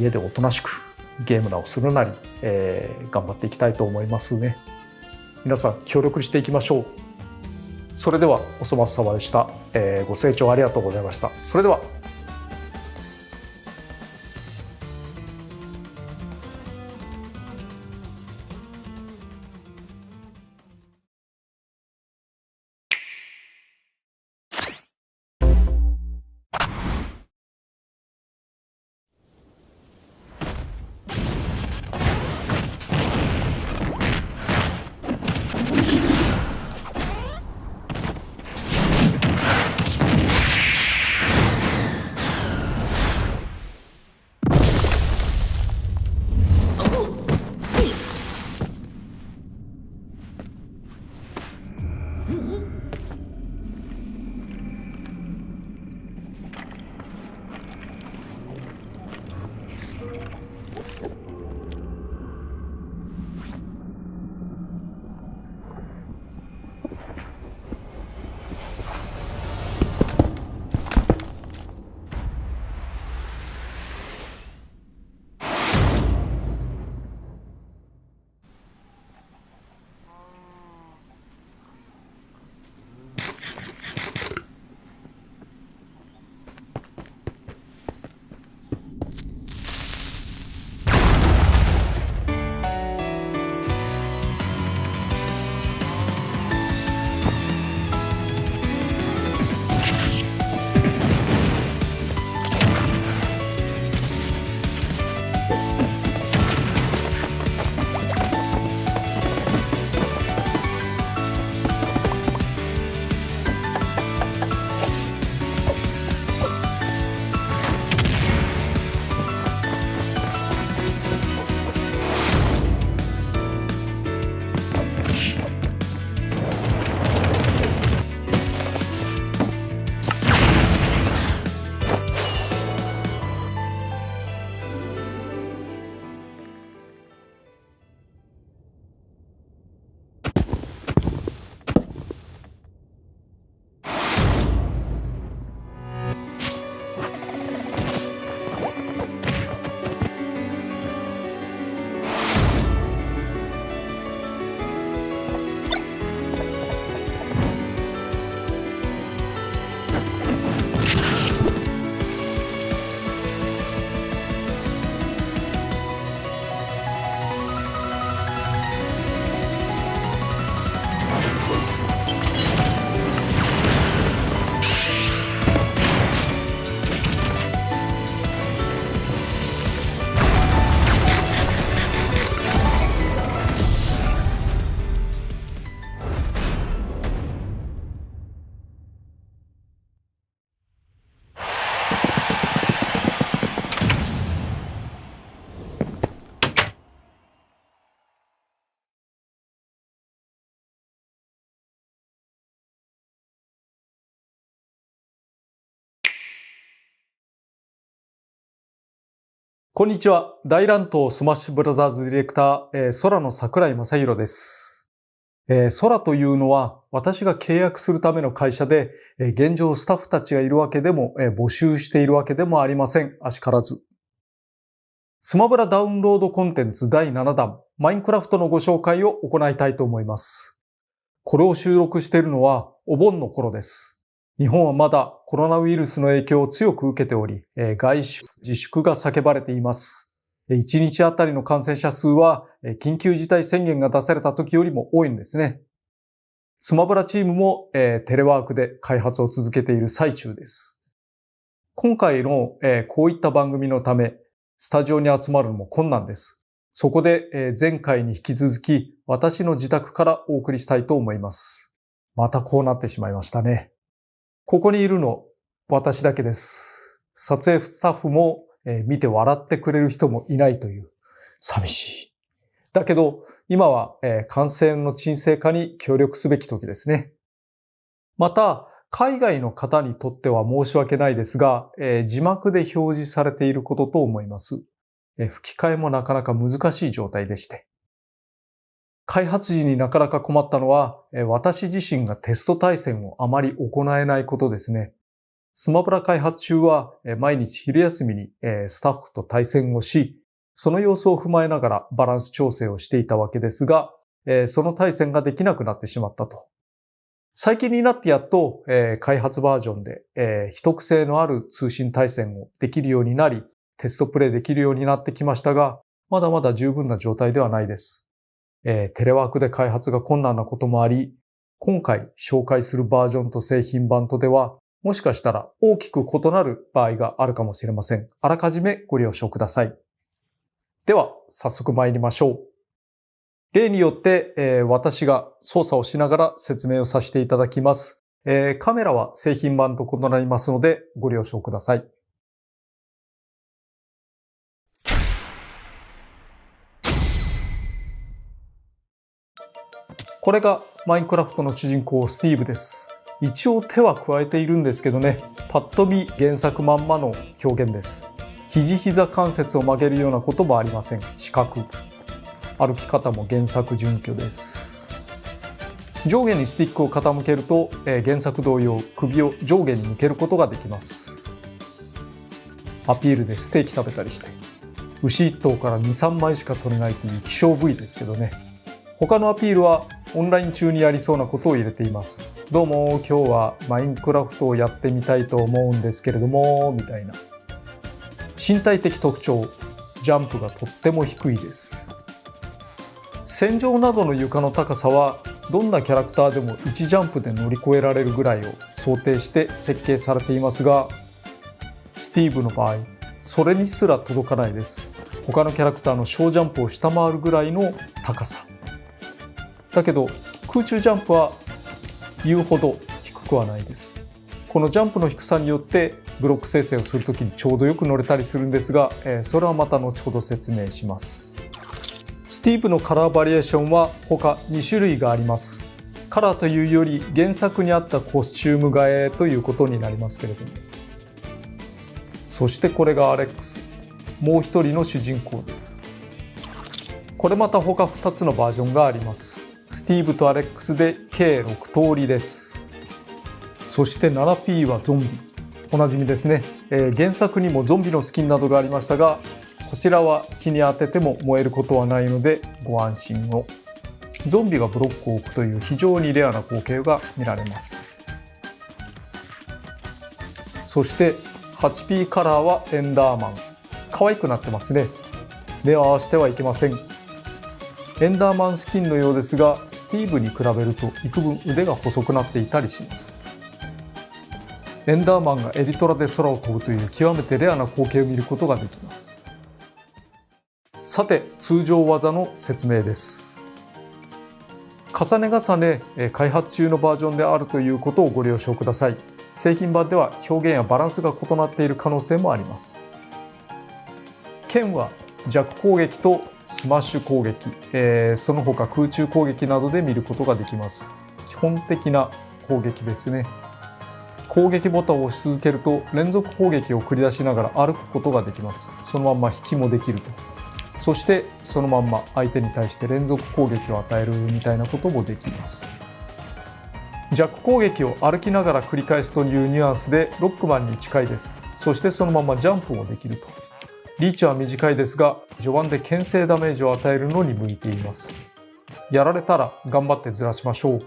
家でおとなしくゲームなをするなり、頑張っていきたいと思いますね。皆さん協力していきましょう。それではお粗末様でした。ご清聴ありがとうございました。それでは。こんにちは。大乱闘スマッシュブラザーズディレクター、空の桜井正宏です。空というのは私が契約するための会社で、現状スタッフたちがいるわけでも、募集しているわけでもありません。あしからず。スマブラダウンロードコンテンツ第7弾、マインクラフトのご紹介を行いたいと思います。これを収録しているのはお盆の頃です。日本はまだコロナウイルスの影響を強く受けており、外出自粛が叫ばれています。1日あたりの感染者数は緊急事態宣言が出された時よりも多いんですね。スマブラチームもテレワークで開発を続けている最中です。今回のこういった番組のため、スタジオに集まるのも困難です。そこで前回に引き続き私の自宅からお送りしたいと思います。またこうなってしまいましたね。ここにいるの私だけです。撮影スタッフも見て笑ってくれる人もいないという寂しい。だけど今は感染の沈静化に協力すべき時ですね。また海外の方にとっては申し訳ないですが、字幕で表示されていることと思います。吹き替えもなかなか難しい状態でして。開発時になかなか困ったのは、私自身がテスト対戦をあまり行えないことですね。スマブラ開発中は毎日昼休みにスタッフと対戦をし、その様子を踏まえながらバランス調整をしていたわけですが、その対戦ができなくなってしまったと。最近になってやっと、開発バージョンで、秘匿性のある通信対戦をできるようになり、テストプレイできるようになってきましたが、まだまだ十分な状態ではないです。テレワークで開発が困難なこともあり、今回紹介するバージョンと製品版とでは、もしかしたら大きく異なる場合があるかもしれません。あらかじめご了承ください。では、早速参りましょう。例によって、私が操作をしながら説明をさせていただきます。カメラは製品版と異なりますのでご了承ください。これがマインクラフトの主人公スティーブです。一応手は加えているんですけどね、パッと見原作まんまの表現です。肘膝関節を曲げるようなこともありません。四角。歩き方も原作準拠です。上下にスティックを傾けると、原作同様首を上下に向けることができます。アピールでステーキ食べたりして、牛1頭から 2,3 枚しか取れないという希少部位ですけどね。他のアピールはオンライン中にやりそうなことを入れています。どうも今日はマインクラフトをやってみたいと思うんですけれども、みたいな。身体的特徴、ジャンプがとっても低いです。戦場などの床の高さはどんなキャラクターでも1ジャンプで乗り越えられるぐらいを想定して設計されていますが、スティーブの場合それにすら届かないです。他のキャラクターの小ジャンプを下回るぐらいの高さだけど、空中ジャンプは言うほど低くはないです。このジャンプの低さによってブロック生成をするときにちょうどよく乗れたりするんですが、それはまた後ほど説明します。スティーブのカラーバリエーションは他2種類があります。カラーというより原作にあったコスチューム替えということになりますけれども。そしてこれがアレックス。もう一人の主人公です。これまた他2つのバージョンがあります。スティーブとアレックスで計6通りです。そして 7P はゾンビ。おなじみですね。原作にもゾンビのスキンなどがありましたが、こちらは日に当てても燃えることはないのでご安心を。ゾンビがブロックを置くという非常にレアな光景が見られます。そして 8P カラーはエンダーマン。可愛くなってますね。目を合わせてはいけません。エンダーマンスキンのようですが、スティーブに比べると幾分腕が細くなっていたりします。エンダーマンがエリトラで空を飛ぶという極めてレアな光景を見ることができます。さて、通常技の説明です。重ね重ね開発中のバージョンであるということをご了承ください。製品版では表現やバランスが異なっている可能性もあります。剣は弱攻撃とスマッシュ攻撃、その他空中攻撃などで見ることができます。基本的な攻撃ですね。攻撃ボタンを押し続けると連続攻撃を繰り出しながら歩くことができます。そのまんま引きもできると。そしてそのまんま相手に対して連続攻撃を与えるみたいなこともできます。弱攻撃を歩きながら繰り返すというニュアンスでロックマンに近いです。そしてそのままジャンプもできると。リーチは短いですが序盤で牽制ダメージを与えるのに向いています。やられたら頑張ってずらしましょう。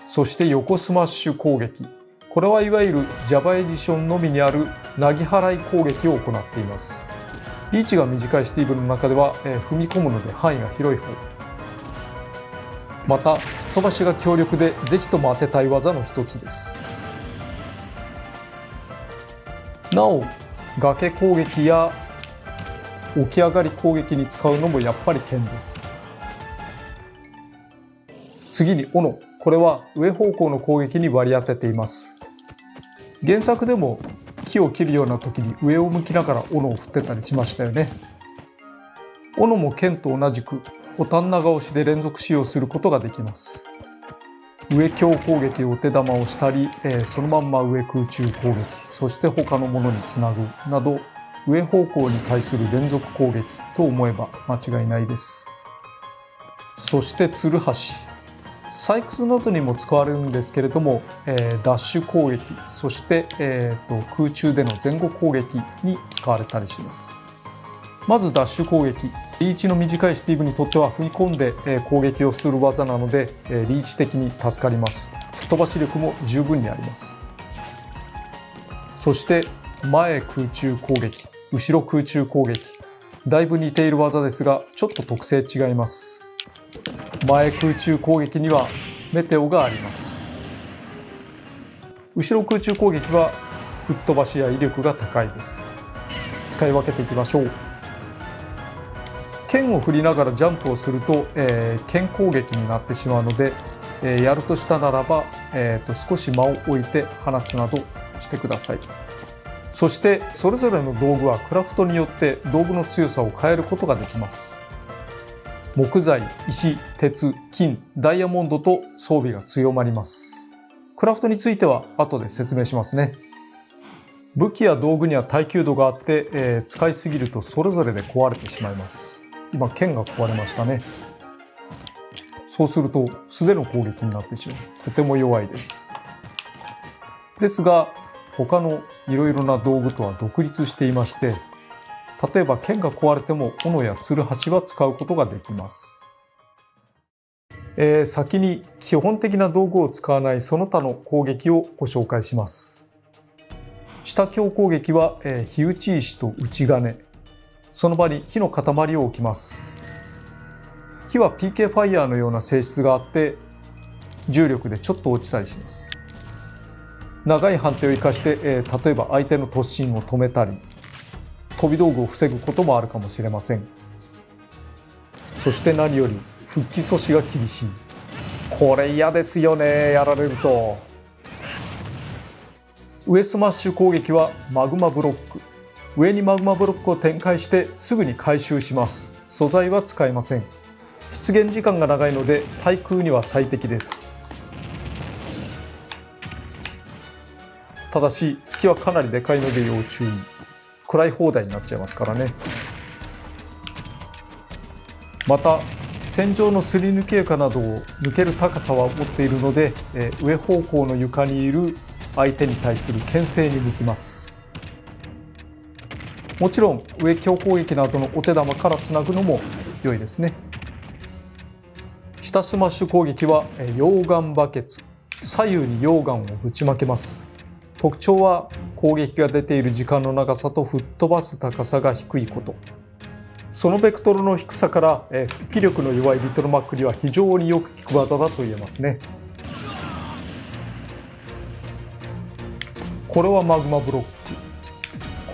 そして横スマッシュ攻撃。これはいわゆる Java エディションのみにあるなぎ払い攻撃を行っています。リーチが短いスティーブの中では、踏み込むので範囲が広い方。また吹っ飛ばしが強力でぜひとも当てたい技の一つです。なお崖攻撃や起き上がり攻撃に使うのもやっぱり剣です。次に斧。これは上方向の攻撃に割り当てています。原作でも木を切るような時に上を向きながら斧を振ってたりしましたよね。斧も剣と同じくボタン長押しで連続使用することができます。上強攻撃を手玉をしたり、そのまんま上空中攻撃、そして他のものにつなぐなど上方向に対する連続攻撃と思えば間違いないです。そしてツルハシ。採掘などにも使われるんですけれども、ダッシュ攻撃、そして、空中での前後攻撃に使われたりします。まずダッシュ攻撃。リーチの短いスティーブにとっては踏み込んで、攻撃をする技なので、リーチ的に助かります。吹っ飛ばし力も十分にあります。そして前空中攻撃、後ろ空中攻撃。だいぶ似ている技ですが、ちょっと特性違います。前空中攻撃にはメテオがあります。後ろ空中攻撃は吹っ飛ばしや威力が高いです。使い分けていきましょう。剣を振りながらジャンプをすると、剣攻撃になってしまうので、やるとしたならば、少し間を置いて放つなどしてください。そしてそれぞれの道具はクラフトによって道具の強さを変えることができます。木材、石、鉄、金、ダイヤモンドと装備が強まります。クラフトについては後で説明しますね。武器や道具には耐久度があって、使いすぎるとそれぞれで壊れてしまいます。今剣が壊れましたね。そうすると素手の攻撃になってしまう。とても弱いです。ですが他のいろいろな道具とは独立していまして、例えば剣が壊れても斧やツルハシは使うことができます。先に基本的な道具を使わないその他の攻撃をご紹介します。下強攻撃は、火打ち石と打ち金。その場に火の塊を置きます。火は PK ファイヤーのような性質があって重力でちょっと落ちたりします。長い判定を生かして、例えば相手の突進を止めたり飛び道具を防ぐこともあるかもしれません。そして何より復帰阻止が厳しい。これ嫌ですよね、やられると。上スマッシュ攻撃はマグマブロック。上にマグマブロックを展開してすぐに回収します。素材は使えません。出現時間が長いので対空には最適です。ただし隙はかなりでかいので要注意。食らい放題になっちゃいますからね。また戦場のすり抜け床などを抜ける高さは持っているので、上方向の床にいる相手に対する牽制に向きます。もちろん上強攻撃などのお手玉からつなぐのも良いですね。下スマッシュ攻撃は溶岩バケツ。左右に溶岩をぶちまけます。特徴は攻撃が出ている時間の長さと吹っ飛ばす高さが低いこと。そのベクトルの低さから、復帰力の弱いリトルマックには非常によく効く技だと言えますね。これはマグマブロック。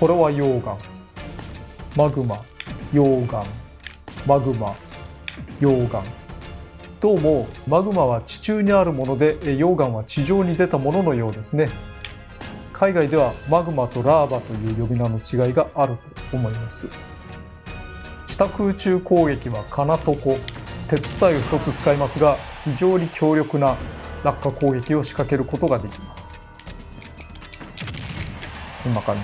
これは溶岩。マグマ、溶岩、マグマ、溶岩。どうもマグマは地中にあるもので、溶岩は地上に出たもののようですね。海外ではマグマとラーバという呼び名の違いがあると思います。下空中攻撃は金床、鉄材を一つ使いますが非常に強力な落下攻撃を仕掛けることができます。こんな感じ。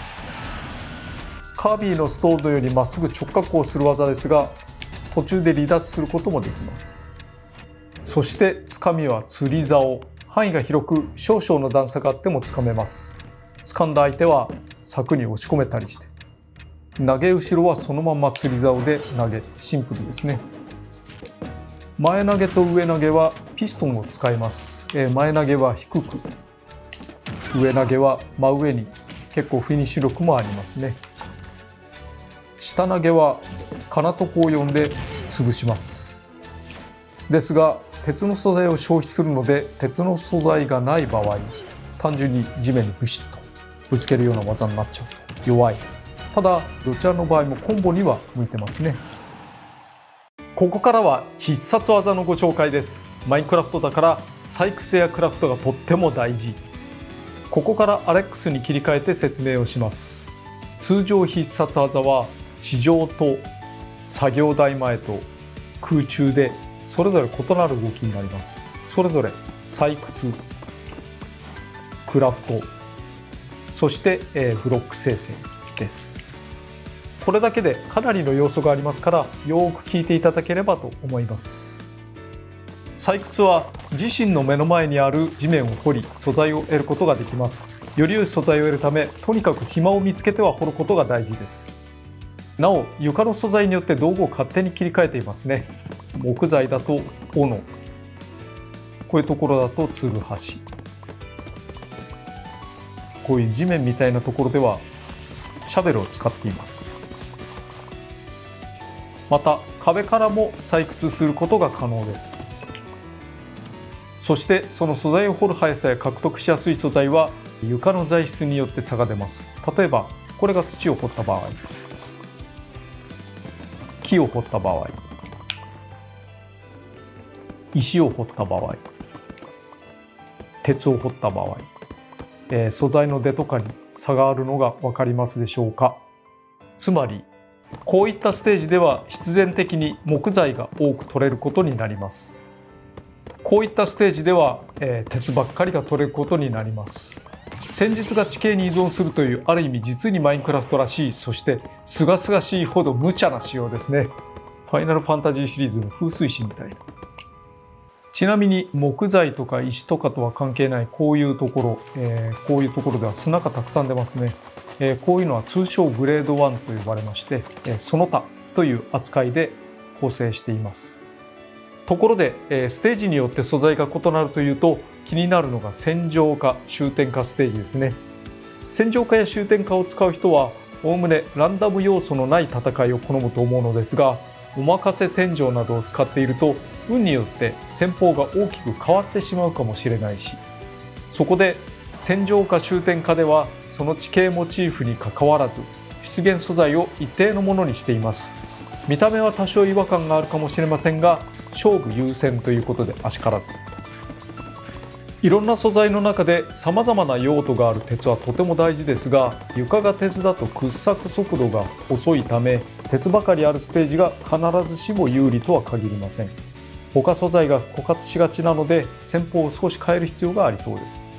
カービィのストーンのようにまっすぐ直角をする技ですが、途中で離脱することもできます。そしてつかみは釣り竿。範囲が広く少々の段差があってもつかめます。掴んだ相手は柵に押し込めたりして、投げ後ろはそのまま釣り竿で投げ、シンプルですね。前投げと上投げはピストンを使います。前投げは低く、上投げは真上に、結構フィニッシュ力もありますね。下投げは金床を呼んで潰します。ですが鉄の素材を消費するので、鉄の素材がない場合、単純に地面にブシッとぶつけるような技になっちゃうと弱い。ただどちらの場合もコンボには向いてますね。ここからは必殺技のご紹介です。マインクラフトだから採掘やクラフトがとっても大事。ここからアレックスに切り替えて説明をします。通常必殺技は地上と作業台前と空中でそれぞれ異なる動きになります。それぞれ採掘、クラフト、そしてブロック生成です。これだけでかなりの要素がありますから、よく聞いていただければと思います。採掘は自身の目の前にある地面を掘り素材を得ることができます。より良い素材を得るため、とにかく暇を見つけては掘ることが大事です。なお床の素材によって道具を勝手に切り替えていますね。木材だと斧、こういうところだとツルハシ、こういう地面みたいなところではシャベルを使っています。また壁からも採掘することが可能です。そしてその素材を掘る速さや獲得しやすい素材は床の材質によって差が出ます。例えばこれが土を掘った場合、木を掘った場合、石を掘った場合、鉄を掘った場合、素材の出とかに差があるのが分かりますでしょうか。つまりこういったステージでは必然的に木材が多く取れることになります。こういったステージでは、鉄ばっかりが取れることになります。戦術が地形に依存するというある意味実にマインクラフトらしい、そして清々しいほど無茶な仕様ですね。ファイナルファンタジーシリーズの風水師みたいな。ちなみに木材とか石とかとは関係ないこういうところ、こういうところでは砂がたくさん出ますね。こういうのは通称グレード1と呼ばれまして、その他という扱いで構成しています。ところで、ステージによって素材が異なるというと、気になるのが戦場か終点かステージですね。戦場かや終点かを使う人はおおむねランダム要素のない戦いを好むと思うのですが、お任せ戦場などを使っていると運によって戦法が大きく変わってしまうかもしれないし、そこで戦場か終点かではその地形モチーフにかかわらず出現素材を一定のものにしています。見た目は多少違和感があるかもしれませんが、勝負優先ということであしからず。いろんな素材の中で様々な用途がある鉄はとても大事ですが、床が鉄だと掘削速度が遅いため、鉄ばかりあるステージが必ずしも有利とは限りません。他素材が枯渇しがちなので、戦法を少し変える必要がありそうです。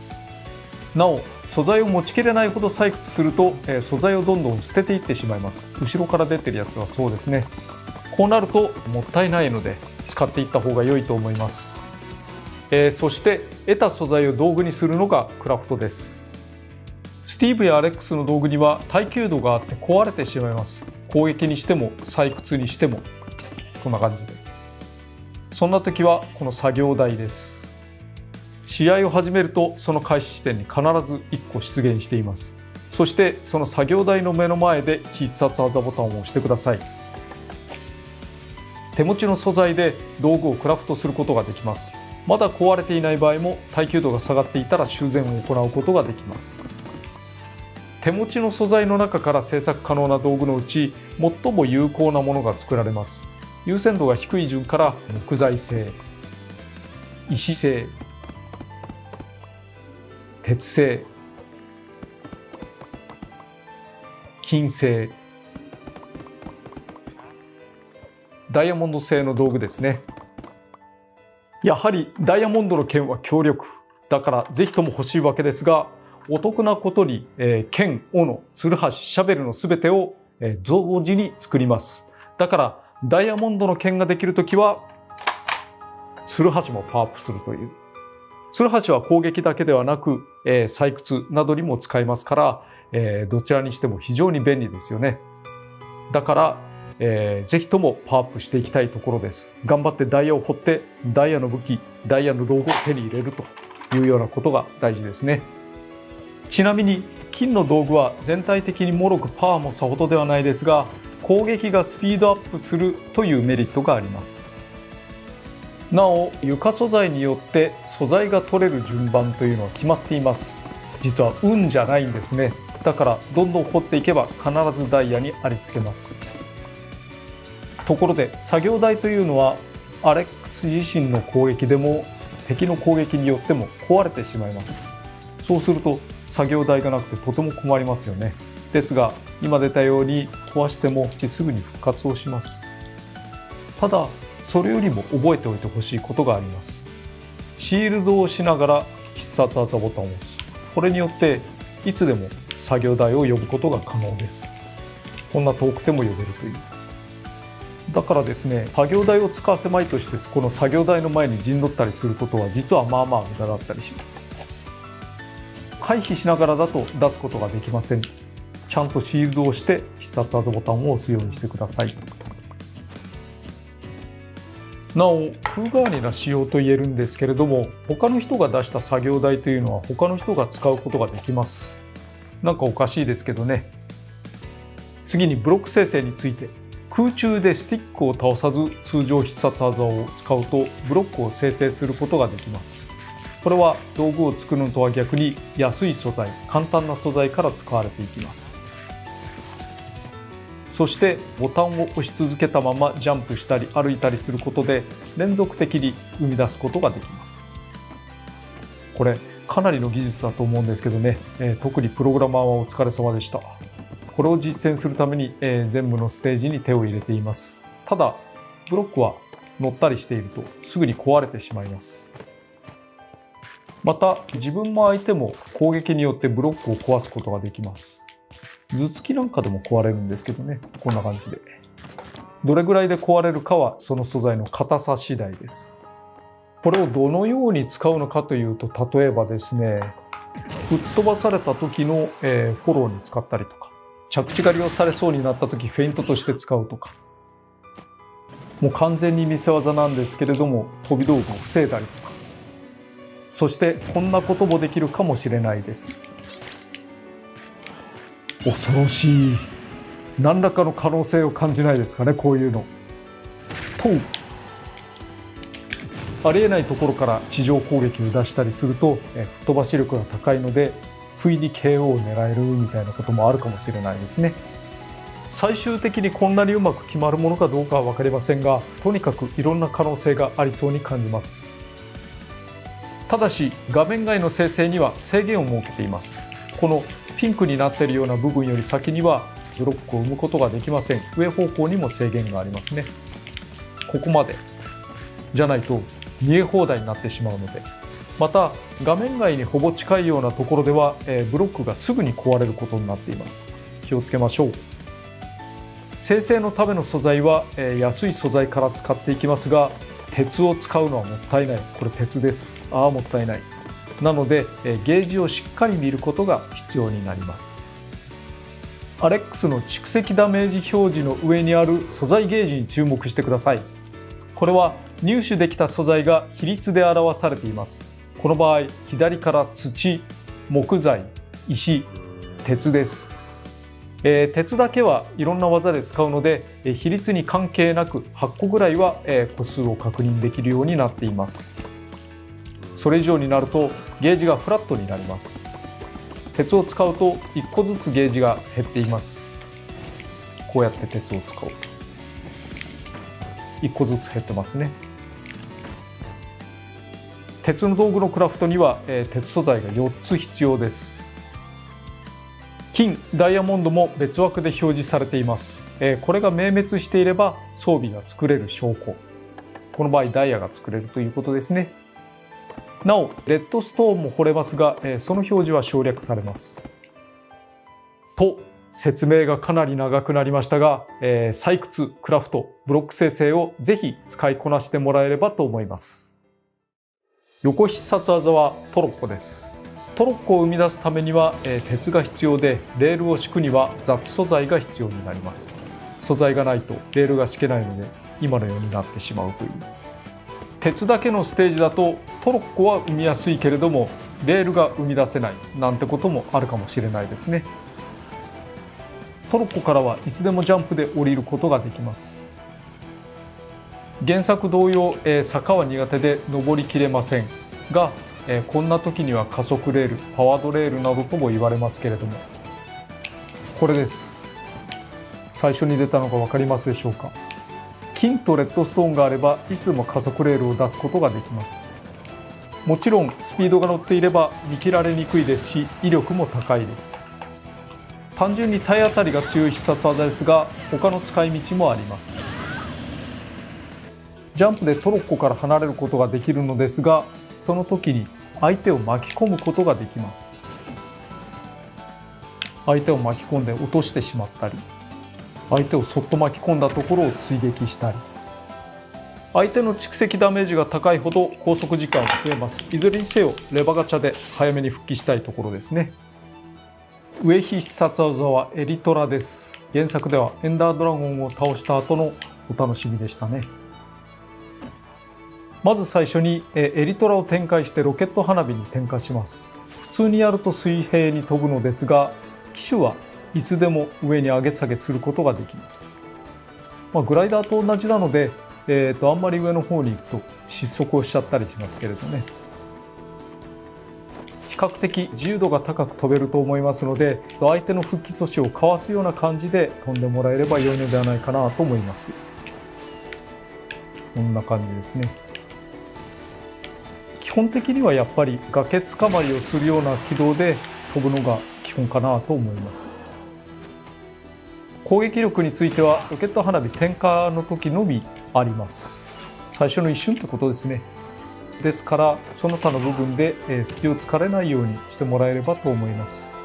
なお、素材を持ちきれないほど採掘すると、素材をどんどん捨てていってしまいます。後ろから出てるやつはそうですね。こうなるともったいないので使っていった方が良いと思います。そして得た素材を道具にするのがクラフトです。スティーブやアレックスの道具には耐久度があって壊れてしまいます。攻撃にしても採掘にしてもこんな感じで。そんな時はこの作業台です。試合を始めるとその開始地点に必ず1個出現しています。そしてその作業台の目の前で必殺技ボタンを押してください。手持ちの素材で道具をクラフトすることができます。まだ壊れていない場合も耐久度が下がっていたら修繕を行うことができます。手持ちの素材の中から製作可能な道具のうち最も有効なものが作られます。優先度が低い順から木材製、石製、鉄製、金製、ダイヤモンド製の道具ですね。やはりダイヤモンドの剣は強力だからぜひとも欲しいわけですが、お得なことに、剣、斧、ツルハシ、シャベルの全てを、同時に作ります。だからダイヤモンドの剣ができるときはツルハシもパワーアップするという。ツルハシは攻撃だけではなく、採掘などにも使えますから、どちらにしても非常に便利ですよね。だから、ぜひともパワーアップしていきたいところです。頑張ってダイヤを掘ってダイヤの武器、ダイヤの道具を手に入れるというようなことが大事ですね。ちなみに金の道具は全体的に脆くパワーもさほどではないですが、攻撃がスピードアップするというメリットがあります。なお床素材によって素材が取れる順番というのは決まっています。実は運じゃないんですね。だからどんどん掘っていけば必ずダイヤにありつけます。ところで作業台というのはアレックス自身の攻撃でも敵の攻撃によっても壊れてしまいます。そうすると作業台がなくてとても困りますよね。ですが今出たように壊してもすぐに復活をします。ただそれよりも覚えておいてほしいことがあります。シールドをしながら必殺技ボタンを押す。これによっていつでも作業台を呼ぶことが可能です。こんな遠くても呼べるという。だからですね、作業台を使わせまいとしてこの作業台の前に陣取ったりすることは実はまあまあ無駄だったりします。回避しながらだと出すことができません。ちゃんとシールドをして必殺技ボタンを押すようにしてください。なお風変わりな仕様と言えるんですけれども、他の人が出した作業台というのは他の人が使うことができます。なんかおかしいですけどね。次にブロック生成について、空中でスティックを倒さず通常必殺技を使うとブロックを生成することができます。これは道具を作るのとは逆に安い素材、簡単な素材から使われていきます。そしてボタンを押し続けたままジャンプしたり歩いたりすることで連続的に生み出すことができます。これかなりの技術だと思うんですけどね、特にプログラマーはお疲れ様でした。これを実践するために、全部のステージに手を入れています。ただブロックは乗ったりしているとすぐに壊れてしまいます。また自分も相手も攻撃によってブロックを壊すことができます。頭突きなんかでも壊れるんですけどね、こんな感じで。どれぐらいで壊れるかはその素材の硬さ次第です。これをどのように使うのかというと、例えばですね、吹っ飛ばされた時の、フォローに使ったりとか、着地狩りをされそうになった時フェイントとして使うとか、もう完全に見せ技なんですけれども飛び道具を防いだりとか、そしてこんなこともできるかもしれないです。恐ろしい。何らかの可能性を感じないですかね、こういうの。とありえないところから地上攻撃を出したりすると吹っ飛ばし力が高いので不意に KO を狙えるみたいなこともあるかもしれないですね。最終的にこんなにうまく決まるものかどうかは分かりませんが、とにかくいろんな可能性がありそうに感じます。ただし画面外の生成には制限を設けています。このピンクになっているような部分より先にはブロックを生むことができません。上方向にも制限がありますね。ここまでじゃないと見え放題になってしまうので。また画面外にほぼ近いようなところではブロックがすぐに壊れることになっています。気をつけましょう。生成のための素材は安い素材から使っていきますが、鉄を使うのはもったいない。これ鉄です。もったいない。なのでゲージをしっかり見ることが必要になります。アレックスの蓄積ダメージ表示の上にある素材ゲージに注目してください。これは入手できた素材が比率で表されています。この場合左から土、木材、石、鉄です。鉄だけはいろんな技で使うので比率に関係なく8個ぐらいは個数を確認できるようになっています。それ以上になるとゲージがフラットになります。鉄を使うと1個ずつゲージが減っています。こうやって鉄を使うと1個ずつ減ってますね。鉄の道具のクラフトには鉄素材が4つ必要です。金、ダイヤモンドも別枠で表示されています。これが明滅していれば装備が作れる証拠。この場合ダイヤが作れるということですね。なおレッドストーンも掘れますが、その表示は省略されます。と説明がかなり長くなりましたが、採掘、クラフト、ブロック生成をぜひ使いこなしてもらえればと思います。横必殺技はトロッコです。トロッコを生み出すためには、鉄が必要で、レールを敷くには雑素材が必要になります。素材がないとレールが敷けないので、今のようになってしまうという。鉄だけのステージだとトロッコは生みやすいけれども、レールが生み出せないなんてこともあるかもしれないですね。トロッコからはいつでもジャンプで降りることができます。原作同様、坂は苦手で登りきれませんが、こんな時には加速レール、パワードレールなどとも言われますけれども、これです。最初に出たのが分かりますでしょうか。金とレッドストーンがあればいつでも加速レールを出すことができます。もちろんスピードが乗っていれば見切られにくいですし、威力も高いです。単純に体当たりが強い必殺技ですが、他の使い道もあります。ジャンプでトロッコから離れることができるのですが、その時に相手を巻き込むことができます。相手を巻き込んで落としてしまったり、相手をそっと巻き込んだところを追撃したり、相手の蓄積ダメージが高いほど拘束時間が増えます。いずれにせよレバガチャで早めに復帰したいところですね。上必殺技はエリトラです。原作ではエンダードラゴンを倒した後のお楽しみでしたね。まず最初にエリトラを展開してロケット花火に点火します。普通にやると水平に飛ぶのですが、機種はいつでも上に上げ下げすることができます。グライダーと同じなので、あんまり上の方に行くと失速をしちゃったりしますけれどね。比較的自由度が高く飛べると思いますので、相手の復帰阻止をかわすような感じで飛んでもらえれば良いのではないかなと思います。こんな感じですね。基本的にはやっぱり崖つかまりをするような軌道で飛ぶのが基本かなと思います。攻撃力についてはロケット花火点火の時のみあります。最初の一瞬ってことですね。ですからその他の部分で隙を突かれないようにしてもらえればと思います。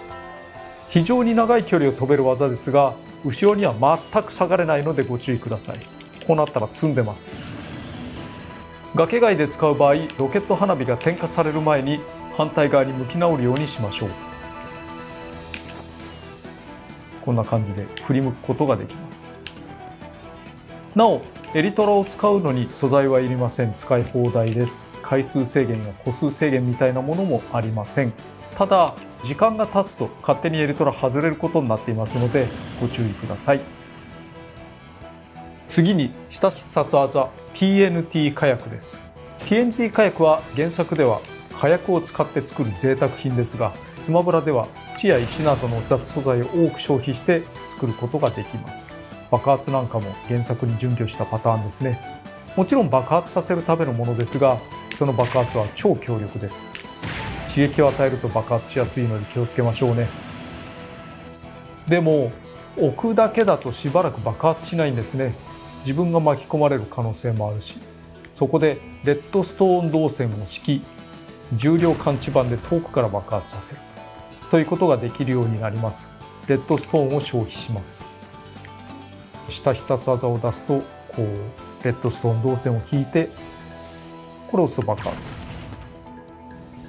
非常に長い距離を飛べる技ですが、後ろには全く下がれないのでご注意ください。こうなったら積んでます。崖外で使う場合、ロケット花火が点火される前に反対側に向き直るようにしましょう。こんな感じで振り向くことができます。なおエリトラを使うのに素材はいりません。使い放題です。回数制限や個数制限みたいなものもありません。ただ時間が経つと勝手にエリトラ外れることになっていますのでご注意ください。次に下必殺技 TNT 火薬です。 TNT 火薬は原作では火薬を使って作る贅沢品ですが、スマブラでは土や石などの雑素材を多く消費して作ることができます。爆発なんかも原作に準拠したパターンですね。もちろん爆発させるためのものですが、その爆発は超強力です。刺激を与えると爆発しやすいので気をつけましょうね。でも置くだけだとしばらく爆発しないんですね。自分が巻き込まれる可能性もあるし、そこでレッドストーン導線を敷き、重量感知板で遠くから爆発させるということができるようになります。レッドストーンを消費します。下必殺技を出すとこうレッドストーン導線を引いて、これを押すと爆発。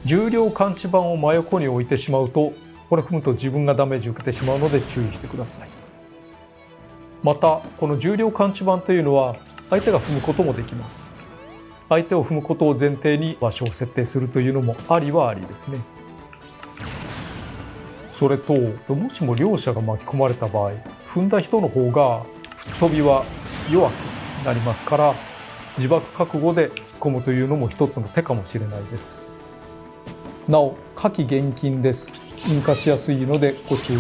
重量感知板を真横に置いてしまうと、これ踏むと自分がダメージを受けてしまうので注意してください。またこの重量感知板というのは相手が踏むこともできます。相手を踏むことを前提に場所を設定するというのもありはありですね。それともしも両者が巻き込まれた場合、踏んだ人の方が吹っ飛びは弱くなりますから、自爆覚悟で突っ込むというのも一つの手かもしれないですし。なお火気厳禁です。引火しやすいのでご注意を。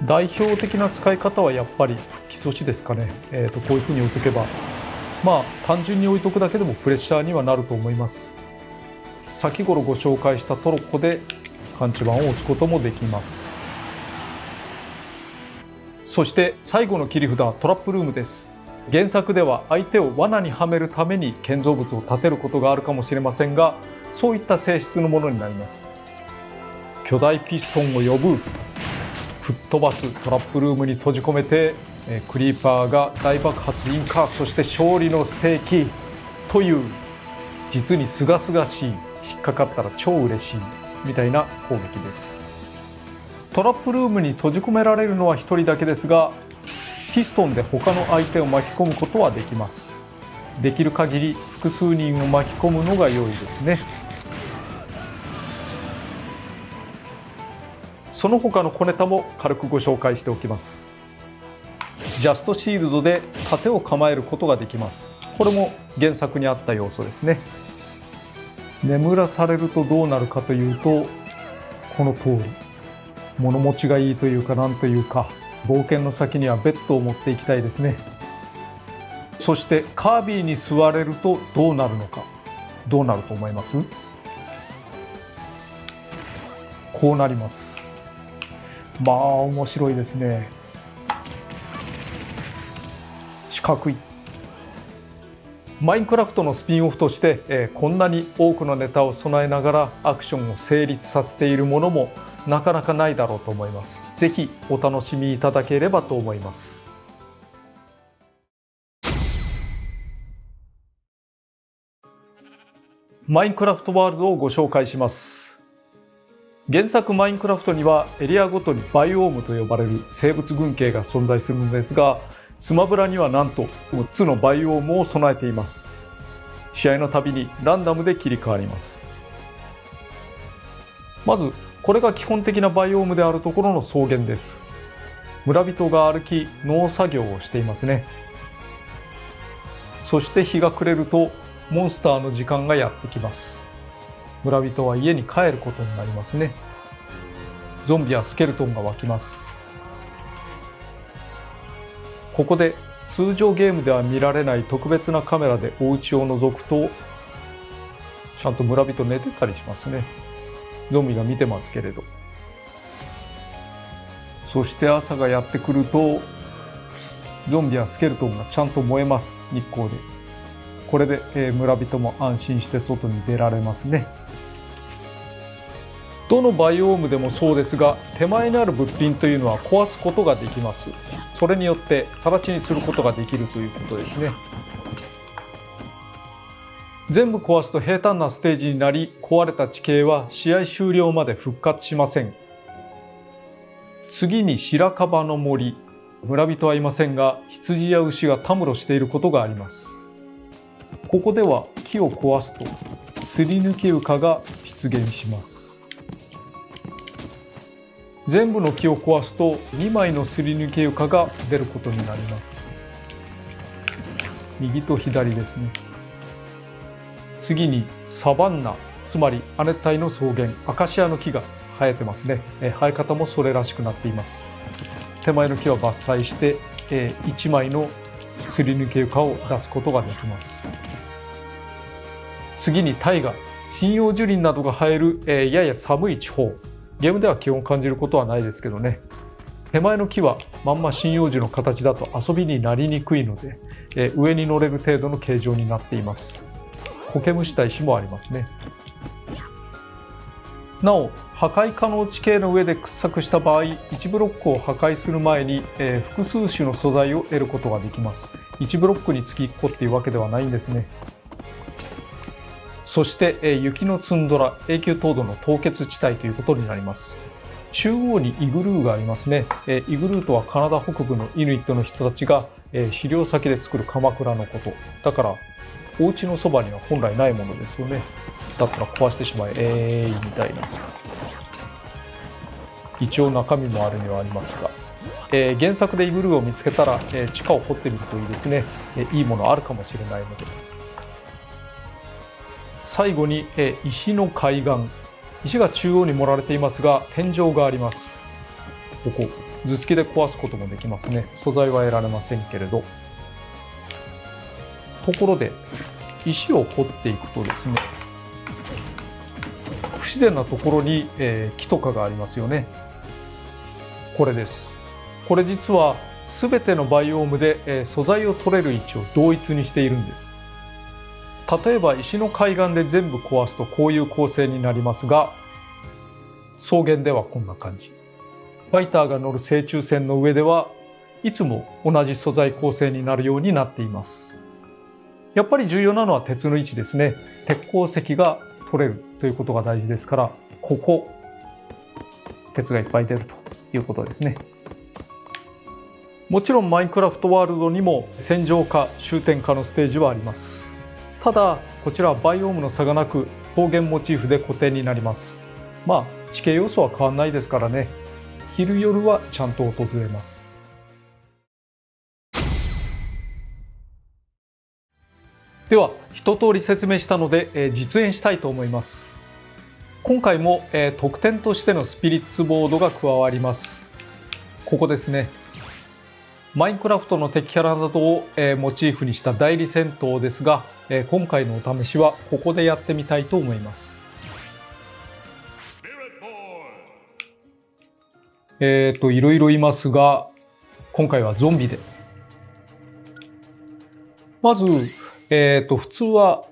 代表的な使い方はやっぱり復帰阻止ですかね。こういうふうに置いとけば、単純に置いとくだけでもプレッシャーにはなると思います。先頃ご紹介したトロッコで感知板を押すこともできます。そして最後の切り札はトラップルームです。原作では相手を罠にはめるために建造物を建てることがあるかもしれませんが、そういった性質のものになります。巨大ピストンを呼ぶ、吹っ飛ばす、トラップルームに閉じ込めてクリーパーが大爆発引火、そして勝利のステーキという、実にすがすがしい、引っかかったら超嬉しいみたいな攻撃です。トラップルームに閉じ込められるのは1人だけですが、ピストンで他の相手を巻き込むことはできます。できる限り複数人を巻き込むのが良いですね。その他の小ネタも軽くご紹介しておきます。ジャストシールドで盾を構えることができます。これも原作にあった要素ですね。眠らされるとどうなるかというと、この通り物持ちがいいというか、なんというか、冒険の先にはベッドを持っていきたいですね。そしてカービィに座れるとどうなるのか。どうなると思います？こうなります。まあ面白いですね。四角い。マインクラフトのスピンオフとして、こんなに多くのネタを備えながらアクションを成立させているものもなかなかないだろうと思います。ぜひお楽しみいただければと思います。マインクラフトワールドをご紹介します。原作マインクラフトにはエリアごとにバイオームと呼ばれる生物群系が存在するのですが、スマブラにはなんと6つのバイオームを備えています。試合のたびにランダムで切り替わります。まずこれが基本的なバイオームであるところの草原です。村人が歩き農作業をしていますね。そして日が暮れるとモンスターの時間がやってきます。村人は家に帰ることになりますね。ゾンビやスケルトンが湧きます。ここで通常ゲームでは見られない特別なカメラでお家を覗くと、ちゃんと村人寝てたりしますね。ゾンビが見てますけれど。そして朝がやってくると、ゾンビやスケルトンがちゃんと燃えます、日光で。これで、村人も安心して外に出られますね。どのバイオームでもそうですが、手前にある物品というのは壊すことができます。それによって形にすることができるということですね。全部壊すと平坦なステージになり、壊れた地形は試合終了まで復活しません。次に白樺の森。村人はいませんが、羊や牛がたむろしていることがあります。ここでは木を壊すとすり抜け床が出現します。全部の木を壊すと2枚のすり抜け床が出ることになります。右と左ですね。次にサバンナ、つまり亜熱帯の草原、アカシアの木が生えてますね。生え方もそれらしくなっています。手前の木は伐採して1枚のすり抜け床を出すことができます。次に大河、針葉樹林などが生えるやや寒い地方。ゲームでは気温を感じることはないですけどね。手前の木はまんま針葉樹の形だと遊びになりにくいので、上に乗れる程度の形状になっています。苔むした石もありますね。なお、破壊可能地形の上で掘削した場合、1ブロックを破壊する前に、複数種の素材を得ることができます。1ブロックにつき1個っていうわけではないんですね。そして、雪のツンドラ、永久凍土の凍結地帯ということになります。中央にイグルーがありますね。イグルーとはカナダ北部のイヌイットの人たちが、狩猟先で作る鎌倉のこと。だから、お家のそばには本来ないものですよね。だったら壊してしまえ、みたいな。一応中身もあるにはありますが、原作でイグルーを見つけたら、地下を掘ってみるといいですね。いいものあるかもしれないので。最後に、石の海岸。石が中央に盛られていますが、天井があります。ここ、頭突きで壊すこともできますね。素材は得られませんけれど。ところで、石を掘っていくとですね、不自然なところに、木とかがありますよね。これです。これ実は全てのバイオームで素材を取れる位置を同一にしているんです。例えば石の海岸で全部壊すとこういう構成になりますが、草原ではこんな感じ。ファイターが乗る正中線の上ではいつも同じ素材構成になるようになっています。やっぱり重要なのは鉄の位置ですね。鉄鉱石が取れるということが大事ですから、ここ鉄がいっぱい出るということですね。もちろんマインクラフトワールドにも戦場化終点化のステージはあります。ただこちらはバイオームの差がなく方言モチーフで固定になります。まあ地形要素は変わらないですからね。昼夜はちゃんと訪れます。では一通り説明したので、実演したいと思います。今回も、特典としてのスピリッツボードが加わります。ここですね。マインクラフトの敵キャラなどを、モチーフにした代理戦闘ですが、今回のお試しはここでやってみたいと思います。いろいろいますが、今回はゾンビで。まず、普通は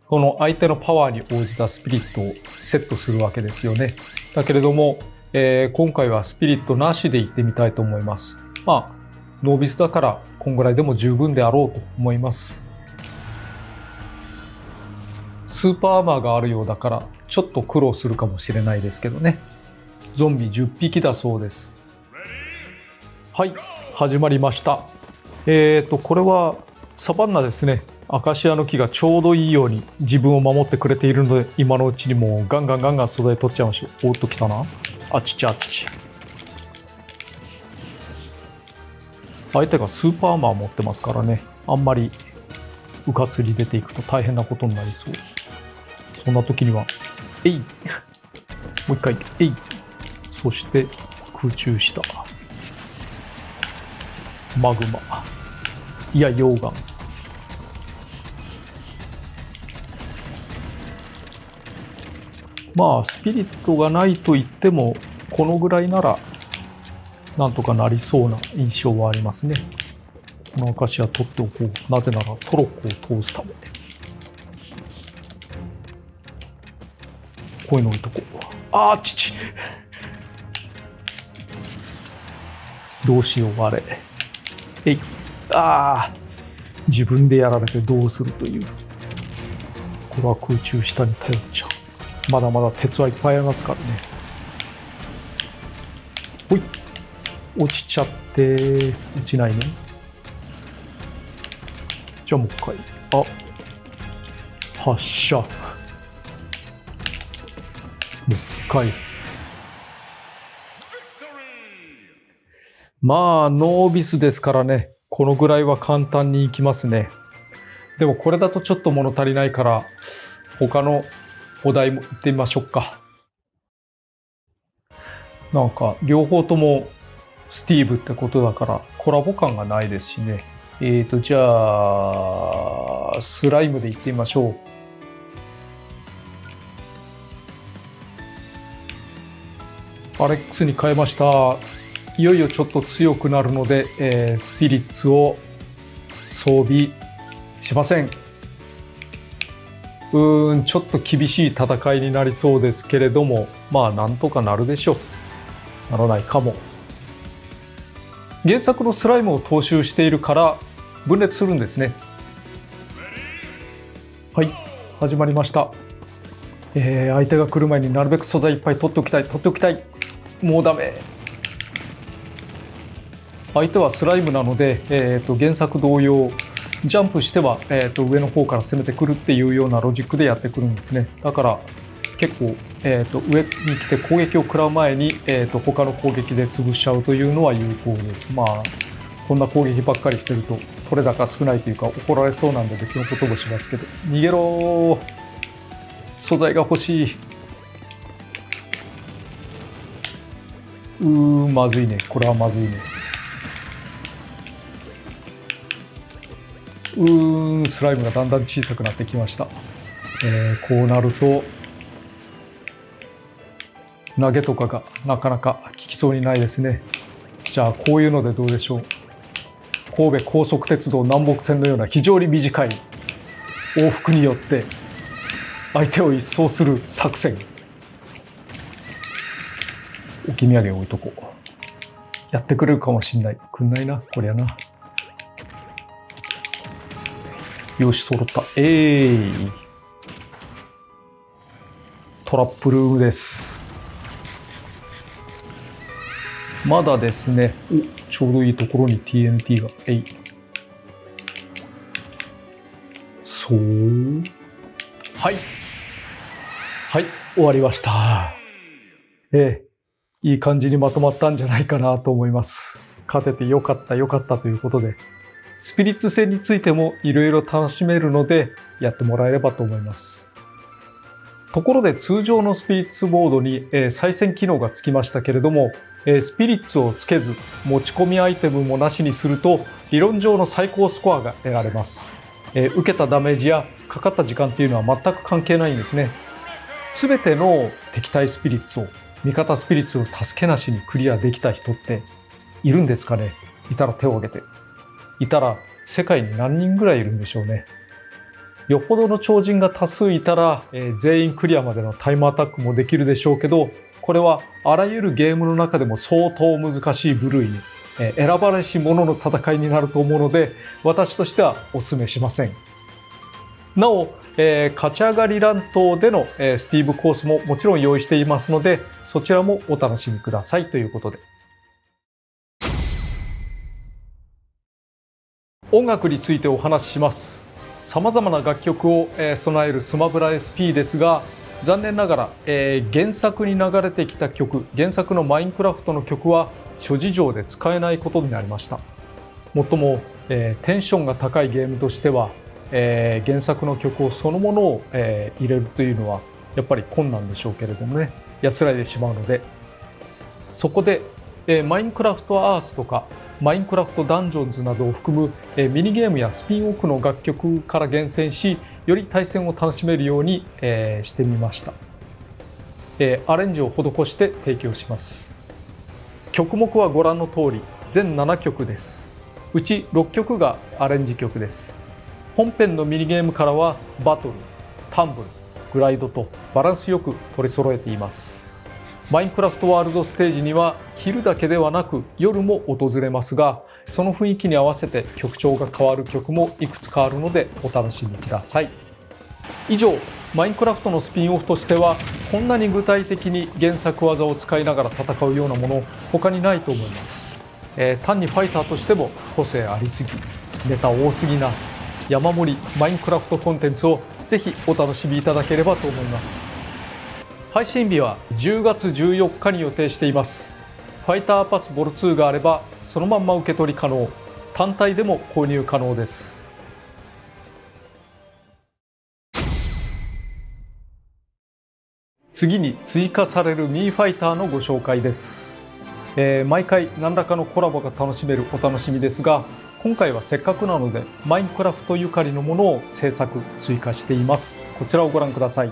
この相手のパワーに応じたスピリットをセットするわけですよね。だけれども、今回はスピリットなしで行ってみたいと思います。まあノービスだからこんぐらいでも十分であろうと思います。スーパーアーマーがあるようだからちょっと苦労するかもしれないですけどね。ゾンビ10匹だそうです。はい、始まりました。これはサバンナですね。アカシアの木がちょうどいいように自分を守ってくれているので、今のうちにもうガンガン素材取っちゃいましょう。おっときたな。あちちあちち。相手がスーパーアーマー持ってますからね。あんまりうかつに出ていくと大変なことになりそう。そんな時にはえいもう一回えい、そして空中下マグマ、いや溶岩、まあスピリットがないと言ってもこのぐらいならなんとかなりそうな印象はありますね。この証は取っておこう。なぜならトロッコを通すため。こういうの置いとこう。あーちち、どうしようあれ。えい、あー、自分でやられてどうするという。これは空中下に頼っちゃう。まだまだ鉄はいっぱいありますからね。ほい、落ちちゃって落ちないね。じゃあもう一回、発射、もう一回。まあノービスですからね、このぐらいは簡単にいきますね。でもこれだとちょっと物足りないから他のお題もいってみましょうか。なんか両方ともスティーブってことだからコラボ感がないですしね。じゃあスライムでいってみましょう。アレックスに変えました。いよいよちょっと強くなるので、スピリッツを装備しません。ちょっと厳しい戦いになりそうですけれども、まあなんとかなるでしょう。ならないかも。原作のスライムを踏襲しているから分裂するんですね。はい、始まりました。相手が来る前になるべく素材いっぱい取っておきたい。もうダメ。相手はスライムなので、原作同様ジャンプしては、上の方から攻めてくるっていうようなロジックでやってくるんですね。だから結構、上に来て攻撃を食らう前に、他の攻撃で潰しちゃうというのは有効です。まあこんな攻撃ばっかりしてると取れ高少ないというか怒られそうなんで別のこともしますけど、逃げろ、素材が欲しい。まずいね、これはまずいね。スライムがだんだん小さくなってきました。こうなると投げとかがなかなか効きそうにないですね。じゃあこういうのでどうでしょう。神戸高速鉄道南北線のような非常に短い往復によって相手を一掃する作戦。置き土産置いとこう。やってくれるかもしんない。くんないな、こりゃな。よし、揃った。トラップルームです。まだですね。ちょうどいいところに TNT が。そう。はい。はい、終わりました。いい感じにまとまったんじゃないかなと思います。勝ててよかったよかったということで、スピリッツ戦についてもいろいろ楽しめるのでやってもらえればと思います。ところで通常のスピリッツボードに再戦機能がつきましたけれども、スピリッツをつけず持ち込みアイテムもなしにすると理論上の最高スコアが得られます。受けたダメージやかかった時間っていうのは全く関係ないんですね。すべての敵対スピリッツを味方スピリッツを助けなしにクリアできた人っているんですかね。いたら手を挙げて。いたら世界に何人ぐらいいるんでしょうね。よっぽどの超人が多数いたら、全員クリアまでのタイムアタックもできるでしょうけど、これはあらゆるゲームの中でも相当難しい部類に、選ばれし者の戦いになると思うので、私としてはお勧めしません。なお、勝ち上がり乱闘での、スティーブコースももちろん用意していますので、そちらもお楽しみくださいということで。音楽についてお話しします。様々な楽曲を、備えるスマブラ SP ですが、残念ながら、原作に流れてきた曲、原作のマインクラフトの曲は諸事情で使えないことになりました。もっとも、テンションが高いゲームとしては、原作の曲をそのものを、入れるというのはやっぱり困難でしょうけれどもね、安らいでしまうので、そこで、マインクラフトアースとかマインクラフトダンジョンズなどを含む、ミニゲームやスピンオフの楽曲から厳選し、より対戦を楽しめるように、してみました。アレンジを施して提供します。曲目はご覧の通り全7曲です。うち6曲がアレンジ曲です。本編のミニゲームからはバトル、タンブル、グライドとバランスよく取り揃えています。マインクラフトワールドステージには昼だけではなく夜も訪れますが、その雰囲気に合わせて曲調が変わる曲もいくつかあるのでお楽しみください。以上、マインクラフトのスピンオフとしてはこんなに具体的に原作技を使いながら戦うようなもの他にないと思います。単にファイターとしても個性ありすぎ、ネタ多すぎな山盛りマインクラフトコンテンツをぜひお楽しみいただければと思います。配信日は10月14日に予定しています。ファイターパスボル2があればそのまんま受け取り可能、単体でも購入可能です。次に追加されるミーファイターのご紹介です。毎回何らかのコラボが楽しめるお楽しみですが、今回はせっかくなのでマインクラフトゆかりのものを制作追加しています。こちらをご覧ください。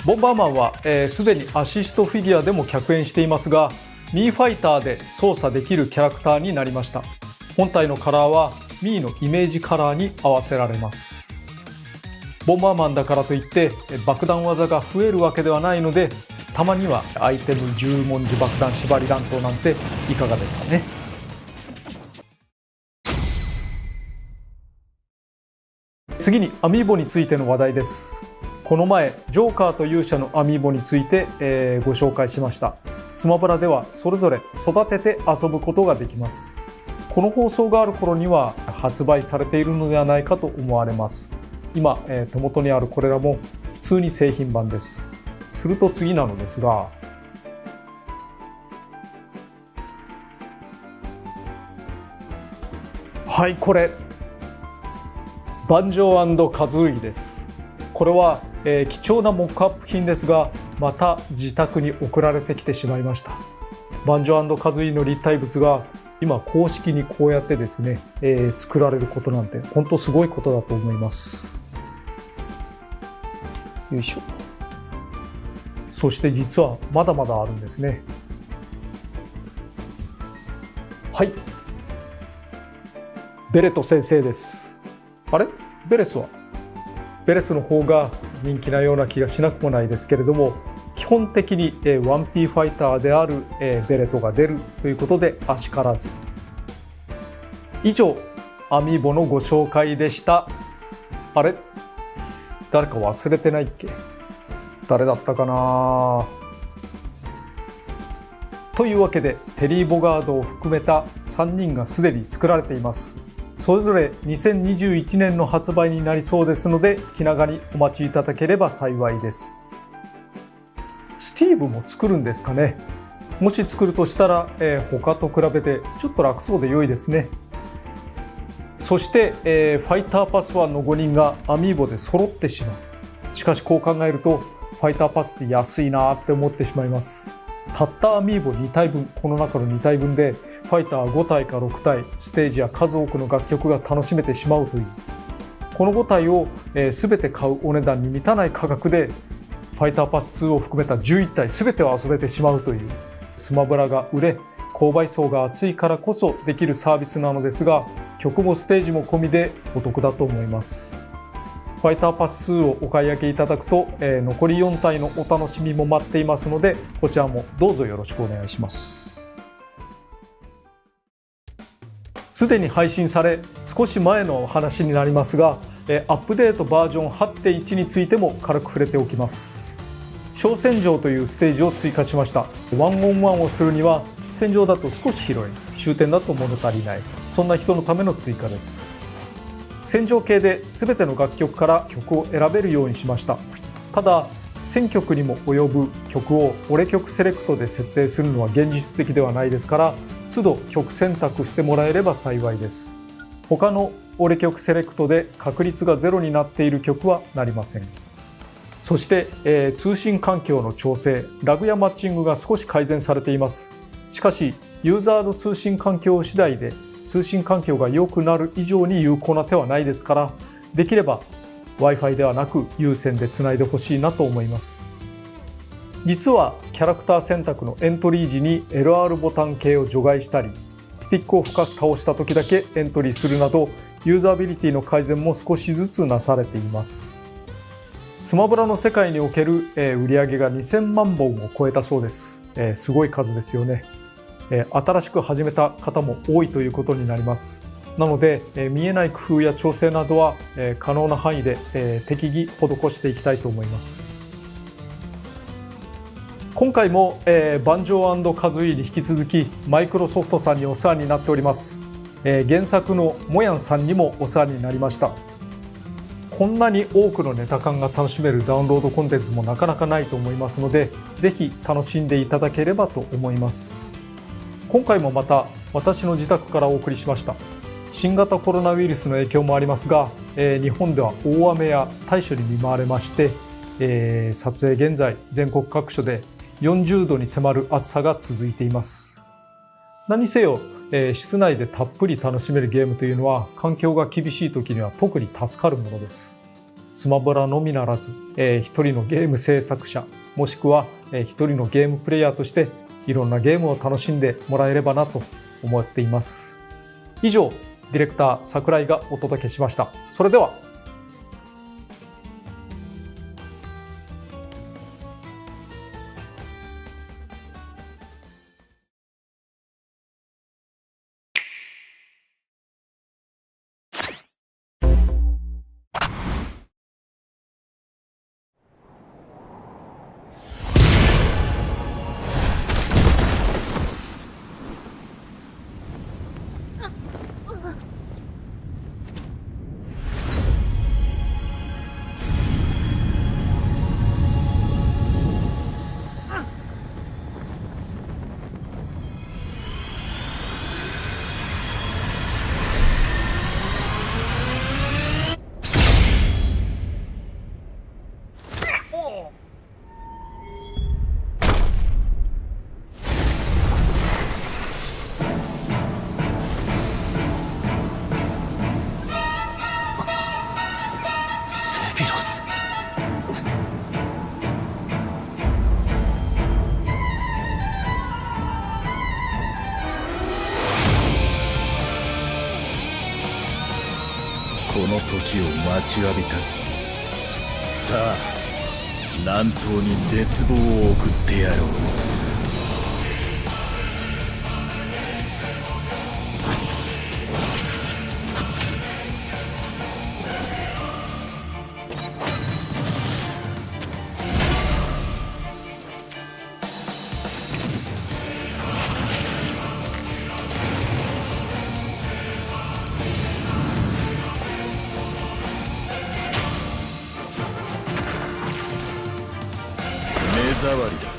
ボンバーマンはすでにアシストフィギュアでも客演していますが、ミーファイターで操作できるキャラクターになりました。本体のカラーはミーのイメージカラーに合わせられます。ボンバーマンだからといって爆弾技が増えるわけではないので、たまにはアイテム十文字爆弾縛り弾頭なんていかがですかね。次にアミーボについての話題です。この前ジョーカーと勇者のアミーボについて、ご紹介しました。スマブラではそれぞれ育てて遊ぶことができます。この放送がある頃には発売されているのではないかと思われます。今、手元にあるこれらも普通に製品版です。すると次なのですが、はい、これバンジョ&カズーイです。これは、貴重なモックアップ品ですが、また自宅に送られてきてしまいました。バンジョ&カズーイの立体物が今公式にこうやってですね、作られることなんて本当すごいことだと思います。よいしょ。そして実はまだまだあるんですね。はい、ベレト先生です。あれ、ベレスの方が人気なような気がしなくもないですけれども、基本的に 1P ファイターであるベレトが出るということであしからず。以上、アミーボのご紹介でした。あれ、誰か忘れてないっけ？誰だったかな。というわけでテリー・ボガードを含めた3人がすでに作られています。それぞれ2021年の発売になりそうですので、気長にお待ちいただければ幸いです。スティーブも作るんですかね。もし作るとしたら、他と比べてちょっと楽そうで良いですね。そして、ファイターパス1の5人がアミーボで揃ってしまう。しかしこう考えるとファイターパスって安いなって思ってしまいます。たったアミーボ2体分、この中の2体分でファイター5体か6体、ステージや数多くの楽曲が楽しめてしまうという、この5体を全て買うお値段に満たない価格でファイターパス2を含めた11体全てを遊べてしまうという、スマブラが売れ購買層が厚いからこそできるサービスなのですが、曲もステージも込みでお得だと思います。ファイターパス2をお買い上げいただくと、残り4体のお楽しみも待っていますので、こちらもどうぞよろしくお願いします。すでに配信され少し前の話になりますが、アップデートバージョン 8.1 についても軽く触れておきます。小戦場というステージを追加しました。ワンオンワンをするには戦場だと少し広い、終点だと物足りない、そんな人のための追加です。戦場系で全ての楽曲から曲を選べるようにしました。ただ1000曲にも及ぶ曲を俺曲セレクトで設定するのは現実的ではないですから、都度曲選択してもらえれば幸いです。他の俺曲セレクトで確率がゼロになっている曲はなりません。そして、通信環境の調整、ラグやマッチングが少し改善されています。しかしユーザーの通信環境次第で通信環境が良くなる以上に有効な手はないですから、できれば Wi-Fi ではなく有線でつないでほしいなと思います。実はキャラクター選択のエントリー時に LR ボタン系を除外したり、スティックを深く倒した時だけエントリーするなど、ユーザビリティの改善も少しずつなされています。スマブラの世界における売上が2000万本を超えたそうです。すごい数ですよね。新しく始めた方も多いということになります。なので見えない工夫や調整などは可能な範囲で適宜施していきたいと思います。今回もバンジョ&カズイに引き続きマイクロソフトさんにお世話になっております。原作のもやんさんにもお世話になりました。こんなに多くのネタ感が楽しめるダウンロードコンテンツもなかなかないと思いますので、ぜひ楽しんでいただければと思います。今回もまた私の自宅からお送りしました。新型コロナウイルスの影響もありますが、日本では大雨や大暑に見舞われまして、撮影現在全国各所で40度に迫る暑さが続いています。何せよ、室内でたっぷり楽しめるゲームというのは環境が厳しい時には特に助かるものです。スマブラのみならず、一人のゲーム制作者もしくは一人のゲームプレイヤーとしていろんなゲームを楽しんでもらえればなと思っています。以上、ディレクター桜井がお届けしました。それでは。この時を待ちわびたぞ。さあ、南東に絶望を送ってやろう。目障りだ。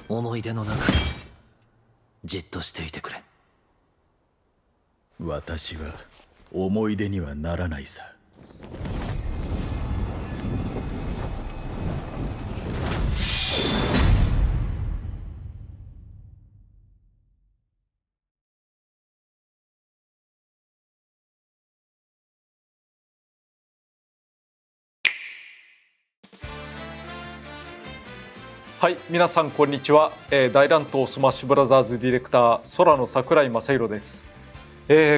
思い出の中にじっとしていてくれ。私は思い出にはならないさ。はい、皆さんこんにちは。大乱闘スマッシュブラザーズディレクター空の桜井正宏です。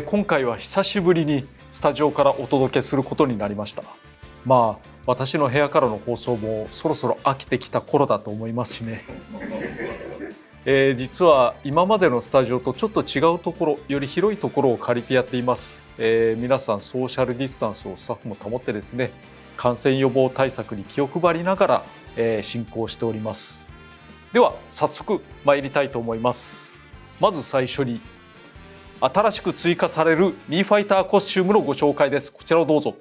今回は久しぶりにスタジオからお届けすることになりました。まあ私の部屋からの放送もそろそろ飽きてきた頃だと思いますしね。実は今までのスタジオとちょっと違うところ、より広いところを借りてやっています。皆さんソーシャルディスタンスをスタッフも保ってですね、感染予防対策に気を配りながら進行しております。では早速参りたいと思います。まず最初に新しく追加されるミーファイターコスチュームのご紹介です。こちらをどうぞ。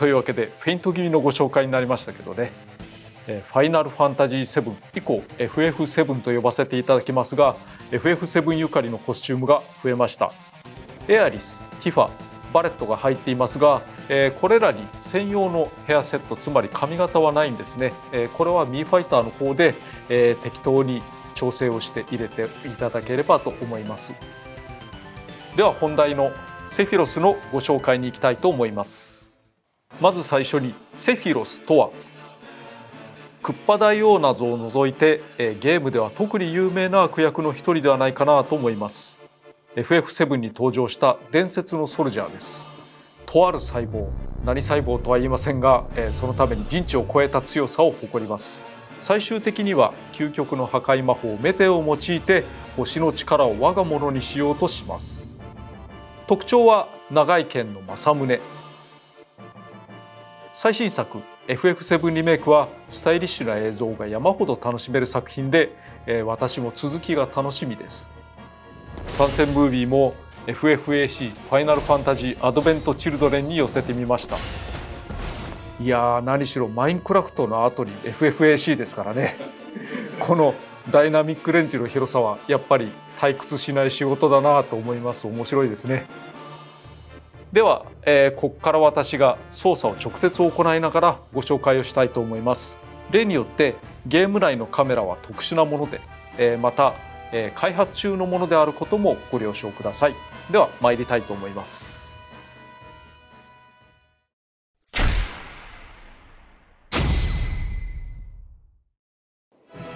というわけでフェイント気味のご紹介になりましたけどね、ファイナルファンタジー7以降 FF7 と呼ばせていただきますが、 FF7 ゆかりのコスチュームが増えました。エアリス、ティファ、バレットが入っていますが、これらに専用のヘアセット、つまり髪型はないんですね。これはミーファイターの方で、適当に調整をして入れていただければと思います。では本題のセフィロスのご紹介に行きたいと思います。まず最初にセフィロスとは、クッパ大王謎を除いてゲームでは特に有名な悪役の一人ではないかなと思います。 FF7 に登場した伝説のソルジャーです。とある細胞、何細胞とは言いませんが、そのために人知を超えた強さを誇ります。最終的には究極の破壊魔法メテオを用いて星の力を我が物にしようとします。特徴は長い剣の正宗。最新作 FF7 リメイクはスタイリッシュな映像が山ほど楽しめる作品で、私も続きが楽しみです。参戦ムービーも FFAC ファイナルファンタジーアドベントチルドレンに寄せてみました。いやー、何しろマインクラフトの後に FFAC ですからね。このダイナミックレンジの広さはやっぱり退屈しない仕事だなと思います。面白いですね。では、ここから私が操作を直接行いながらご紹介をしたいと思います。例によってゲーム内のカメラは特殊なもので、また、開発中のものであることもご了承ください。では参りたいと思います。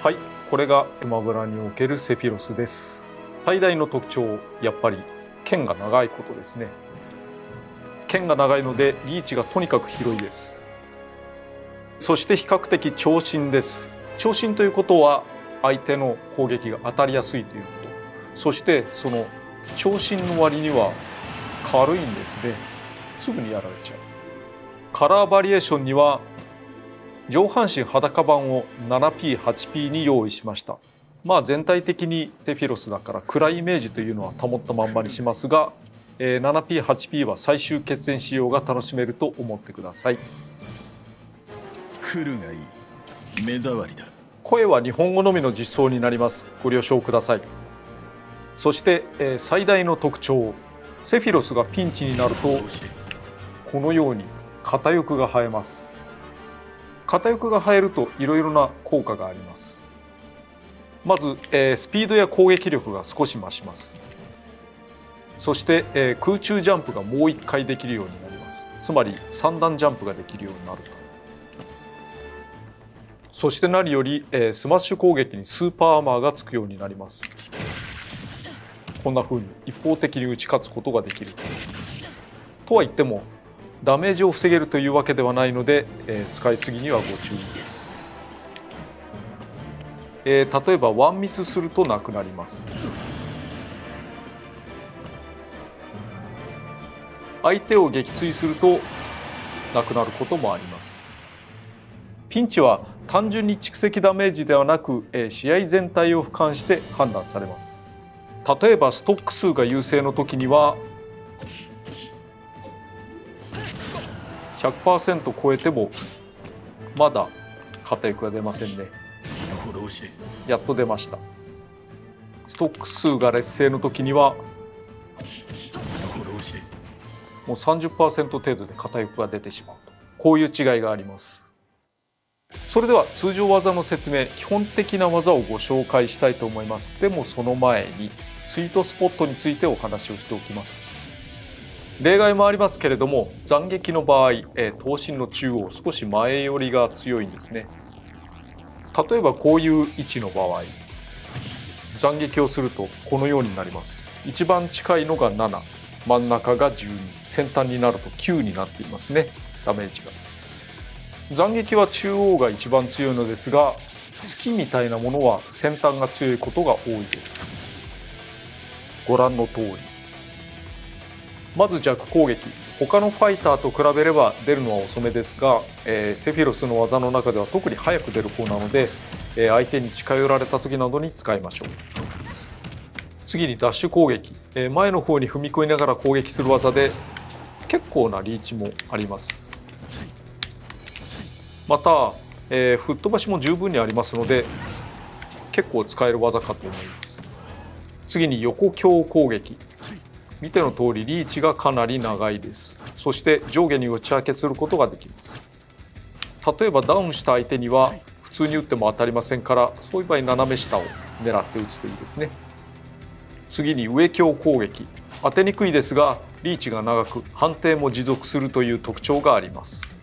はい、これがエマブラにおけるセフィロスです。最大の特徴、やっぱり剣が長いことですね。剣が長いのでリーチがとにかく広いです。そして比較的長身です。長身ということは相手の攻撃が当たりやすいということ、そしてその長身の割には軽いんですね。すぐにやられちゃう。カラーバリエーションには上半身裸版を 7P、8P に用意しました。まあ全体的にセフィロスだから暗いイメージというのは保ったまんまにしますが、7P、8P は最終決戦仕様が楽しめると思ってください。来るがいい。目障りだ。声は日本語のみの実装になります。ご了承ください。そして、最大の特徴、セフィロスがピンチになるとこのように片翼が生えます。片翼が生えるといろいろな効果があります。まず、スピードや攻撃力が少し増します。そして、空中ジャンプがもう1回できるようになります。つまり3段ジャンプができるようになると。そして何より、スマッシュ攻撃にスーパーアーマーがつくようになります。こんな風に一方的に打ち勝つことができる。とは言ってもダメージを防げるというわけではないので、使いすぎにはご注意です。例えばワンミスするとなくなります。相手を撃墜するとなくなることもあります。ピンチは単純に蓄積ダメージではなく、試合全体を俯瞰して判断されます。例えばストック数が優勢の時には 100% 超えてもまだ片翼が出ませんね。やっと出ました。ストック数が劣勢の時にはもう 30% 程度で片翼が出てしまうと。こういう違いがあります。それでは通常技の説明、基本的な技をご紹介したいと思います。でもその前にスイートスポットについてお話をしておきます。例外もありますけれども、斬撃の場合、刀身の中央少し前寄りが強いんですね。例えばこういう位置の場合、斬撃をするとこのようになります。一番近いのが7、真ん中が12、先端になると9になっていますね、ダメージが。斬撃は中央が一番強いのですが、月みたいなものは先端が強いことが多いです。ご覧の通り。まず弱攻撃。他のファイターと比べれば出るのは遅めですが、セフィロスの技の中では特に早く出る方なので、相手に近寄られた時などに使いましょう。次にダッシュ攻撃。前の方に踏み込みながら攻撃する技で結構なリーチもあります。また、吹っ飛ばしも十分にありますので結構使える技かと思います。次に横強攻撃。見ての通りリーチがかなり長いです。そして上下に打ち分けすることができます。例えばダウンした相手には普通に打っても当たりませんから、そういう場合斜め下を狙って打つといいですね。次に上強攻撃。当てにくいですがリーチが長く判定も持続するという特徴があります。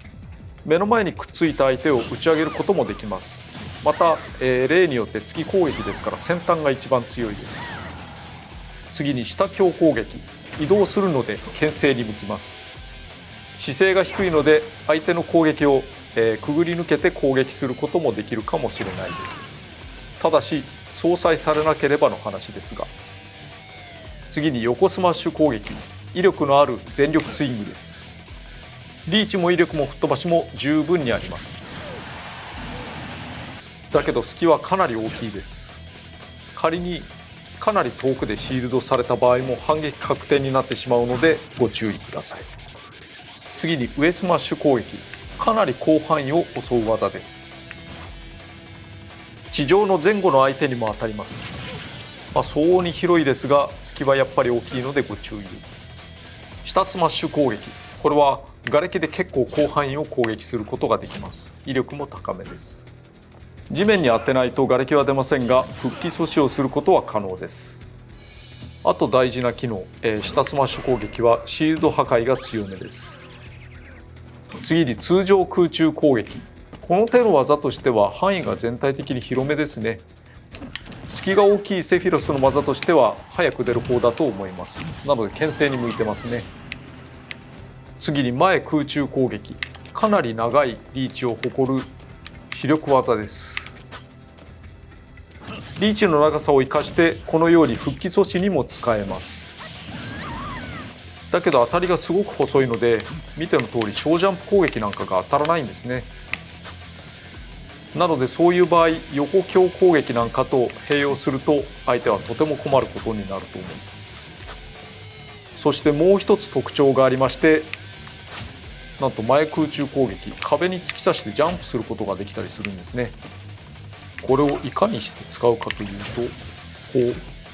目の前にくっついた相手を打ち上げることもできます。また、例によって突き攻撃ですから先端が一番強いです。次に下強攻撃。移動するので牽制に向きます。姿勢が低いので相手の攻撃を、くぐり抜けて攻撃することもできるかもしれないです。ただし相殺されなければの話ですが。次に横スマッシュ攻撃。威力のある全力スイングです。リーチも威力も吹っ飛ばしも十分にあります。だけど隙はかなり大きいです。仮にかなり遠くでシールドされた場合も反撃確定になってしまうのでご注意ください。次に上スマッシュ攻撃。かなり広範囲を襲う技です。地上の前後の相手にも当たります。相応に広いですが隙はやっぱり大きいのでご注意。下スマッシュ攻撃。これは瓦礫で結構広範囲を攻撃することができます。威力も高めです。地面に当てないと瓦礫は出ませんが復帰阻止をすることは可能です。あと大事な機能、下スマッシュ攻撃はシールド破壊が強めです。次に通常空中攻撃。この手の技としては範囲が全体的に広めですね。隙が大きいセフィロスの技としては早く出る方だと思います。なので牽制に向いてますね。次に前空中攻撃。かなり長いリーチを誇る視力技です。リーチの長さを生かしてこのように復帰阻止にも使えます。だけど当たりがすごく細いので見ての通り小ジャンプ攻撃なんかが当たらないんですね。なのでそういう場合横強攻撃なんかと併用すると相手はとても困ることになると思います。そしてもう一つ特徴がありまして、なんと前空中攻撃、壁に突き刺してジャンプすることができたりするんですね。これをいかにして使うかというと、こう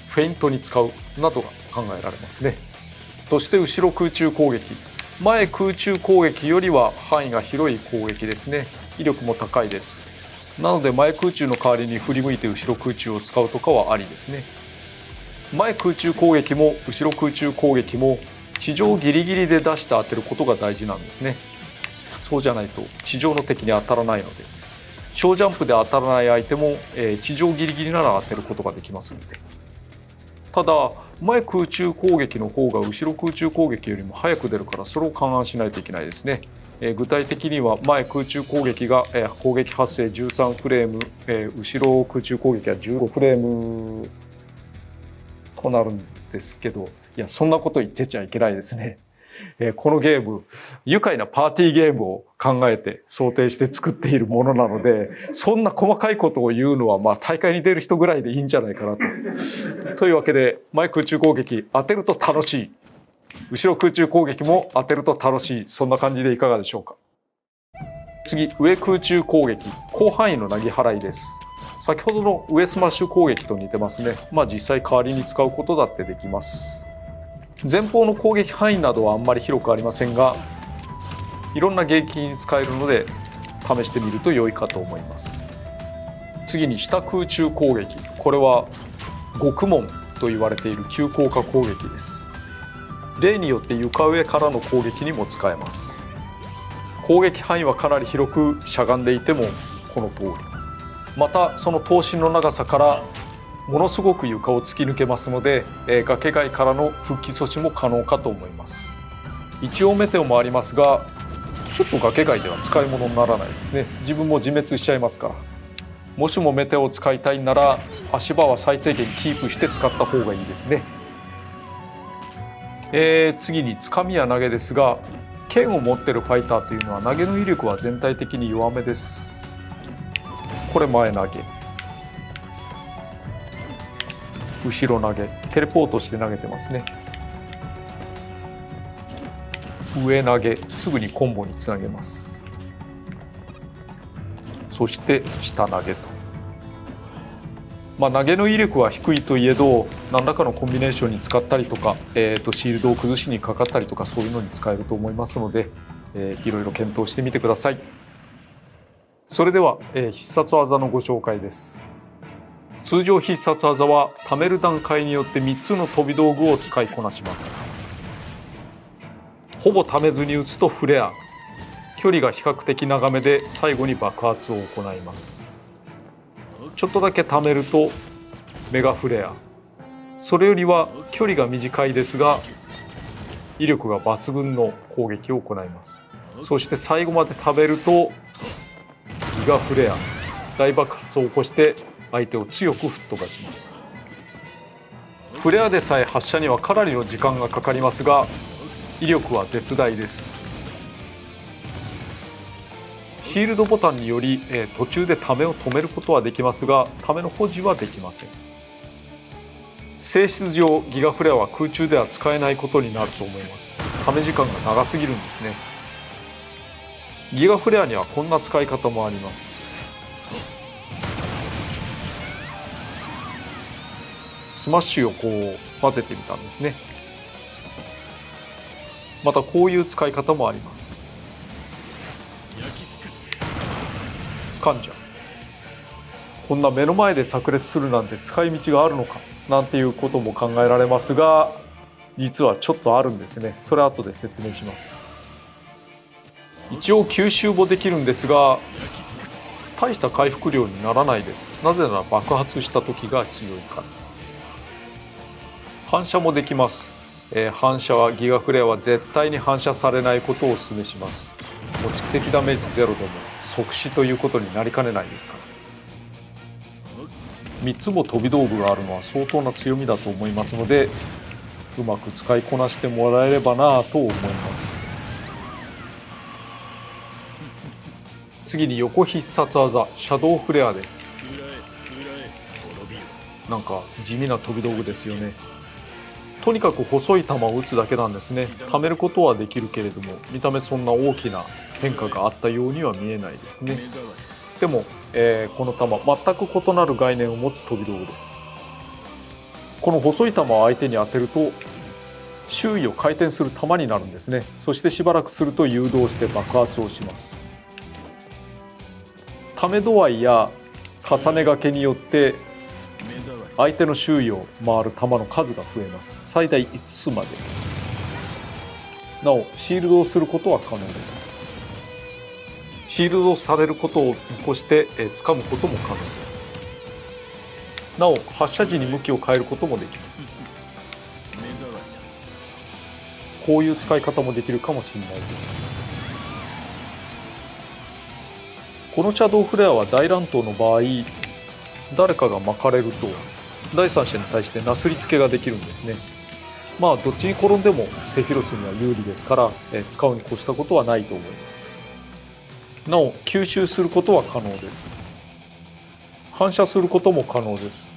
フェイントに使うなどが考えられますね。そして後ろ空中攻撃。前空中攻撃よりは範囲が広い攻撃ですね。威力も高いです。なので前空中の代わりに振り向いて後ろ空中を使うとかはありですね。前空中攻撃も後ろ空中攻撃も地上ギリギリで出して当てることが大事なんですね。そうじゃないと地上の敵に当たらないので、小ジャンプで当たらない相手も、地上ギリギリなら当てることができますので。ただ前空中攻撃の方が後ろ空中攻撃よりも早く出るからそれを勘案しないといけないですね。具体的には前空中攻撃が攻撃発生13フレーム、後ろ空中攻撃は15フレームとなるんですけど、いやそんなこと言ってちゃいけないですね。このゲーム愉快なパーティーゲームを考えて想定して作っているものなので、そんな細かいことを言うのは大会に出る人ぐらいでいいんじゃないかなと。というわけで前空中攻撃当てると楽しい、後ろ空中攻撃も当てると楽しい、そんな感じでいかがでしょうか。次、上空中攻撃、広範囲の投げ払いです。先ほどの上スマッシュ攻撃と似てますね。実際代わりに使うことだってできます。前方の攻撃範囲などはあんまり広くありませんが、いろんな撃に使えるので試してみると良いかと思います。次に下空中攻撃、これは極門と言われている急降下攻撃です。例によって床上からの攻撃にも使えます。攻撃範囲はかなり広くしゃがんでいてもこの通り、またその頭身の長さからものすごく床を突き抜けますので、崖外からの復帰阻止も可能かと思います。一応メテオもありますが、ちょっと崖外では使い物にならないですね。自分も自滅しちゃいますから。もしもメテオを使いたいなら足場は最低限キープして使った方がいいですね。次につかみや投げですが、剣を持っているファイターというのは投げの威力は全体的に弱めです。これ前投げ、後ろ投げ、テレポートして投げてますね。上投げ、すぐにコンボにつなげます。そして下投げと。投げの威力は低いといえど何らかのコンビネーションに使ったりとか、シールドを崩しにかかったりとかそういうのに使えると思いますので、いろいろ検討してみてください。それでは、必殺技のご紹介です。通常必殺技は貯める段階によって3つの飛び道具を使いこなします。ほぼ貯めずに打つとフレア、距離が比較的長めで最後に爆発を行います。ちょっとだけ貯めるとメガフレア、それよりは距離が短いですが威力が抜群の攻撃を行います。そして最後まで食べるとギガフレア、大爆発を起こして相手を強く吹っ飛ばします。フレアでさえ発射にはかなりの時間がかかりますが威力は絶大です。シールドボタンにより、途中でためを止めることはできますがための保持はできません。性質上ギガフレアは空中では使えないことになると思います。ため時間が長すぎるんですね。ギガフレアにはこんな使い方もあります。スマッシュをこう混ぜてみたんですね。またこういう使い方もあります。掴んじゃう。こんな目の前で炸裂するなんて使い道があるのかなんていうことも考えられますが実はちょっとあるんですね。それ後で説明します。一応吸収もできるんですが大した回復量にならないです。なぜなら爆発した時が強いから。反射もできます。反射はギガフレアは絶対に反射されないことをお勧めします。もう蓄積ダメージゼロでも即死ということになりかねないですから。3つも飛び道具があるのは相当な強みだと思いますのでうまく使いこなしてもらえればなと思います。次に横必殺技シャドウフレアです。なんか地味な飛び道具ですよね。とにかく細い球を打つだけなんですね。貯めることはできるけれども見た目そんな大きな変化があったようには見えないですね。でも、この球全く異なる概念を持つ飛び道具です。この細い球を相手に当てると周囲を回転する球になるんですね。そしてしばらくすると誘導して爆発をします。ため度合いや重ねがけによって相手の周囲を回る球の数が増えます。最大5つまで。なおシールドをすることは可能です。シールドされることを見越して掴むことも可能です。なお発射時に向きを変えることもできます。こういう使い方もできるかもしれないです。このシャドウフレアは大乱闘の場合誰かが巻かれると第三者に対してなすりつけができるんですね。どっちに転んでもセフィロスには有利ですから使うに越したことはないと思います。なお吸収することは可能です。反射することも可能です。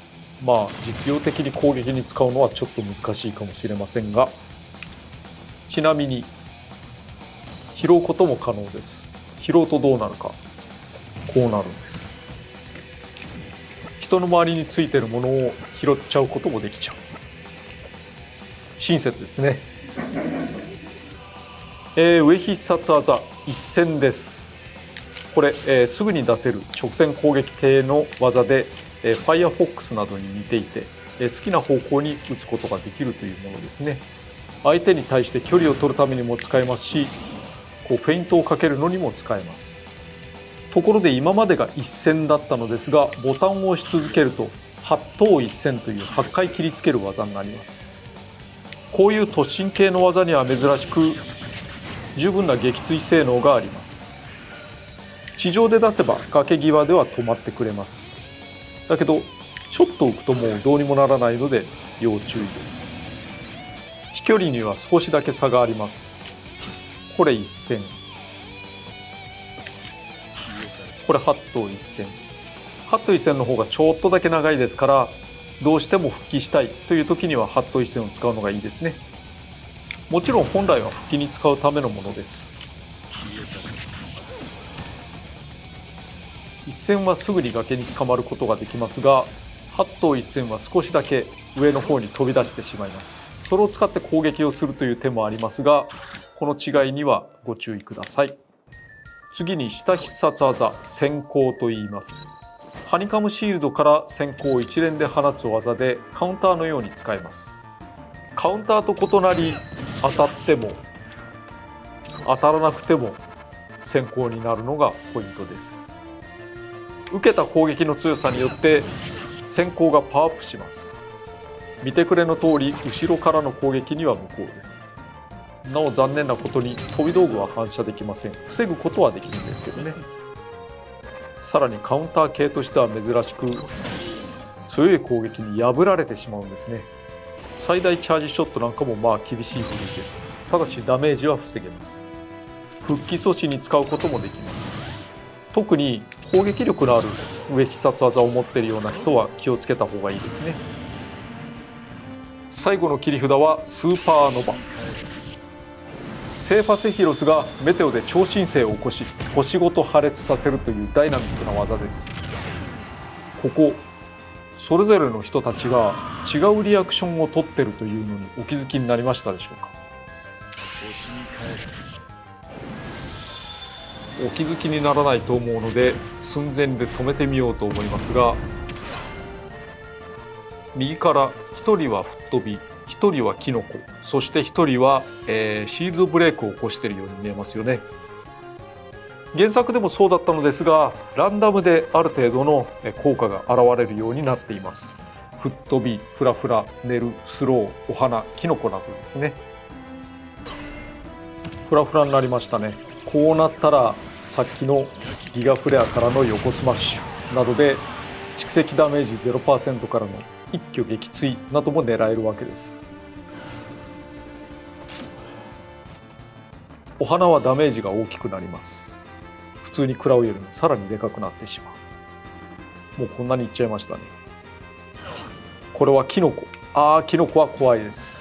実用的に攻撃に使うのはちょっと難しいかもしれませんがちなみに拾うことも可能です。拾うとどうなるかこうなるんです。人の周りについているものを拾っちゃうこともできちゃう。親切ですね。上必殺技一戦です。これ、すぐに出せる直線攻撃艇の技で、ファイアフォックスなどに似ていて、好きな方向に打つことができるというものですね。相手に対して距離を取るためにも使えますしフェイントをかけるのにも使えます。ところで今までが一戦だったのですがボタンを押し続けると8等一戦という8回切りつける技になります。こういう突進系の技には珍しく十分な撃墜性能があります。地上で出せば崖際では止まってくれます。だけどちょっと浮くともうどうにもならないので要注意です。飛距離には少しだけ差があります。これ1戦、これ8等1戦。8等1戦の方がちょっとだけ長いですからどうしても復帰したいという時には8等1戦を使うのがいいですね。もちろん本来は復帰に使うためのものです。一戦はすぐに崖に捕まることができますが、8頭一戦は少しだけ上の方に飛び出してしまいます。それを使って攻撃をするという手もありますが、この違いにはご注意ください。次に下必殺技先行と言います。ハニカムシールドから先行を一連で放つ技でカウンターのように使えます。カウンターと異なり、当たっても当たらなくても先行になるのがポイントです。受けた攻撃の強さによって先行がパワーアップします。見てくれの通り、後ろからの攻撃には無効です。なお残念なことに飛び道具は反射できません。防ぐことはできるんですけどね。さらにカウンター系としては珍しく、強い攻撃に破られてしまうんですね。最大チャージショットなんかもまあ厳しい部類です。ただしダメージは防げます。復帰阻止に使うこともできます。特に攻撃力のある上必殺技を持っているような人は気をつけた方がいいですね。最後の切り札はスーパーノバ。聖ファセヒロスがメテオで超新星を起こし、星ごと破裂させるというダイナミックな技です。ここそれぞれの人たちが違うリアクションを取ってるというのにお気づきになりましたでしょうか。お気づきにならないと思うので寸前で止めてみようと思いますが、右から1人は吹っ飛び、1人はキノコ、そして1人は、シールドブレイクを起こしているように見えますよね。原作でもそうだったのですが、ランダムである程度の効果が現れるようになっています。吹っ飛び、フラフラ、寝る、スロー、お花、キノコなどですね。フラフラになりましたね。こうなったらさっきのギガフレアからの横スマッシュなどで蓄積ダメージ 0% からの一挙撃墜なども狙えるわけです。お花はダメージが大きくなります。普通に食らうよりもさらにでかくなってしまう。もうこんなにいっちゃいましたね。これはキノコ。キノコは怖いです。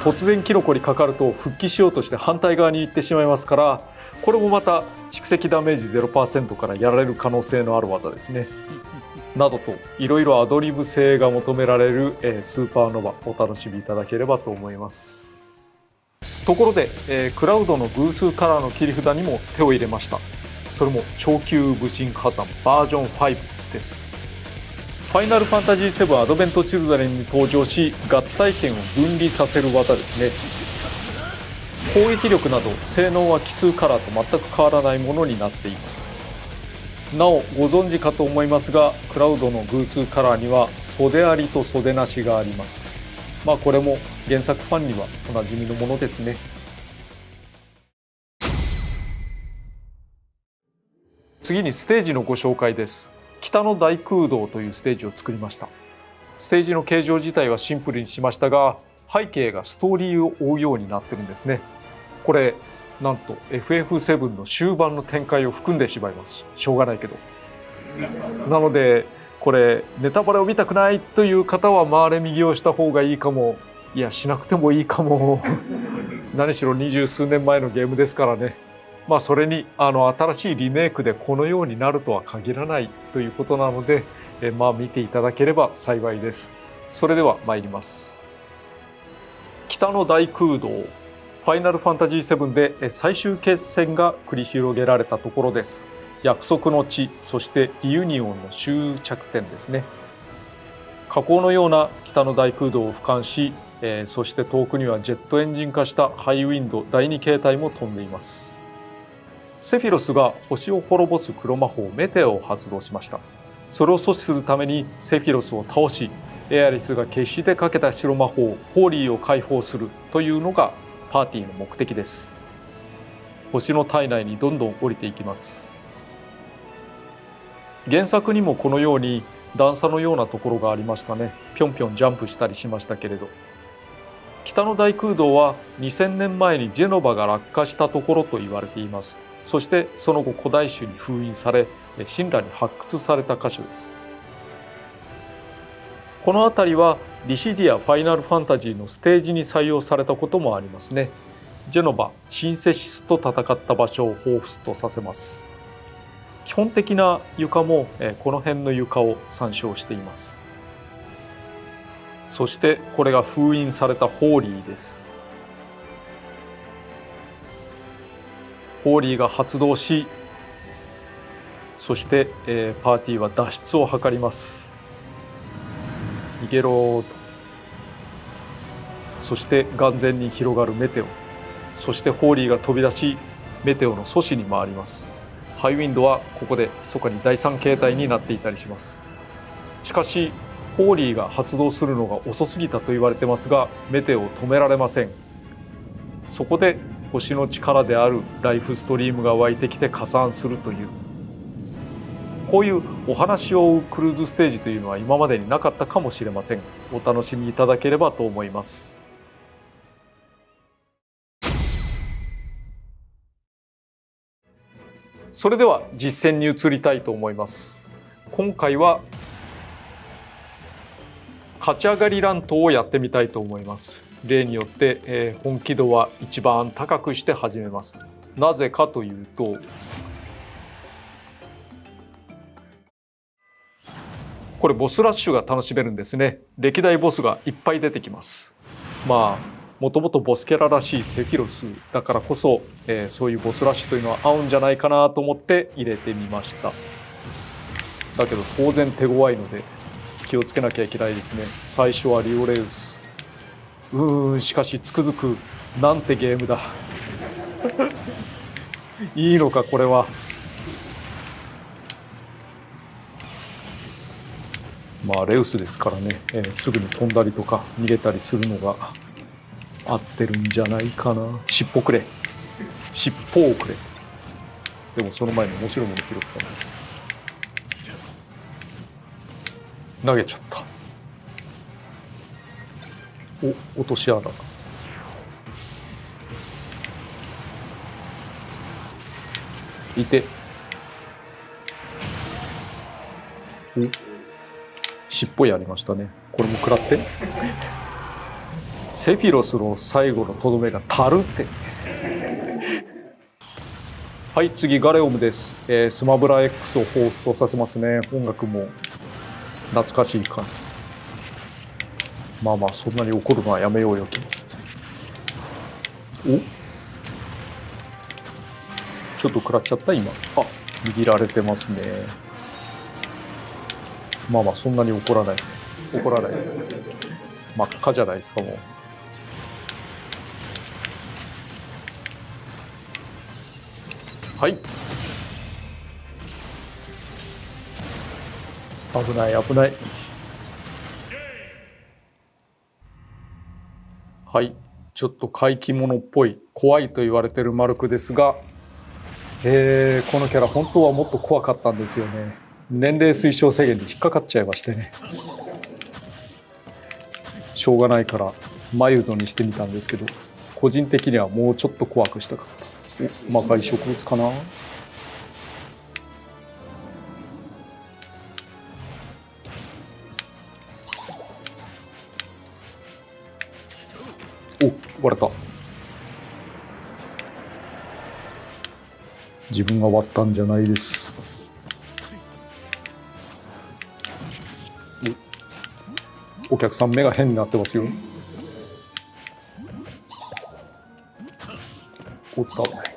突然キノコにかかると復帰しようとして反対側に行ってしまいますから、これもまた蓄積ダメージ 0% からやられる可能性のある技ですね。などといろいろアドリブ性が求められるスーパーノバ、お楽しみいただければと思います。ところでクラウドの偶数カラーの切り札にも手を入れました。それも超級武神火山バージョン5です。ファイナルファンタジー7アドベントチルドレンに登場し、合体剣を分離させる技ですね。攻撃力など性能は奇数カラーと全く変わらないものになっています。なおご存知かと思いますが、クラウドの偶数カラーには袖ありと袖なしがあります。これも原作ファンにはおなじみのものですね。次にステージのご紹介です。北の大空洞というステージを作りました。ステージの形状自体はシンプルにしましたが、背景がストーリーを追うようになってるんですね。これなんと FF7 の終盤の展開を含んでしまいます。しょうがないけど。なのでこれネタバレを見たくないという方は回れ右をした方がいいかも。いや、しなくてもいいかも。何しろ20数年前のゲームですからね。それに新しいリメイクでこのようになるとは限らないということなので、見ていただければ幸いです。それでは参ります。北の大空洞、ファイナルファンタジー7で最終決戦が繰り広げられたところです。約束の地、そしてリユニオンの終着点ですね。火口のような北の大空洞を俯瞰し、そして遠くにはジェットエンジン化したハイウィンド第2形態も飛んでいます。セフィロスが星を滅ぼす黒魔法メテオを発動しました。それを阻止するためにセフィロスを倒し、エアリスが決してかけた白魔法ホーリーを解放するというのがパーティーの目的です。星の体内にどんどん降りていきます。原作にもこのように段差のようなところがありましたね。ぴょんぴょんジャンプしたりしましたけれど、北の大空洞は2000年前にジェノバが落下したところと言われています。そしてその後古代種に封印され、神羅に発掘された箇所です。この辺りはリシディアファイナルファンタジーのステージに採用されたこともありますね。ジェノバ、シンセシスと戦った場所を彷彿とさせます。基本的な床も、この辺の床を参照しています。そしてこれが封印されたホーリーです。ホーリーが発動し、そして、パーティーは脱出を図ります。逃げろーと。そして眼前に広がるメテオ、そしてホーリーが飛び出しメテオの阻止に回ります。ハイウィンドはここで密かに第3形態になっていたりします。しかしホーリーが発動するのが遅すぎたと言われてますが、メテオを止められません。そこで星の力であるライフストリームが湧いてきて加算するという、こういうお話を追うクルーズステージというのは今までになかったかもしれません。お楽しみいただければと思います。それでは実践に移りたいと思います。今回は勝ち上がり乱闘をやってみたいと思います。例によって、本気度は一番高くして始めます。なぜかというと、これボスラッシュが楽しめるんですね。歴代ボスがいっぱい出てきます。まあもともとボスキャラらしいセフィロスだからこそ、そういうボスラッシュというのは合うんじゃないかなと思って入れてみました。だけど当然手強いので気をつけなきゃいけないですね。最初はリオレウス。しかしつくづくなんてゲームだいいのかこれは。まあレウスですからね、すぐに飛んだりとか逃げたりするのが合ってるんじゃないかな。尻尾くれ、尻尾をくれ。でもその前に面白いもの拾ったな。投げちゃった。お、落とし穴。いて。尻尾やりましたね。これも食らって。セフィロスの最後のとどめがたるって。はい、次ガレオムです。スマブラ X を放送させますね。音楽も懐かしい感じ。まあまあそんなに怒るのはやめようよ君。ちょっと食らっちゃった今。握られてますね。まあまあそんなに怒らない。怒らない。真っ赤じゃないですかもう。はい。危ない危ない。はい。ちょっと怪奇物っぽい怖いと言われてるマルクですが、このキャラ本当はもっと怖かったんですよね。年齢推奨制限で引っかかっちゃいましてね。しょうがないからマイルドにしてみたんですけど、個人的にはもうちょっと怖くしたかった。魔界植物かな。割れた。自分が割ったんじゃないです。お客さん目が変になってますよ。おっと危ない。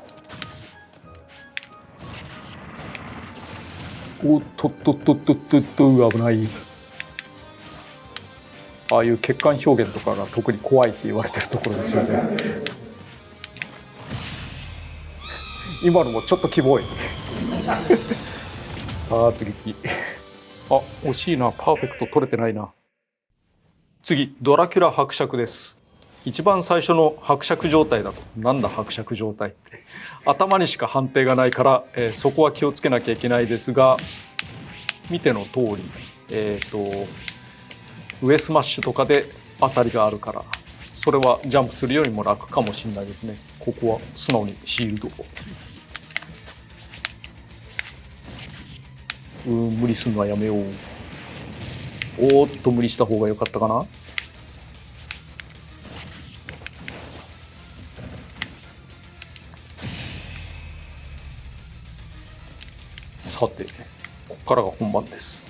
おっとっとっとっとっとっと危ない。ああいう血管表現とかが特に怖いって言われてるところですよね。今のもちょっとキモい。次々。惜しいな。パーフェクト取れてないな。次ドラキュラ伯爵です。一番最初の伯爵状態だと、なんだ伯爵状態って、頭にしか判定がないから、そこは気をつけなきゃいけないですが、見ての通り、上スマッシュとかで当たりがあるから、それはジャンプするよりも楽かもしれないですね。ここは素直にシールドを。無理するのはやめよう。おーっと無理した方が良かったかな。さからが本番です。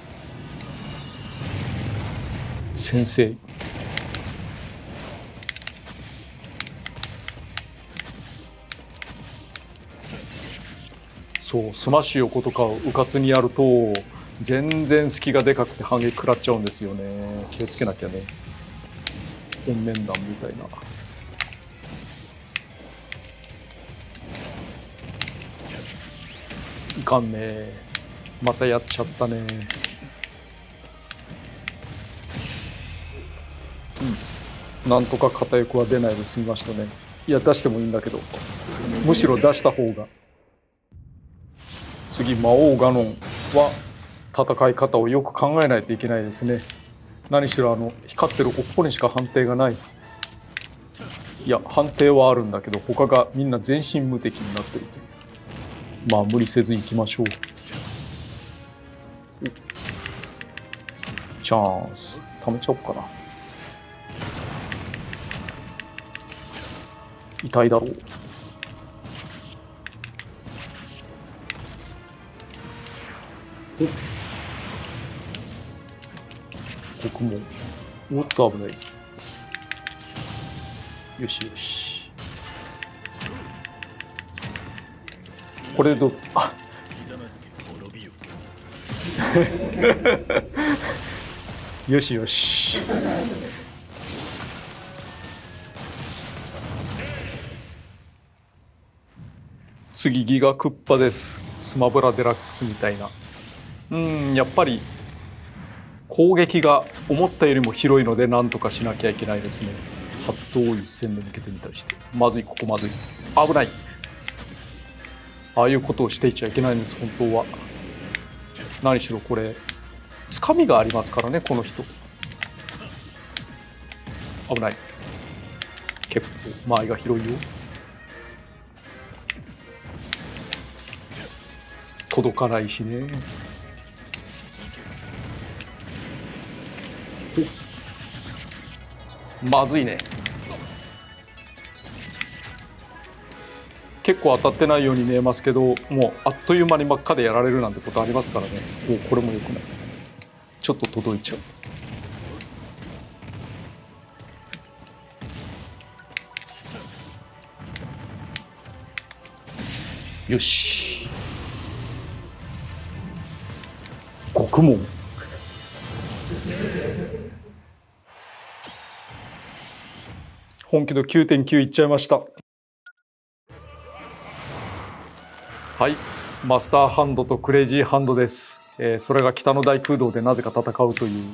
先生。そう、スマッシュ横とかをうかつにやると全然隙がでかくて反撃食らっちゃうんですよね。気をつけなきゃね。本面弾みたいな。いかんね。またやっちゃったね。なんとか片翼は出ないで済みましたね。いや、出してもいいんだけど、むしろ出した方が。次、魔王ガノンは戦い方をよく考えないといけないですね。何しろ光ってる尾っぽにしか判定がない。いや、判定はあるんだけど他がみんな全身無敵になってるという。まあ無理せず行きましょう。チャンス貯めちゃおうかな。痛いだろう。僕ももっと危ない。よしよし。これどあよしよし。次ギガクッパです。スマブラデラックスみたいな。やっぱり攻撃が思ったよりも広いので何とかしなきゃいけないですね。ハットを一戦で向けてみたりして。まずい、ここまずい。危ない。ああいうことをしていちゃいけないんです、本当は。何しろこれつかみがありますからね、この人。危ない。結構間合いが広いよ。届かないしね。まずいね。結構当たってないように見えますけど、もうあっという間に真っ赤でやられるなんてことありますからね。これも良くない。ちょっと届いちゃう。よし。獄門。本気の 9.9 いっちゃいました。はい、マスターハンドとクレイジーハンドです。それが北の大空洞でなぜか戦うという。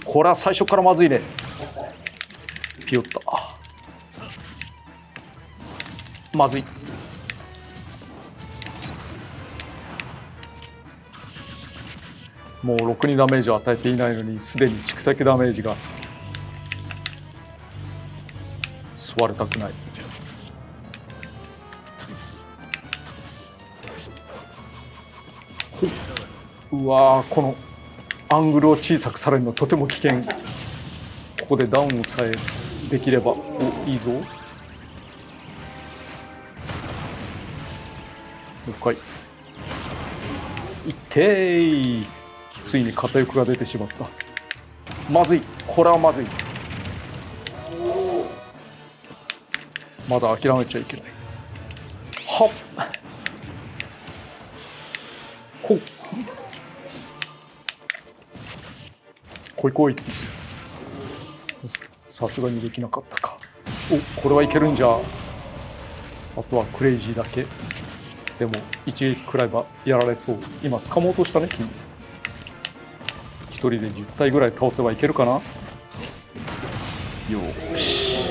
これは最初からまずいね。ピヨッと。まずい。もうろくにダメージを与えていないのにすでに蓄積ダメージが。吸われたくない。うわー、このアングルを小さくされるのとても危険。ここでダウンさえできれば。いいぞ。もう一回。いってー。ついに片翼が出てしまった。まずい。これはまずい。まだ諦めちゃいけない。はっ。ほっ。こいこい。さすがにできなかったか。これはいけるんじゃ。あとはクレイジーだけ。でも一撃くらいはやられそう。今掴もうとしたね、君。一人で10体ぐらい倒せばいけるかな。よし。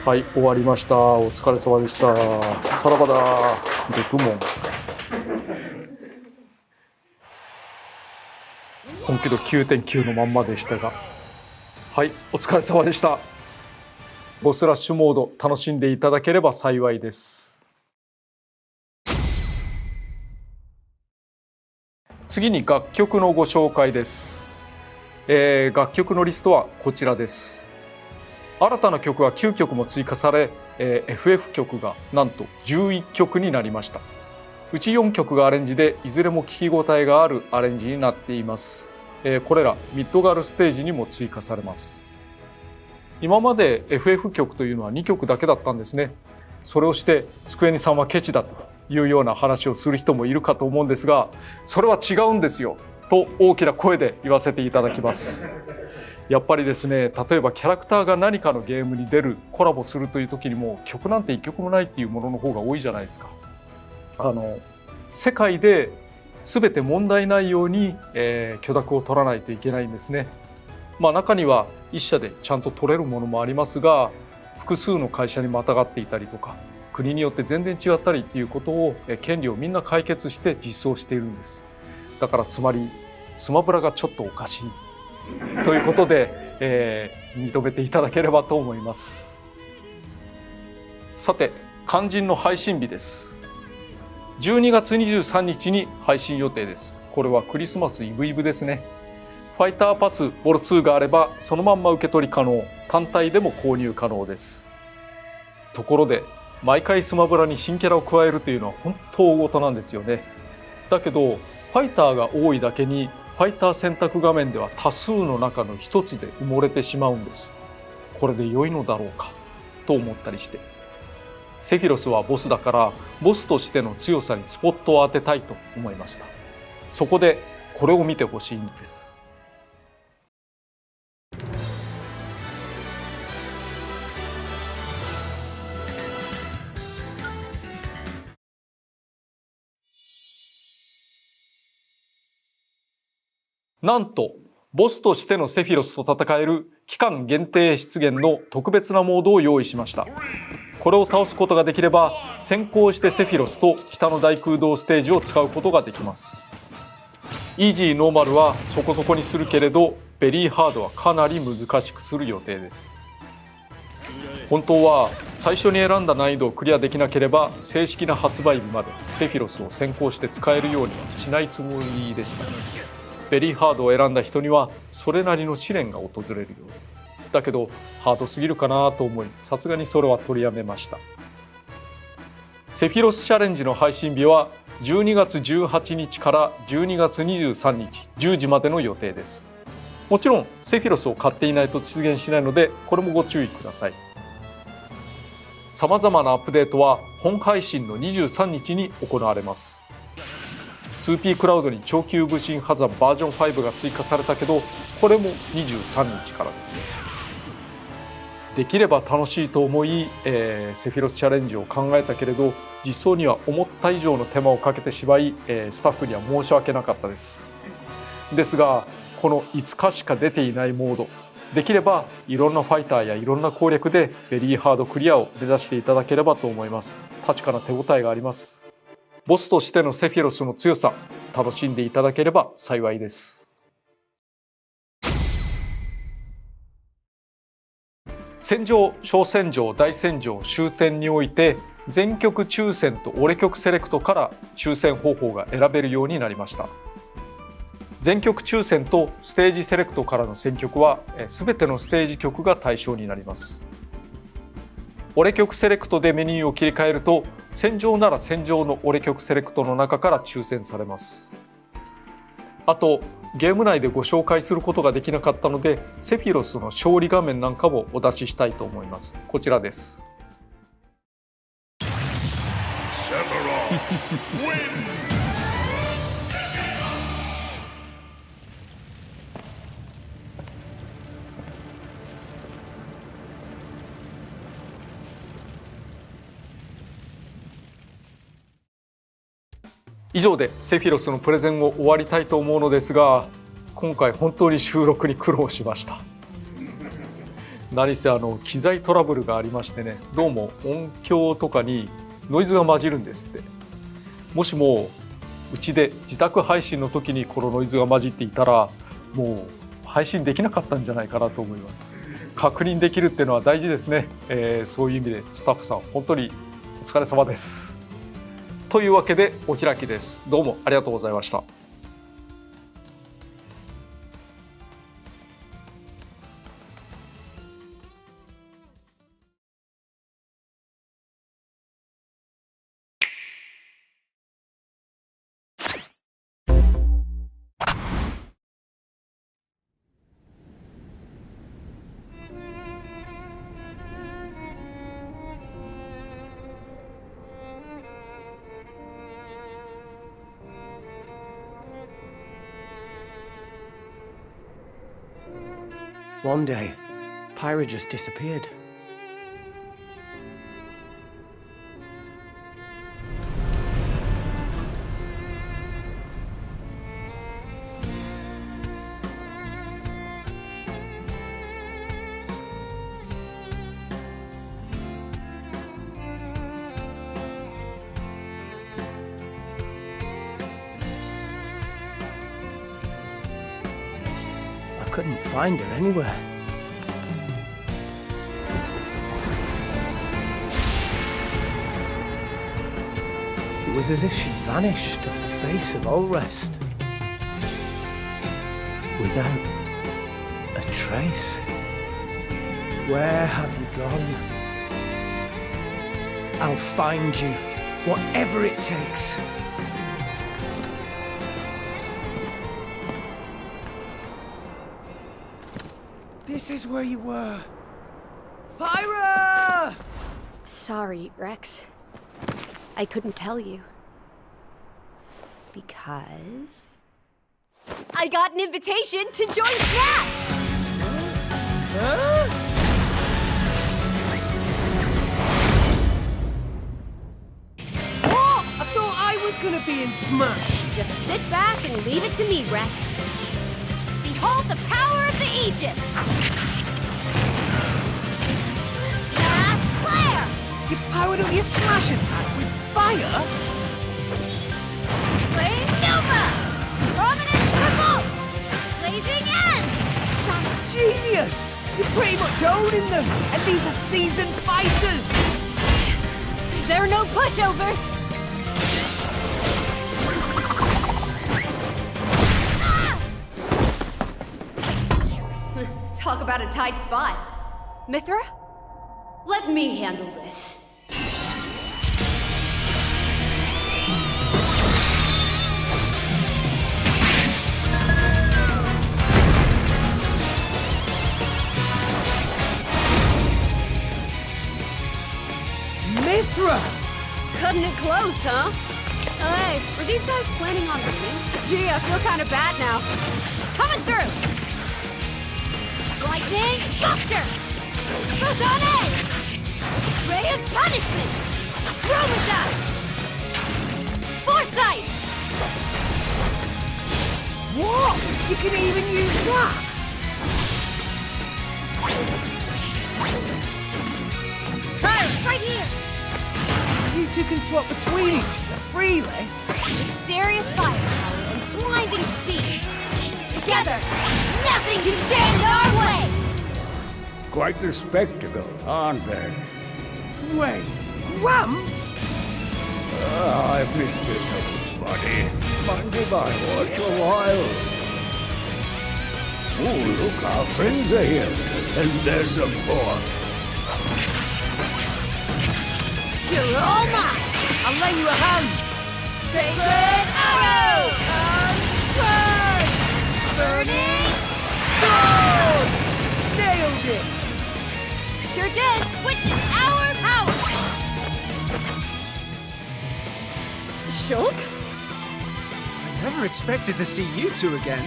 はい、終わりました。お疲れ様でした。さらばだ。獄門。本気度 9.9 のまんまでしたが、はい、お疲れ様でした。ボスラッシュモード楽しんでいただければ幸いです。次に楽曲のご紹介です。楽曲のリストはこちらです。新たな曲は9曲も追加され、FF 曲がなんと11曲になりました。うち4曲がアレンジで、いずれも聞き応えがあるアレンジになっています。これらミッドガルステージにも追加されます。今まで FF 曲というのは2曲だけだったんですね。それをしてスクエニさんはケチだというような話をする人もいるかと思うんですが、それは違うんですよと大きな声で言わせていただきます。やっぱりですね、例えばキャラクターが何かのゲームに出る、コラボするという時にも曲なんて1曲もないっていうものの方が多いじゃないですか。世界で全て問題ないように、許諾を取らないといけないんですね。中には1社でちゃんと取れるものもありますが、複数の会社にまたがっていたりとか、国によって全然違ったりっていうことを、権利をみんな解決して実装しているんです。だからつまりスマブラがちょっとおかしいということで、認めていただければと思います。さて、肝心の配信日です。12月23日に配信予定です。これはクリスマスイブイブですね。ファイターパスボル2があればそのまんま受け取り可能、単体でも購入可能です。ところで毎回スマブラに新キャラを加えるというのは本当大事なんですよね。だけどファイターが多いだけにファイター選択画面では多数の中の一つで埋もれてしまうんです。これで良いのだろうかと思ったりして、セフィロスはボスだからボスとしての強さにスポットを当てたいと思いました。そこでこれを見てほしいんです。なんとボスとしてのセフィロスと戦える期間限定出現の特別なモードを用意しました。これを倒すことができれば先行してセフィロスと北の大空洞ステージを使うことができます。イージーノーマルはそこそこにするけれど、ベリーハードはかなり難しくする予定です。本当は最初に選んだ難易度をクリアできなければ正式な発売日までセフィロスを先行して使えるようにはしないつもりでした。ベリーハードを選んだ人にはそれなりの試練が訪れるようだけど、ハードすぎるかなと思い、さすがにそれは取りやめました。セフィロスチャレンジの配信日は12月18日から12月23日10時までの予定です。もちろんセフィロスを買っていないと実現しないので、これもご注意ください。さまざまなアップデートは本配信の23日に行われます。2P クラウドに超級武神ハザバージョン5が追加されたけど、これも23日からです。できれば楽しいと思い、セフィロスチャレンジを考えたけれど、実装には思った以上の手間をかけてしまい、スタッフには申し訳なかったです。ですがこの5日しか出ていないモード、できればいろんなファイターやいろんな攻略でベリーハードクリアを目指していただければと思います。確かな手応えがあります。ボスとしてのセフィロスの強さ、楽しんでいただければ幸いです。戦場、小戦場、大戦場、終点において全局抽選と折れ局セレクトから抽選方法が選べるようになりました。全局抽選とステージセレクトからの選曲は全てのステージ曲が対象になります。折れ局セレクトでメニューを切り替えると、戦場なら戦場の折れ局セレクトの中から抽選されます。あとゲーム内でご紹介することができなかったので、セフィロスの勝利画面なんかもお出ししたいと思います。こちらです。以上でセフィロスのプレゼンを終わりたいと思うのですが、今回本当に収録に苦労しました。何せ機材トラブルがありましてね、どうも音響とかにノイズが混じるんですって。もしもうちで自宅配信の時にこのノイズが混じっていたら、もう配信できなかったんじゃないかなと思います。確認できるっていうのは大事ですね。そういう意味でスタッフさん本当にお疲れ様です。というわけでお開きです。どうもありがとうございました。One day, Pyra just disappeared. I couldn't find her anywhere. It was as if she vanished off the face of all rest. Without a trace. Where have you gone? I'll find you, whatever it takes. This is where you were. Pyra! Sorry, Rex. I couldn't tell you. Because... I got an invitation to join Smash! Huh? What? I thought I was gonna be in Smash. Just sit back and leave it to me, Rex. Behold the power of the Aegis! Smash Flare! You powered up your Smash attack with fire? Flame Nova! Prominence Revolt! Blazing End! That's genius! You're pretty much owning them, and these are seasoned fighters! There are no pushovers! Talk about a tight spot. Mythra? Let me handle this. Mythra! Cutting it close, huh? Oh, hey, were these guys planning on winning? Gee, I feel kind of bad now. Coming through! Lightning Buster! Photon Edge! Ray of Punishment! Chroma Dust! Foresight! What? You can even use that? Hey, right here! So you two can swap between each other freely? With serious firepower and blinding speed. Together, nothing can stand in our way! Quite the spectacle, aren't they? Wait, Gramps? I've missed this old buddy. Mind if I watch a while? Oh, look, our friends are here. And there's some pork. You're all mine! I'll lend you a hand! Sacred Arrow! Burning Sword! Nailed it! Sure did! Witness our power! Shulk? I never expected to see you two again.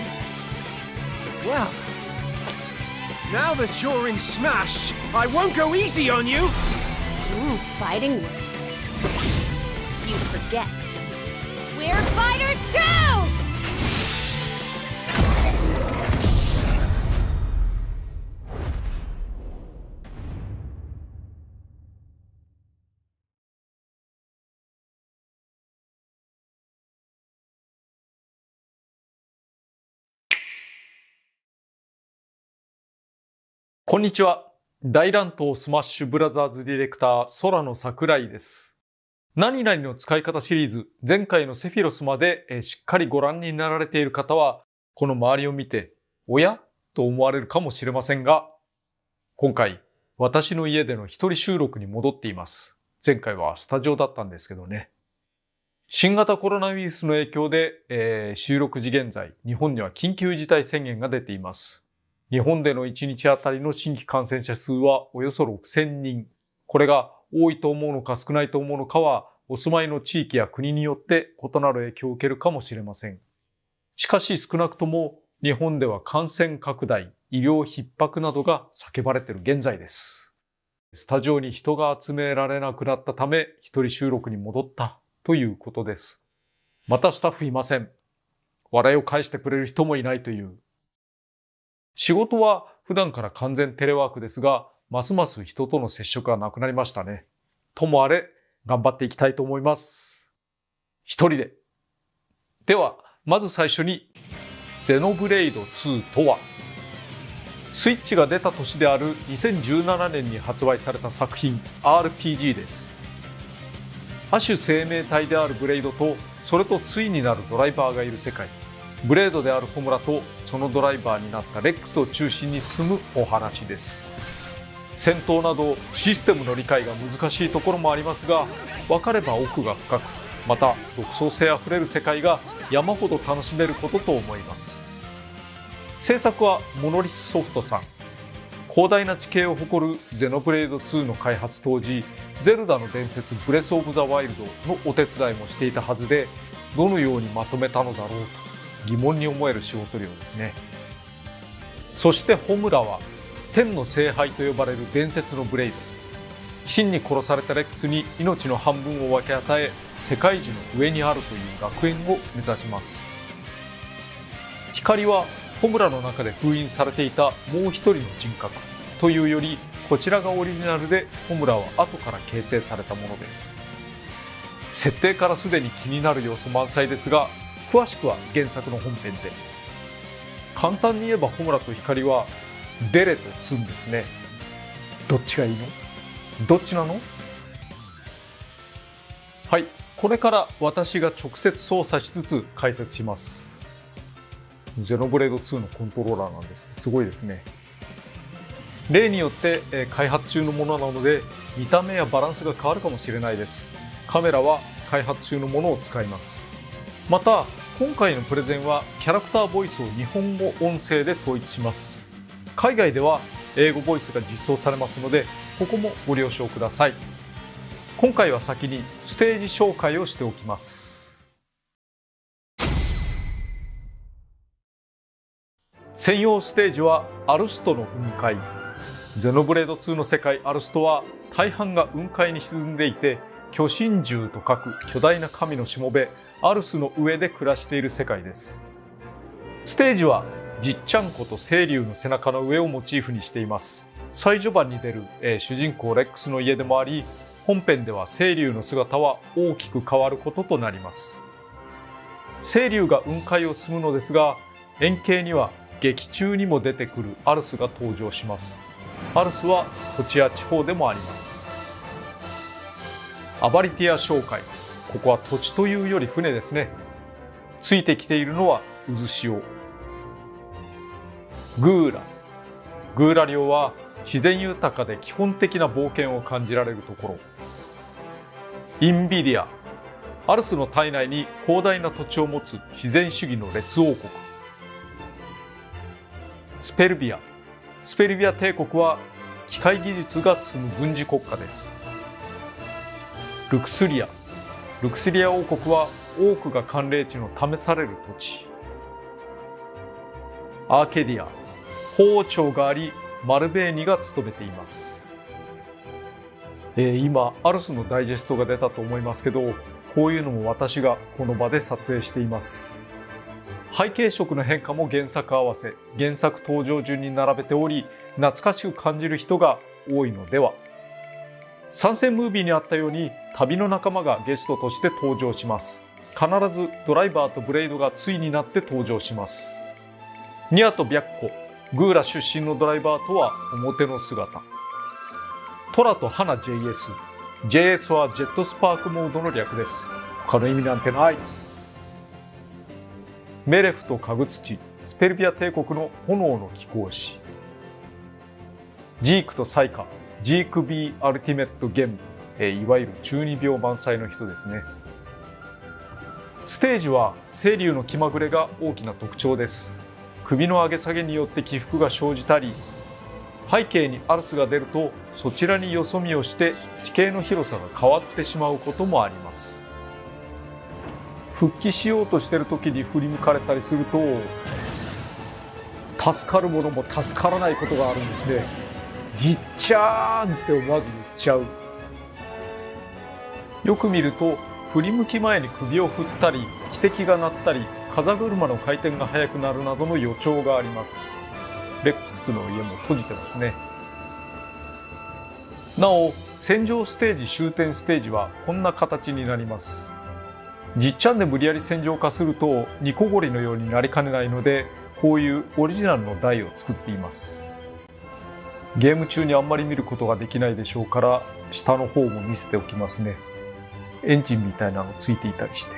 Well, now that you're in Smash, I won't go easy on you! Ooh, fighting words. You forget. We're fighters too!こんにちは。大乱闘スマッシュブラザーズディレクター、空の桜井です。何々の使い方シリーズ、前回のセフィロスまでしっかりご覧になられている方は、この周りを見て、おやと思われるかもしれませんが、今回、私の家での一人収録に戻っています。前回はスタジオだったんですけどね。新型コロナウイルスの影響で、収録時現在、日本には緊急事態宣言が出ています。日本での1日あたりの新規感染者数はおよそ6000人。これが多いと思うのか少ないと思うのかは、お住まいの地域や国によって異なる影響を受けるかもしれません。しかし少なくとも日本では感染拡大、医療逼迫などが叫ばれている現在です。スタジオに人が集められなくなったため、一人収録に戻ったということです。またスタッフいません。笑いを返してくれる人もいないという。仕事は普段から完全テレワークですが、ますます人との接触がなくなりましたね。ともあれ、頑張っていきたいと思います。一人で。では、まず最初に、ゼノブレイド2とは、スイッチが出た年である2017年に発売された作品 RPG です。亜種生命体であるブレイドと、それと対になるドライバーがいる世界。ブレードであるホムラとそのドライバーになったレックスを中心に進むお話です。戦闘などシステムの理解が難しいところもありますが、分かれば奥が深く、また独創性あふれる世界が山ほど楽しめることと思います。制作はモノリスソフトさん。広大な地形を誇るゼノブレイド2の開発当時、ゼルダの伝説ブレスオブザワイルドのお手伝いもしていたはずで、どのようにまとめたのだろうと疑問に思える仕事量ですね。そしてホムラは天の聖杯と呼ばれる伝説のブレイド。真に殺されたレックスに命の半分を分け与え、世界樹の上にあるという楽園を目指します。光はホムラの中で封印されていたもう一人の人格というより、こちらがオリジナルでホムラは後から形成されたものです。設定からすでに気になる要素満載ですが、詳しくは原作の本編で。簡単に言えばホムラと光はデレとツンですね。どっちがいいの？どっちなの？はい、これから私が直接操作しつつ解説します。ゼノブレード2のコントローラーなんです。すごいですね。例によって開発中のものなので見た目やバランスが変わるかもしれないです。カメラは開発中のものを使います。また今回のプレゼンはキャラクターボイスを日本語音声で統一します。海外では英語ボイスが実装されますので、ここもご了承ください。今回は先にステージ紹介をしておきます。専用ステージはアルストの雲海。ゼノブレード2の世界アルストは大半が雲海に沈んでいて、巨神獣と書く巨大な神のしもべアルスの上で暮らしている世界です。ステージはじっちゃんこと青龍の背中の上をモチーフにしています。最序盤に出る、主人公レックスの家でもあり、本編では青龍の姿は大きく変わることとなります。青龍が雲海を進むのですが、円形には劇中にも出てくるアルスが登場します。アルスは土地や地方でもあります。アバリティア商会。ここは土地というより船ですね。ついてきているのは渦潮。グーラ領は自然豊かで基本的な冒険を感じられるところ。インビディア。アルスの体内に広大な土地を持つ自然主義の列王国。スペルビア帝国は機械技術が進む軍事国家です。ルクスリア王国は多くが寒冷地の試される土地。アーケディア、法王朝があり、マルベーニが務めています。今アルスのダイジェストが出たと思いますけど、こういうのも私がこの場で撮影しています。背景色の変化も原作合わせ、原作登場順に並べており、懐かしく感じる人が多いのでは。参戦ムービーにあったように旅の仲間がゲストとして登場します。必ずドライバーとブレイドが対になって登場します。ニアとビャッコ、グーラ出身のドライバーとは表の姿。トラとハナ JS はジェットスパークモードの略です。他の意味なんてない。メレフとカグツチ、スペルビア帝国の炎の貴公子。ジークとサイカ、ジークビーアルティメットゲーム、いわゆる中二病満載の人ですね。ステージは青龍の気まぐれが大きな特徴です。首の上げ下げによって起伏が生じたり、背景にアルスが出るとそちらによそ見をして地形の広さが変わってしまうこともあります。復帰しようとしている時に振り向かれたりすると助かるものも助からないことがあるんですね。りっちゃーんって思わず言っちゃう。よく見ると振り向き前に首を振ったり、汽笛が鳴ったり、風車の回転が速くなるなどの予兆があります。レックスの家も閉じてますね。なお、戦場ステージ終点ステージはこんな形になります。じっちゃんで無理やり戦場化するとニコゴリのようになりかねないので、こういうオリジナルの台を作っています。ゲーム中にあんまり見ることができないでしょうから、下の方も見せておきますね。エンジンみたいなのついていたりして。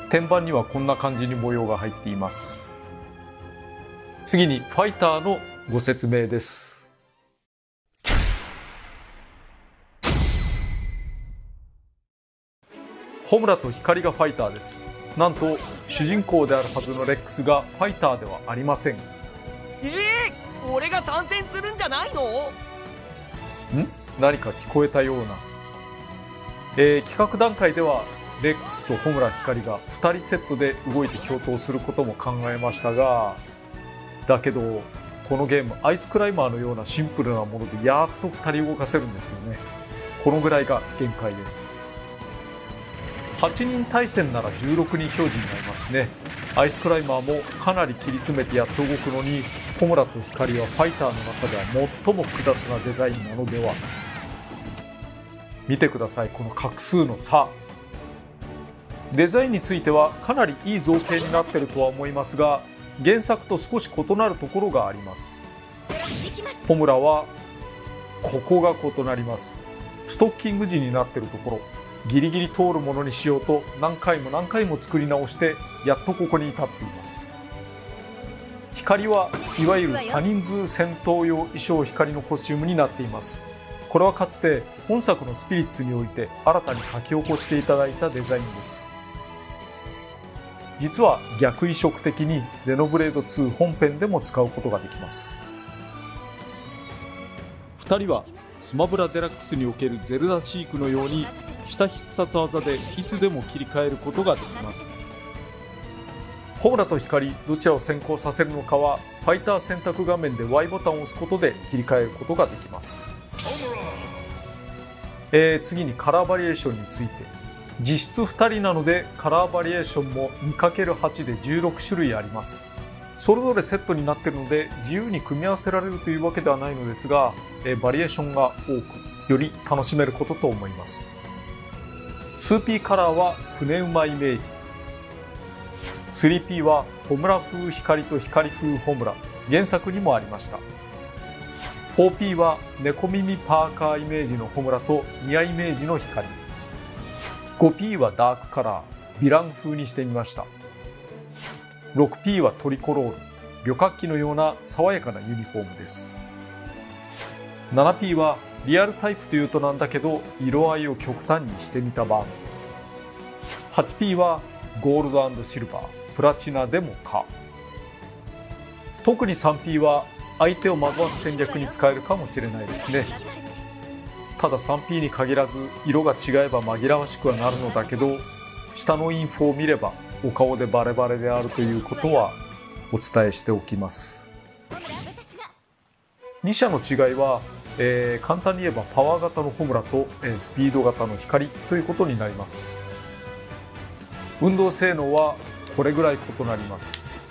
天板にはこんな感じに模様が入っています。次にファイターのご説明です。ホムラと光がファイターです。なんと主人公であるはずのレックスがファイターではありません。俺が参戦するんじゃないの？何か聞こえたような。企画段階ではレックスとホムラ光が2人セットで動いて共闘することも考えましたが、だけどこのゲームアイスクライマーのようなシンプルなものでやっと2人動かせるんですよね。このぐらいが限界です。8人対戦なら16人表示になりますね。アイスクライマーもかなり切り詰めてやっと動くのに、ホムラと光はファイターの中では最も複雑なデザインなのでは。見てください、この画数の差。デザインについてはかなりいい造形になっているとは思いますが、原作と少し異なるところがあります。ホムラはここが異なります。ストッキング時になっているところ、ギリギリ通るものにしようと何回も何回も作り直してやっとここに至っています。光はいわゆる多人数戦闘用衣装光のコスチュームになっています。これはかつて本作のスピリッツにおいて新たに書き起こしていただいたデザインです。実は逆移植的にゼノブレード2本編でも使うことができます。2人はスマブラデラックスにおけるゼルダシークのように下必殺技でいつでも切り替えることができます。ホムラと光どちらを先行させるのかはファイター選択画面で Y ボタンを押すことで切り替えることができます。次にカラーバリエーションについて、実質2人なのでカラーバリエーションも 2×8 で16種類あります。それぞれセットになっているので自由に組み合わせられるというわけではないのですが、バリエーションが多くより楽しめることと思います。2P カラーは船馬イメージ、3P はホムラ風光と光風ホムラ、原作にもありました。4P は猫耳パーカーイメージのホムラとニアイメージの光、5P はダークカラー、ヴィラン風にしてみました。6P はトリコロール、旅客機のような爽やかなユニフォームです。7P はリアルタイプというとなんだけど色合いを極端にしてみた版。8P はゴールド&シルバー、プラチナでもか。特に 3P は相手を惑わす戦略に使えるかもしれないですね。ただ 3P に限らず色が違えば紛らわしくはなるのだけど、下のインフォを見ればお顔でバレバレであるということはお伝えしておきます。2社の違いは、簡単に言えばパワー型のホムラと、スピード型の光ということになります。運動性能はこれぐらい異なります。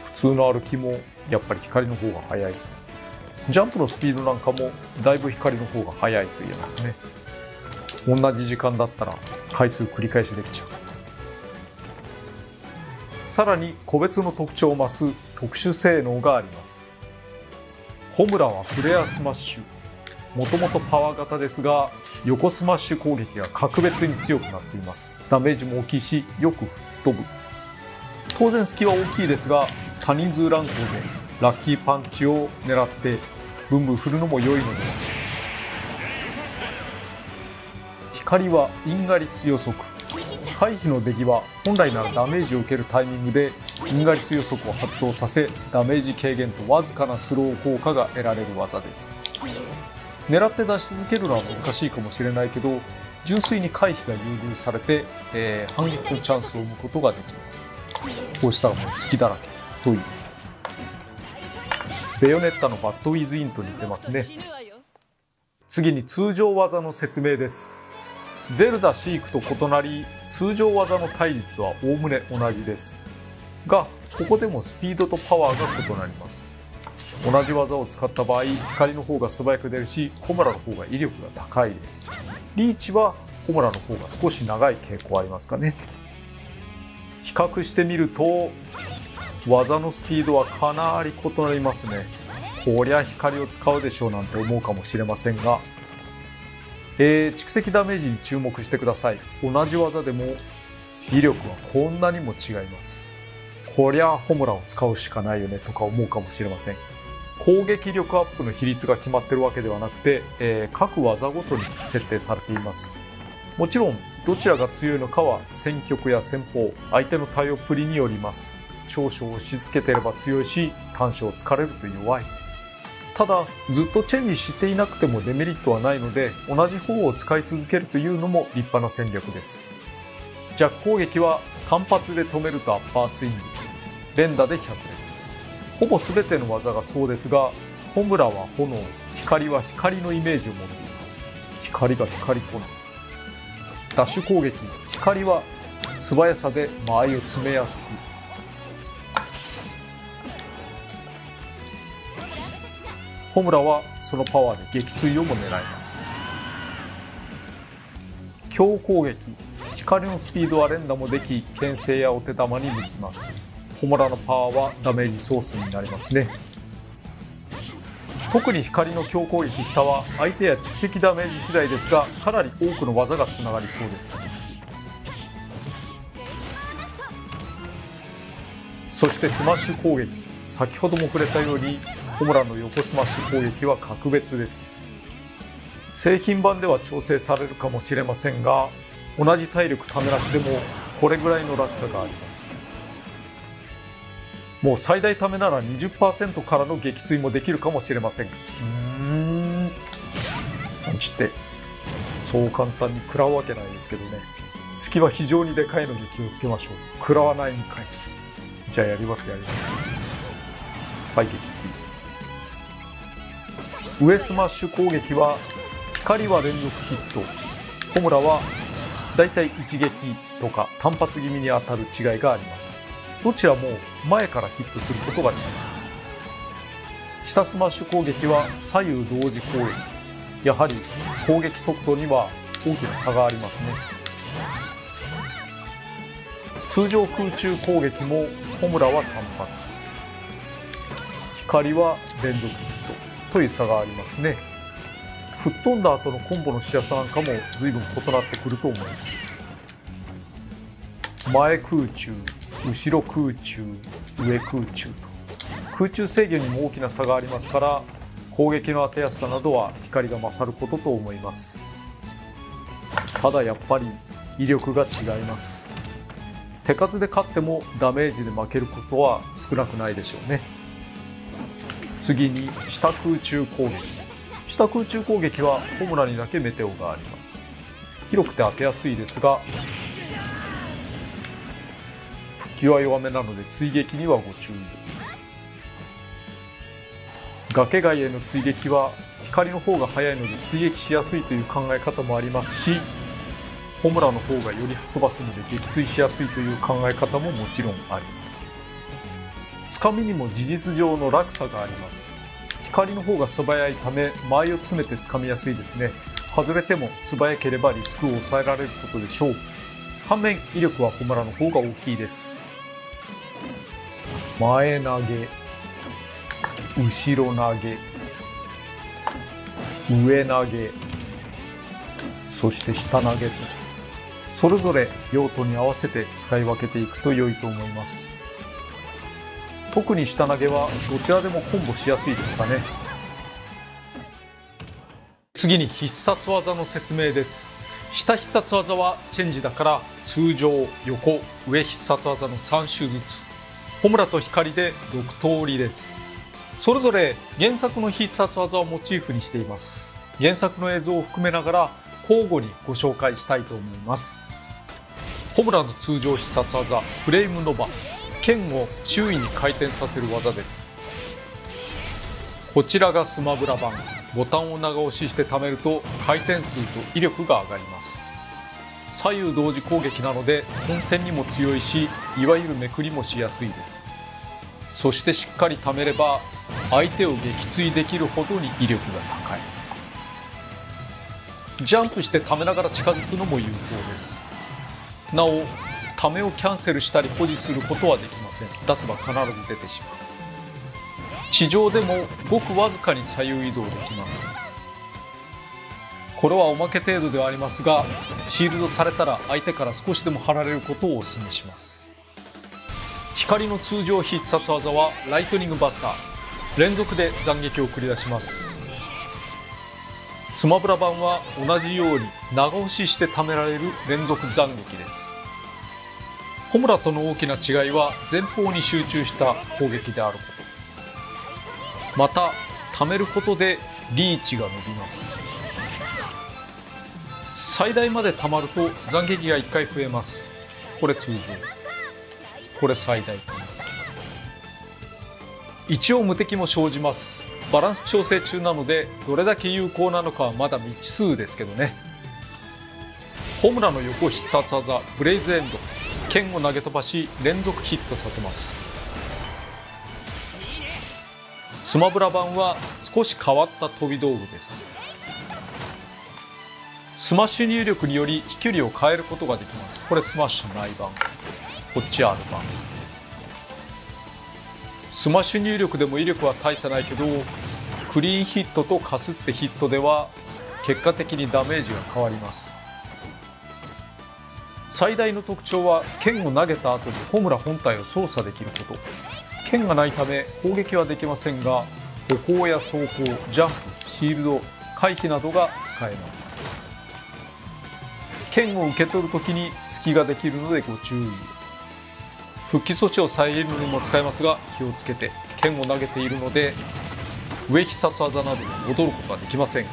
普通の歩きもやっぱり光の方が速い。ジャンプのスピードなんかもだいぶ光の方が速いと言えますね。同じ時間だったら回数繰り返しできちゃう。さらに個別の特徴を増す特殊性能があります。ホムラはフレアスマッシュ。もともとパワー型ですが、横スマッシュ攻撃が格別に強くなっています。ダメージも大きいし、よく吹っ飛ぶ。当然隙は大きいですが、多人数乱闘でラッキーパンチを狙ってブンブン振るのも良いのでは。光は因果率予測。回避の出来は本来ならダメージを受けるタイミングで因果率予測を発動させ、ダメージ軽減とわずかなスロー効果が得られる技です。狙って出し続けるのは難しいかもしれないけど、純粋に回避が優遇されて、反撃のチャンスを生むことができます。こうしたらもう隙だらけという。ベヨネッタのバッドウィズインと似てますね。次に通常技の説明です。ゼルダシークと異なり、通常技の体術はおおむね同じですが、ここでもスピードとパワーが異なります。同じ技を使った場合、光の方が素早く出るし、ホムラの方が威力が高いです。リーチはホムラの方が少し長い傾向ありますかね。比較してみると技のスピードはかなり異なりますね。こりゃ光を使うでしょうなんて思うかもしれませんが、蓄積ダメージに注目してください。同じ技でも威力はこんなにも違います。こりゃホムラを使うしかないよねとか思うかもしれません。攻撃力アップの比率が決まってるわけではなくて、各技ごとに設定されています。もちろんどちらが強いのかは戦局や戦法、相手の対応っぷりによります。長所を押し付けてれば強いし、短所を突かれると弱い。ただずっとチェンジしていなくてもデメリットはないので、同じ方を使い続けるというのも立派な戦略です。弱攻撃は単発で止めるとアッパースイング、連打で100列。ほぼ全ての技がそうですが、ホムラは炎、光は光のイメージを持っています。光が光となる。ダッシュ攻撃、光は素早さで間合いを詰めやすく、ホムラはそのパワーで撃墜をも狙います。強攻撃、光のスピードは連打もでき、牽制やお手玉に抜きます。ホムラのパワーはダメージソースになりますね。特に光の強攻撃下は相手や蓄積ダメージ次第ですが、かなり多くの技がつながりそうです。そしてスマッシュ攻撃、先ほども触れたようにホムラの横スマッシュ攻撃は格別です。製品版では調整されるかもしれませんが、同じ体力ためなしでもこれぐらいの落差があります。もう最大ためなら 20% からの撃墜もできるかもしれません。落ちてそう簡単に食らうわけないですけどね。隙は非常にでかいので気をつけましょう。食らわないんかい。じゃあやります。はい、撃墜。上スマッシュ攻撃は光は連続ヒット、ホムラはだいたい一撃とか単発気味に当たる違いがあります。どちらも前からヒットすることができます。下スマッシュ攻撃は左右同時攻撃、やはり攻撃速度には大きな差がありますね。通常空中攻撃もホムラは単発、光は連続ヒットという差がありますね。吹っ飛んだ後のコンボのしやすさなんかも随分異なってくると思います。前空中、後ろ空中、上空中と空中制御にも大きな差がありますから、攻撃の当てやすさなどは光が勝ることと思います。ただやっぱり威力が違います。手数で勝ってもダメージで負けることは少なくないでしょうね。次に下空中攻撃。下空中攻撃はホムラにだけメテオがあります。広くて当てやすいですが、復帰は弱めなので追撃にはご注意を。崖外への追撃は光の方が速いので追撃しやすいという考え方もありますし、ホムラの方がより吹っ飛ばすので撃墜しやすいという考え方ももちろんあります。つかみにも事実上の落差があります。光の方が素早いため間合いを詰めてつかみやすいですね。外れても素早ければリスクを抑えられることでしょう。反面威力はホムラの方が大きいです。前投げ、後ろ投げ、上投げ、そして下投げと、それぞれ用途に合わせて使い分けていくと良いと思います。特に下投げはどちらでもコンボしやすいですかね。次に必殺技の説明です。下必殺技はチェンジだから通常、横、上必殺技の3種ずつ、ホムラと光で6通りです。それぞれ原作の必殺技をモチーフにしています。原作の映像を含めながら交互にご紹介したいと思います。ホムラの通常必殺技フレームノバ、剣を周囲に回転させる技です。こちらがスマブラ版。ボタンを長押しして貯めると回転数と威力が上がります。左右同時攻撃なので混戦にも強いし、いわゆるめくりもしやすいです。そしてしっかり貯めれば相手を撃墜できるほどに威力が高い。ジャンプして貯めながら近づくのも有効です。なお、貯めをキャンセルしたり保持することはできません。出せば必ず出てしまう。地上でもごくわずかに左右移動できます。これはおまけ程度ではありますが、シールドされたら相手から少しでも離れることをお勧めします。光の通常必殺技はライトニングバスター。連続で斬撃を繰り出します。スマブラ版は同じように長押しして貯められる連続斬撃です。ホムラとの大きな違いは前方に集中した攻撃であること。また、貯めることでリーチが伸びます。最大まで貯まると斬撃が1回増えます。これ通常。これ最大。一応無敵も生じます。バランス調整中なのでどれだけ有効なのかはまだ未知数ですけどね。ホムラの横必殺技ブレイズエンド。剣を投げ飛ばし連続ヒットさせます。スマブラ版は少し変わった飛び道具です。スマッシュ入力により飛距離を変えることができます。これスマッシュない版、こっちある版。スマッシュ入力でも威力は大差ないけど、クリーンヒットとかすってヒットでは結果的にダメージが変わります。最大の特徴は剣を投げた後にホムラ本体を操作できること。剣がないため攻撃はできませんが、歩行や走行、ジャンプ、シールド、回避などが使えます。剣を受け取るときに隙ができるのでご注意。復帰措置を遮るのにも使えますが気をつけて。剣を投げているので上必殺技などに戻ることはできません。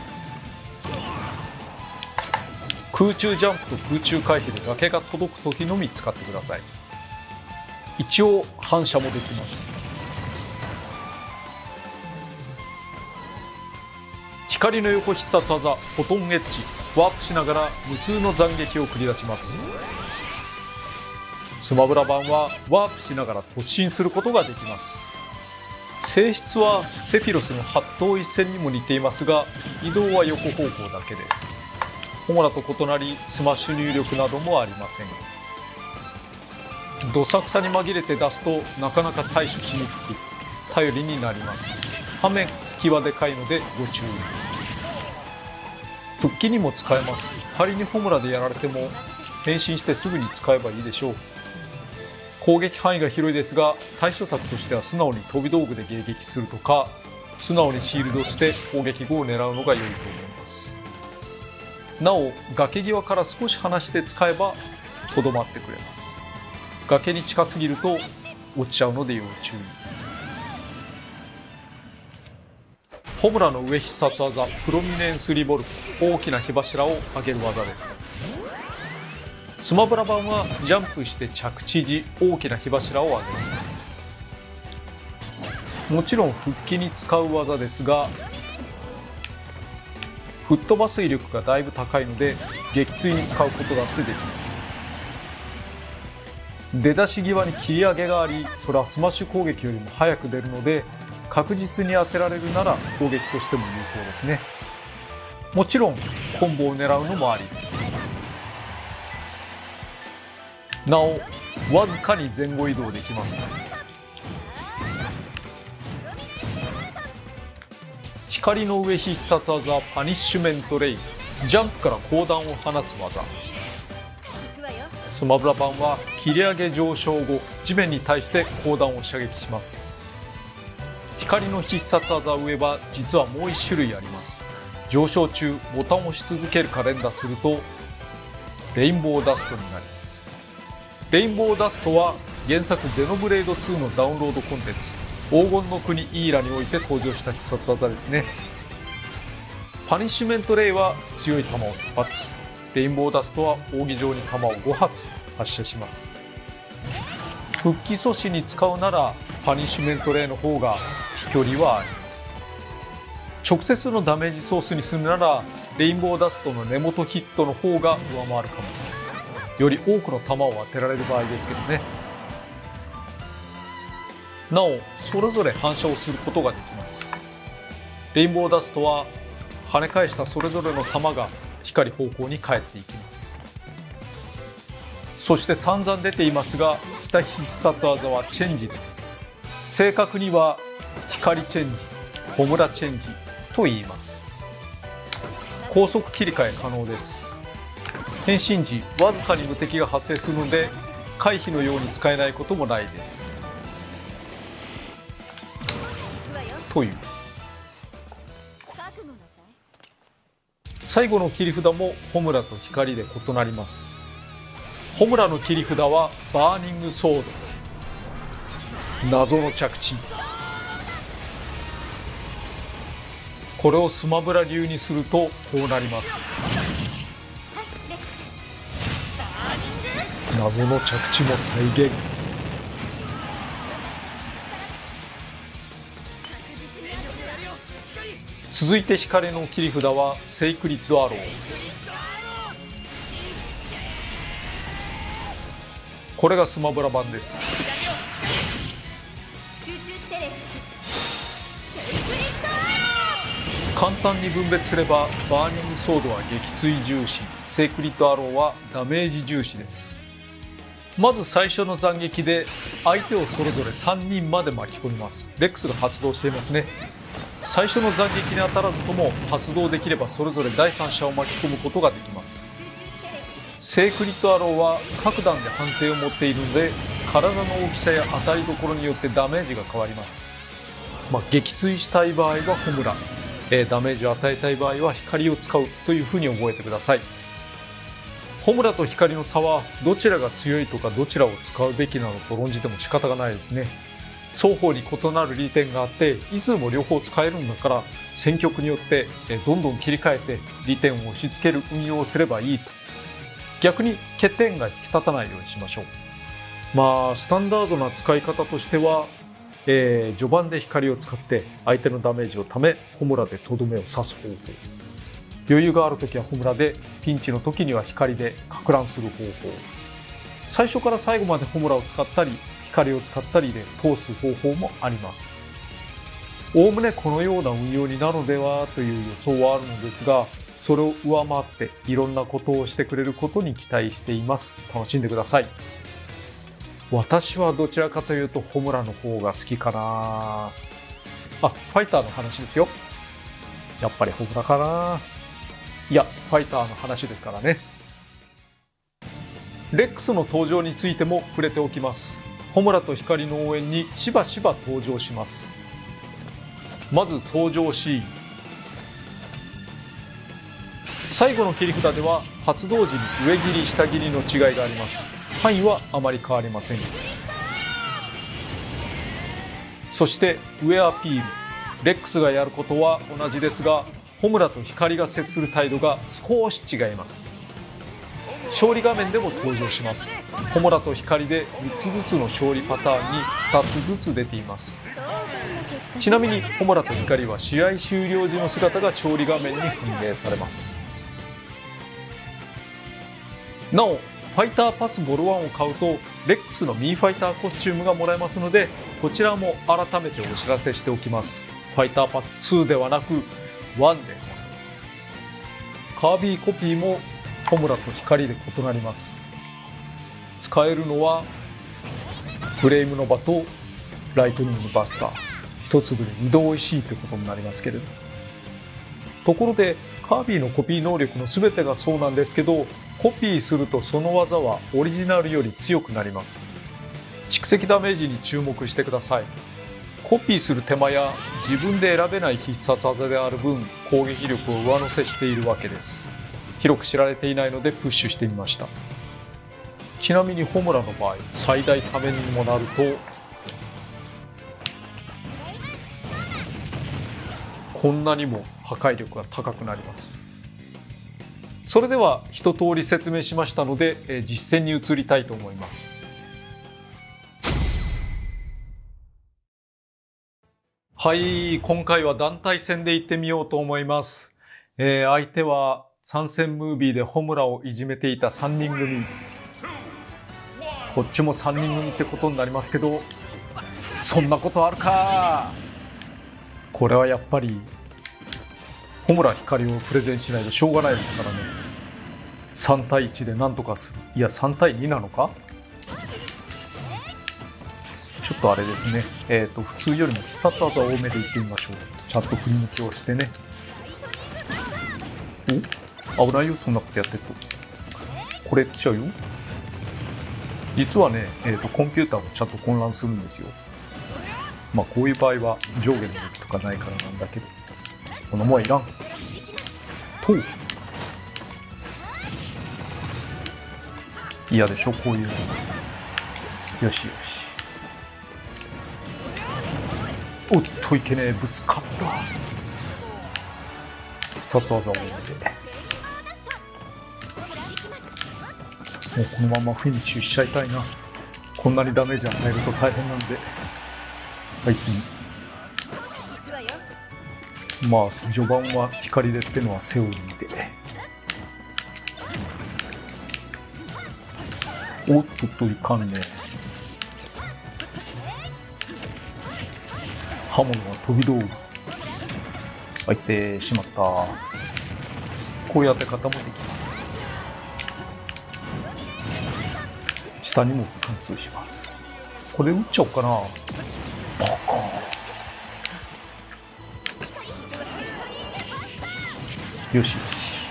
空中ジャンプと空中回避で崖が届くときのみ使ってください。一応反射もできます。光の横必殺技フォトンエッジ。ワープしながら無数の斬撃を繰り出します。スマブラ版はワープしながら突進することができます。性質はセフィロスの八頭一戦にも似ていますが、移動は横方向だけです。ホムラと異なりスマッシュ入力などもありません。どさくさに紛れて出すとなかなか対処しにくく頼りになります。反面隙はでかいのでご注意。復帰にも使えます。仮にホムラでやられても変身してすぐに使えばいいでしょう。攻撃範囲が広いですが、対処策としては素直に飛び道具で迎撃するとか、素直にシールドして攻撃後を狙うのが良いと思います。なお、崖際から少し離して使えばとどまってくれます。崖に近すぎると落ちちゃうので要注意。ホムラの上必殺技プロミネンスリボルブ。大きな火柱を上げる技です。スマブラ版はジャンプして着地時大きな火柱を上げます。もちろん復帰に使う技ですが、吹っ飛ばす威力がだいぶ高いので撃墜に使うことだってできます。出だし際に切り上げがあり、それはスマッシュ攻撃よりも早く出るので確実に当てられるなら攻撃としても有効ですね。もちろんコンボを狙うのもありです。なお、わずかに前後移動できます。光の上必殺技パニッシュメントレイ。ジャンプから光弾を放つ技。スマブラ版は切り上げ上昇後地面に対して光弾を射撃します。光の必殺技上は実はもう1種類あります。上昇中ボタンを押し続けるか連打するとレインボーダストになります。レインボーダストは原作ゼノブレード2のダウンロードコンテンツ黄金の国イーラにおいて登場した必殺技ですね。パニッシュメントレイは強い弾を1発、レインボーダストは扇状に弾を5発、発射します。復帰阻止に使うならパニッシュメントレイの方が飛距離はあります。直接のダメージソースにするならレインボーダストの根元ヒットの方が上回るかも。より多くの弾を当てられる場合ですけどね。なおそれぞれ反射をすることができます。レインボーダストは跳ね返したそれぞれの弾が光方向に返っていきます。そして散々出ていますが、下必殺技はチェンジです。正確には光チェンジ、ホムラチェンジと言います。高速切り替え可能です。変身時わずかに無敵が発生するので回避のように使えないこともないです。という最後の切り札もホムラと光で異なります。ホムラの切り札はバーニングソード、謎の着地。これをスマブラ流にするとこうなります。謎の着地も再現。続いて光の切り札はセイクリッドアロー。これがスマブラ版です。簡単に分別すればバーニングソードは撃墜重視、セイクリッドアローはダメージ重視です。まず最初の斬撃で相手をそれぞれ3人まで巻き込みます。レックスが発動していますね。最初の斬撃に当たらずとも発動できればそれぞれ第三者を巻き込むことができます。セイクリッドアローは各段で判定を持っているので体の大きさや当たりどころによってダメージが変わります。撃墜したい場合はホムラ、ダメージを与えたい場合は光を使うというふうに覚えてください。ホムラと光の差はどちらが強いとかどちらを使うべきなのと論じても仕方がないですね。双方に異なる利点があっていつでも両方使えるんだから戦局によってどんどん切り替えて利点を押し付ける運用をすればいいと。逆に欠点が引き立たないようにしましょう。スタンダードな使い方としては、序盤で光を使って相手のダメージをためホムラでとどめを刺す方法、余裕がある時はホムラで、ピンチの時には光でか乱する方法、最初から最後までホムラを使ったり光を使ったりで通す方法もあります。おおむねこのような運用になるのではという予想はあるのですが、それを上回っていろんなことをしてくれることに期待しています。楽しんでください。私はどちらかというとホムラの方が好きかな。ファイターの話ですよ。やっぱりホムラかな。いや、ファイターの話ですからね。レックスの登場についても触れておきます。ホムラと光の応援にしばしば登場します。まず登場シーン。最後の切り札では発動時に上切り下切りの違いがあります。範囲はあまり変わりません。そして上アピール。レックスがやることは同じですが、ホムラと光が接する態度が少し違います。勝利画面でも登場します。ホムラと光で3つずつの勝利パターンに2つずつ出ています。ちなみにホムラと光は試合終了時の姿が勝利画面に反映されます。なお、ファイターパスボル1を買うとレックスのミーファイターコスチュームがもらえますので、こちらも改めてお知らせしておきます。ファイターパス2ではなく1です。カービィコピーもホムラと光で異なります。使えるのはフレームの場とライトニングバスター、一粒で2度おいしいということになりますけれど、ところでカービィのコピー能力の全てがそうなんですけど、コピーするとその技はオリジナルより強くなります。蓄積ダメージに注目してください。コピーする手間や自分で選べない必殺技である分、攻撃力を上乗せしているわけです。広く知られていないのでプッシュしてみました。ちなみにホムラの場合、最大ためにもなるとこんなにも破壊力が高くなります。それでは一通り説明しましたので、実践に移りたいと思います。はい、今回は団体戦で行ってみようと思います。相手は参戦ムービーでホムラをいじめていた3人組。こっちも3人組ってことになりますけど、そんなことあるか。これはやっぱりホムラ光をプレゼンしないとしょうがないですからね。3対1で何とかする。いや3対2なのか。ちょっとあれですね、普通よりも必殺技多めでいってみましょう。ちゃんと振り抜きをしてね。お、危ないよ、そんなことやってると。これやっちゃうよ。実はね、コンピューターもちゃんと混乱するんですよ。まあこういう場合は上下の動きとかないからなんだけど、このもんはいらん。と嫌でしょ、こういうの。よしよし。おっといけねえ、ぶつかった。必殺技を入れて、もうこのままフィニッシュしちゃいたいな。こんなにダメージ与えると大変なんで。あいつにまあ序盤は光でってのはセオリーで。おっといかんね。刃物は飛び道具。入ってしまった。こういう当て方もできます。下にも貫通します。これ打っちゃおうかな。ポコ。よしよし。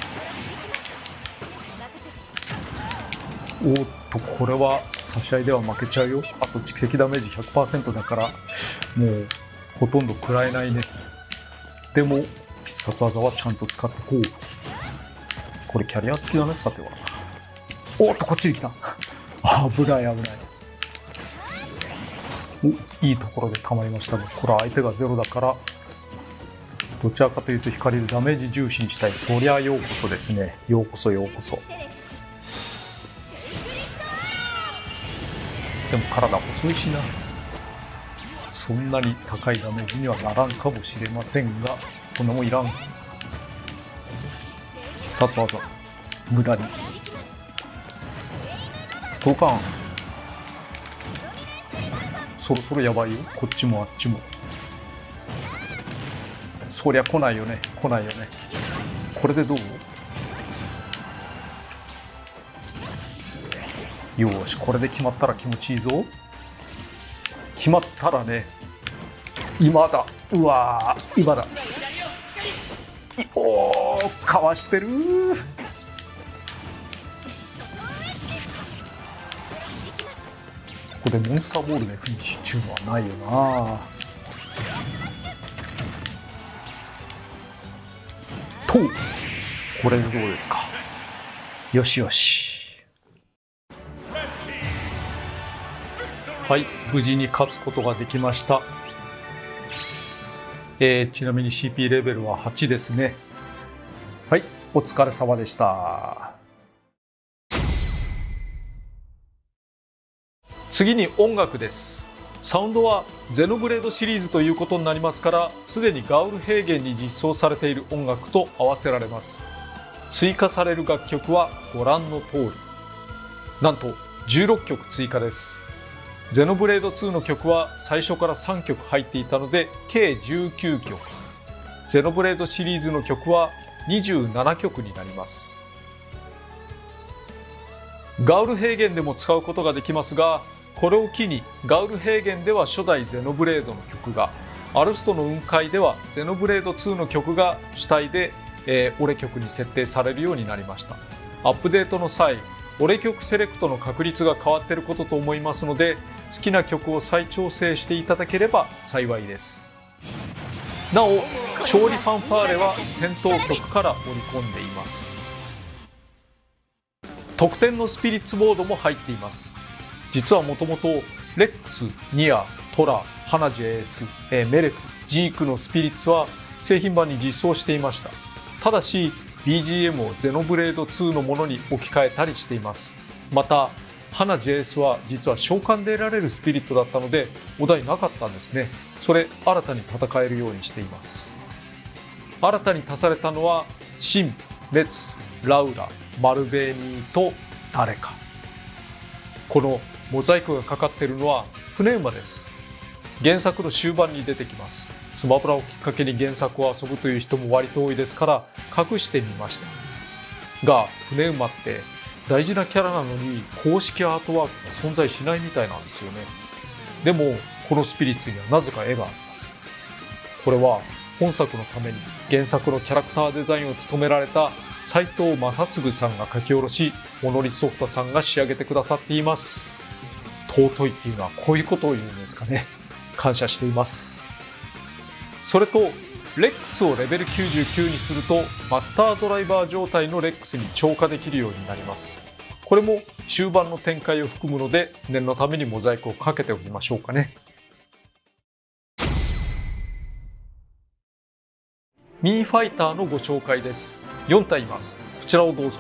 おっとこれは差し合いでは負けちゃうよ。あと蓄積ダメージ 100% だからもうほとんど食らえないね。でも必殺技はちゃんと使ってこう。これキャリア付きだね。さてはおっとこっちに来た。危ない危ない。お、いいところでたまりましたが、これは相手がゼロだからどちらかというと光でダメージ重視にしたい。そりゃようこそですね。ようこそようこそ。でも体細いしな。そんなに高いダメージにはならんかもしれませんが、こんなもんいらん。必殺技無駄に届かん。そろそろやばいよ。こっちもあっちも。そりゃ来ないよね。来ないよね。これでどう？よーし、これで決まったら気持ちいいぞ。決まったらね、今だ。うわー、今だ。おー、かわしてるー。ここでモンスターボールでフィニッシュっていうのはないよな。と、これでどうですか。よしよし。はい、無事に勝つことができました。ちなみに CP レベルは8ですね。はい、お疲れ様でした。次に音楽です。サウンドはゼノブレードシリーズということになりますから、すでにガウル平原に実装されている音楽と合わせられます。追加される楽曲はご覧の通り。なんと16曲追加です。ゼノブレード2の曲は最初から3曲入っていたので計19曲。ゼノブレードシリーズの曲は27曲になります。ガウル平原でも使うことができますが、これを機にガウル平原では初代ゼノブレードの曲が、アルストの雲海ではゼノブレード2の曲が主体で、オレ曲に設定されるようになりました。アップデートの際、オレ曲セレクトの確率が変わっていることと思いますので、好きな曲を再調整していただければ幸いです。なお、勝利ファンファーレは戦闘曲から織り込んでいます。特典のスピリッツボードも入っています。実はもともとレックス、ニア、トラ、ハナジエース、メレフ、ジークのスピリッツは製品版に実装していました。ただし BGM をゼノブレード2のものに置き換えたりしています。また花 JS は実は召喚で得られるスピリットだったのでお題なかったんですね。それ新たに戦えるようにしています。新たに足されたのはシン、レツ、ラウラ、マルベーニーと誰か。このモザイクがかかっているのはプネウマです。原作の終盤に出てきます。スマブラをきっかけに原作を遊ぶという人も割と多いですから隠してみました。がプネウマって大事なキャラなのに公式アートワークが存在しないみたいなんですよね。でもこのスピリッツにはなぜか絵があります。これは本作のために原作のキャラクターデザインを務められた斉藤正嗣さんが書き下ろし、モノリスソフトさんが仕上げてくださっています。尊いっていうのはこういうことを言うんですかね。感謝しています。それとレックスをレベル99にするとマスタードライバー状態のレックスに超過できるようになります。これも終盤の展開を含むので念のためにモザイクをかけておきましょうかね。ミーファイターのご紹介です。4体います。こちらをどうぞ。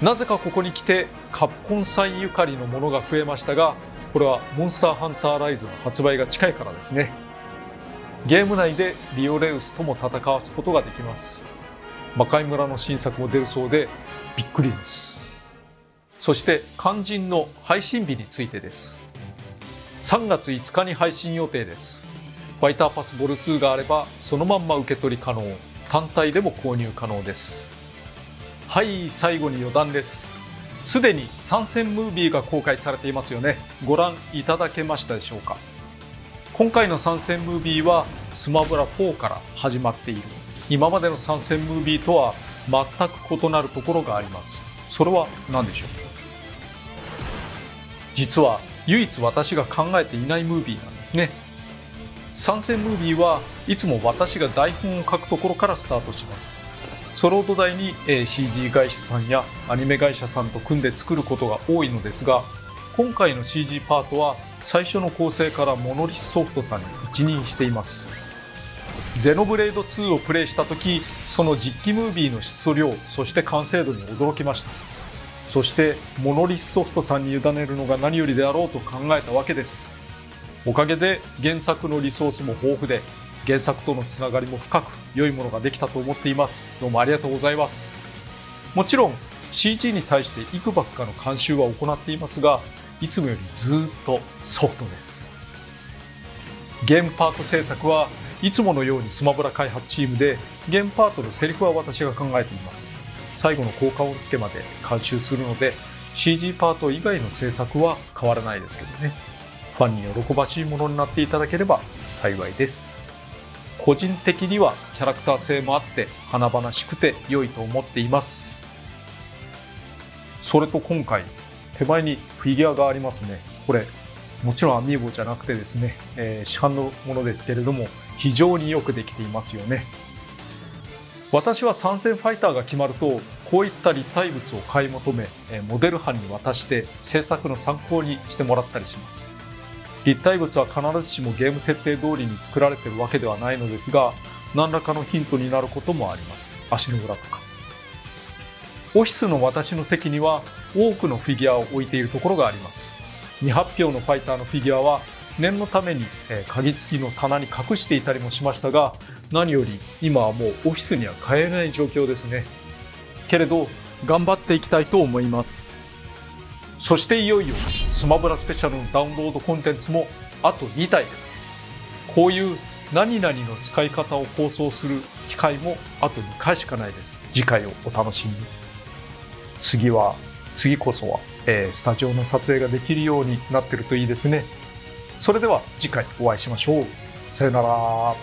なぜかここに来てカプコンさんゆかりのものが増えましたが、これはモンスターハンターライズの発売が近いからですね。ゲーム内でリオレウスとも戦わすことができます。魔界村の新作も出るそうでびっくりです。そして肝心の配信日についてです。3月5日に配信予定です。ファイターパスボル2があればそのまんま受け取り可能、単体でも購入可能です。はい、最後に余談です。すでに参戦ムービーが公開されていますよね。ご覧いただけましたでしょうか。今回の参戦ムービーはスマブラ4から始まっている。今までの参戦ムービーとは全く異なるところがあります。それは何でしょう。実は唯一私が考えていないムービーなんですね。参戦ムービーはいつも私が台本を書くところからスタートします。それを土台に CG 会社さんやアニメ会社さんと組んで作ることが多いのですが、今回の CG パートは最初の構成からモノリスソフトさんに一任しています。ゼノブレード2をプレイした時、その実機ムービーの質素量、そして完成度に驚きました。そしてモノリスソフトさんに委ねるのが何よりであろうと考えたわけです。おかげで原作のリソースも豊富で、原作とのつながりも深く良いものができたと思っています。どうもありがとうございます。もちろん CG に対して幾ばくかの監修は行っていますが、いつもよりずっとソフトです。ゲームパート制作はいつものようにスマブラ開発チームで、ゲームパートのセリフは私が考えています。最後の効果音付けまで監修するので CG パート以外の制作は変わらないですけどね。ファンに喜ばしいものになっていただければ幸いです。個人的にはキャラクター性もあって華々しくて良いと思っています。それと今回手前にフィギュアがありますね。これもちろんアミーボじゃなくてですね、市販のものですけれども非常によくできていますよね。私は参戦ファイターが決まるとこういった立体物を買い求め、モデル班に渡して制作の参考にしてもらったりします。立体物は必ずしもゲーム設定通りに作られているわけではないのですが、何らかのヒントになることもあります。足の裏とか。オフィスの私の席には多くのフィギュアを置いているところがあります。未発表のファイターのフィギュアは念のために鍵付きの棚に隠していたりもしましたが、何より今はもうオフィスには買えない状況ですね。けれど頑張っていきたいと思います。そしていよいよスマブラスペシャルのダウンロードコンテンツもあと2体です。こういう何々の使い方を放送する機会もあと2回しかないです。次回をお楽しみに。次こそは、スタジオの撮影ができるようになってるといいですね。それでは次回お会いしましょう。さよなら。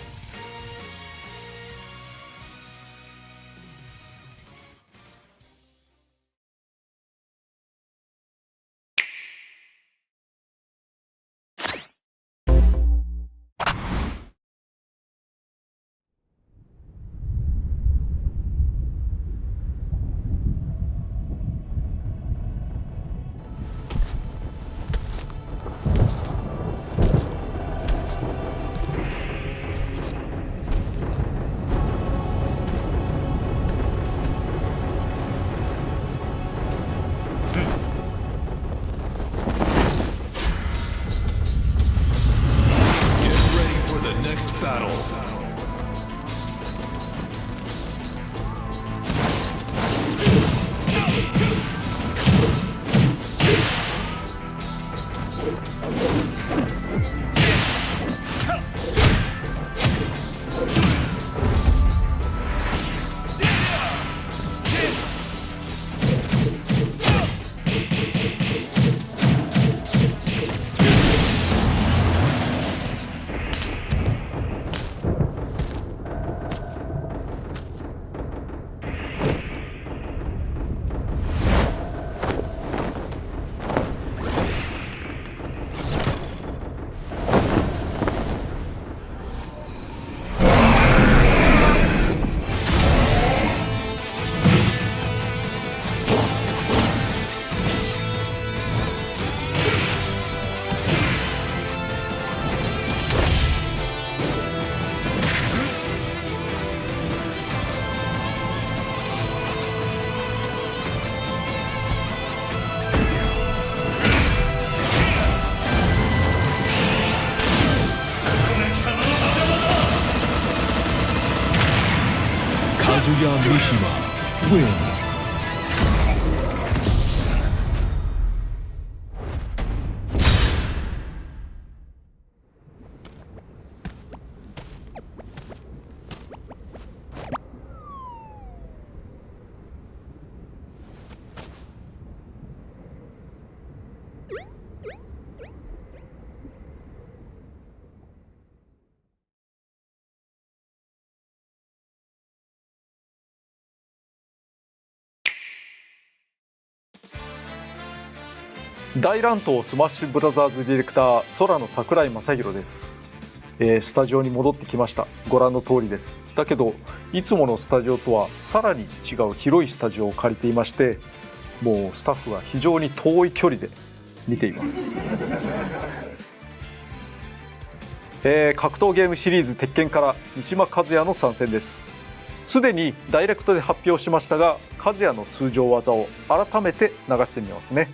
Kazuya Mishima wins.大乱闘スマッシュブラザーズディレクター空の桜井正宏です。スタジオに戻ってきました。ご覧の通りです。だけどいつものスタジオとはさらに違う広いスタジオを借りていまして、もうスタッフは非常に遠い距離で見ています。格闘ゲームシリーズ鉄拳から三島和也の参戦です。すでにダイレクトで発表しましたが、和也の通常技を改めて流してみますね。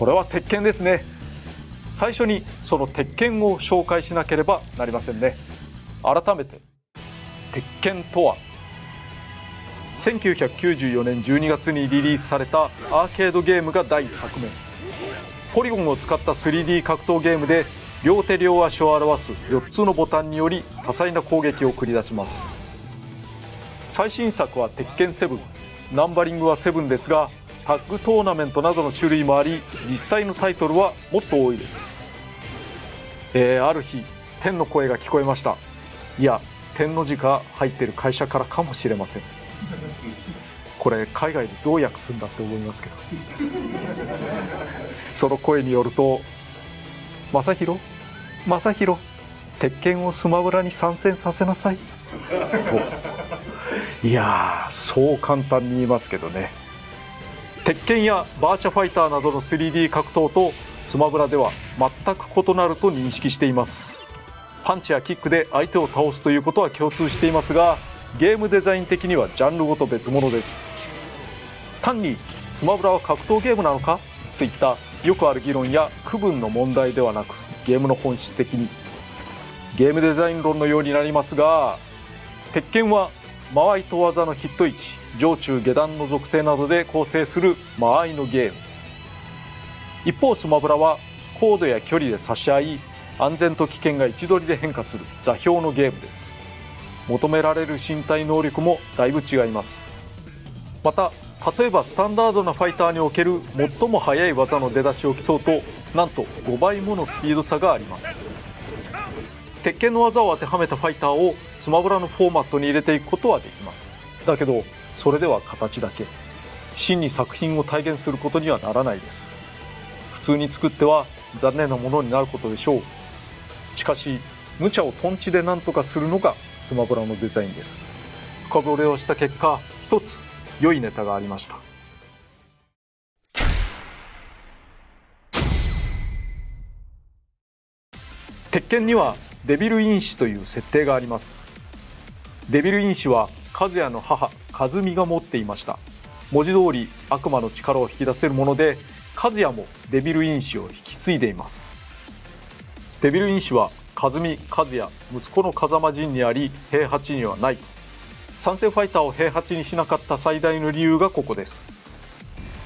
これは鉄拳ですね。最初にその鉄拳を紹介しなければなりませんね。改めて鉄拳とは、1994年12月にリリースされたアーケードゲームが第1作目。ポリゴンを使った 3D 格闘ゲームで、両手両足を表す4つのボタンにより多彩な攻撃を繰り出します。最新作は鉄拳7、ナンバリングは7ですが、タッグトーナメントなどの種類もあり、実際のタイトルはもっと多いです。ある日、天の声が聞こえました。いや、天の字が入っている会社からかもしれません。これ海外でどう訳すんだって思いますけどその声によると、マサヒロ、鉄拳をスマブラに参戦させなさいと。いやー、そう簡単に言いますけどね。鉄拳やバーチャファイターなどの 3D 格闘とスマブラでは全く異なると認識しています。パンチやキックで相手を倒すということは共通していますが、ゲームデザイン的にはジャンルごと別物です。単にスマブラは格闘ゲームなのかといったよくある議論や区分の問題ではなく、ゲームの本質的にゲームデザイン論のようになりますが、鉄拳は間合いと技のヒット位置、上中下段の属性などで構成する間合いのゲーム。一方スマブラは高度や距離で差し合い、安全と危険が位置取りで変化する座標のゲームです。求められる身体能力もだいぶ違います。また例えばスタンダードなファイターにおける最も速い技の出だしを競うと、なんと5倍ものスピード差があります。鉄拳の技を当てはめたファイターをスマブラのフォーマットに入れていくことはできます。だけどそれでは形だけ、真に作品を体現することにはならないです。普通に作っては残念なものになることでしょう。しかし無茶をトンチで何とかするのがスマブラのデザインです。深掘りをした結果、一つ良いネタがありました。鉄拳にはデビル因子という設定があります。デビル因子はカズヤの母カズミが持っていました。文字通り悪魔の力を引き出せるもので、カズヤもデビル因子を引き継いでいます。デビル因子はカズミ、カズヤ、息子の風間陣にあり、平八にはない。参戦ファイターを平八にしなかった最大の理由がここです。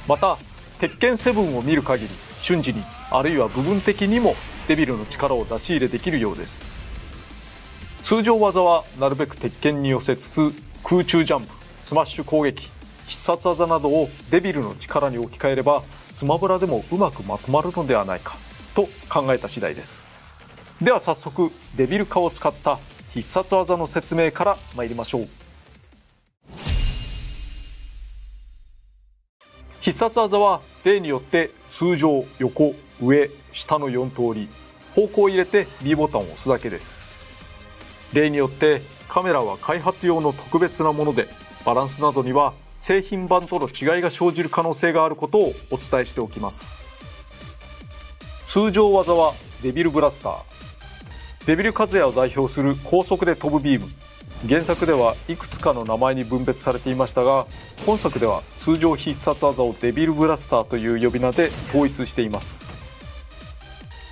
また鉄拳7を見る限り、瞬時にあるいは部分的にもデビルの力を出し入れできるようです。通常技はなるべく鉄拳に寄せつつ、空中ジャンプ、スマッシュ攻撃、必殺技などをデビルの力に置き換えれば、スマブラでもうまくまとまるのではないかと考えた次第です。では早速デビル化を使った必殺技の説明から参りましょう。必殺技は例によって通常、横、上、下の4通り、方向を入れて B ボタンを押すだけです。例によってカメラは開発用の特別なもので、バランスなどには製品版との違いが生じる可能性があることをお伝えしておきます。通常技はデビルブラスター。デビルカズヤを代表する高速で飛ぶビーム。原作ではいくつかの名前に分別されていましたが、本作では通常必殺技をデビルブラスターという呼び名で統一しています。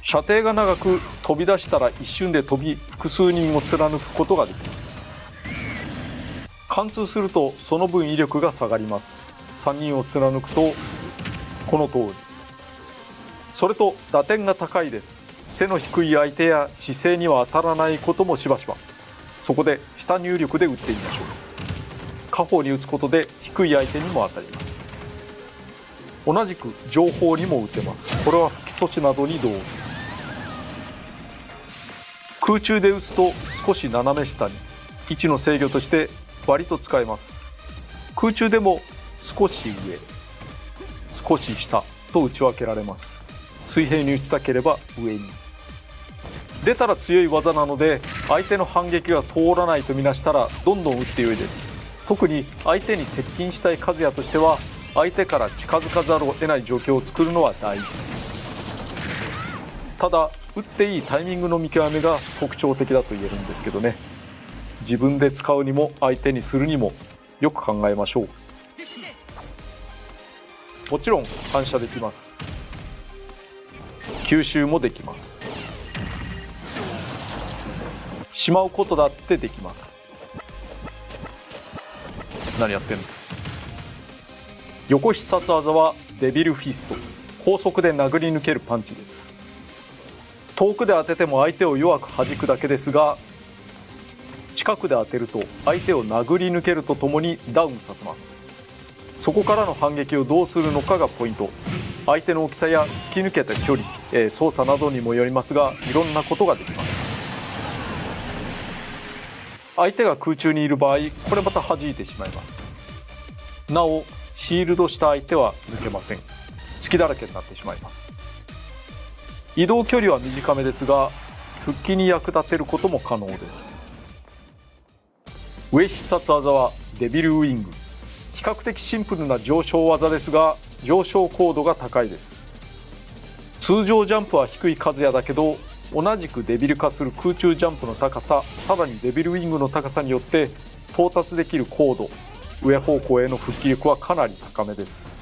射程が長く、飛び出したら一瞬で飛び、複数人を貫くことができます。貫通するとその分威力が下がります。3人を貫くとこの通り。それと打点が高いです。背の低い相手や姿勢には当たらないこともしばしば。そこで下入力で打ってみましょう。下方に打つことで低い相手にも当たります。同じく上方にも打てます。これは不基礎地などにどうぞ。空中で打つと少し斜め下に、位置の制御として割と使えます。空中でも少し上、少し下と打ち分けられます。水平に打ちたければ上に。出たら強い技なので、相手の反撃が通らないとみなしたらどんどん打ってよいです。特に相手に接近したいカズヤとしては、相手から近づかざるを得ない状況を作るのは大事。ただ打っていいタイミングの見極めが特徴的だと言えるんですけどね。自分で使うにも相手にするにもよく考えましょう。もちろん反射できます。吸収もできます。しまうことだってできます。何やってんの。横必殺技はデビルフィスト、高速で殴り抜けるパンチです。遠くで当てても相手を弱く弾くだけですが、近くで当てると相手を殴り抜けるとともにダウンさせます。そこからの反撃をどうするのかがポイント。相手の大きさや突き抜けた距離、操作などにもよりますが、いろんなことができます。相手が空中にいる場合、これまた弾いてしまいます。なおシールドした相手は抜けません。隙だらけになってしまいます。移動距離は短めですが、復帰に役立てることも可能です。上必殺技はデビルウィング。比較的シンプルな上昇技ですが、上昇高度が高いです。通常ジャンプは低いカズヤだけど、同じくデビル化する空中ジャンプの高さ、さらにデビルウィングの高さによって到達できる高度、上方向への復帰力はかなり高めです。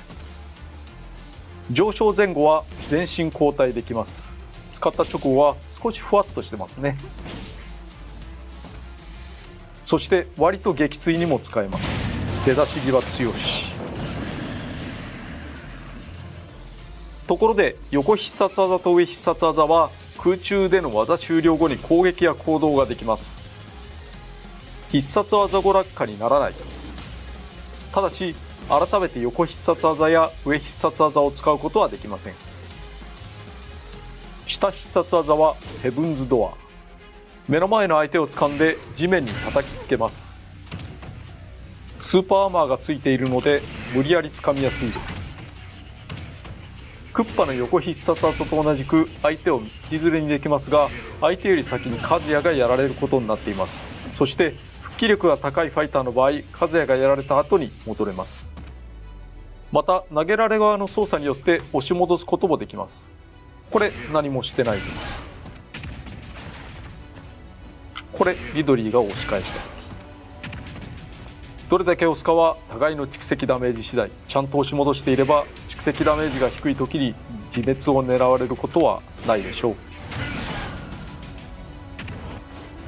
上昇前後は全身交代できます。使った直後は少しふわっとしてますね。そして割と撃墜にも使えます。出だし際強し。ところで横必殺技と上必殺技は空中での技終了後に攻撃や行動ができます。必殺技後落下にならない。ただし改めて横必殺技や上必殺技を使うことはできません。下必殺技はヘブンズドア。目の前の相手を掴んで地面に叩きつけます。スーパーアーマーがついているので無理やり掴みやすいです。クッパの横必殺技と同じく相手を道連れにできますが、相手より先にカズヤがやられることになっています。そして復帰力が高いファイターの場合、カズヤがやられた後に戻れます。また投げられ側の操作によって押し戻すこともできます。これ何もしてない時。これリドリーが押し返した時。どれだけ押すかは互いの蓄積ダメージ次第。ちゃんと押し戻していれば蓄積ダメージが低い時に自滅を狙われることはないでしょう。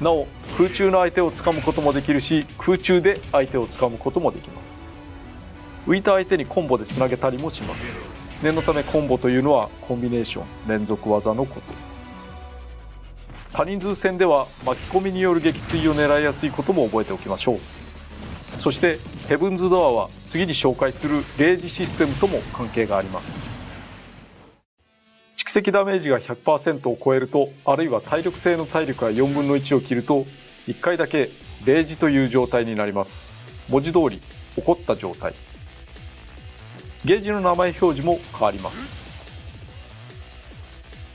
なお空中の相手を掴むこともできるし、空中で相手を掴むこともできます。浮いた相手にコンボでつなげたりもします。念のためコンボというのはコンビネーション、連続技のこと。多人数戦では巻き込みによる撃墜を狙いやすいことも覚えておきましょう。そしてヘブンズドアは次に紹介するレイジシステムとも関係があります。蓄積ダメージが 100% を超えると、あるいは体力性の体力が4分の1を切ると1回だけレイジという状態になります。文字通り起こった状態。ゲージの名前表示も変わります。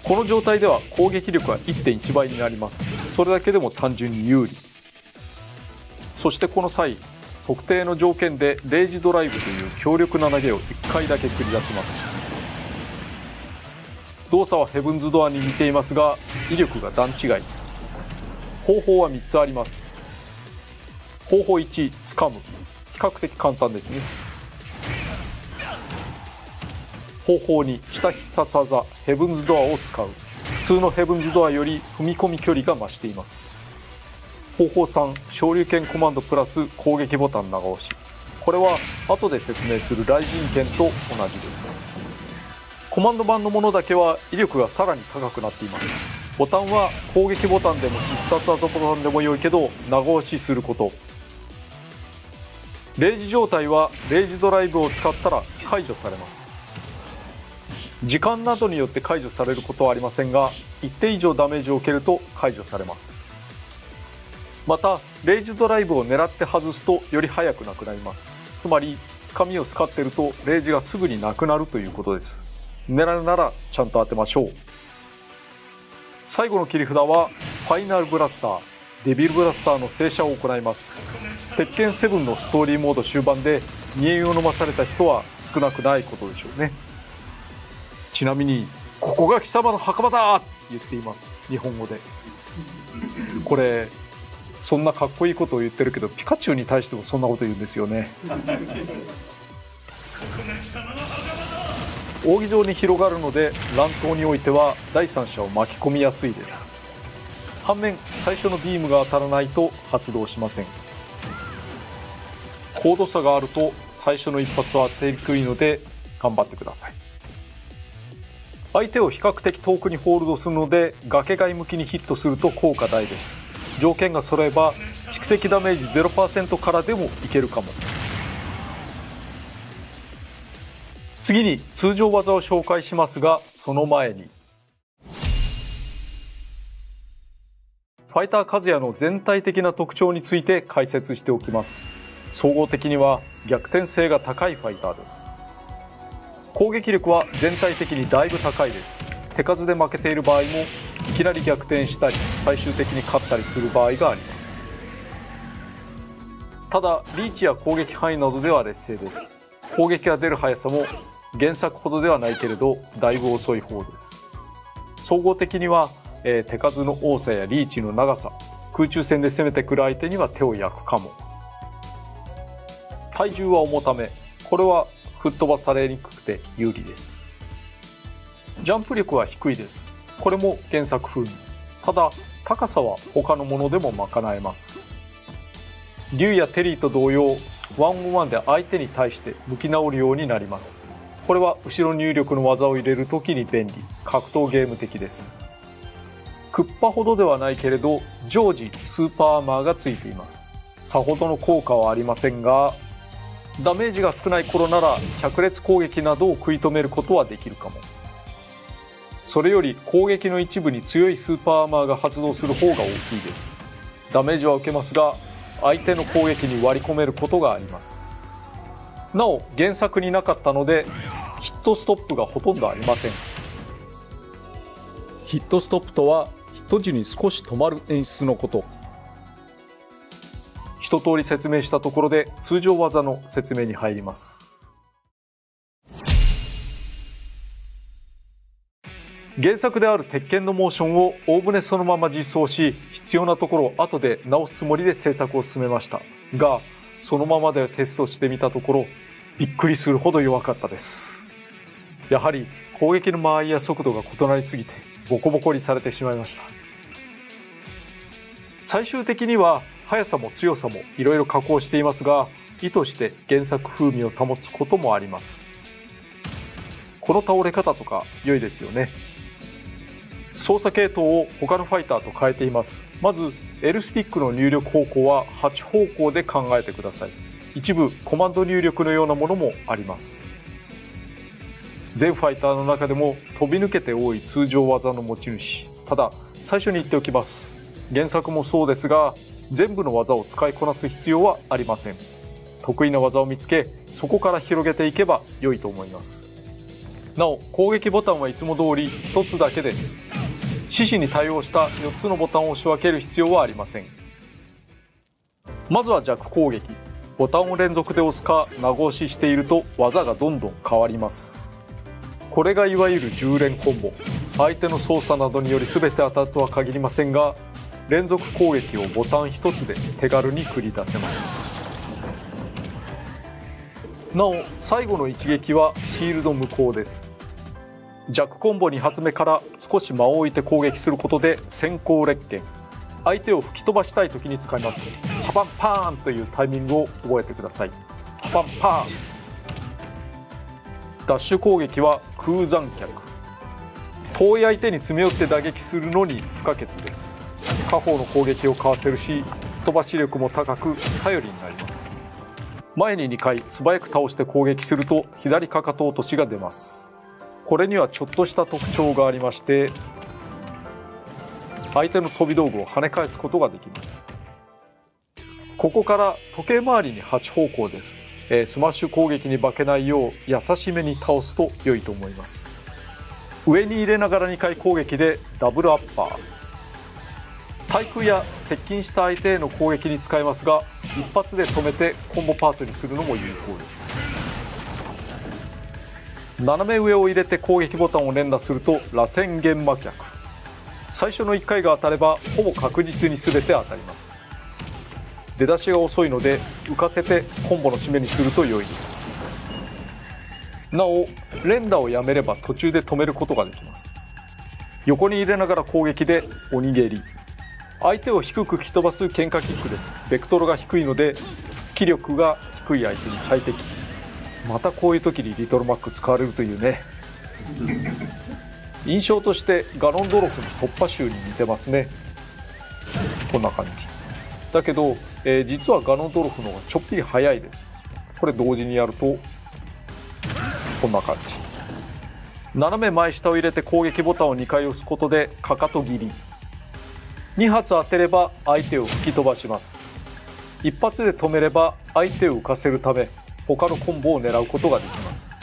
この状態では攻撃力は 1.1 倍になります。それだけでも単純に有利。そしてこの際、特定の条件でレイジドライブという強力な投げを1回だけ繰り出せます。動作はヘブンズドアに似ていますが、威力が段違い。方法は3つあります。方法1、掴む。比較的簡単ですね。方法2、下必殺技ヘブンズドアを使う。普通のヘブンズドアより踏み込み距離が増しています。方法3、昇竜拳コマンドプラス攻撃ボタン長押し。これは後で説明する雷神拳と同じです。コマンド版のものだけは威力がさらに高くなっています。ボタンは攻撃ボタンでも必殺技ボタンでも良いけど長押しすること。レイジ状態はレイジドライブを使ったら解除されます。時間などによって解除されることはありませんが、一定以上ダメージを受けると解除されます。またレイジドライブを狙って外すとより早くなくなります。つまり掴みを使っているとレイジがすぐになくなるということです。狙うならちゃんと当てましょう。最後の切り札はファイナルブラスター、デビルブラスターの静射を行います。鉄拳7のストーリーモード終盤で見栄を飲まされた人は少なくないことでしょうね。ちなみにここが貴様の墓場だって言っています、日本語で。これそんなかっこいいことを言ってるけど、ピカチュウに対してもそんなこと言うんですよね。お扇状に広がるので乱闘においては第三者を巻き込みやすいです。反面最初のビームが当たらないと発動しません。高度差があると最初の一発は当てにくいので頑張ってください。相手を比較的遠くにホールドするので崖外向きにヒットすると効果大です。条件が揃えば蓄積ダメージ 0% からでもいけるかも。次に通常技を紹介しますが、その前にファイターカズヤの全体的な特徴について解説しておきます。総合的には逆転性が高いファイターです。攻撃力は全体的にだいぶ高いです。手数で負けている場合もいきなり逆転したり最終的に勝ったりする場合があります。ただリーチや攻撃範囲などでは劣勢です。攻撃が出る速さも原作ほどではないけれどだいぶ遅い方です。総合的には、手数の多さやリーチの長さ、空中戦で攻めてくる相手には手を焼くかも。体重は重ため、これは吹っ飛ばされにくくて有利です。ジャンプ力は低いです。これも原作風味。ただ高さは他のものでも賄えます。リュウやテリーと同様、1on1で相手に対して向き直るようになります。これは後ろ入力の技を入れるときに便利、格闘ゲーム的です。クッパほどではないけれど常時スーパーアーマーがついています。さほどの効果はありませんが、ダメージが少ない頃なら百列攻撃などを食い止めることはできるかも。それより攻撃の一部に強いスーパーアーマーが発動する方が大きいです。ダメージは受けますが相手の攻撃に割り込めることがあります。なお原作になかったのでヒットストップがほとんどありません。ヒットストップとはヒット時に少し止まる演出のこと。一通り説明したところで通常技の説明に入ります。原作である鉄拳のモーションをおおむねそのまま実装し、必要なところを後で直すつもりで制作を進めましたが、そのままでテストしてみたところびっくりするほど弱かったです。やはり攻撃の間合いや速度が異なりすぎてボコボコにされてしまいました。最終的には速さも強さもいろいろ加工していますが、意図して原作風味を保つこともあります。この倒れ方とか良いですよね。操作系統を他のファイターと変えています。まず L スティックの入力方向は8方向で考えてください。一部コマンド入力のようなものもあります。全ファイターの中でも飛び抜けて多い通常技の持ち主。ただ最初に言っておきます。原作もそうですが全部の技を使いこなす必要はありません。得意な技を見つけそこから広げていけば良いと思います。なお攻撃ボタンはいつも通り1つだけです。獅子に対応した4つのボタンを押し分ける必要はありません。まずは弱攻撃。ボタンを連続で押すか長押ししていると技がどんどん変わります。これがいわゆる10連コンボ。相手の操作などにより全て当たるとは限りませんが、連続攻撃をボタン1つで手軽に繰り出せます。なお最後の一撃はシールド無効です。弱コンボ2発目から少し間を置いて攻撃することで先行列拳。相手を吹き飛ばしたい時に使います。パパンパーンというタイミングを覚えてください。パパンパーン。ダッシュ攻撃は空残脚。遠い相手に詰め寄って打撃するのに不可欠です。下方の攻撃をかわせるし、飛ばし力も高く頼りになります。前に2回素早く倒して攻撃すると左かかと落としが出ます。これにはちょっとした特徴がありまして、相手の飛び道具を跳ね返すことができます。ここから時計回りに8方向です。スマッシュ攻撃に化けないよう優しめに倒すと良いと思います。上に入れながら2回攻撃でダブルアッパー。対空や接近した相手への攻撃に使えますが、一発で止めてコンボパーツにするのも有効です。斜め上を入れて攻撃ボタンを連打すると螺旋玄魔脚。最初の1回が当たればほぼ確実に全て当たります。出だしが遅いので浮かせてコンボの締めにすると良いです。なお連打をやめれば途中で止めることができます。横に入れながら攻撃で鬼蹴り、相手を低く吹き飛ばす喧嘩キックです。ベクトルが低いので気力が低い相手に最適。またこういう時にリトルマック使われるというね。印象としてガノンドロフの突破集に似てますね。こんな感じだけど、実はガノンドロフの方がちょっぴり速いです。これ同時にやるとこんな感じ。斜め前下を入れて攻撃ボタンを2回押すことでかかと切り、2発当てれば相手を吹き飛ばします。1発で止めれば相手を浮かせるため他のコンボを狙うことができます。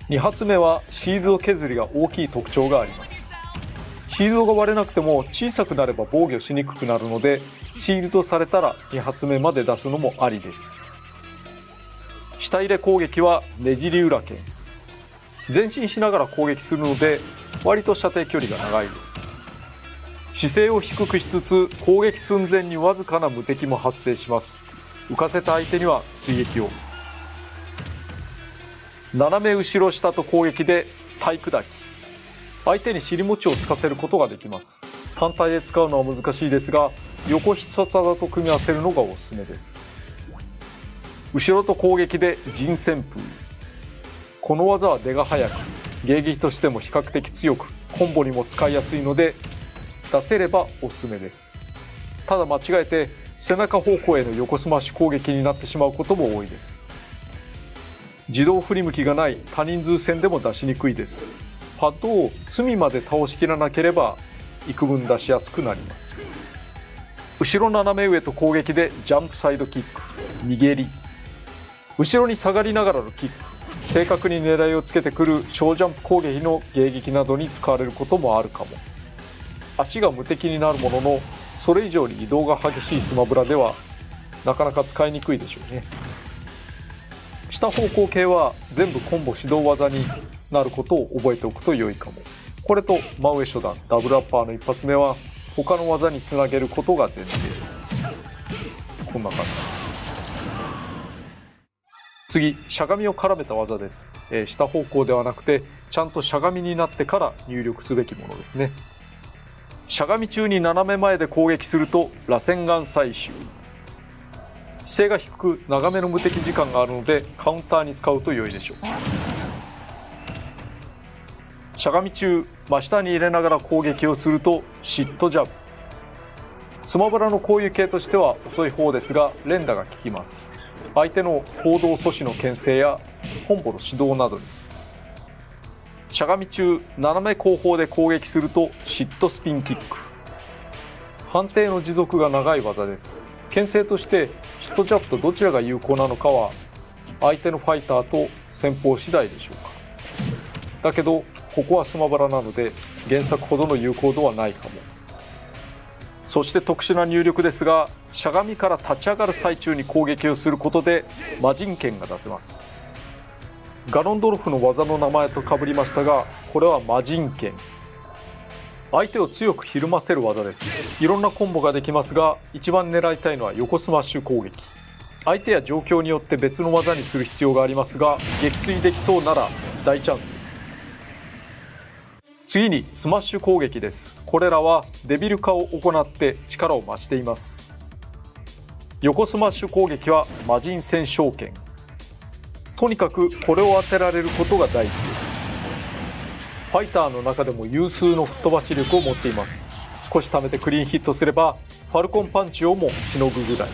2発目はシールド削りが大きい特徴があります。シールドが割れなくても小さくなれば防御しにくくなるので、シールドされたら2発目まで出すのもありです。下入れ攻撃はねじり裏剣、前進しながら攻撃するので割と射程距離が長いです。姿勢を低くしつつ攻撃寸前にわずかな無敵も発生します。浮かせた相手には追撃を。斜め後ろ下と攻撃で体砕き、相手に尻餅をつかせることができます。単体で使うのは難しいですが、横必殺技と組み合わせるのがおすすめです。後ろと攻撃で陣旋風、この技は出が速く迎撃としても比較的強くコンボにも使いやすいので出せればおすすめです。ただ間違えて背中方向への横スマッシュ攻撃になってしまうことも多いです。自動振り向きがない多人数戦でも出しにくいです。パッドを隅まで倒しきらなければ幾分出しやすくなります。後ろ斜め上と攻撃でジャンプサイドキック、逃げり、後ろに下がりながらのキック、正確に狙いをつけてくる小ジャンプ攻撃の迎撃などに使われることもあるかも。足が無敵になるものの、それ以上に移動が激しいスマブラではなかなか使いにくいでしょうね。下方向系は全部コンボ指導技になることを覚えておくと良いかも。これと真上初段ダブルアッパーの一発目は他の技につなげることが前提です。こんな感じ。次、しゃがみを絡めた技です。下方向ではなくてちゃんとしゃがみになってから入力すべきものですね。しゃがみ中に斜め前で攻撃すると螺旋丸採集、姿勢が低く長めの無敵時間があるのでカウンターに使うと良いでしょう。しゃがみ中真下に入れながら攻撃をするとシットジャブ、スマブラのこういう系としては遅い方ですが連打が効きます。相手の行動阻止の牽制やコンボの指導などに。しゃがみ中斜め後方で攻撃するとシットスピンキック、判定の持続が長い技です。牽制としてシットジャブとどちらが有効なのかは相手のファイターと戦法次第でしょうか。だけどここはスマブラなので原作ほどの有効度はないかも。そして特殊な入力ですが、しゃがみから立ち上がる最中に攻撃をすることで魔人剣が出せます。ガノンドルフの技の名前と被りましたが、これは魔人剣。相手を強くひるませる技です。いろんなコンボができますが、一番狙いたいのは横スマッシュ攻撃。相手や状況によって別の技にする必要がありますが、撃墜できそうなら大チャンスです。次にスマッシュ攻撃です。これらはデビル化を行って力を増しています。横スマッシュ攻撃は魔人戦勝剣。とにかくこれを当てられることが大事です。ファイターの中でも有数の吹っ飛ばし力を持っています。少し貯めてクリーンヒットすればファルコンパンチをもしのぐぐらい。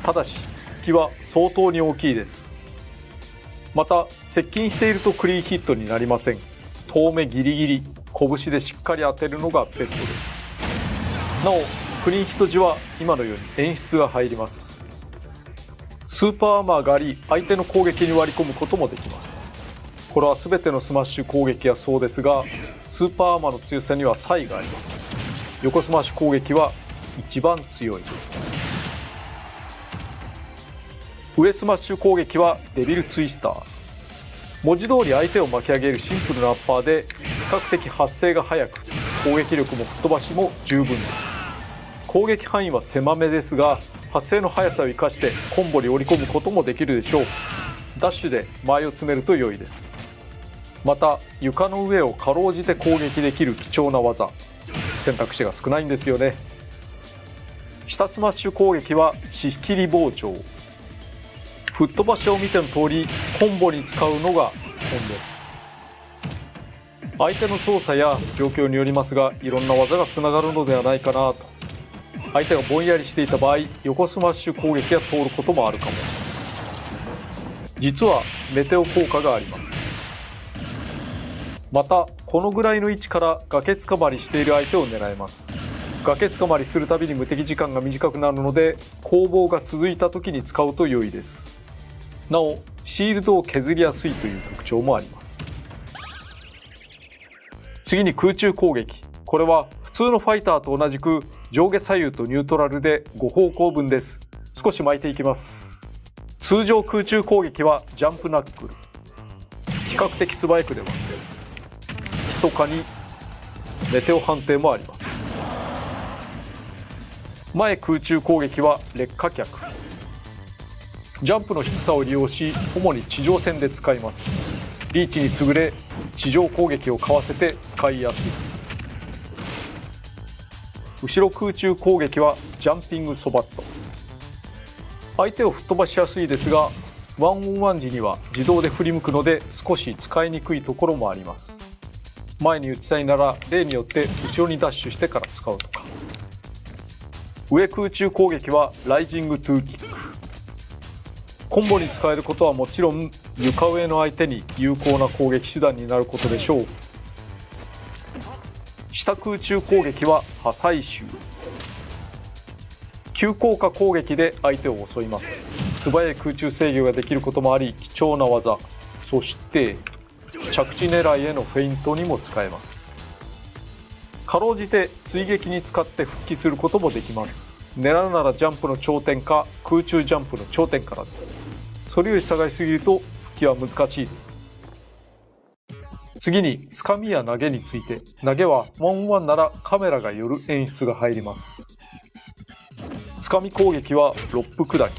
ただし隙は相当に大きいです。また接近しているとクリーンヒットになりません。遠目ギリギリ拳でしっかり当てるのがベストです。なおクリーンヒット時は今のように演出が入ります。スーパーアーマーがあり相手の攻撃に割り込むこともできます。これは全てのスマッシュ攻撃はそうですが、スーパーアーマーの強さには差異があります。横スマッシュ攻撃は一番強い。上スマッシュ攻撃はデビルツイスター。文字通り相手を巻き上げるシンプルなアッパーで比較的発生が速く、攻撃力も吹っ飛ばしも十分です。攻撃範囲は狭めですが、発生の速さを生かしてコンボに織り込むこともできるでしょう。ダッシュで前を詰めると良いです。また床の上をかろうじて攻撃できる貴重な技、選択肢が少ないんですよね。下スマッシュ攻撃はしきり包丁、吹っ飛ばしを見ての通りコンボに使うのが本です。相手の操作や状況によりますが、いろんな技がつながるのではないかなと。相手がぼんやりしていた場合、横スマッシュ攻撃が通ることもあるかも。実はメテオ効果があります。またこのぐらいの位置から崖つかまりしている相手を狙えます。崖つかまりするたびに無敵時間が短くなるので、攻防が続いた時に使うと良いです。なおシールドを削りやすいという特徴もあります。次に空中攻撃。これは普通のファイターと同じく上下左右とニュートラルで5方向分です。少し巻いていきます。通常空中攻撃はジャンプナックル、比較的素早く出ます。密かにメテオ判定もあります。前空中攻撃は劣化脚、ジャンプの低さを利用し主に地上戦で使います。リーチに優れ地上攻撃をかわせて使いやすい。後ろ空中攻撃はジャンピングソバット、相手を吹っ飛ばしやすいですがワンオンワン時には自動で振り向くので少し使いにくいところもあります。前に打ちたいなら例によって後ろにダッシュしてから使うとか。上空中攻撃はライジングトゥーキック、コンボに使えることはもちろん床上の相手に有効な攻撃手段になることでしょう。下空中攻撃は破砕臭、急降下攻撃で相手を襲います。素早い空中制御ができることもあり貴重な技。そして着地狙いへのフェイントにも使えます。かろうじて追撃に使って復帰することもできます。狙うならジャンプの頂点か空中ジャンプの頂点からで、それより下がりすぎると復帰は難しいです。次につかみや投げについて。投げはワンオンワンならカメラが寄る演出が入ります。つかみ攻撃はロップ砕き、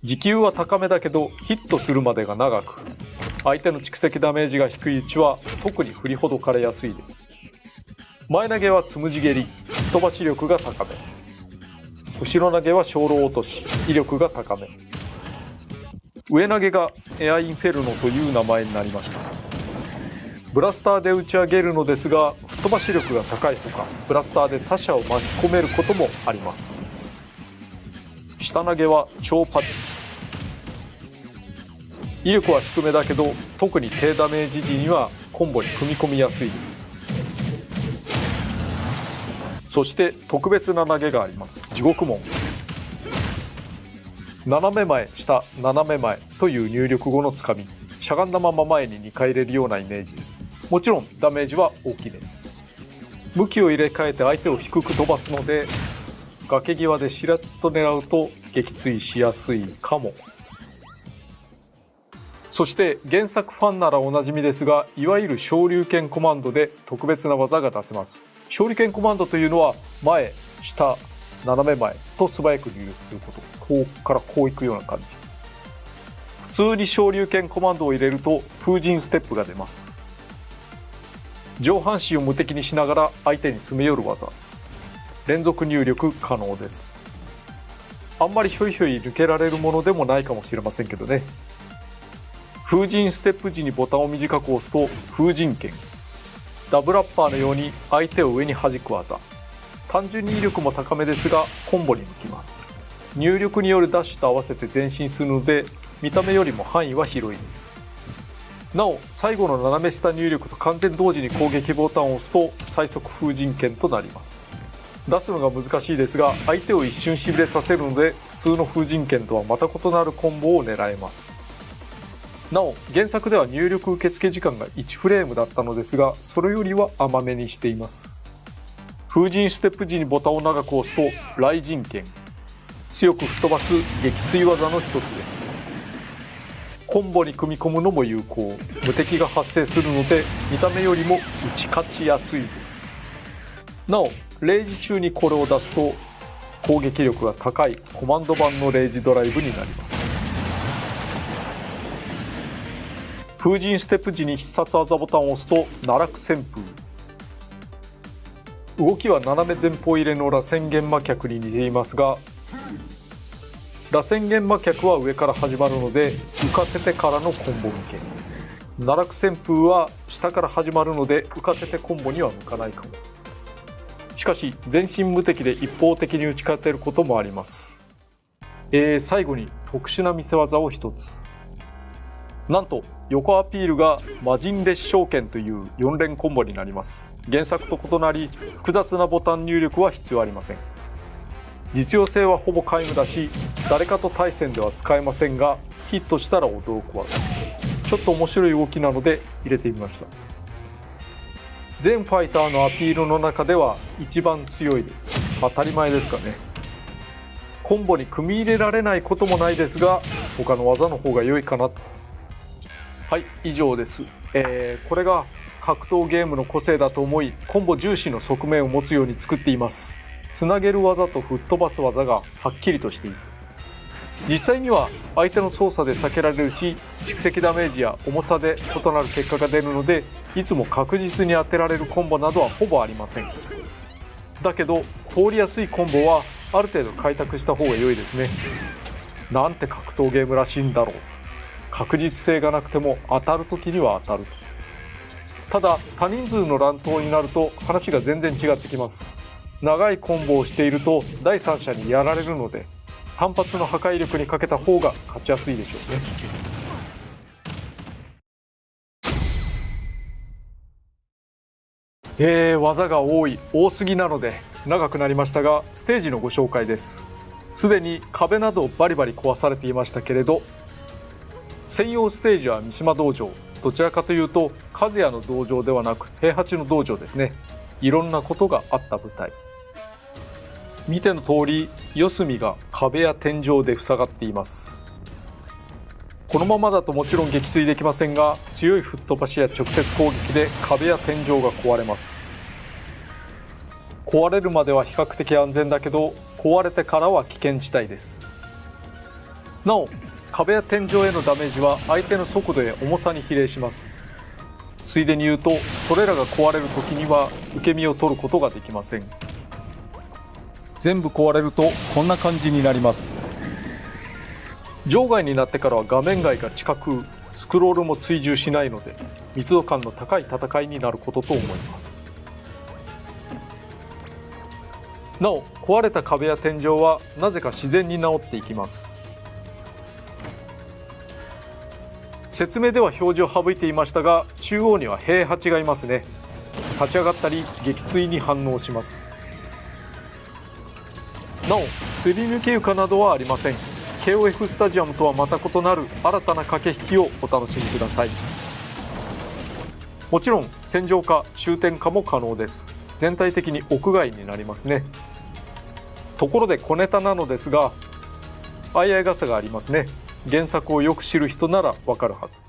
時給は高めだけどヒットするまでが長く、相手の蓄積ダメージが低いうちは特に振りほどかれやすいです。前投げはつむじ蹴り、吹っ飛ばし力が高め、後ろ投げは精霊落とし、威力が高め、上投げがエアインフェルノという名前になりました。ブラスターで打ち上げるのですが吹っ飛ばし力が高いほか、ブラスターで他者を巻き込めることもあります。下投げは超パチキ、威力は低めだけど特に低ダメージ時にはコンボに組み込みやすいです。そして特別な投げがあります。地獄門、斜め前下斜め前という入力後のつかみ、しゃがんだまま前に2回入れるようなイメージです。もちろんダメージは大きめ。向きを入れ替えて相手を低く飛ばすので崖際でしらっと狙うと撃墜しやすいかも。そして原作ファンならおなじみですが、いわゆる昇竜拳コマンドで特別な技が出せます。昇竜拳コマンドというのは前下斜め前と素早く入力すること。こうからこういくような感じ。普通に昇竜拳コマンドを入れると風神ステップが出ます。上半身を無敵にしながら相手に詰め寄る技、連続入力可能です。あんまりひょいひょい抜けられるものでもないかもしれませんけどね。風神ステップ時にボタンを短く押すと風神剣、ダブラッパーのように相手を上に弾く技。単純に威力も高めですがコンボに向きます。入力によるダッシュと合わせて前進するので見た目よりも範囲は広いです。なお最後の斜め下入力と完全同時に攻撃ボタンを押すと最速風神剣となります。出すのが難しいですが相手を一瞬しびれさせるので普通の風神剣とはまた異なるコンボを狙えます。なお原作では入力受付時間が1フレームだったのですが、それよりは甘めにしています。風神ステップ時にボタンを長く押すと雷神剣、強く吹っ飛ばす撃墜技の一つです。コンボに組み込むのも有効、無敵が発生するので見た目よりも打ち勝ちやすいです。なおレイジ中にこれを出すと攻撃力が高いコマンド版のレイジドライブになります。風神ステップ時に必殺技ボタンを押すと奈落旋風。動きは斜め前方入れの螺旋玄魔脚に似ていますが、螺旋玄魔脚は上から始まるので浮かせてからのコンボ向け、奈落旋風は下から始まるので浮かせてコンボには向かないかも。しかし全身無敵で一方的に打ち勝てることもあります。最後に特殊な見せ技を一つ。なんと横アピールが魔人列召剣という4連コンボになります。原作と異なり複雑なボタン入力は必要ありません。実用性はほぼ皆無だし、誰かと対戦では使えませんが、ヒットしたら驚く技。ちょっと面白い動きなので入れてみました。全ファイターのアピールの中では一番強いです。当たり前ですかね。コンボに組み入れられないこともないですが、他の技の方が良いかなと。はい、以上です。これが格闘ゲームの個性だと思い、コンボ重視の側面を持つように作っています。つなげる技と吹っ飛ばす技がはっきりとしている。実際には相手の操作で避けられるし、蓄積ダメージや重さで異なる結果が出るので、いつも確実に当てられるコンボなどはほぼありません。だけど通りやすいコンボはある程度開拓した方が良いですね。なんて格闘ゲームらしいんだろう。確実性がなくても当たる時には当たる。ただ多人数の乱闘になると話が全然違ってきます。長いコンボをしていると第三者にやられるので、単発の破壊力にかけた方が勝ちやすいでしょうね。技が多すぎなので長くなりましたが、ステージのご紹介です。すでに壁などバリバリ壊されていましたけれど、専用ステージは三島道場、どちらかというと和也の道場ではなく平八の道場ですね。いろんなことがあった舞台。見ての通り四隅が壁や天井で塞がっています。このままだともちろん撃墜できませんが、強い吹っ飛ばしや直接攻撃で壁や天井が壊れます。壊れるまでは比較的安全だけど、壊れてからは危険地帯です。なお壁や天井へのダメージは相手の速度や重さに比例します。ついでに言うと、それらが壊れる時には受け身を取ることができません。全部壊れるとこんな感じになります。場外になってからは画面外が近く、スクロールも追従しないので密度感の高い戦いになることと思います。なお壊れた壁や天井はなぜか自然に治っていきます。説明では表示を省いていましたが、中央には平八がいますね。立ち上がったり撃墜に反応します。なおすり抜け床などはありません。 KOF スタジアムとはまた異なる新たな駆け引きをお楽しみください。もちろん戦場化終点化も可能です。全体的に屋外になりますね。ところで小ネタなのですが、相合い傘がありますね。原作をよく知る人ならわかるはず。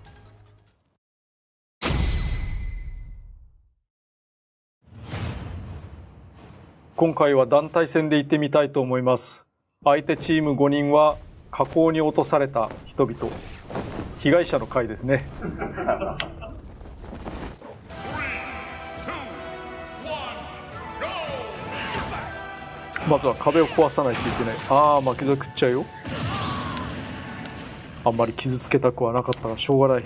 今回は団体戦で行ってみたいと思います。相手チーム5人は火口に落とされた人々、被害者の会ですね。まずは壁を壊さないといけない。巻き添え食っちゃうよ。あんまり傷つけたくはなかったがしょうがない。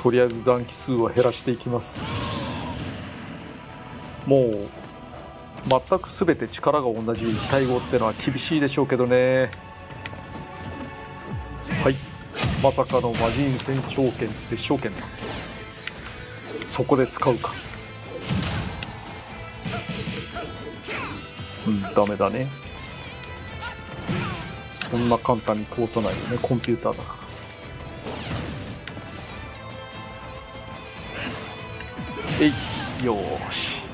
とりあえず残機数を減らしていきます。もう全く全て力が同じ1対5ってのは厳しいでしょうけどね。はい、まさかの魔人戦勝剣別召剣だ。そこで使うか。ダメだね。そんな簡単に通さないよね、コンピューターだから。よーし、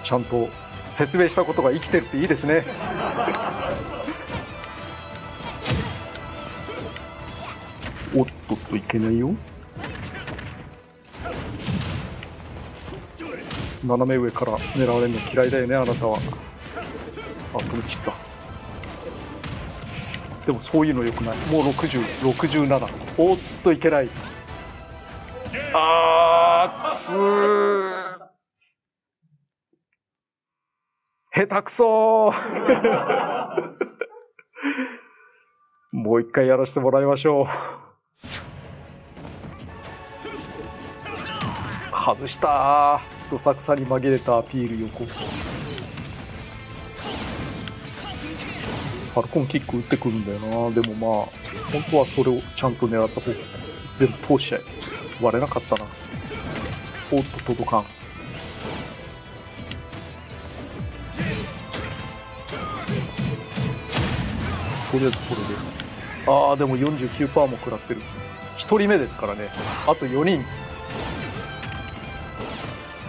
ちゃんと説明したことが生きてるっていいですね。おっとっといけないよ。斜め上から狙われるの嫌いだよね、あなたは。飛び散った。でもそういうのよくない。もう60、67。おっといけない。下手くそーもう一回やらせてもらいましょう。外したー。どさくさに紛れたアピール横。ファルコンキック打ってくるんだよな。でもまあ本当はそれをちゃんと狙った方が全部通しちゃえ。割れなかったな。おっと届かん。とりあえずこれで。でも 49% も食らってる。1人目ですからね。あと4人。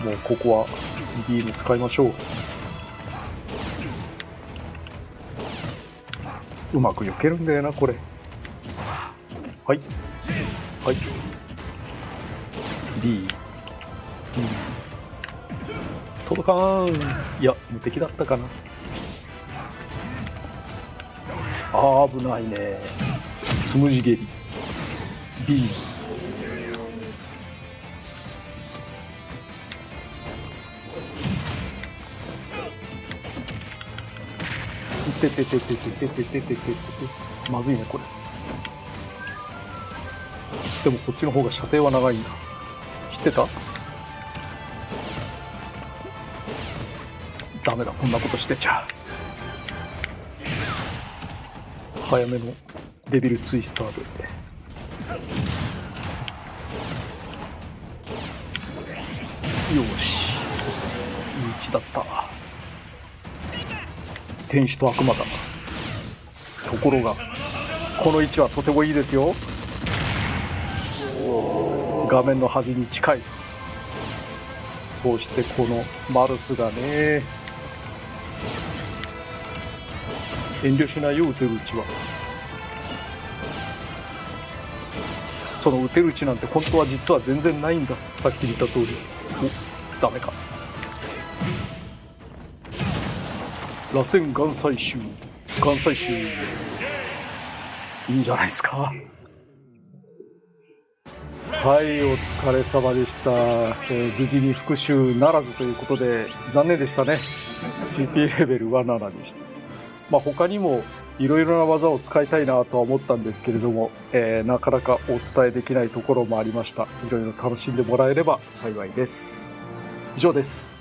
もうここはビーム使いましょう。うまく避けるんだよなこれ。はいはい。 B 届かん。いや無敵だったかな。危ないね。つむじ蹴り B。 いててててててててててて。まずいねこれ。でもこっちの方が射程は長いんだ。知ってた？ダメだこんなことしてちゃ。早めのデビルツイスターで。よし、いい位置だった。天使と悪魔だな。ところがこの位置はとてもいいですよ。画面の端に近い。そしてこのマルスがね、遠慮しないよ打てるうちは。その打てるうちなんて本当は実は全然ないんだ。さっき言った通り。お、ダメか。螺旋岩採集、岩採集いいんじゃないですか。はい、お疲れ様でした。無事に復讐ならずということで残念でしたね。 CP レベルは7でした。他にもいろいろな技を使いたいなとは思ったんですけれども、なかなかお伝えできないところもありました。いろいろ楽しんでもらえれば幸いです。以上です。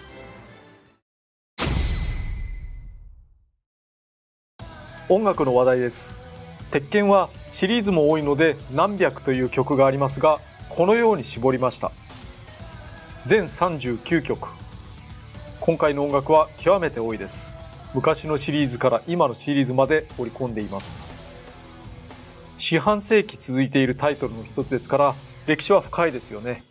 音楽の話題です。鉄拳はシリーズも多いので何百という曲がありますが、このように絞りました。全39曲。今回の音楽は極めて多いです。昔のシリーズから今のシリーズまで織り込んでいます。四半世紀続いているタイトルの一つですから歴史は深いですよね。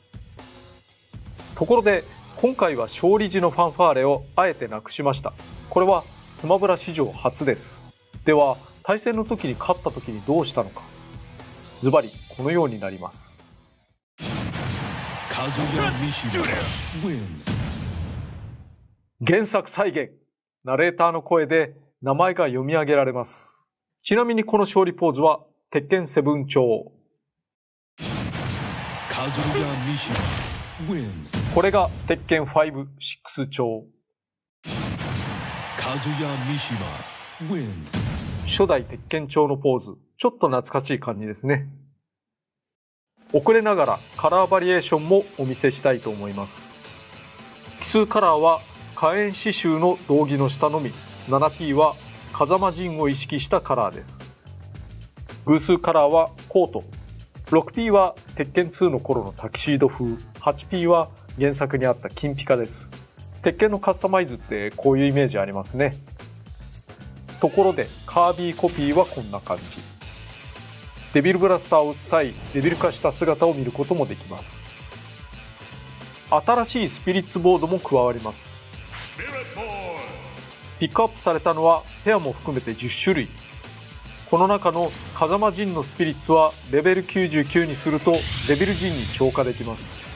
ところで今回は勝利時のファンファーレをあえてなくしました。これはスマブラ史上初です。では対戦の時に勝った時にどうしたのか。ズバリこのようになります。原作再現。ナレーターの声で名前が読み上げられます。ちなみにこの勝利ポーズは鉄拳7調。これが鉄拳5、6調。初代鉄拳調のポーズ。ちょっと懐かしい感じですね。遅れながらカラーバリエーションもお見せしたいと思います。奇数カラーは火炎刺繍の道着の下のみ。 7P は風間陣を意識したカラーです。偶数カラーはコート。 6P は鉄拳2の頃のタキシード風。 8P は原作にあった金ピカです。鉄拳のカスタマイズってこういうイメージありますね。ところでカービィコピーはこんな感じ。デビルブラスターを打つ際デビル化した姿を見ることもできます。新しいスピリッツボードも加わります。ピックアップされたのはペアも含めて10種類。この中の風間陣のスピリッツはレベル99にするとデビル陣に強化できます。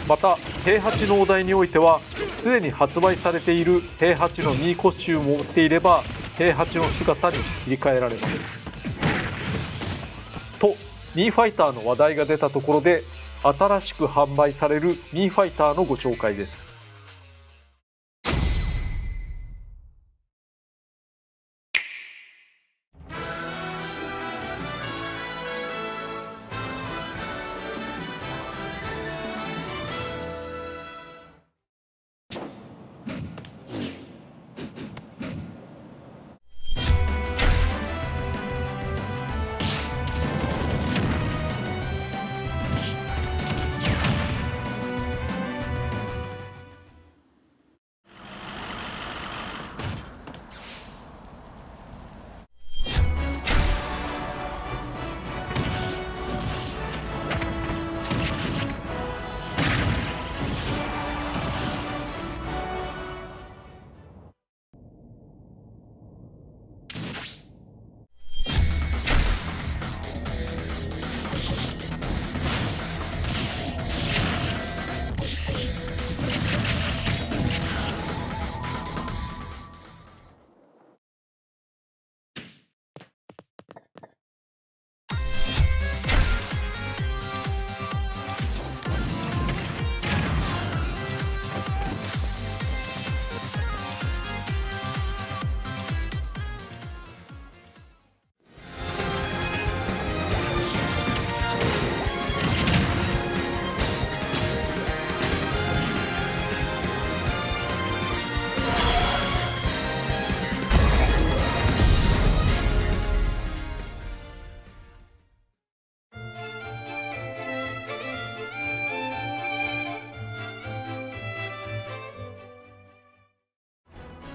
また平八のお題においてはすでに発売されている平八のミーコスチュームを持っていれば平八の姿に切り替えられます。とミーファイターの話題が出たところで、新しく販売されるミーファイターのご紹介です。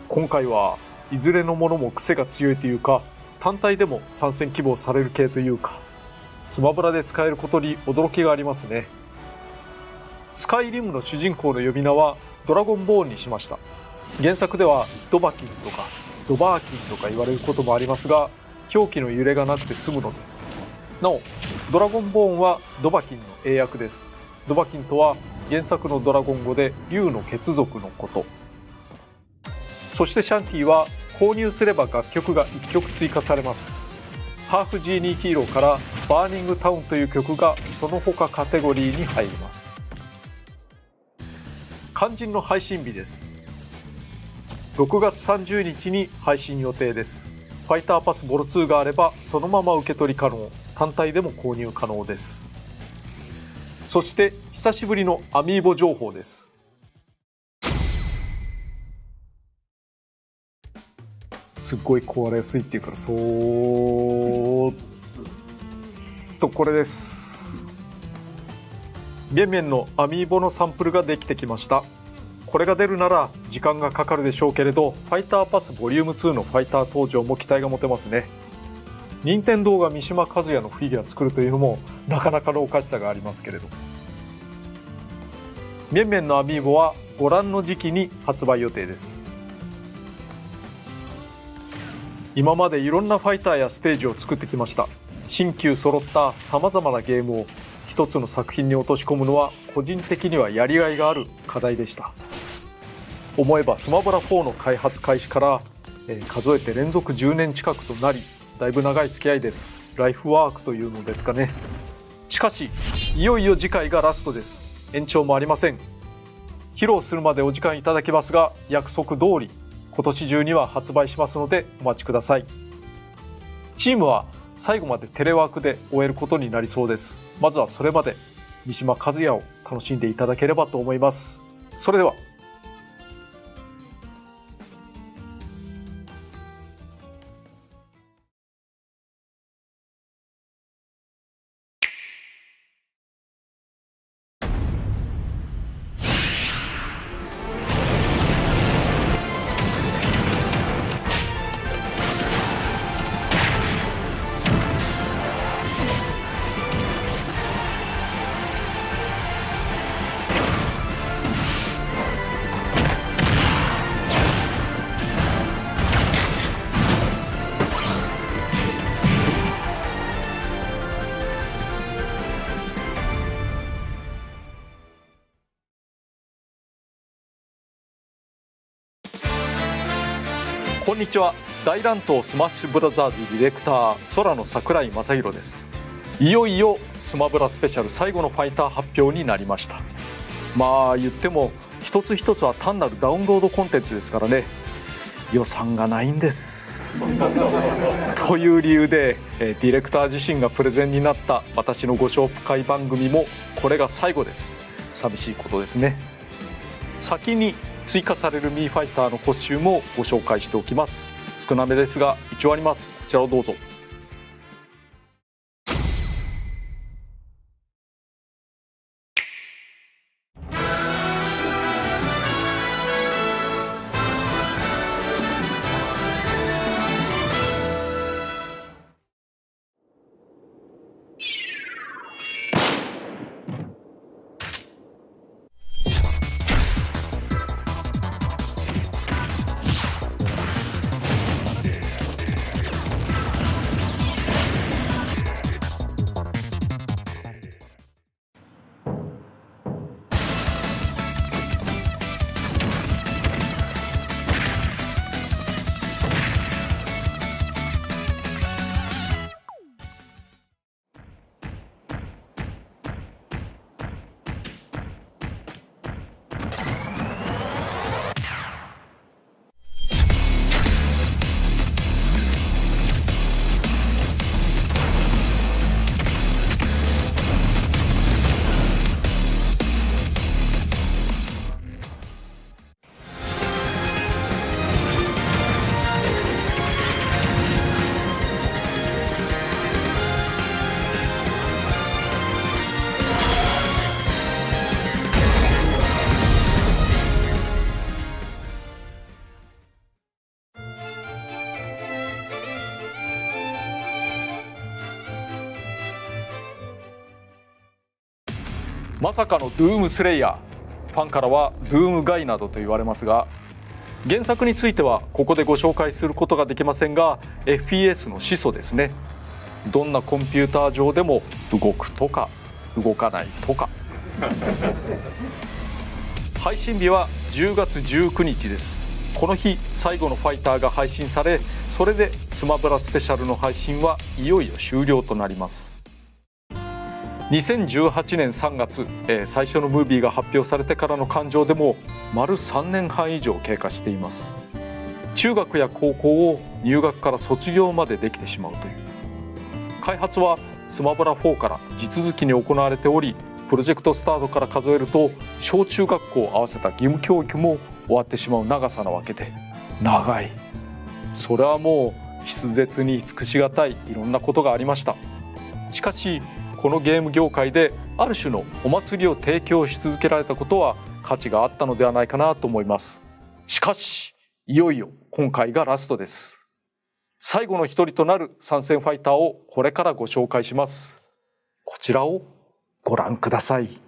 今回はいずれのものも癖が強いというか、単体でも参戦希望される系というか、スマブラで使えることに驚きがありますね。スカイリムの主人公の呼び名はドラゴンボーンにしました。原作ではドバキンとかドバーキンとか言われることもありますが、表記の揺れがなくて済むので。なおドラゴンボーンはドバキンの英訳です。ドバキンとは原作のドラゴン語で竜の血族のこと。そしてシャンティは購入すれば楽曲が1曲追加されます。ハーフジーニーヒーローからバーニングタウンという曲がその他カテゴリーに入ります。肝心の配信日です。6月30日に配信予定です。ファイターパスボル2があればそのまま受け取り可能、単体でも購入可能です。そして久しぶりのアミーボ情報です。すっごい壊れやすいっていうから、そーっとこれです。メンメンのアミーボのサンプルができてきました。これが出るなら時間がかかるでしょうけれど、ファイターパスボリューム2のファイター登場も期待が持てますね。任天堂が三島和也のフィギュア作るというのもなかなかのおかしさがありますけれど、メンメンのアミーボはご覧の時期に発売予定です。今までいろんなファイターやステージを作ってきました。新旧揃ったさまざまなゲームを一つの作品に落とし込むのは個人的にはやりがいがある課題でした。思えばスマブラ4の開発開始から、数えて連続10年近くとなり、だいぶ長い付き合いです。ライフワークというのですかね。しかしいよいよ次回がラストです。延長もありません。披露するまでお時間いただきますが、約束通り今年中には発売しますのでお待ちください。チームは最後までテレワークで終えることになりそうです。まずはそれまで三島和也を楽しんでいただければと思います。それでは。こんにちは。大乱闘スマッシュブラザーズディレクター空の桜井正宏です。いよいよスマブラスペシャル最後のファイター発表になりました。まあ言っても一つ一つは単なるダウンロードコンテンツですからね、予算がないんですという理由でディレクター自身がプレゼンになった私のご紹介番組もこれが最後です。寂しいことですね。先に追加されるミーファイターのコスチュームをご紹介しておきます。少なめですが一応あります。こちらをどうぞ。まさかのドゥームスレイヤー、ファンからはドゥームガイなどと言われますが、原作についてはここでご紹介することができませんが FPS の始祖ですね。どんなコンピューター上でも動くとか動かないとか配信日は10月19日です。この日最後のファイターが配信され、それでスマブラスペシャルの配信はいよいよ終了となります。2018年3月、最初のムービーが発表されてからの感情でも丸3年半以上経過しています。中学や高校を入学から卒業までできてしまうという。開発はスマブラ4から地続きに行われており、プロジェクトスタートから数えると小中学校を合わせた義務教育も終わってしまう長さなわけで、長い。それはもう筆舌に尽くしがたいいろんなことがありました。しかしこのゲーム業界である種のお祭りを提供し続けられたことは価値があったのではないかなと思います。しかしいよいよ今回がラストです。最後の一人となる参戦ファイターをこれからご紹介します。こちらをご覧ください。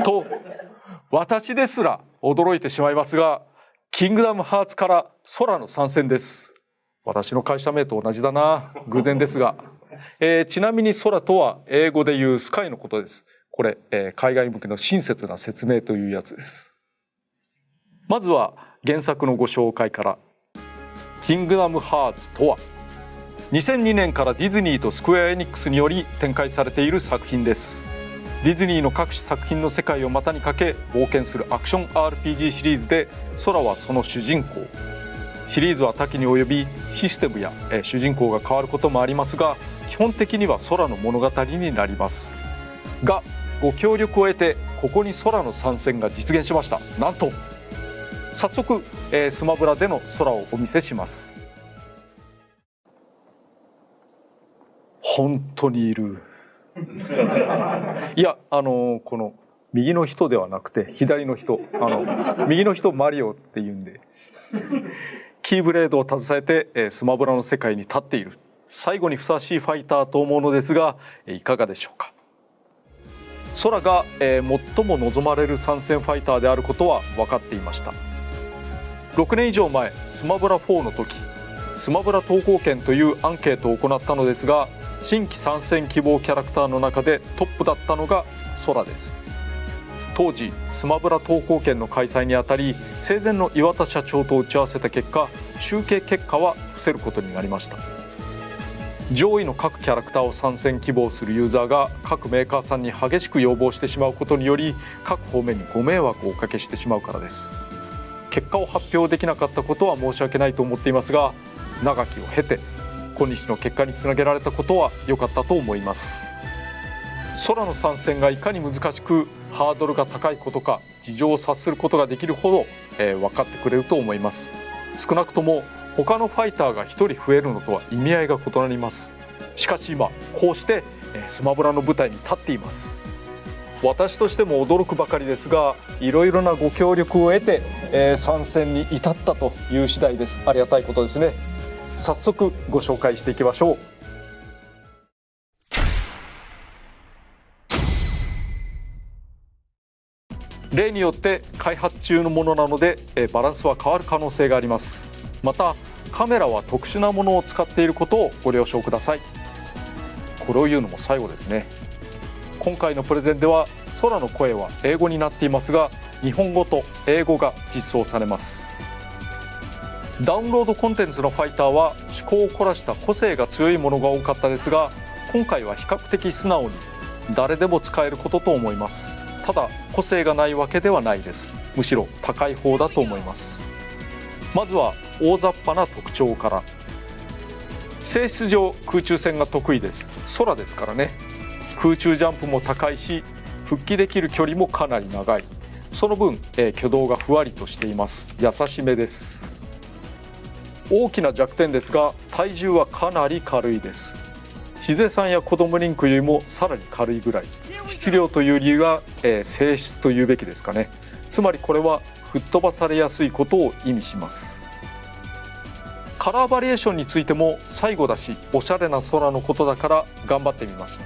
と私ですら驚いてしまいますが、キングダムハーツから空の参戦です。私の会社名と同じだな、偶然ですが。ちなみに空とは英語で言うスカイのことです。これ、海外向けの親切な説明というやつです。まずは原作のご紹介から。キングダムハーツとは2002年からディズニーとスクエアエニックスにより展開されている作品です。ディズニーの各種作品の世界を股にかけ冒険するアクション RPG シリーズで、空はその主人公。シリーズは多岐に及びシステムや主人公が変わることもありますが、基本的には空の物語になりますが、ご協力を得てここに空の参戦が実現しました。なんと早速、スマブラでの空をお見せします。本当にいる。いや、この右の人ではなくて左の人、右の人マリオっていうんで、キーブレードを携えてスマブラの世界に立っている最後にふさわしいファイターと思うのですが、いかがでしょうか。空が最も望まれる参戦ファイターであることは分かっていました。6年以上前、スマブラ4の時、スマブラ投稿券というアンケートを行ったのですが、新規参戦希望キャラクターの中でトップだったのが空です。当時スマブラ投稿券の開催にあたり、生前の岩田社長と打ち合わせた結果、集計結果は伏せることになりました。上位の各キャラクターを参戦希望するユーザーが各メーカーさんに激しく要望してしまうことにより、各方面にご迷惑をおかけしてしまうからです。結果を発表できなかったことは申し訳ないと思っていますが、長きを経て今日の結果につなげられたことは良かったと思います。空の参戦がいかに難しくハードルが高いことか、事情を察することができるほど、分かってくれると思います。少なくとも他のファイターが1人増えるのとは意味合いが異なります。しかし今こうしてスマブラの舞台に立っています。私としても驚くばかりですが、いろいろなご協力を得て、参戦に至ったという次第です。ありがたいことですね。早速ご紹介していきましょう。例によって開発中のものなので、バランスは変わる可能性があります。またカメラは特殊なものを使っていることをご了承ください。これを言うのも最後ですね。今回のプレゼンでは空の声は英語になっていますが、日本語と英語が実装されます。ダウンロードコンテンツのファイターは趣向を凝らした個性が強いものが多かったですが、今回は比較的素直に誰でも使えることと思います。ただ個性がないわけではないです。むしろ高い方だと思います。まずは大雑把な特徴から。性質上空中戦が得意です。空ですからね。空中ジャンプも高いし、復帰できる距離もかなり長い。その分、挙動がふわりとしています。優しめです。大きな弱点ですが、体重はかなり軽いです。しぜさんや子供リンクよりもさらに軽いぐらい。質量という理由は、性質というべきですかね。つまりこれは吹っ飛ばされやすいことを意味します。カラーバリエーションについても最後だし、おしゃれな空のことだから頑張ってみました。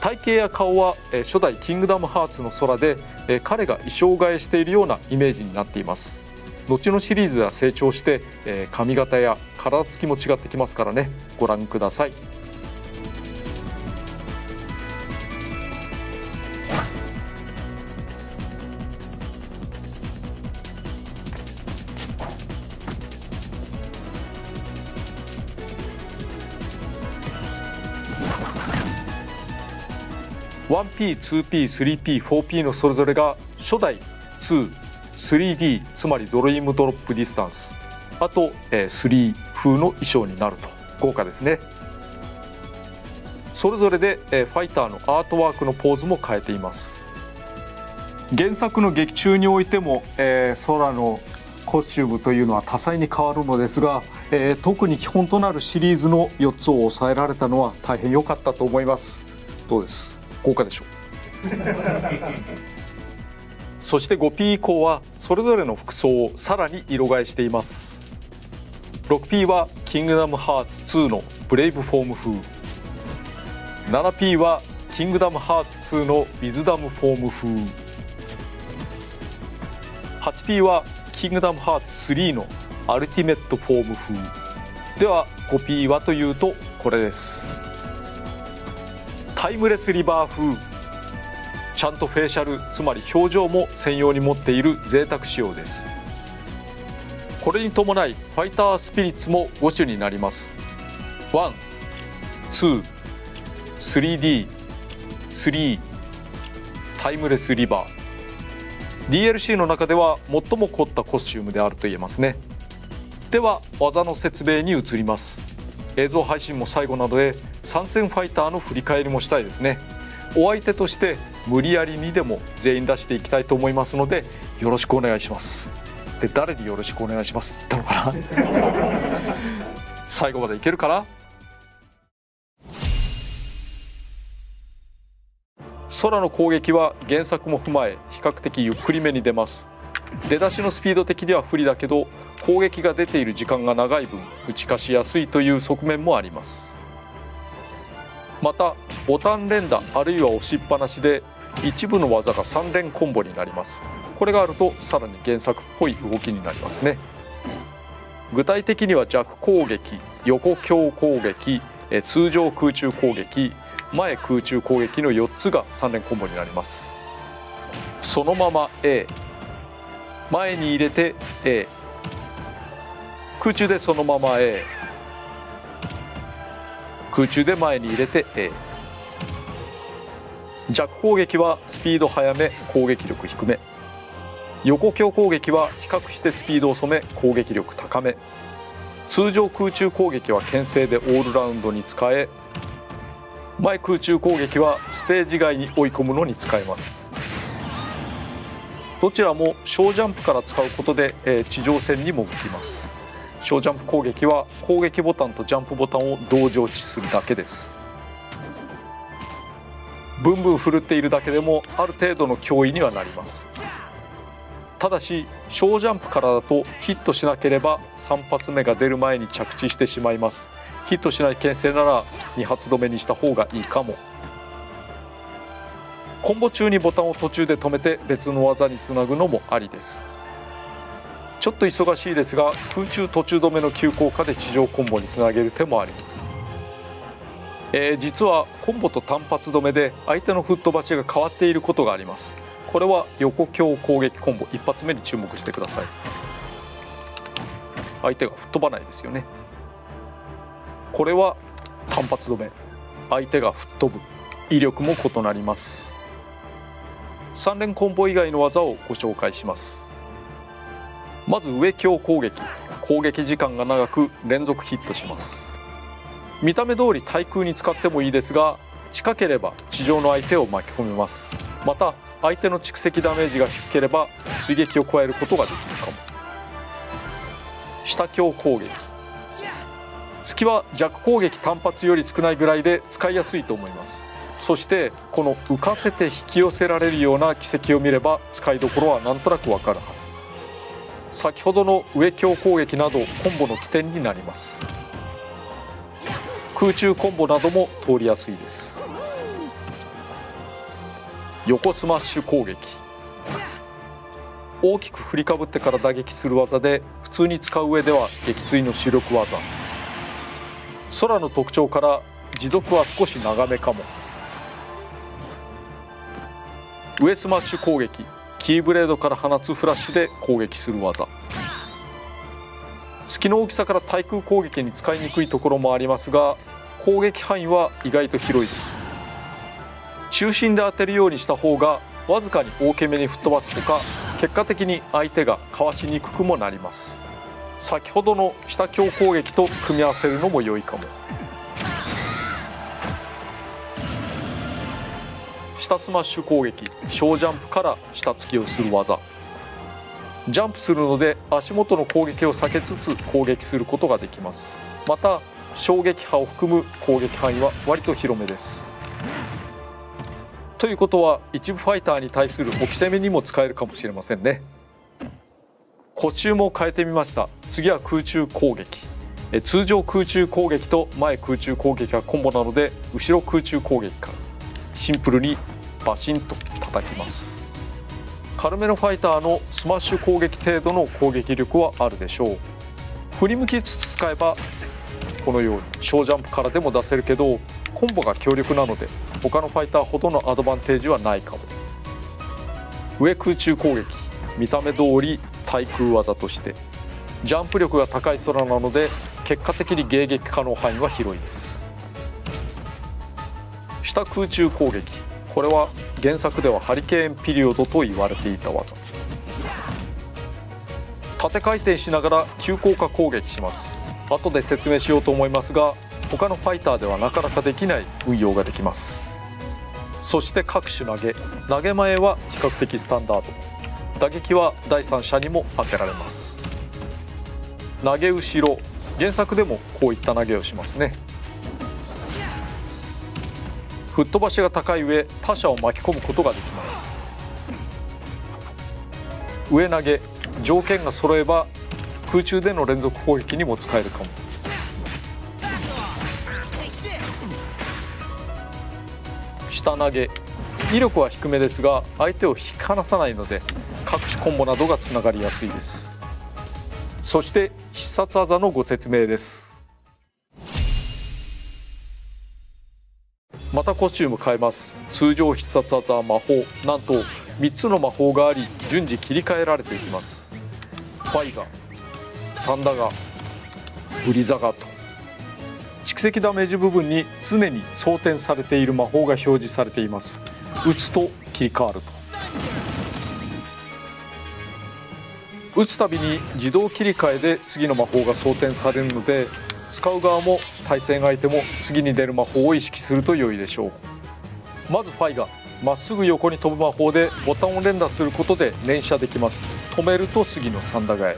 体型や顔は、初代キングダムハーツの空で、彼が衣装替えしているようなイメージになっています。後のシリーズでは成長して、髪型や体つきも違ってきますからね。ご覧ください。1P、2P、3P、4P のそれぞれが初代2、3D つまりドリームドロップディスタンス、あと3風の衣装になると豪華ですね。それぞれでファイターのアートワークのポーズも変えています。原作の劇中においても、空のコスチュームというのは多彩に変わるのですが、特に基本となるシリーズの4つを抑えられたのは大変良かったと思います。どうです？豪華でしょう。そして 5P 以降はそれぞれの服装をさらに色替えしています。6P はキングダムハーツ2のブレイブフォーム風、 7P はキングダムハーツ2のウィズダムフォーム風、 8P はキングダムハーツ3のアルティメットフォーム風では、 5P はというとこれです。タイムレスリバー風、ちゃんとフェイシャル、つまり表情も専用に持っている贅沢仕様です。これに伴いファイタースピリッツも5種になります。1、2、3D、3、タイムレスリバー。 DLC の中では最も凝ったコスチュームであると言えますね。では技の説明に移ります。映像配信も最後なので参戦ファイターの振り返りもしたいですね。お相手として無理やりにでも全員出していきたいと思いますのでよろしくお願いします。で、誰によろしくお願いしますって言ったのかな最後までいけるかな。空の攻撃は原作も踏まえ比較的ゆっくりめに出ます。出だしのスピード的には不利だけど攻撃が出ている時間が長い分打ち勝ちやすいという側面もあります。またボタン連打あるいは押しっぱなしで一部の技が3連コンボになります。これがあるとさらに原作っぽい動きになりますね。具体的には弱攻撃、横強攻撃、通常空中攻撃、前空中攻撃の4つが3連コンボになります。そのまま A、 前に入れて A、 空中でそのまま A、 空中で前に入れて A。 弱攻撃はスピード速め攻撃力低め、横強攻撃は比較してスピード遅め攻撃力高め、通常空中攻撃は牽制でオールラウンドに使え、前空中攻撃はステージ外に追い込むのに使えます。どちらも小ジャンプから使うことで地上戦にも向きます。小ジャンプ攻撃は攻撃ボタンとジャンプボタンを同時落ちするだけです。ブンブン振るっているだけでもある程度の脅威にはなります。ただし小ジャンプからだとヒットしなければ3発目が出る前に着地してしまいます。ヒットしない牽制なら2発止めにした方がいいかも。コンボ中にボタンを途中で止めて別の技につなぐのもありです。ちょっと忙しいですが空中途中止めの急降下で地上コンボにつなげる手もあります。実はコンボと単発止めで相手の吹っ飛ばしが変わっていることがあります。これは横強攻撃コンボ1発目に注目してください。相手が吹っ飛ばないですよね。これは単発止め、相手が吹っ飛ぶ、威力も異なります。3連コンボ以外の技をご紹介します。まず上強攻撃、攻撃時間が長く連続ヒットします。見た目通り対空に使ってもいいですが近ければ地上の相手を巻き込めます。また相手の蓄積ダメージが低ければ追撃を加えることができるかも。下強攻撃、隙は弱攻撃単発より少ないぐらいで使いやすいと思います。そしてこの浮かせて引き寄せられるような軌跡を見れば使いどころはなんとなくわかるはず。先ほどの上強攻撃などコンボの起点になります。空中コンボなども通りやすいです。横スマッシュ攻撃、大きく振りかぶってから打撃する技で普通に使う上では撃墜の主力技。空の特徴から持続は少し長めかも。上スマッシュ攻撃、キーブレードから放つフラッシュで攻撃する技。隙の大きさから対空攻撃に使いにくいところもありますが攻撃範囲は意外と広いです。中心で当てるようにした方がわずかに大きめに吹っ飛ばすほか結果的に相手がかわしにくくもなります。先ほどの下強攻撃と組み合わせるのも良いかも。下スマッシュ攻撃、小ジャンプから下突きをする技。ジャンプするので足元の攻撃を避けつつ攻撃することができます。また衝撃波を含む攻撃範囲は割と広めです。ということは一部ファイターに対する置き攻めにも使えるかもしれませんね。コスチュームを変えてみました。次は空中攻撃。通常空中攻撃と前空中攻撃がコンボなので、後ろ空中攻撃からシンプルにバシンと叩きます。軽めのファイターのスマッシュ攻撃程度の攻撃力はあるでしょう。振り向きつつ使えばこのように小ジャンプからでも出せるけど、コンボが強力なので他のファイターほどのアドバンテージはないかも。上空中攻撃、見た目通り対空技としてジャンプ力が高い空なので結果的に迎撃可能範囲は広いです。下空中攻撃、これは原作ではハリケーンピリオドと言われていた技。縦回転しながら急降下攻撃します。後で説明しようと思いますが、他のファイターではなかなかできない運用ができます。そして各種投げ前は比較的スタンダード、打撃は第三者にも当てられます。投げ後ろ、原作でもこういった投げをしますね。吹っ飛ばしが高い上、他者を巻き込むことができます。上投げ、条件が揃えば空中での連続攻撃にも使えるかも。下投げ、威力は低めですが相手を引き離さないので各種コンボなどがつながりやすいです。そして必殺技のご説明です。またコスチューム変えます。通常必殺技は魔法、なんと3つの魔法があり順次切り替えられていきます。ファイガ、サンダガ、ブリザガと蓄積ダメージ部分に常に装填されている魔法が表示されています。打つと切り替わると。打つたびに自動切り替えで次の魔法が装填されるので、使う側も対戦相手も次に出る魔法を意識すると良いでしょう。まずファイガ、まっすぐ横に飛ぶ魔法でボタンを連打することで連射できます。止めると次のサンダガへ。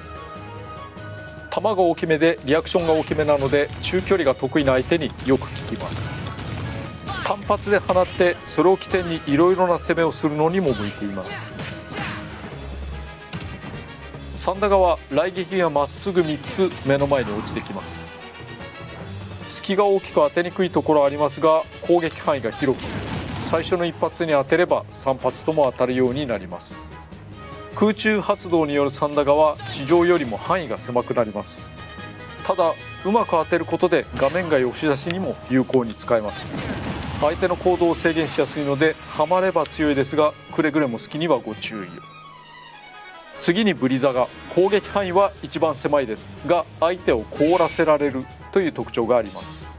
球が大きめでリアクションが大きめなので中距離が得意な相手によく効きます。単発で放ってそれを起点にいろいろな攻めをするのにも向いています。サンダガは雷撃がまっすぐ3つ目の前に落ちてきます。隙が大きく当てにくいところはありますが攻撃範囲が広く、最初の1発に当てれば3発とも当たるようになります。空中発動によるサンダガは地上よりも範囲が狭くなります。ただうまく当てることで画面外押し出しにも有効に使えます。相手の行動を制限しやすいのでハマれば強いですが、くれぐれも好きにはご注意を。次にブリザガ、攻撃範囲は一番狭いですが相手を凍らせられるという特徴があります。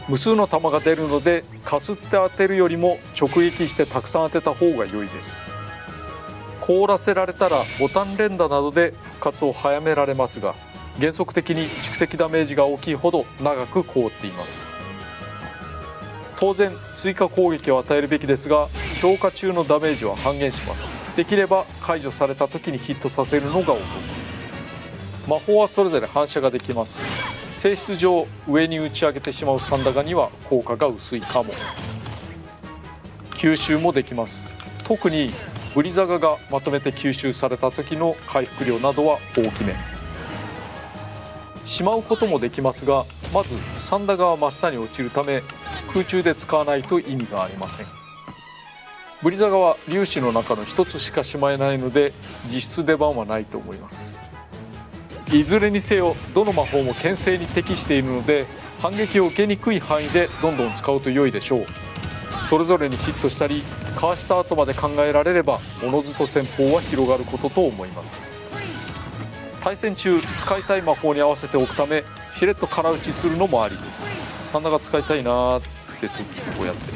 無数の弾が出るのでかすって当てるよりも直撃してたくさん当てた方が良いです。凍らせられたらボタン連打などで復活を早められますが、原則的に蓄積ダメージが大きいほど長く凍っています。当然追加攻撃を与えるべきですが強化中のダメージは半減します。できれば解除された時にヒットさせるのがお得。魔法はそれぞれ反射ができます。性質上上に打ち上げてしまうサンダガには効果が薄いかも。吸収もできます。特にブリザガがまとめて吸収された時の回復量などは大きめ。しまうこともできますが、まずサンダガは真下に落ちるため空中で使わないと意味がありません。ブリザガは粒子の中の一つしかしまえないので実質出番はないと思います。いずれにせよどの魔法も牽制に適しているので反撃を受けにくい範囲でどんどん使うと良いでしょう。それぞれにヒットしたりかわした後まで考えられればおのずと戦法は広がることと思います。対戦中使いたい魔法に合わせておくためしれっと空打ちするのもありです。サンダが使いたいなーって時こうやって。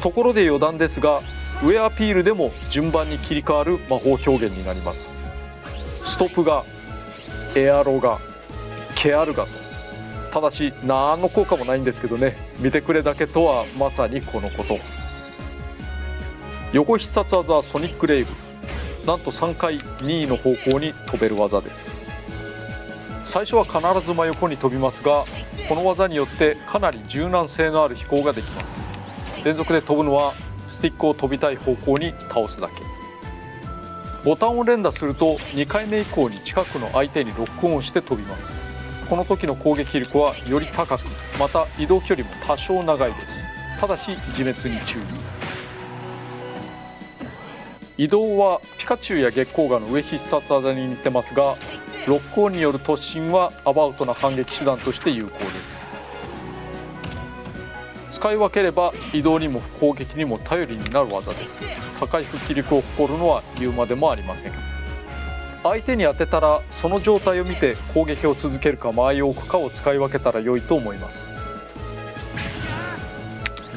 ところで余談ですが上アピールでも順番に切り替わる魔法表現になります。ストップが、エアロが、ケアルがと。ただし何の効果もないんですけどね、見てくれだけとはまさにこのこと。横必殺技はソニックレイブ、なんと3回2位の方向に飛べる技です。最初は必ず真横に飛びますがこの技によってかなり柔軟性のある飛行ができます。連続で飛ぶのはスティックを飛びたい方向に倒すだけ。ボタンを連打すると2回目以降に近くの相手にロックオンして飛びます。この時の攻撃力はより高く、また移動距離も多少長いです。ただし自滅に注意。移動はピカチュウや月光河の上必殺技に似てますが、ロックオンによる突進はアバウトな反撃手段として有効です。使い分ければ移動にも攻撃にも頼りになる技です。高い復帰力を誇るのは言うまでもありません。相手に当てたらその状態を見て攻撃を続けるか間合いを置くかを使い分けたら良いと思います。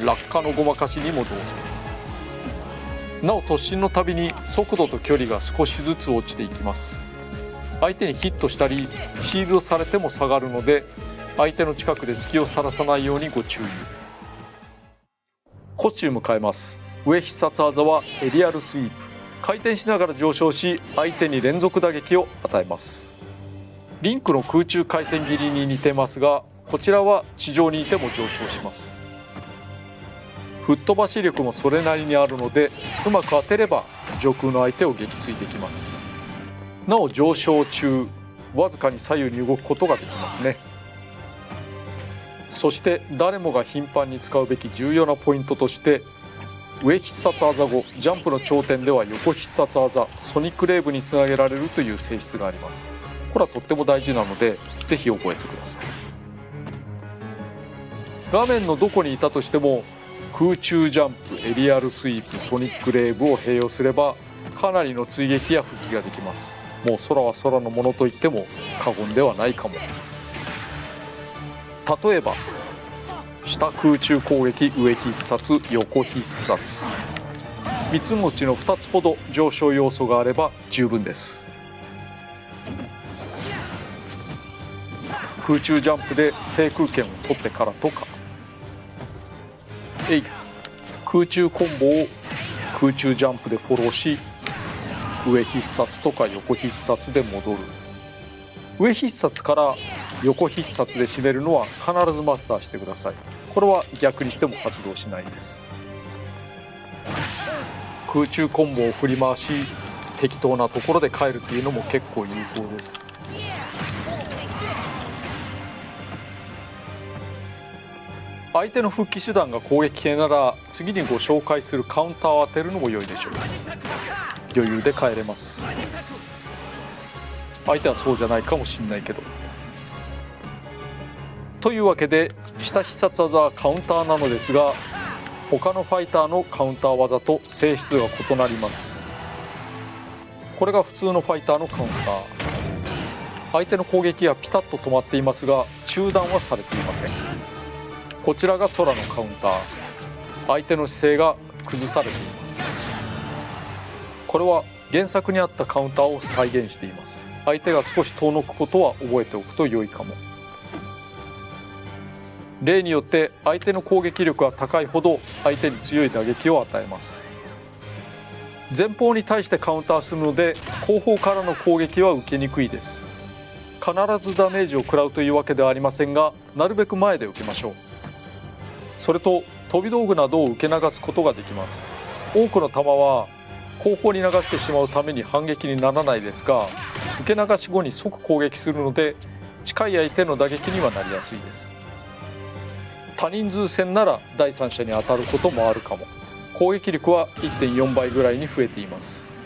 落下のごまかしにもどうぞ。なお突進のたびに速度と距離が少しずつ落ちていきます。相手にヒットしたりシールドされても下がるので、相手の近くで隙をさらさないようにご注意。コスチューム変えます。上必殺技はエリアルスイープ。回転しながら上昇し、相手に連続打撃を与えます。リンクの空中回転切りに似てますが、こちらは地上にいても上昇します。吹っ飛ばし力もそれなりにあるので、うまく当てれば上空の相手を撃墜できます。なお上昇中、わずかに左右に動くことができますね。そして誰もが頻繁に使うべき重要なポイントとして、上必殺技後ジャンプの頂点では横必殺技ソニックレーブにつなげられるという性質があります。これはとっても大事なのでぜひ覚えてください。画面のどこにいたとしても空中ジャンプ、エリアルスイープ、ソニックレーブを併用すればかなりの追撃や復帰ができます。もう空は空のものと言っても過言ではないかも。例えば下空中攻撃、上必殺、横必殺、3つのうちの2つほど上昇要素があれば十分です。空中ジャンプで制空権を取ってからとか、空中コンボを空中ジャンプでフォローし、上必殺とか横必殺で戻る。上必殺から横必殺で締めるのは必ずマスターしてください。これは逆にしても発動しないです。空中コンボを振り回し適当なところで帰るっていうのも結構有効です。相手の復帰手段が攻撃系なら次にご紹介するカウンターを当てるのも良いでしょう。余裕で帰れます。相手はそうじゃないかもしれないけど。というわけで下必殺技はカウンターなのですが、他のファイターのカウンター技と性質が異なります。これが普通のファイターのカウンター。相手の攻撃はピタッと止まっていますが中断はされていません。こちらが空のカウンター。相手の姿勢が崩されています。これは原作にあったカウンターを再現しています。相手が少し遠のくことは覚えておくと良いかも。例によって相手の攻撃力が高いほど相手に強い打撃を与えます。前方に対してカウンターするので後方からの攻撃は受けにくいです。必ずダメージを食らうというわけではありませんが、なるべく前で受けましょう。それと飛び道具などを受け流すことができます。多くの弾は後方に流してしまうために反撃にならないですが、受け流し後に即攻撃するので近い相手の打撃にはなりやすいです。多人数戦なら第三者に当たることもあるかも。攻撃力は 1.4 倍ぐらいに増えています。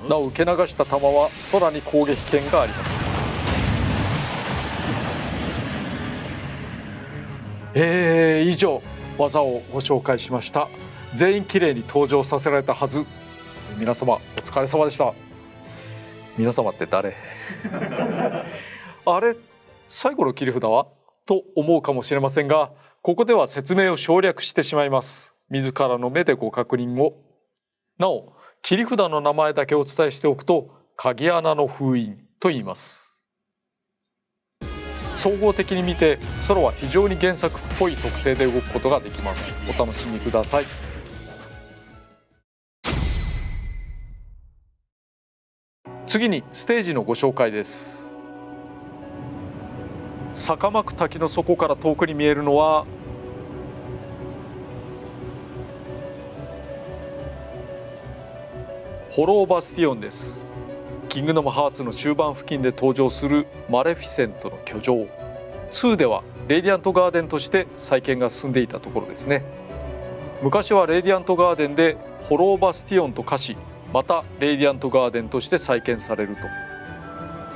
なお受け流した弾は空に攻撃権があります。以上技をご紹介しました。全員きれいに登場させられたはず。皆様お疲れ様でした。皆様って誰あれ、最後の切り札はと思うかもしれませんが、ここでは説明を省略してしまいます。自らの目でご確認を。なお切り札の名前だけお伝えしておくと、鍵穴の封印と言います。総合的に見てソロは非常に原作っぽい特性で動くことができます。お楽しみください。次にステージのご紹介です。坂巻滝の底から遠くに見えるのはホローバスティオンです。キングダムハーツの終盤付近で登場するマレフィセントの居城。2ではレディアントガーデンとして再建が進んでいたところですね。昔はレディアントガーデンでホローバスティオンと化し、またレディアントガーデンとして再建されると。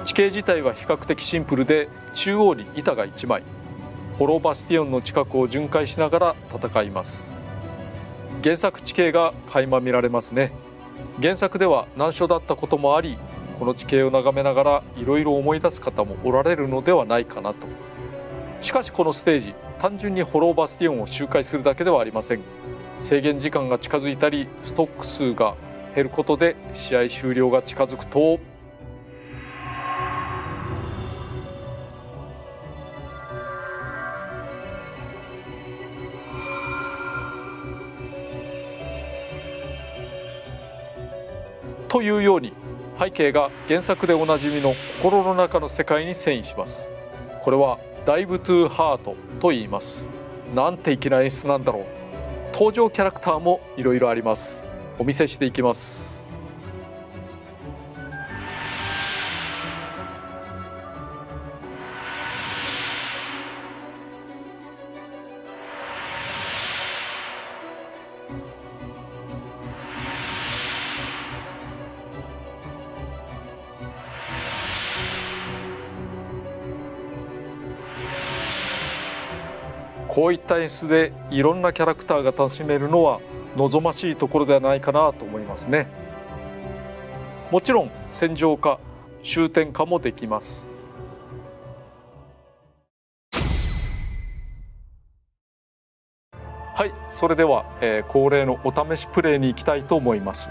地形自体は比較的シンプルで、中央に板が1枚。ホローバスティオンの近くを巡回しながら戦います。原作地形が垣間見られますね。原作では難所だったこともあり、この地形を眺めながらいろいろ思い出す方もおられるのではないかなと。しかしこのステージ、単純にホローバスティオンを周回するだけではありません。制限時間が近づいたり、ストック数が減ることで試合終了が近づくと、というように背景が原作でおなじみの心の中の世界に遷移します。これはダイブトゥーハートと言います。なんて粋な演出なんだろう。登場キャラクターもいろいろあります。お見せしていきます。こういった演出でいろんなキャラクターが楽しめるのは望ましいところではないかなと思いますね。もちろん戦場化、終点化もできます。はい、それでは、恒例のお試しプレイに行きたいと思います。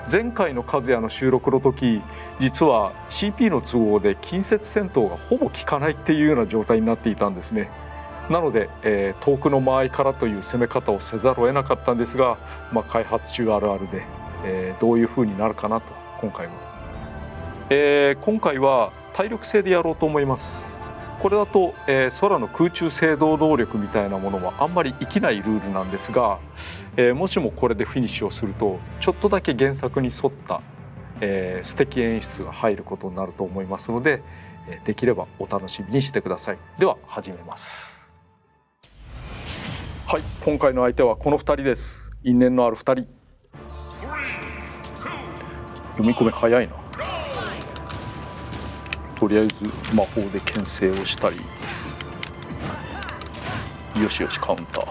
前回のカズヤの収録の時、実は CP の都合で近接戦闘がほぼ効かないっていうような状態になっていたんですね。なので、遠くの間合いからという攻め方をせざるを得なかったんですが、開発中あるあるで、どういう風になるかなと今回は体力制でやろうと思います。これだと、空の空中制動能力みたいなものはあんまり生きないルールなんですが、もしもこれでフィニッシュをするとちょっとだけ原作に沿った、素敵演出が入ることになると思いますので、できればお楽しみにしてください。では始めます。はい、今回の相手はこの2人です。因縁のある2人。読み込み早いな。とりあえず魔法で牽制をしたり、よしよしカウンター。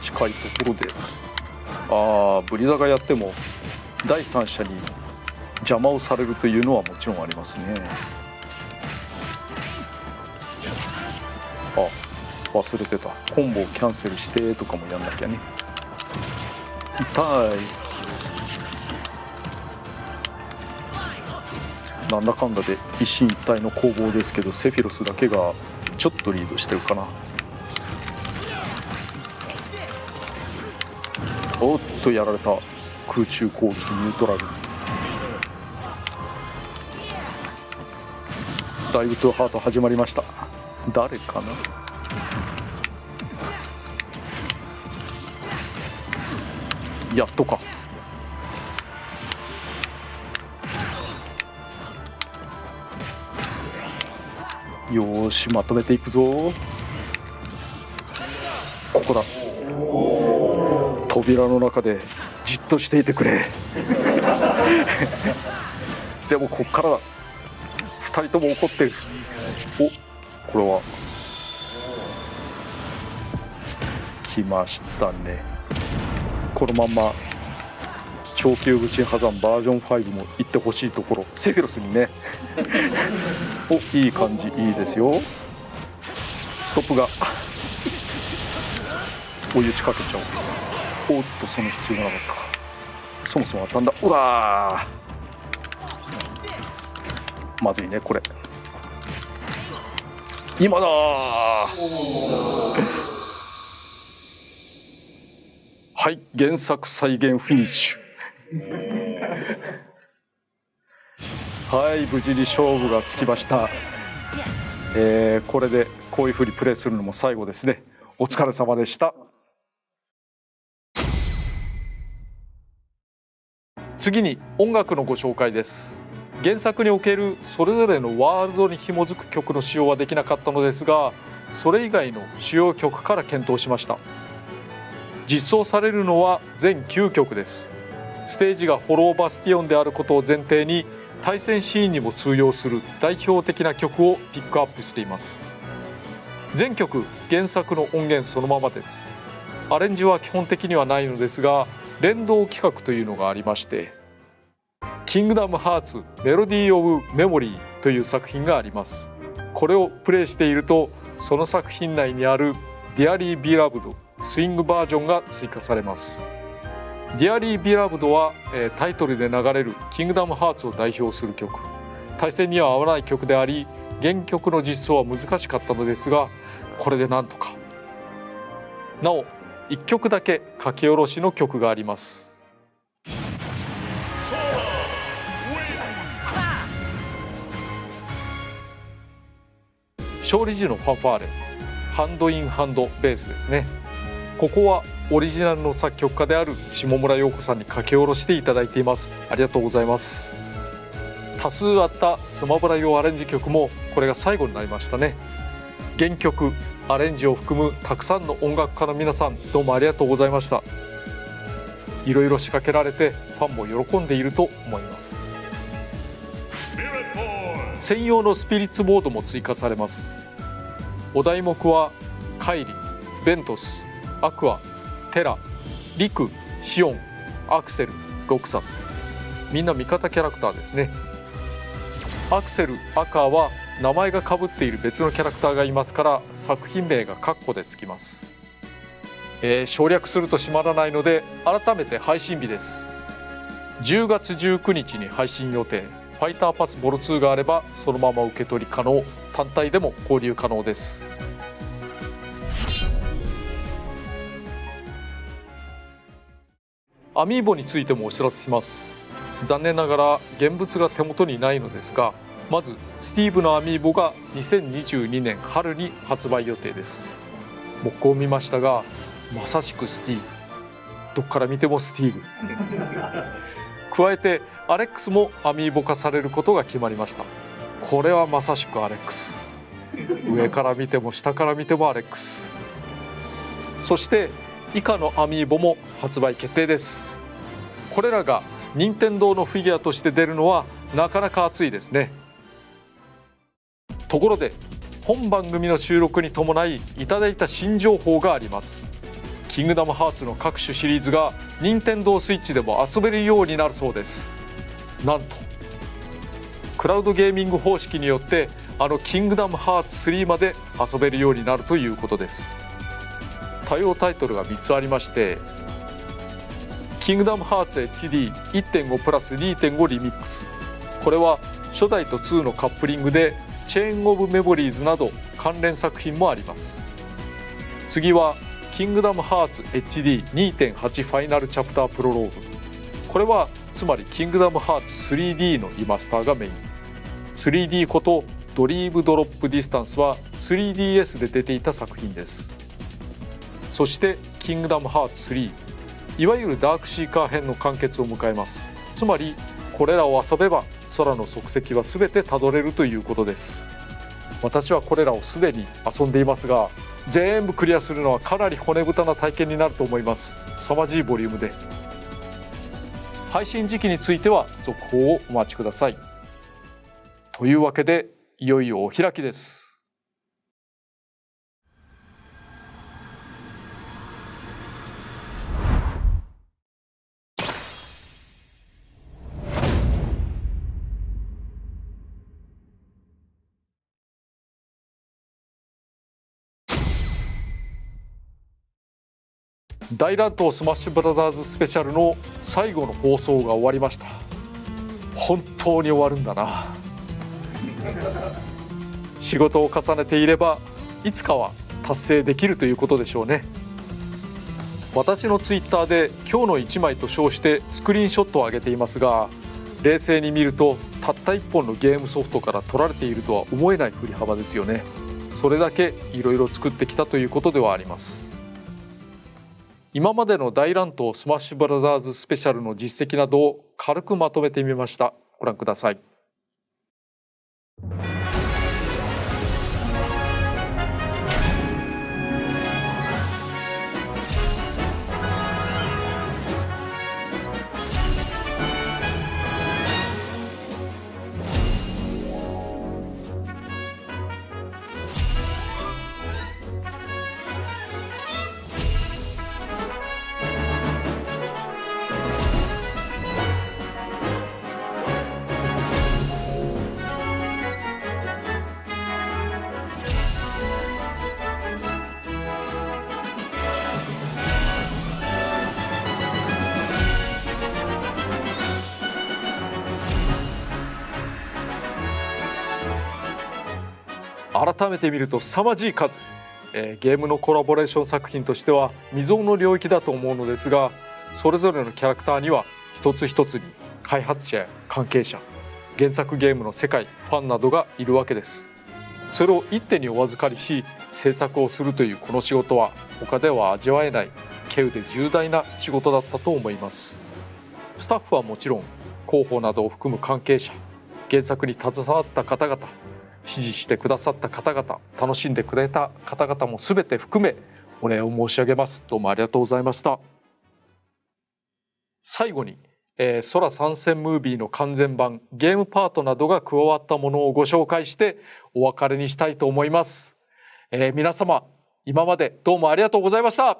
近いところでブリザがやっても第三者に邪魔をされるというのはもちろんありますね。忘れてた。コンボをキャンセルしてとかもやんなきゃね。痛い。なんだかんだで一進一退の攻防ですけど、セフィロスだけがちょっとリードしてるかな。おっとやられた。空中攻撃ニュートラル。ダイブトゥーハート始まりました。誰かな。やっとか。よーし、まとめていくぞ。ここだ。扉の中でじっとしていてくれ。でもこっからだ。2人とも怒ってる。これは来ましたね。このまんま超級武神破山バージョン5も行ってほしいところ。セフィロスにね。いい感じ、いいですよ。ストップが追い打ちかけちゃおう。おっと、その必要がなかったか。そもそも当たんだ。うわー、まずいねこれ。今だー。はい、原作再現フィニッシュ。はい、無事に勝負がつきました。これでこういう風にプレイするのも最後ですね。お疲れ様でした。次に音楽のご紹介です。原作におけるそれぞれのワールドに紐づく曲の使用はできなかったのですが、それ以外の主要曲から検討しました。実装されるのは全9曲です。ステージがホローバスティオンであることを前提に、対戦シーンにも通用する代表的な曲をピックアップしています。全曲原作の音源そのままです。アレンジは基本的にはないのですが、連動企画というのがありまして、キングダムハーツメロディー・オブ・メモリーという作品があります。これをプレイしていると、その作品内にあるディアリー・ビラブドスイングバージョンが追加されます。ディアリー・ビラブドはタイトルで流れるキングダムハーツを代表する曲。対戦には合わない曲であり、原曲の実装は難しかったのですが、これでなんとか。なお1曲だけ書き下ろしの曲があります。勝利時のファンファーレ、ハンドインハンドベースですね。ここはオリジナルの作曲家である下村陽子さんに書き下ろしていただいています。ありがとうございます。多数あったスマブラ用アレンジ曲もこれが最後になりましたね。原曲アレンジを含むたくさんの音楽家の皆さん、どうもありがとうございました。いろいろ仕掛けられてファンも喜んでいると思います。専用のスピリッツボードも追加されます。お題目はカイリ、ベントス、アクア、テラ、リク、シオン、アクセル、ロクサス、みんな味方キャラクターですね。アクセル、アクアは名前が被っている別のキャラクターがいますから、作品名がカッコでつきます。省略すると閉まらないので、改めて配信日です。10月19日に配信予定。ファイターパスボロ2があればそのまま受け取り可能、単体でも購入可能です。アミーボについてもお知らせします。残念ながら現物が手元にないのですが、まずスティーブのアミーボが2022年春に発売予定です。モックを見ましたが、まさしくスティーブ、どっから見てもスティーブ加えてアレックスもアミーボ化されることが決まりました。これはまさしくアレックス、上から見ても下から見てもアレックス。そして以下のアミーボも発売決定です。これらが任天堂のフィギュアとして出るのはなかなか熱いですね。ところで本番組の収録に伴いいただいた新情報があります。キングダムハーツの各種シリーズが任天堂スイッチでも遊べるようになるそうです。なんとクラウドゲーミング方式によってキングダムハーツ3まで遊べるようになるということです。対応タイトルが3つありまして、キングダムハーツ HD1.5 プラス 2.5 リミックス、これは初代と2のカップリングでチェーンオブメモリーズなど関連作品もあります。次はキングダムハーツ HD2.8 ファイナルチャプタープロローグ、これはつまりキングダムハーツ 3D のリマスターがメイン。 3D ことドリームドロップディスタンスは 3DS で出ていた作品です。そしてキングダムハーツ3、いわゆるダークシーカー編の完結を迎えます。つまりこれらを遊べば空の足跡は全てたどれるということです。私はこれらをすでに遊んでいますが、全部クリアするのはかなり骨太な体験になると思います。凄まじいボリュームで。配信時期については続報をお待ちください。というわけでいよいよお開きです。大乱闘スマッシュブラザーズスペシャルの最後の放送が終わりました。本当に終わるんだな。仕事を重ねていればいつかは達成できるということでしょうね。私のツイッターで今日の1枚と称してスクリーンショットを上げていますが、冷静に見るとたった1本のゲームソフトから取られているとは思えない振り幅ですよね。それだけいろいろ作ってきたということではあります。今までの大乱闘スマッシュブラザーズスペシャルの実績などを軽くまとめてみました。ご覧ください。改めて見ると凄まじい数、ゲームのコラボレーション作品としては未曾有の領域だと思うのですが、それぞれのキャラクターには一つ一つに開発者や関係者、原作ゲームの世界ファンなどがいるわけです。それを一手にお預かりし制作をするというこの仕事は他では味わえない稀有で重大な仕事だったと思います。スタッフはもちろん広報などを含む関係者、原作に携わった方々、支持してくださった方々、楽しんでくれた方々も全て含めお礼を申し上げます。どうもありがとうございました。最後に、空参戦ムービーの完全版ゲームパートなどが加わったものをご紹介してお別れにしたいと思います。皆様今までどうもありがとうございました。